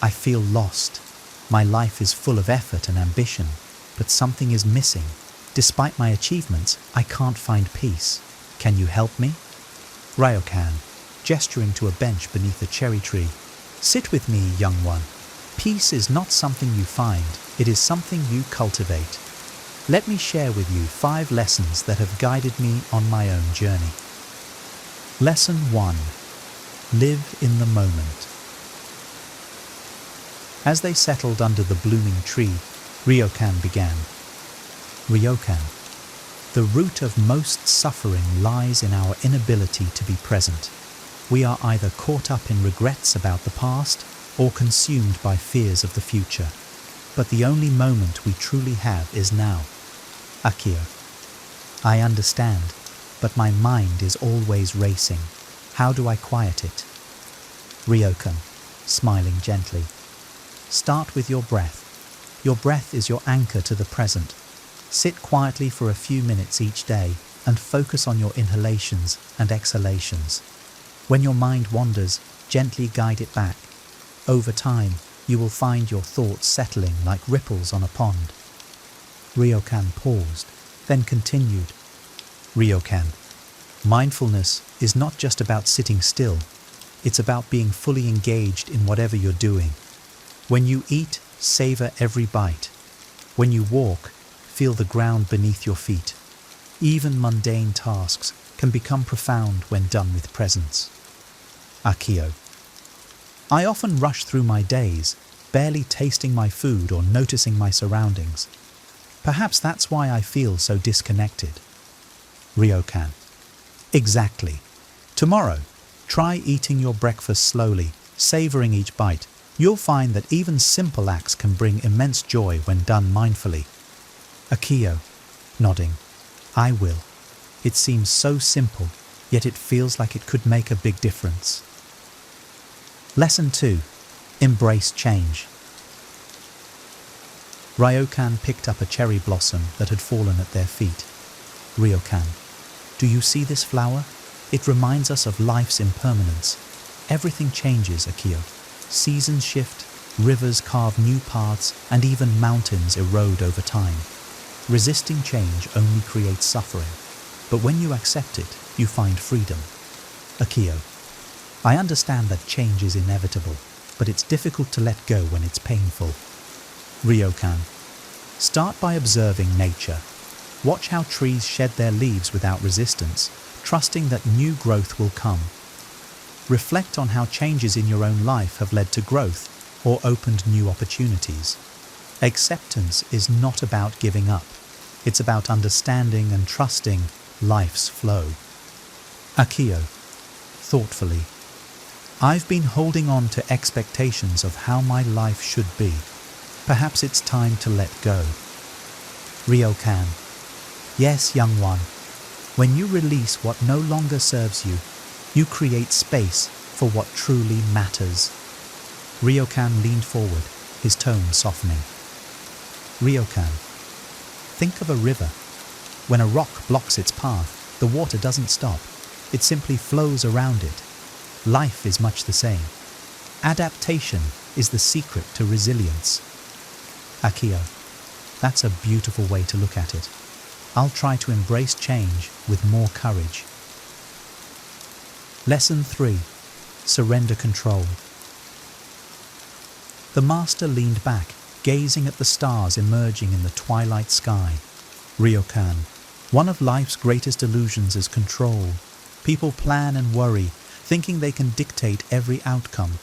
"I feel lost. My life is full of effort and ambition, but something is missing. Despite my achievements, I can't find peace. Can you help me?" Ryokan, gesturing to a bench beneath a cherry tree. "Sit with me, young one. Peace is not something you find, it is something you cultivate. Let me share with you 5 lessons that have guided me on my own journey." Lesson 1. Live in the moment. As they settled under the blooming tree, Ryokan began. Ryokan, the root of most suffering lies in our inability to be present. We are either caught up in regrets about the past or consumed by fears of the future. But the only moment we truly have is now. Akio, I understand, but my mind is always racing. How do I quiet it? Ryokan, smiling gently. Start with your breath. Your breath is your anchor to the present. Sit quietly for a few minutes each day and focus on your inhalations and exhalations. When your mind wanders, gently guide it back. Over time, you will find your thoughts settling like ripples on a pond. Ryokan paused, then continued. Ryokan, mindfulness is not just about sitting still. It's about being fully engaged in whatever you're doing. When you eat, savor every bite. When you walk, feel the ground beneath your feet. Even mundane tasks can become profound when done with presence. Akio, I often rush through my days, barely tasting my food or noticing my surroundings. Perhaps that's why I feel so disconnected. Ryokan, exactly. Tomorrow, try eating your breakfast slowly, savoring each bite. You'll find that even simple acts can bring immense joy when done mindfully. Akio, nodding, I will. It seems so simple, yet it feels like it could make a big difference. Lesson 2. Embrace change. Ryokan picked up a cherry blossom that had fallen at their feet. Ryokan, do you see this flower? It reminds us of life's impermanence. Everything changes, Akio. Seasons shift, rivers carve new paths, and even mountains erode over time. Resisting change only creates suffering, but when you accept it, you find freedom. Akio, I understand that change is inevitable, but it's difficult to let go when it's painful. Ryokan, start by observing nature. Watch how trees shed their leaves without resistance, trusting that new growth will come. Reflect on how changes in your own life have led to growth or opened new opportunities. Acceptance is not about giving up. It's about understanding and trusting life's flow. Akio, thoughtfully. I've been holding on to expectations of how my life should be. Perhaps it's time to let go. Ryokan. Yes, young one. When you release what no longer serves you, you create space for what truly matters. Ryokan leaned forward, his tone softening. Ryokan. Think of a river. When a rock blocks its path, the water doesn't stop. It simply flows around it. Life is much the same. Adaptation is the secret to resilience. Akio. That's a beautiful way to look at it. I'll try to embrace change with more courage. Lesson 3. Surrender control. The master leaned back, gazing at the stars emerging in the twilight sky. Ryokan. One of life's greatest illusions is control. People plan and worry, thinking they can dictate every outcome.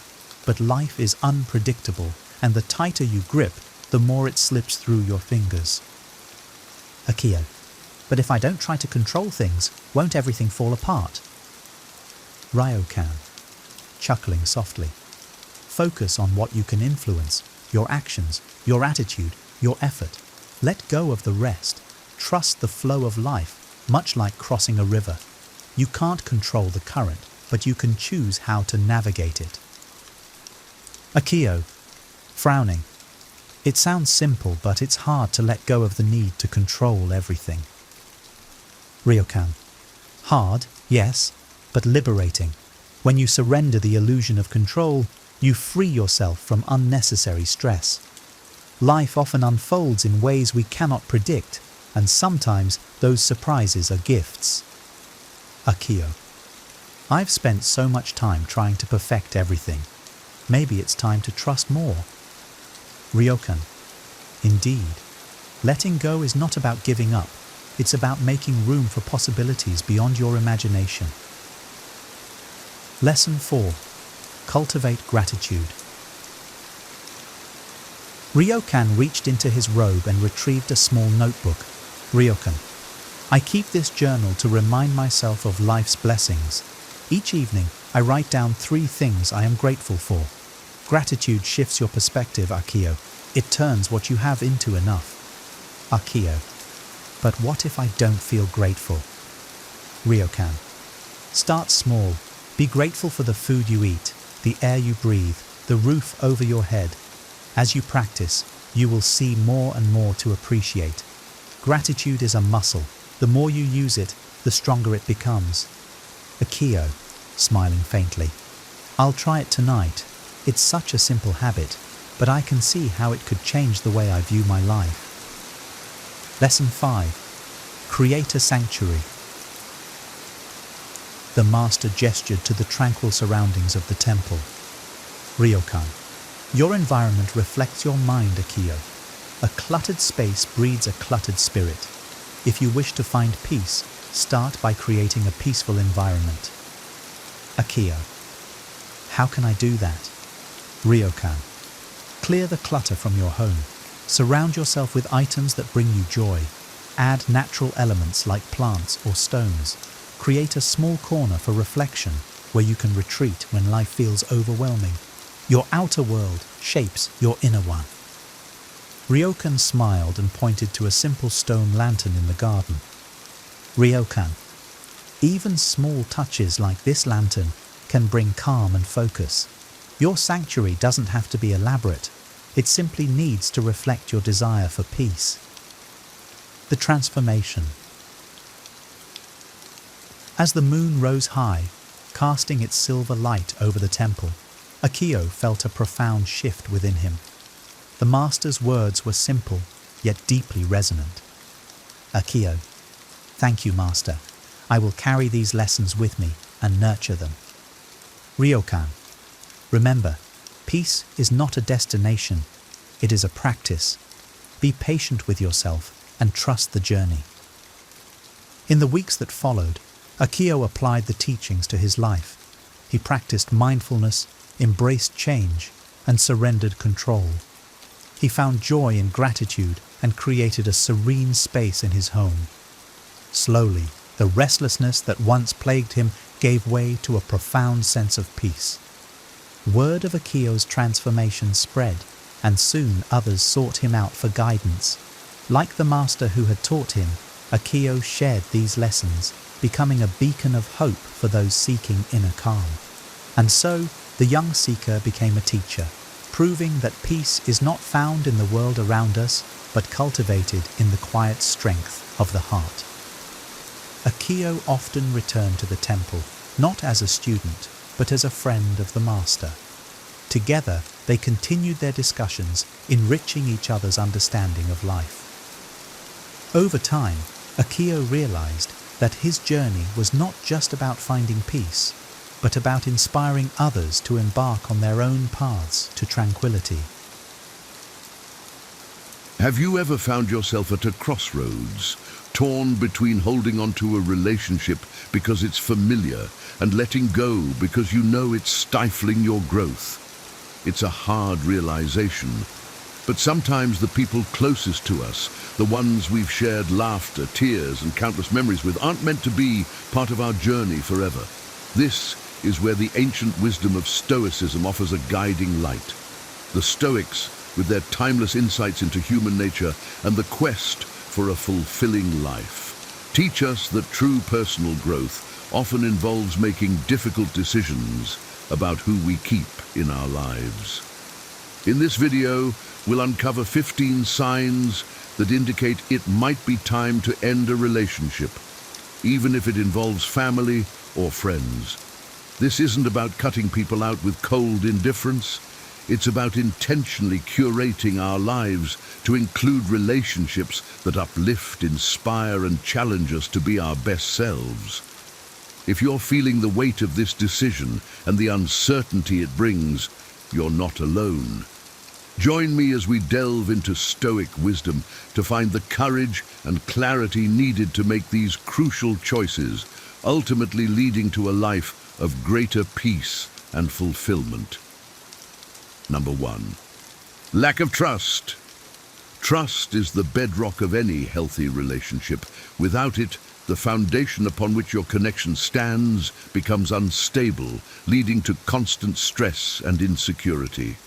But life is unpredictable, and the tighter you grip, the more it slips through your fingers. Akio. But if I don't try to control things, won't everything fall apart? Ryokan, chuckling softly. Focus on what you can influence, your actions, your attitude, your effort. Let go of the rest. Trust the flow of life, much like crossing a river. You can't control the current, but you can choose how to navigate it. Akio, frowning. It sounds simple, but it's hard to let go of the need to control everything. Ryokan. Hard, yes, but liberating. When you surrender the illusion of control, you free yourself from unnecessary stress. Life often unfolds in ways we cannot predict, and sometimes those surprises are gifts. Akio. I've spent so much time trying to perfect everything. Maybe it's time to trust more. Ryokan. Indeed. Letting go is not about giving up. It's about making room for possibilities beyond your imagination. Lesson 4. Cultivate gratitude. Ryokan reached into his robe and retrieved a small notebook. Ryokan. I keep this journal to remind myself of life's blessings. Each evening, I write down 3 things I am grateful for. Gratitude shifts your perspective, Akio. It turns what you have into enough. Akio. But what if I don't feel grateful? Ryokan. Start small. Be grateful for the food you eat, the air you breathe, the roof over your head. As you practice, you will see more and more to appreciate. Gratitude is a muscle. The more you use it, the stronger it becomes. Akio, smiling faintly. I'll try it tonight. It's such a simple habit, but I can see how it could change the way I view my life. Lesson 5. Create a sanctuary. The master gestured to the tranquil surroundings of the temple. Ryokan. Your environment reflects your mind, Akio. A cluttered space breeds a cluttered spirit. If you wish to find peace, start by creating a peaceful environment. Akio. How can I do that? Ryokan. Clear the clutter from your home. Surround yourself with items that bring you joy. Add natural elements like plants or stones. Create a small corner for reflection where you can retreat when life feels overwhelming. Your outer world shapes your inner one. Ryokan smiled and pointed to a simple stone lantern in the garden. Ryokan. Even small touches like this lantern can bring calm and focus. Your sanctuary doesn't have to be elaborate. It simply needs to reflect your desire for peace. The transformation. As the moon rose high, casting its silver light over the temple, Akio felt a profound shift within him. The master's words were simple, yet deeply resonant. Akio. Thank you, master. I will carry these lessons with me and nurture them. Ryokan. Remember, peace is not a destination, it is a practice. Be patient with yourself and trust the journey. In the weeks that followed, Akio applied the teachings to his life. He practiced mindfulness, embraced change, and surrendered control. He found joy in gratitude and created a serene space in his home. Slowly, the restlessness that once plagued him gave way to a profound sense of peace. Word of Akio's transformation spread, and soon others sought him out for guidance. Like the master who had taught him, Akio shared these lessons, becoming a beacon of hope for those seeking inner calm. And so, the young seeker became a teacher, proving that peace is not found in the world around us, but cultivated in the quiet strength of the heart. Akio often returned to the temple, not as a student, but as a friend of the master. Together, they continued their discussions, enriching each other's understanding of life. Over time, Akio realized that his journey was not just about finding peace, but about inspiring others to embark on their own paths to tranquility. Have you ever found yourself at a crossroads, torn between holding on to a relationship because it's familiar and letting go because you know it's stifling your growth? It's a hard realization, but sometimes the people closest to us, the ones we've shared laughter, tears, and countless memories with, aren't meant to be part of our journey forever. This is where the ancient wisdom of Stoicism offers a guiding light. The Stoics, with their timeless insights into human nature and the quest for a fulfilling life, teach us that true personal growth often involves making difficult decisions about who we keep in our lives. In this video, we'll uncover 15 signs that indicate it might be time to end a relationship, even if it involves family or friends. This isn't about cutting people out with cold indifference. It's about intentionally curating our lives to include relationships that uplift, inspire, and challenge us to be our best selves. If you're feeling the weight of this decision and the uncertainty it brings, you're not alone. Join me as we delve into Stoic wisdom to find the courage and clarity needed to make these crucial choices, ultimately leading to a life of greater peace and fulfillment. Number 1. Lack of trust. Trust is the bedrock of any healthy relationship. Without it, the foundation upon which your connection stands becomes unstable, leading to constant stress and insecurity.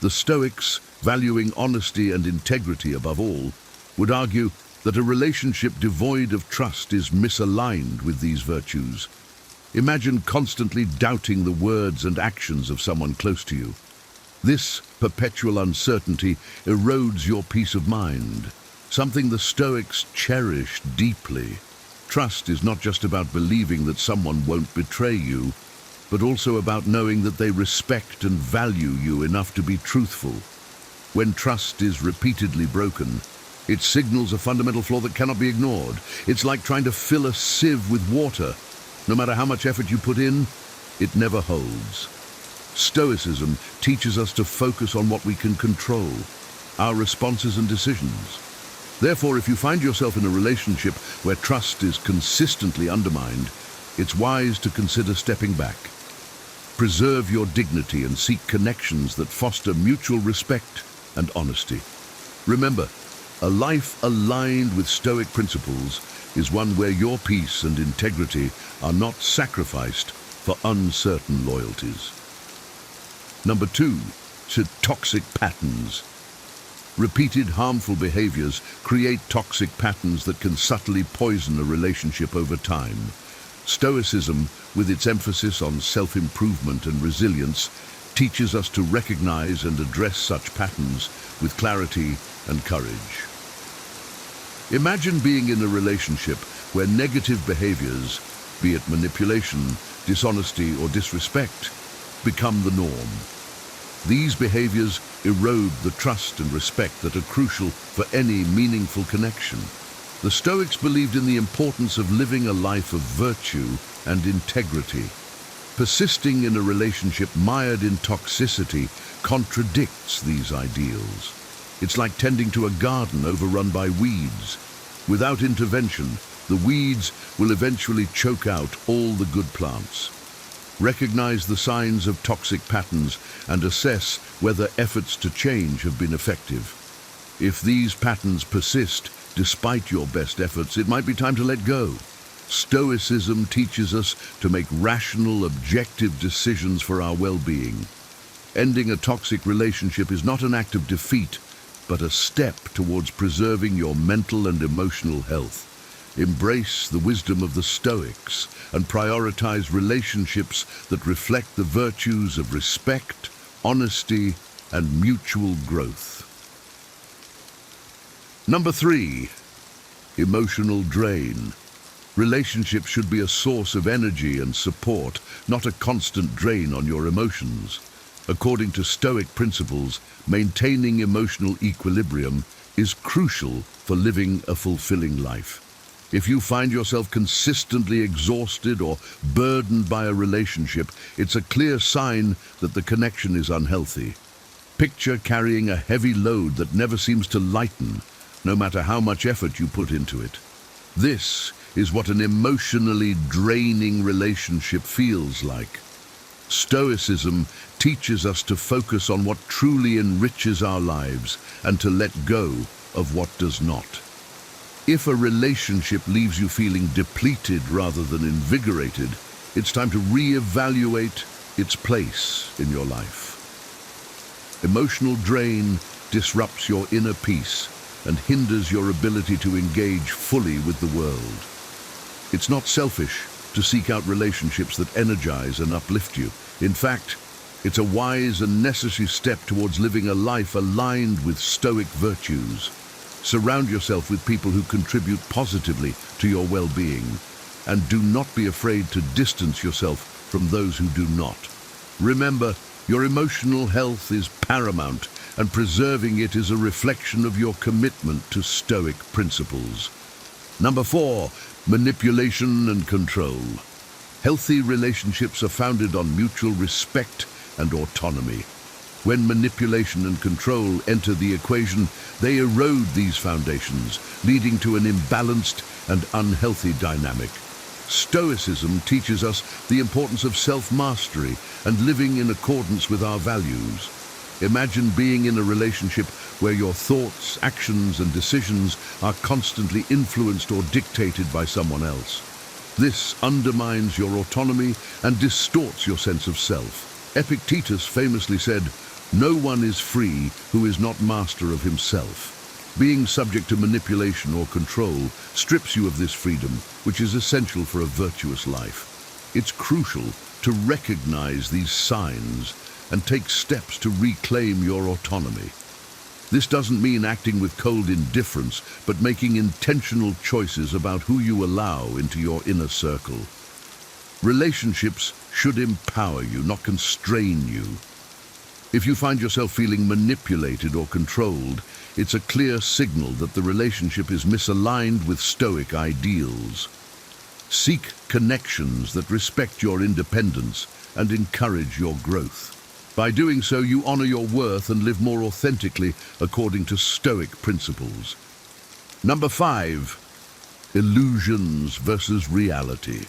The Stoics, valuing honesty and integrity above all, would argue that a relationship devoid of trust is misaligned with these virtues. Imagine constantly doubting the words and actions of someone close to you. This perpetual uncertainty erodes your peace of mind, something the Stoics cherish deeply. Trust is not just about believing that someone won't betray you, but also about knowing that they respect and value you enough to be truthful. When trust is repeatedly broken, it signals a fundamental flaw that cannot be ignored. It's like trying to fill a sieve with water. No matter how much effort you put in, it never holds. Stoicism teaches us to focus on what we can control, our responses and decisions. Therefore, if you find yourself in a relationship where trust is consistently undermined, it's wise to consider stepping back. Preserve your dignity and seek connections that foster mutual respect and honesty. Remember, a life aligned with Stoic principles is one where your peace and integrity are not sacrificed for uncertain loyalties. Number 2, toxic patterns. Repeated harmful behaviors create toxic patterns that can subtly poison a relationship over time. Stoicism, with its emphasis on self-improvement and resilience, teaches us to recognize and address such patterns with clarity and courage. Imagine being in a relationship where negative behaviors, be it manipulation, dishonesty, or disrespect, become the norm. These behaviors erode the trust and respect that are crucial for any meaningful connection. The Stoics believed in the importance of living a life of virtue and integrity. Persisting in a relationship mired in toxicity contradicts these ideals. It's like tending to a garden overrun by weeds. Without intervention, the weeds will eventually choke out all the good plants. Recognize the signs of toxic patterns and assess whether efforts to change have been effective. If these patterns persist despite your best efforts, it might be time to let go. Stoicism teaches us to make rational, objective decisions for our well-being. Ending a toxic relationship is not an act of defeat, but a step towards preserving your mental and emotional health. Embrace the wisdom of the Stoics and prioritize relationships that reflect the virtues of respect, honesty, and mutual growth. Number 3, emotional drain. Relationships should be a source of energy and support, not a constant drain on your emotions. According to Stoic principles, maintaining emotional equilibrium is crucial for living a fulfilling life. If you find yourself consistently exhausted or burdened by a relationship, it's a clear sign that the connection is unhealthy. Picture carrying a heavy load that never seems to lighten, no matter how much effort you put into it. This is what an emotionally draining relationship feels like. Stoicism teaches us to focus on what truly enriches our lives and to let go of what does not. If a relationship leaves you feeling depleted rather than invigorated, it's time to reevaluate its place in your life. Emotional drain disrupts your inner peace and hinders your ability to engage fully with the world. It's not selfish to seek out relationships that energize and uplift you. In fact, it's a wise and necessary step towards living a life aligned with Stoic virtues. Surround yourself with people who contribute positively to your well-being, and do not be afraid to distance yourself from those who do not. Remember, your emotional health is paramount, and preserving it is a reflection of your commitment to Stoic principles. Number 4, manipulation and control. Healthy relationships are founded on mutual respect and autonomy. When manipulation and control enter the equation, they erode these foundations, leading to an imbalanced and unhealthy dynamic. Stoicism teaches us the importance of self-mastery and living in accordance with our values. Imagine being in a relationship where your thoughts, actions, and decisions are constantly influenced or dictated by someone else. This undermines your autonomy and distorts your sense of self. Epictetus famously said, "No one is free who is not master of himself." Being subject to manipulation or control strips you of this freedom, which is essential for a virtuous life. It's crucial to recognize these signs and take steps to reclaim your autonomy. This doesn't mean acting with cold indifference, but making intentional choices about who you allow into your inner circle. Relationships should empower you, not constrain you. If you find yourself feeling manipulated or controlled, it's a clear signal that the relationship is misaligned with Stoic ideals. Seek connections that respect your independence and encourage your growth. By doing so, you honor your worth and live more authentically according to Stoic principles. Number 5, illusions versus reality.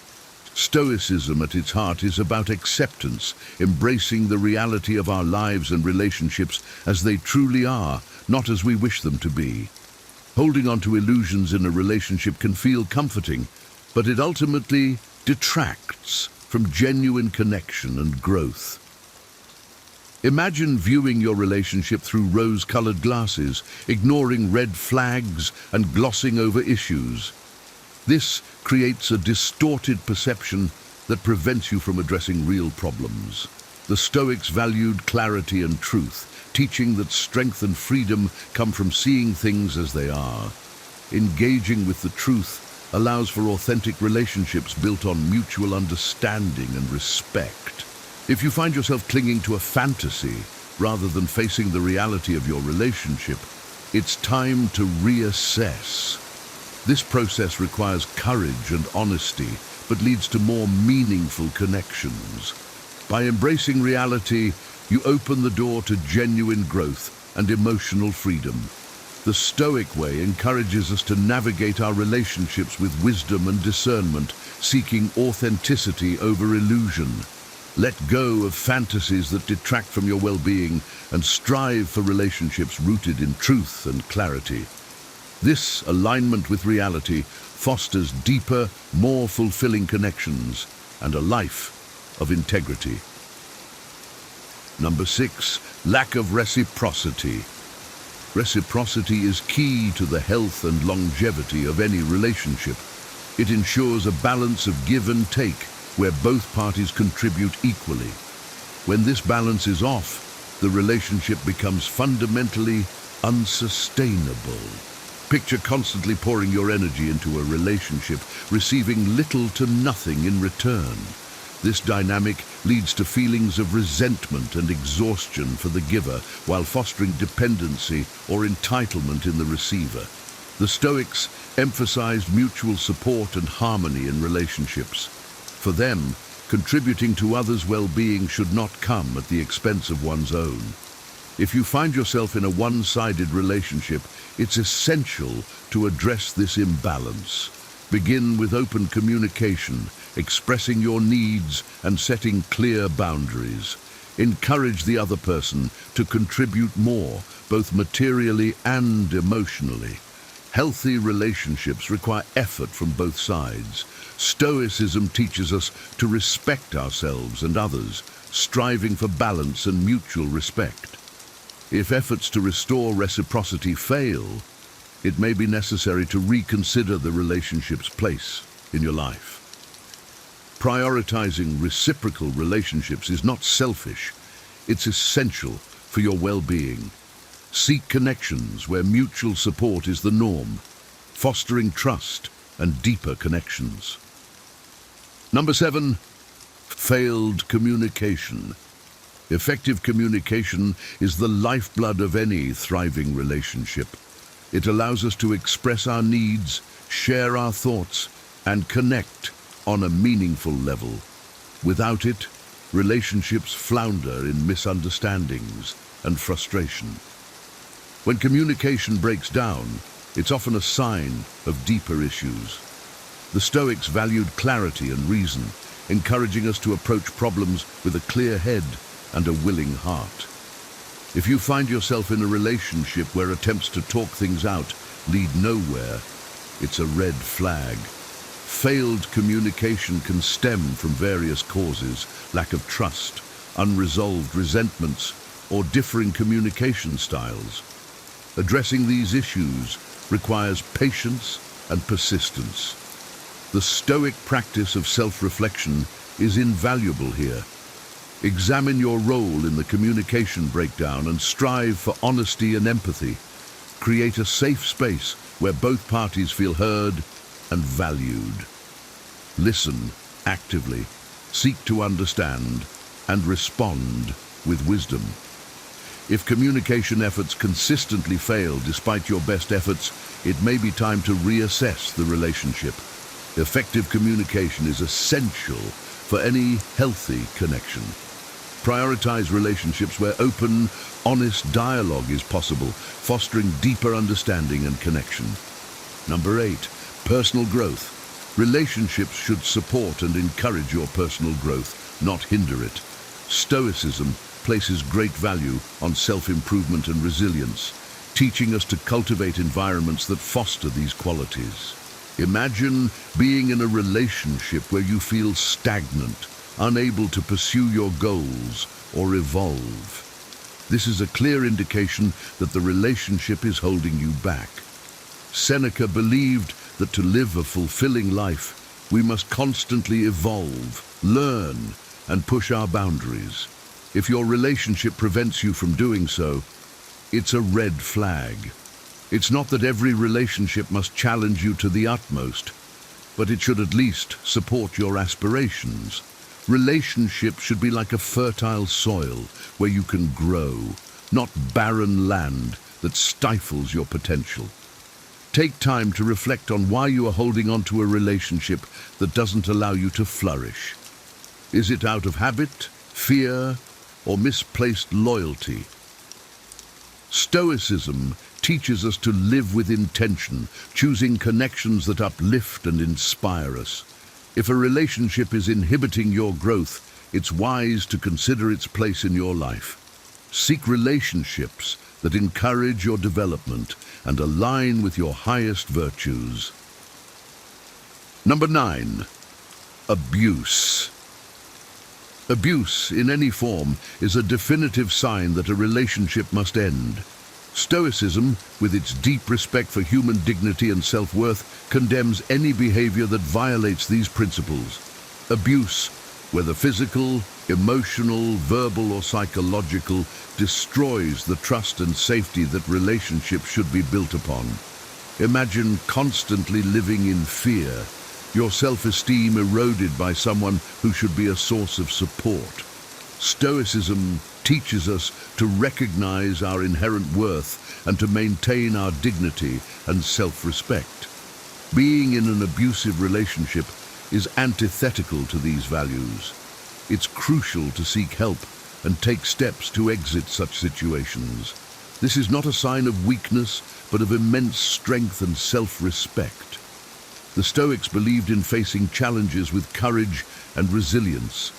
Stoicism at its heart is about acceptance, embracing the reality of our lives and relationships as they truly are, not as we wish them to be. Holding on to illusions in a relationship can feel comforting, but it ultimately detracts from genuine connection and growth. Imagine viewing your relationship through rose-colored glasses, ignoring red flags and glossing over issues. This creates a distorted perception that prevents you from addressing real problems. The Stoics valued clarity and truth, teaching that strength and freedom come from seeing things as they are. Engaging with the truth allows for authentic relationships built on mutual understanding and respect. If you find yourself clinging to a fantasy rather than facing the reality of your relationship, it's time to reassess. This process requires courage and honesty, but leads to more meaningful connections. By embracing reality, you open the door to genuine growth and emotional freedom. The Stoic way encourages us to navigate our relationships with wisdom and discernment, seeking authenticity over illusion. Let go of fantasies that detract from your well-being and strive for relationships rooted in truth and clarity. This alignment with reality fosters deeper, more fulfilling connections and a life of integrity. Number 6, lack of reciprocity. Reciprocity is key to the health and longevity of any relationship. It ensures a balance of give and take, where both parties contribute equally. When this balance is off, the relationship becomes fundamentally unsustainable. Picture constantly pouring your energy into a relationship, receiving little to nothing in return. This dynamic leads to feelings of resentment and exhaustion for the giver, while fostering dependency or entitlement in the receiver. The Stoics emphasized mutual support and harmony in relationships. For them, contributing to others' well-being should not come at the expense of one's own. If you find yourself in a one-sided relationship, it's essential to address this imbalance. Begin with open communication, expressing your needs and setting clear boundaries. Encourage the other person to contribute more, both materially and emotionally. Healthy relationships require effort from both sides. Stoicism teaches us to respect ourselves and others, striving for balance and mutual respect. If efforts to restore reciprocity fail, it may be necessary to reconsider the relationship's place in your life. Prioritizing reciprocal relationships is not selfish, it's essential for your well-being. Seek connections where mutual support is the norm, fostering trust and deeper connections. Number 7, failed communication. Effective communication is the lifeblood of any thriving relationship. It allows us to express our needs, share our thoughts, and connect on a meaningful level. Without it, relationships flounder in misunderstandings and frustration. When communication breaks down, it's often a sign of deeper issues. The Stoics valued clarity and reason, encouraging us to approach problems with a clear head and a willing heart. If you find yourself in a relationship where attempts to talk things out lead nowhere, it's a red flag. Failed communication can stem from various causes: lack of trust, unresolved resentments, or differing communication styles. Addressing these issues requires patience and persistence. The Stoic practice of self-reflection is invaluable here. Examine your role in the communication breakdown and strive for honesty and empathy. Create a safe space where both parties feel heard and valued. Listen actively, seek to understand, and respond with wisdom. If communication efforts consistently fail despite your best efforts, it may be time to reassess the relationship. Effective communication is essential for any healthy connection. Prioritize relationships where open, honest dialogue is possible, fostering deeper understanding and connection. Number 8, personal growth. Relationships should support and encourage your personal growth, not hinder it. Stoicism places great value on self-improvement and resilience, teaching us to cultivate environments that foster these qualities. Imagine being in a relationship where you feel stagnant, unable to pursue your goals or evolve. This is a clear indication that the relationship is holding you back. Seneca believed that to live a fulfilling life, we must constantly evolve, learn, and push our boundaries. If your relationship prevents you from doing so, it's a red flag. It's not that every relationship must challenge you to the utmost, but it should at least support your aspirations. Relationships should be like a fertile soil where you can grow, not barren land that stifles your potential. Take time to reflect on why you are holding on to a relationship that doesn't allow you to flourish. Is it out of habit, fear, or misplaced loyalty? Stoicism teaches us to live with intention, choosing connections that uplift and inspire us. If a relationship is inhibiting your growth, it's wise to consider its place in your life. Seek relationships that encourage your development and align with your highest virtues. Number 9. Abuse. Abuse, in any form, is a definitive sign that a relationship must end. Stoicism, with its deep respect for human dignity and self-worth, condemns any behavior that violates these principles. Abuse, whether physical, emotional, verbal, or psychological, destroys the trust and safety that relationships should be built upon. Imagine constantly living in fear, your self-esteem eroded by someone who should be a source of support. Stoicism teaches us to recognize our inherent worth and to maintain our dignity and self-respect. Being in an abusive relationship is antithetical to these values. It's crucial to seek help and take steps to exit such situations. This is not a sign of weakness, but of immense strength and self-respect. The Stoics believed in facing challenges with courage and resilience.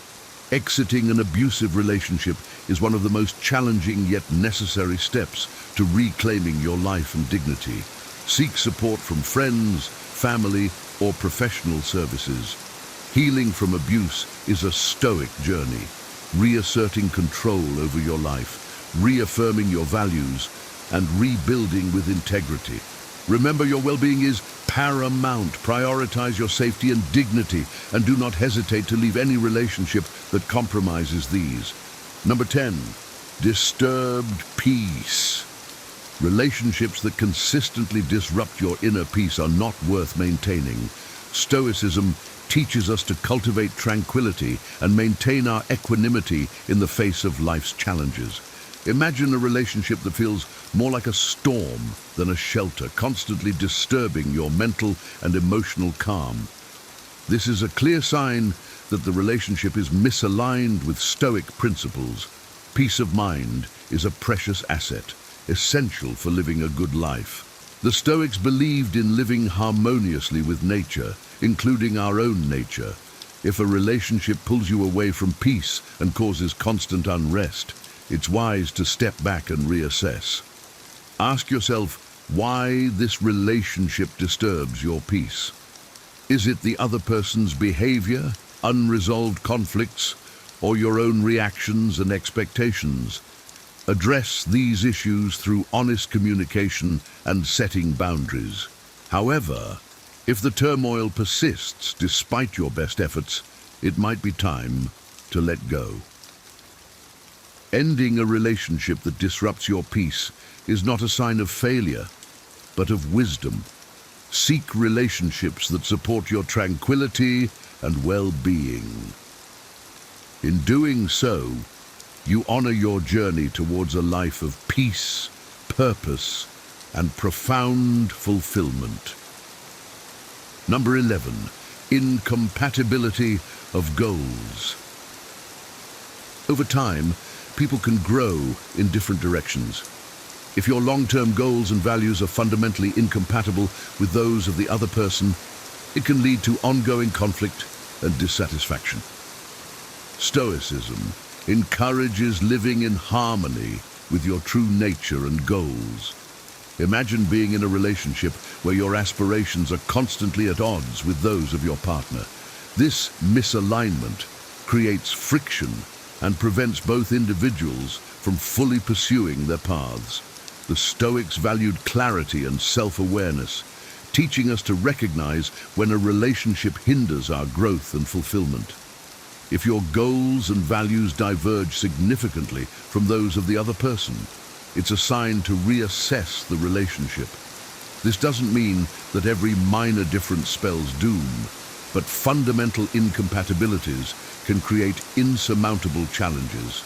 Exiting an abusive relationship is one of the most challenging yet necessary steps to reclaiming your life and dignity. Seek support from friends, family, or professional services. Healing from abuse is a Stoic journey, reasserting control over your life, reaffirming your values, and rebuilding with integrity. Remember, your well-being is paramount. Prioritize your safety and dignity, and do not hesitate to leave any relationship that compromises these. Number 10, disturbed peace. Relationships that consistently disrupt your inner peace are not worth maintaining. Stoicism teaches us to cultivate tranquility and maintain our equanimity in the face of life's challenges. Imagine a relationship that feels more like a storm than a shelter, constantly disturbing your mental and emotional calm. This is a clear sign that the relationship is misaligned with Stoic principles. Peace of mind is a precious asset, essential for living a good life. The Stoics believed in living harmoniously with nature, including our own nature. If a relationship pulls you away from peace and causes constant unrest, it's wise to step back and reassess. Ask yourself why this relationship disturbs your peace. Is it the other person's behavior, unresolved conflicts, or your own reactions and expectations? Address these issues through honest communication and setting boundaries. However, if the turmoil persists despite your best efforts, it might be time to let go. Ending a relationship that disrupts your peace is not a sign of failure, but of wisdom. Seek relationships that support your tranquility and well-being. In doing so, you honor your journey towards a life of peace, purpose, and profound fulfillment. Number 11, incompatibility of goals. Over time, people can grow in different directions. If your long-term goals and values are fundamentally incompatible with those of the other person, it can lead to ongoing conflict and dissatisfaction. Stoicism encourages living in harmony with your true nature and goals. Imagine being in a relationship where your aspirations are constantly at odds with those of your partner. This misalignment creates friction and prevents both individuals from fully pursuing their paths. The Stoics valued clarity and self-awareness, teaching us to recognize when a relationship hinders our growth and fulfillment. If your goals and values diverge significantly from those of the other person, it's a sign to reassess the relationship. This doesn't mean that every minor difference spells doom, but fundamental incompatibilities can create insurmountable challenges.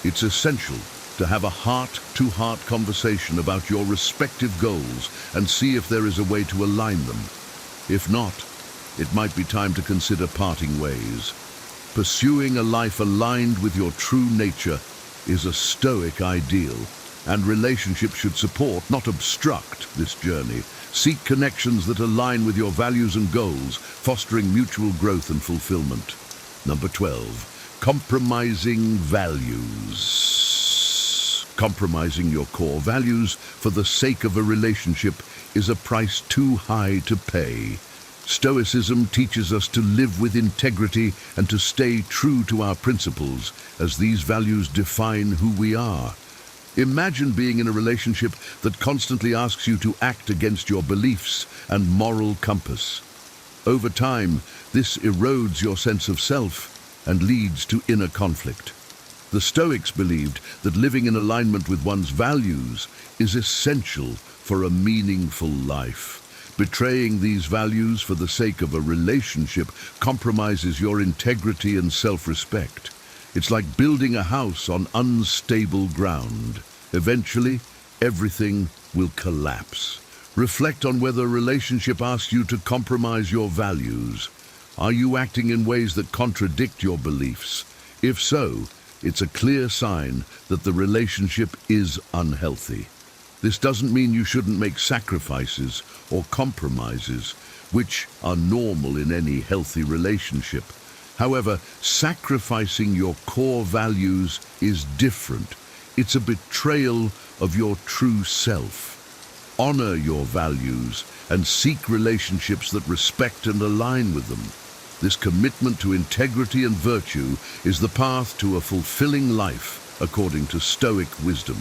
It's essential to have a heart-to-heart conversation about your respective goals and see if there is a way to align them. If not, it might be time to consider parting ways. Pursuing a life aligned with your true nature is a Stoic ideal, and relationships should support, not obstruct, this journey. Seek connections that align with your values and goals, fostering mutual growth and fulfillment. Number 12, compromising values. Compromising your core values for the sake of a relationship is a price too high to pay. Stoicism teaches us to live with integrity and to stay true to our principles, as these values define who we are. Imagine being in a relationship that constantly asks you to act against your beliefs and moral compass. Over time, this erodes your sense of self and leads to inner conflict. The Stoics believed that living in alignment with one's values is essential for a meaningful life. Betraying these values for the sake of a relationship compromises your integrity and self-respect. It's like building a house on unstable ground. Eventually, everything will collapse. Reflect on whether a relationship asks you to compromise your values. Are you acting in ways that contradict your beliefs? If so, it's a clear sign that the relationship is unhealthy. This doesn't mean you shouldn't make sacrifices or compromises, which are normal in any healthy relationship. However, sacrificing your core values is different. It's a betrayal of your true self. Honor your values and seek relationships that respect and align with them. This commitment to integrity and virtue is the path to a fulfilling life, according to Stoic wisdom.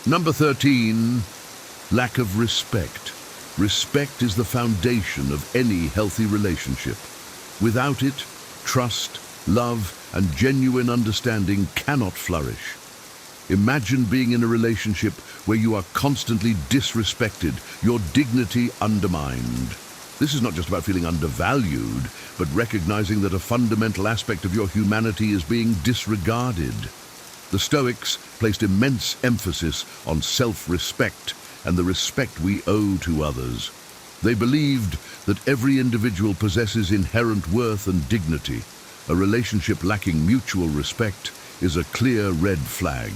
Number 13, lack of respect. Respect is the foundation of any healthy relationship. Without it, trust, love, and genuine understanding cannot flourish. Imagine being in a relationship where you are constantly disrespected, your dignity undermined. This is not just about feeling undervalued, but recognizing that a fundamental aspect of your humanity is being disregarded. The Stoics placed immense emphasis on self-respect and the respect we owe to others. They believed that every individual possesses inherent worth and dignity. A relationship lacking mutual respect is a clear red flag.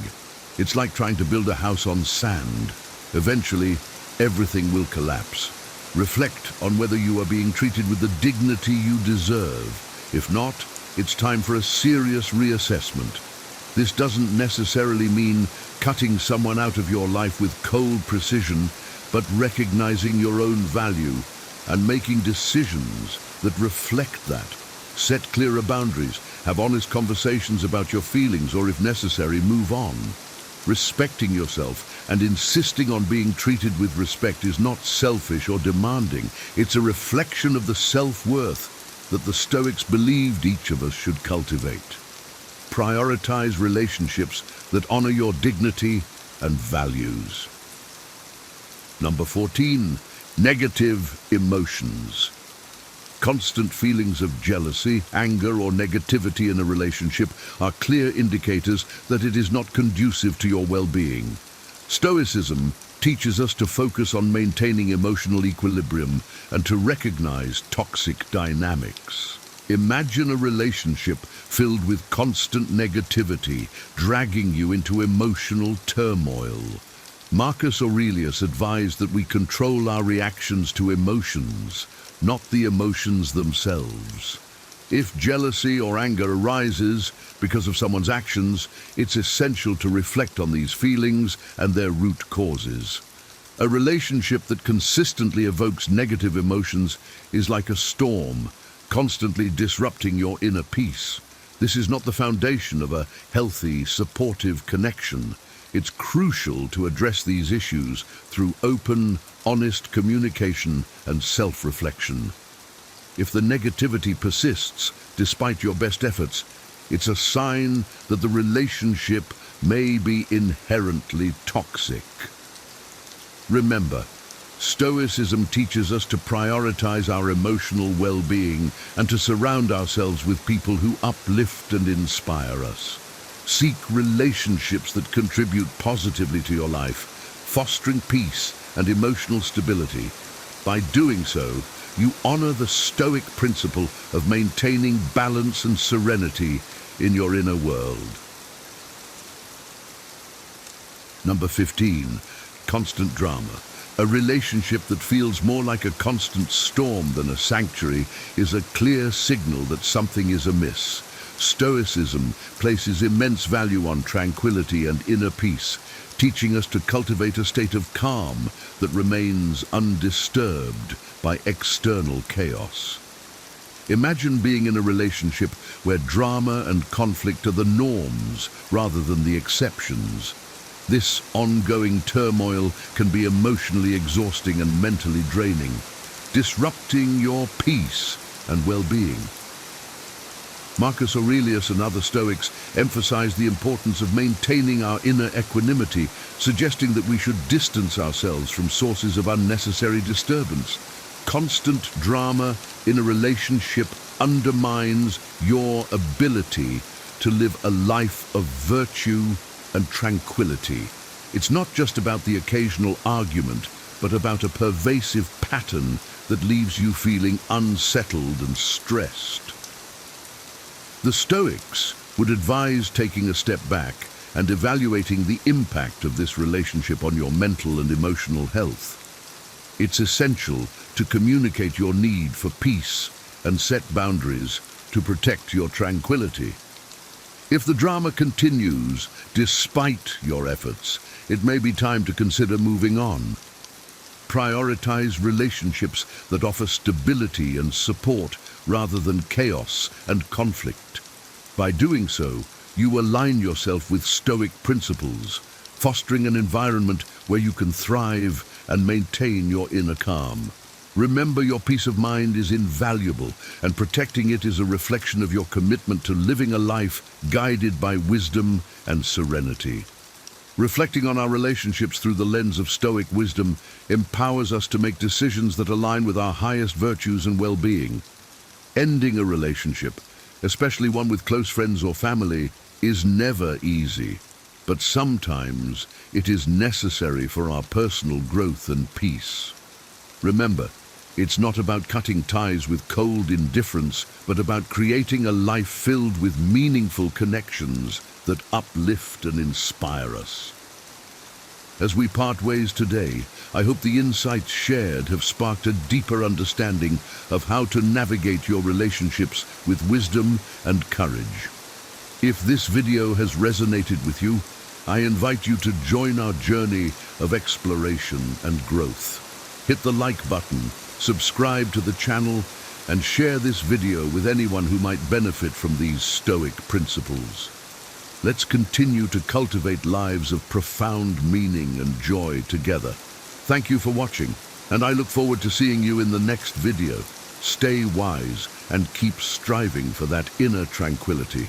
It's like trying to build a house on sand. Eventually, everything will collapse. Reflect on whether you are being treated with the dignity you deserve. If not, it's time for a serious reassessment. This doesn't necessarily mean cutting someone out of your life with cold precision, but recognizing your own value and making decisions that reflect that. Set clearer boundaries, have honest conversations about your feelings, or if necessary, move on. Respecting yourself and insisting on being treated with respect is not selfish or demanding. It's a reflection of the self-worth that the Stoics believed each of us should cultivate. Prioritize relationships that honor your dignity and values. Number 14, negative emotions. Constant feelings of jealousy, anger, or negativity in a relationship are clear indicators that it is not conducive to your well-being. Stoicism teaches us to focus on maintaining emotional equilibrium and to recognize toxic dynamics. Imagine a relationship filled with constant negativity, dragging you into emotional turmoil. Marcus Aurelius advised that we control our reactions to emotions, not the emotions themselves. If jealousy or anger arises because of someone's actions, it's essential to reflect on these feelings and their root causes. A relationship that consistently evokes negative emotions is like a storm, constantly disrupting your inner peace. This is not the foundation of a healthy, supportive connection. It's crucial to address these issues through open, honest communication and self-reflection. If the negativity persists despite your best efforts, it's a sign that the relationship may be inherently toxic. Remember, Stoicism teaches us to prioritize our emotional well-being and to surround ourselves with people who uplift and inspire us. Seek relationships that contribute positively to your life, fostering peace and emotional stability. By doing so, you honor the Stoic principle of maintaining balance and serenity in your inner world. Number 15, constant drama. A relationship that feels more like a constant storm than a sanctuary is a clear signal that something is amiss. Stoicism places immense value on tranquility and inner peace, teaching us to cultivate a state of calm that remains undisturbed by external chaos. Imagine being in a relationship where drama and conflict are the norms rather than the exceptions. This ongoing turmoil can be emotionally exhausting and mentally draining, disrupting your peace and well-being. Marcus Aurelius and other Stoics emphasized the importance of maintaining our inner equanimity, suggesting that we should distance ourselves from sources of unnecessary disturbance. Constant drama in a relationship undermines your ability to live a life of virtue and tranquility. It's not just about the occasional argument, but about a pervasive pattern that leaves you feeling unsettled and stressed. The Stoics would advise taking a step back and evaluating the impact of this relationship on your mental and emotional health. It's essential to communicate your need for peace and set boundaries to protect your tranquility. If the drama continues despite your efforts, it may be time to consider moving on. Prioritize relationships that offer stability and support rather than chaos and conflict. By doing so, you align yourself with Stoic principles, fostering an environment where you can thrive and maintain your inner calm. Remember, your peace of mind is invaluable, and protecting it is a reflection of your commitment to living a life guided by wisdom and serenity. Reflecting on our relationships through the lens of Stoic wisdom empowers us to make decisions that align with our highest virtues and well-being. Ending a relationship, especially one with close friends or family, is never easy, but sometimes it is necessary for our personal growth and peace. Remember, it's not about cutting ties with cold indifference, but about creating a life filled with meaningful connections that uplift and inspire us. As we part ways today, I hope the insights shared have sparked a deeper understanding of how to navigate your relationships with wisdom and courage. If this video has resonated with you, I invite you to join our journey of exploration and growth. Hit the like button, subscribe to the channel, and share this video with anyone who might benefit from these Stoic principles. Let's continue to cultivate lives of profound meaning and joy together. Thank you for watching, and I look forward to seeing you in the next video. Stay wise and keep striving for that inner tranquility.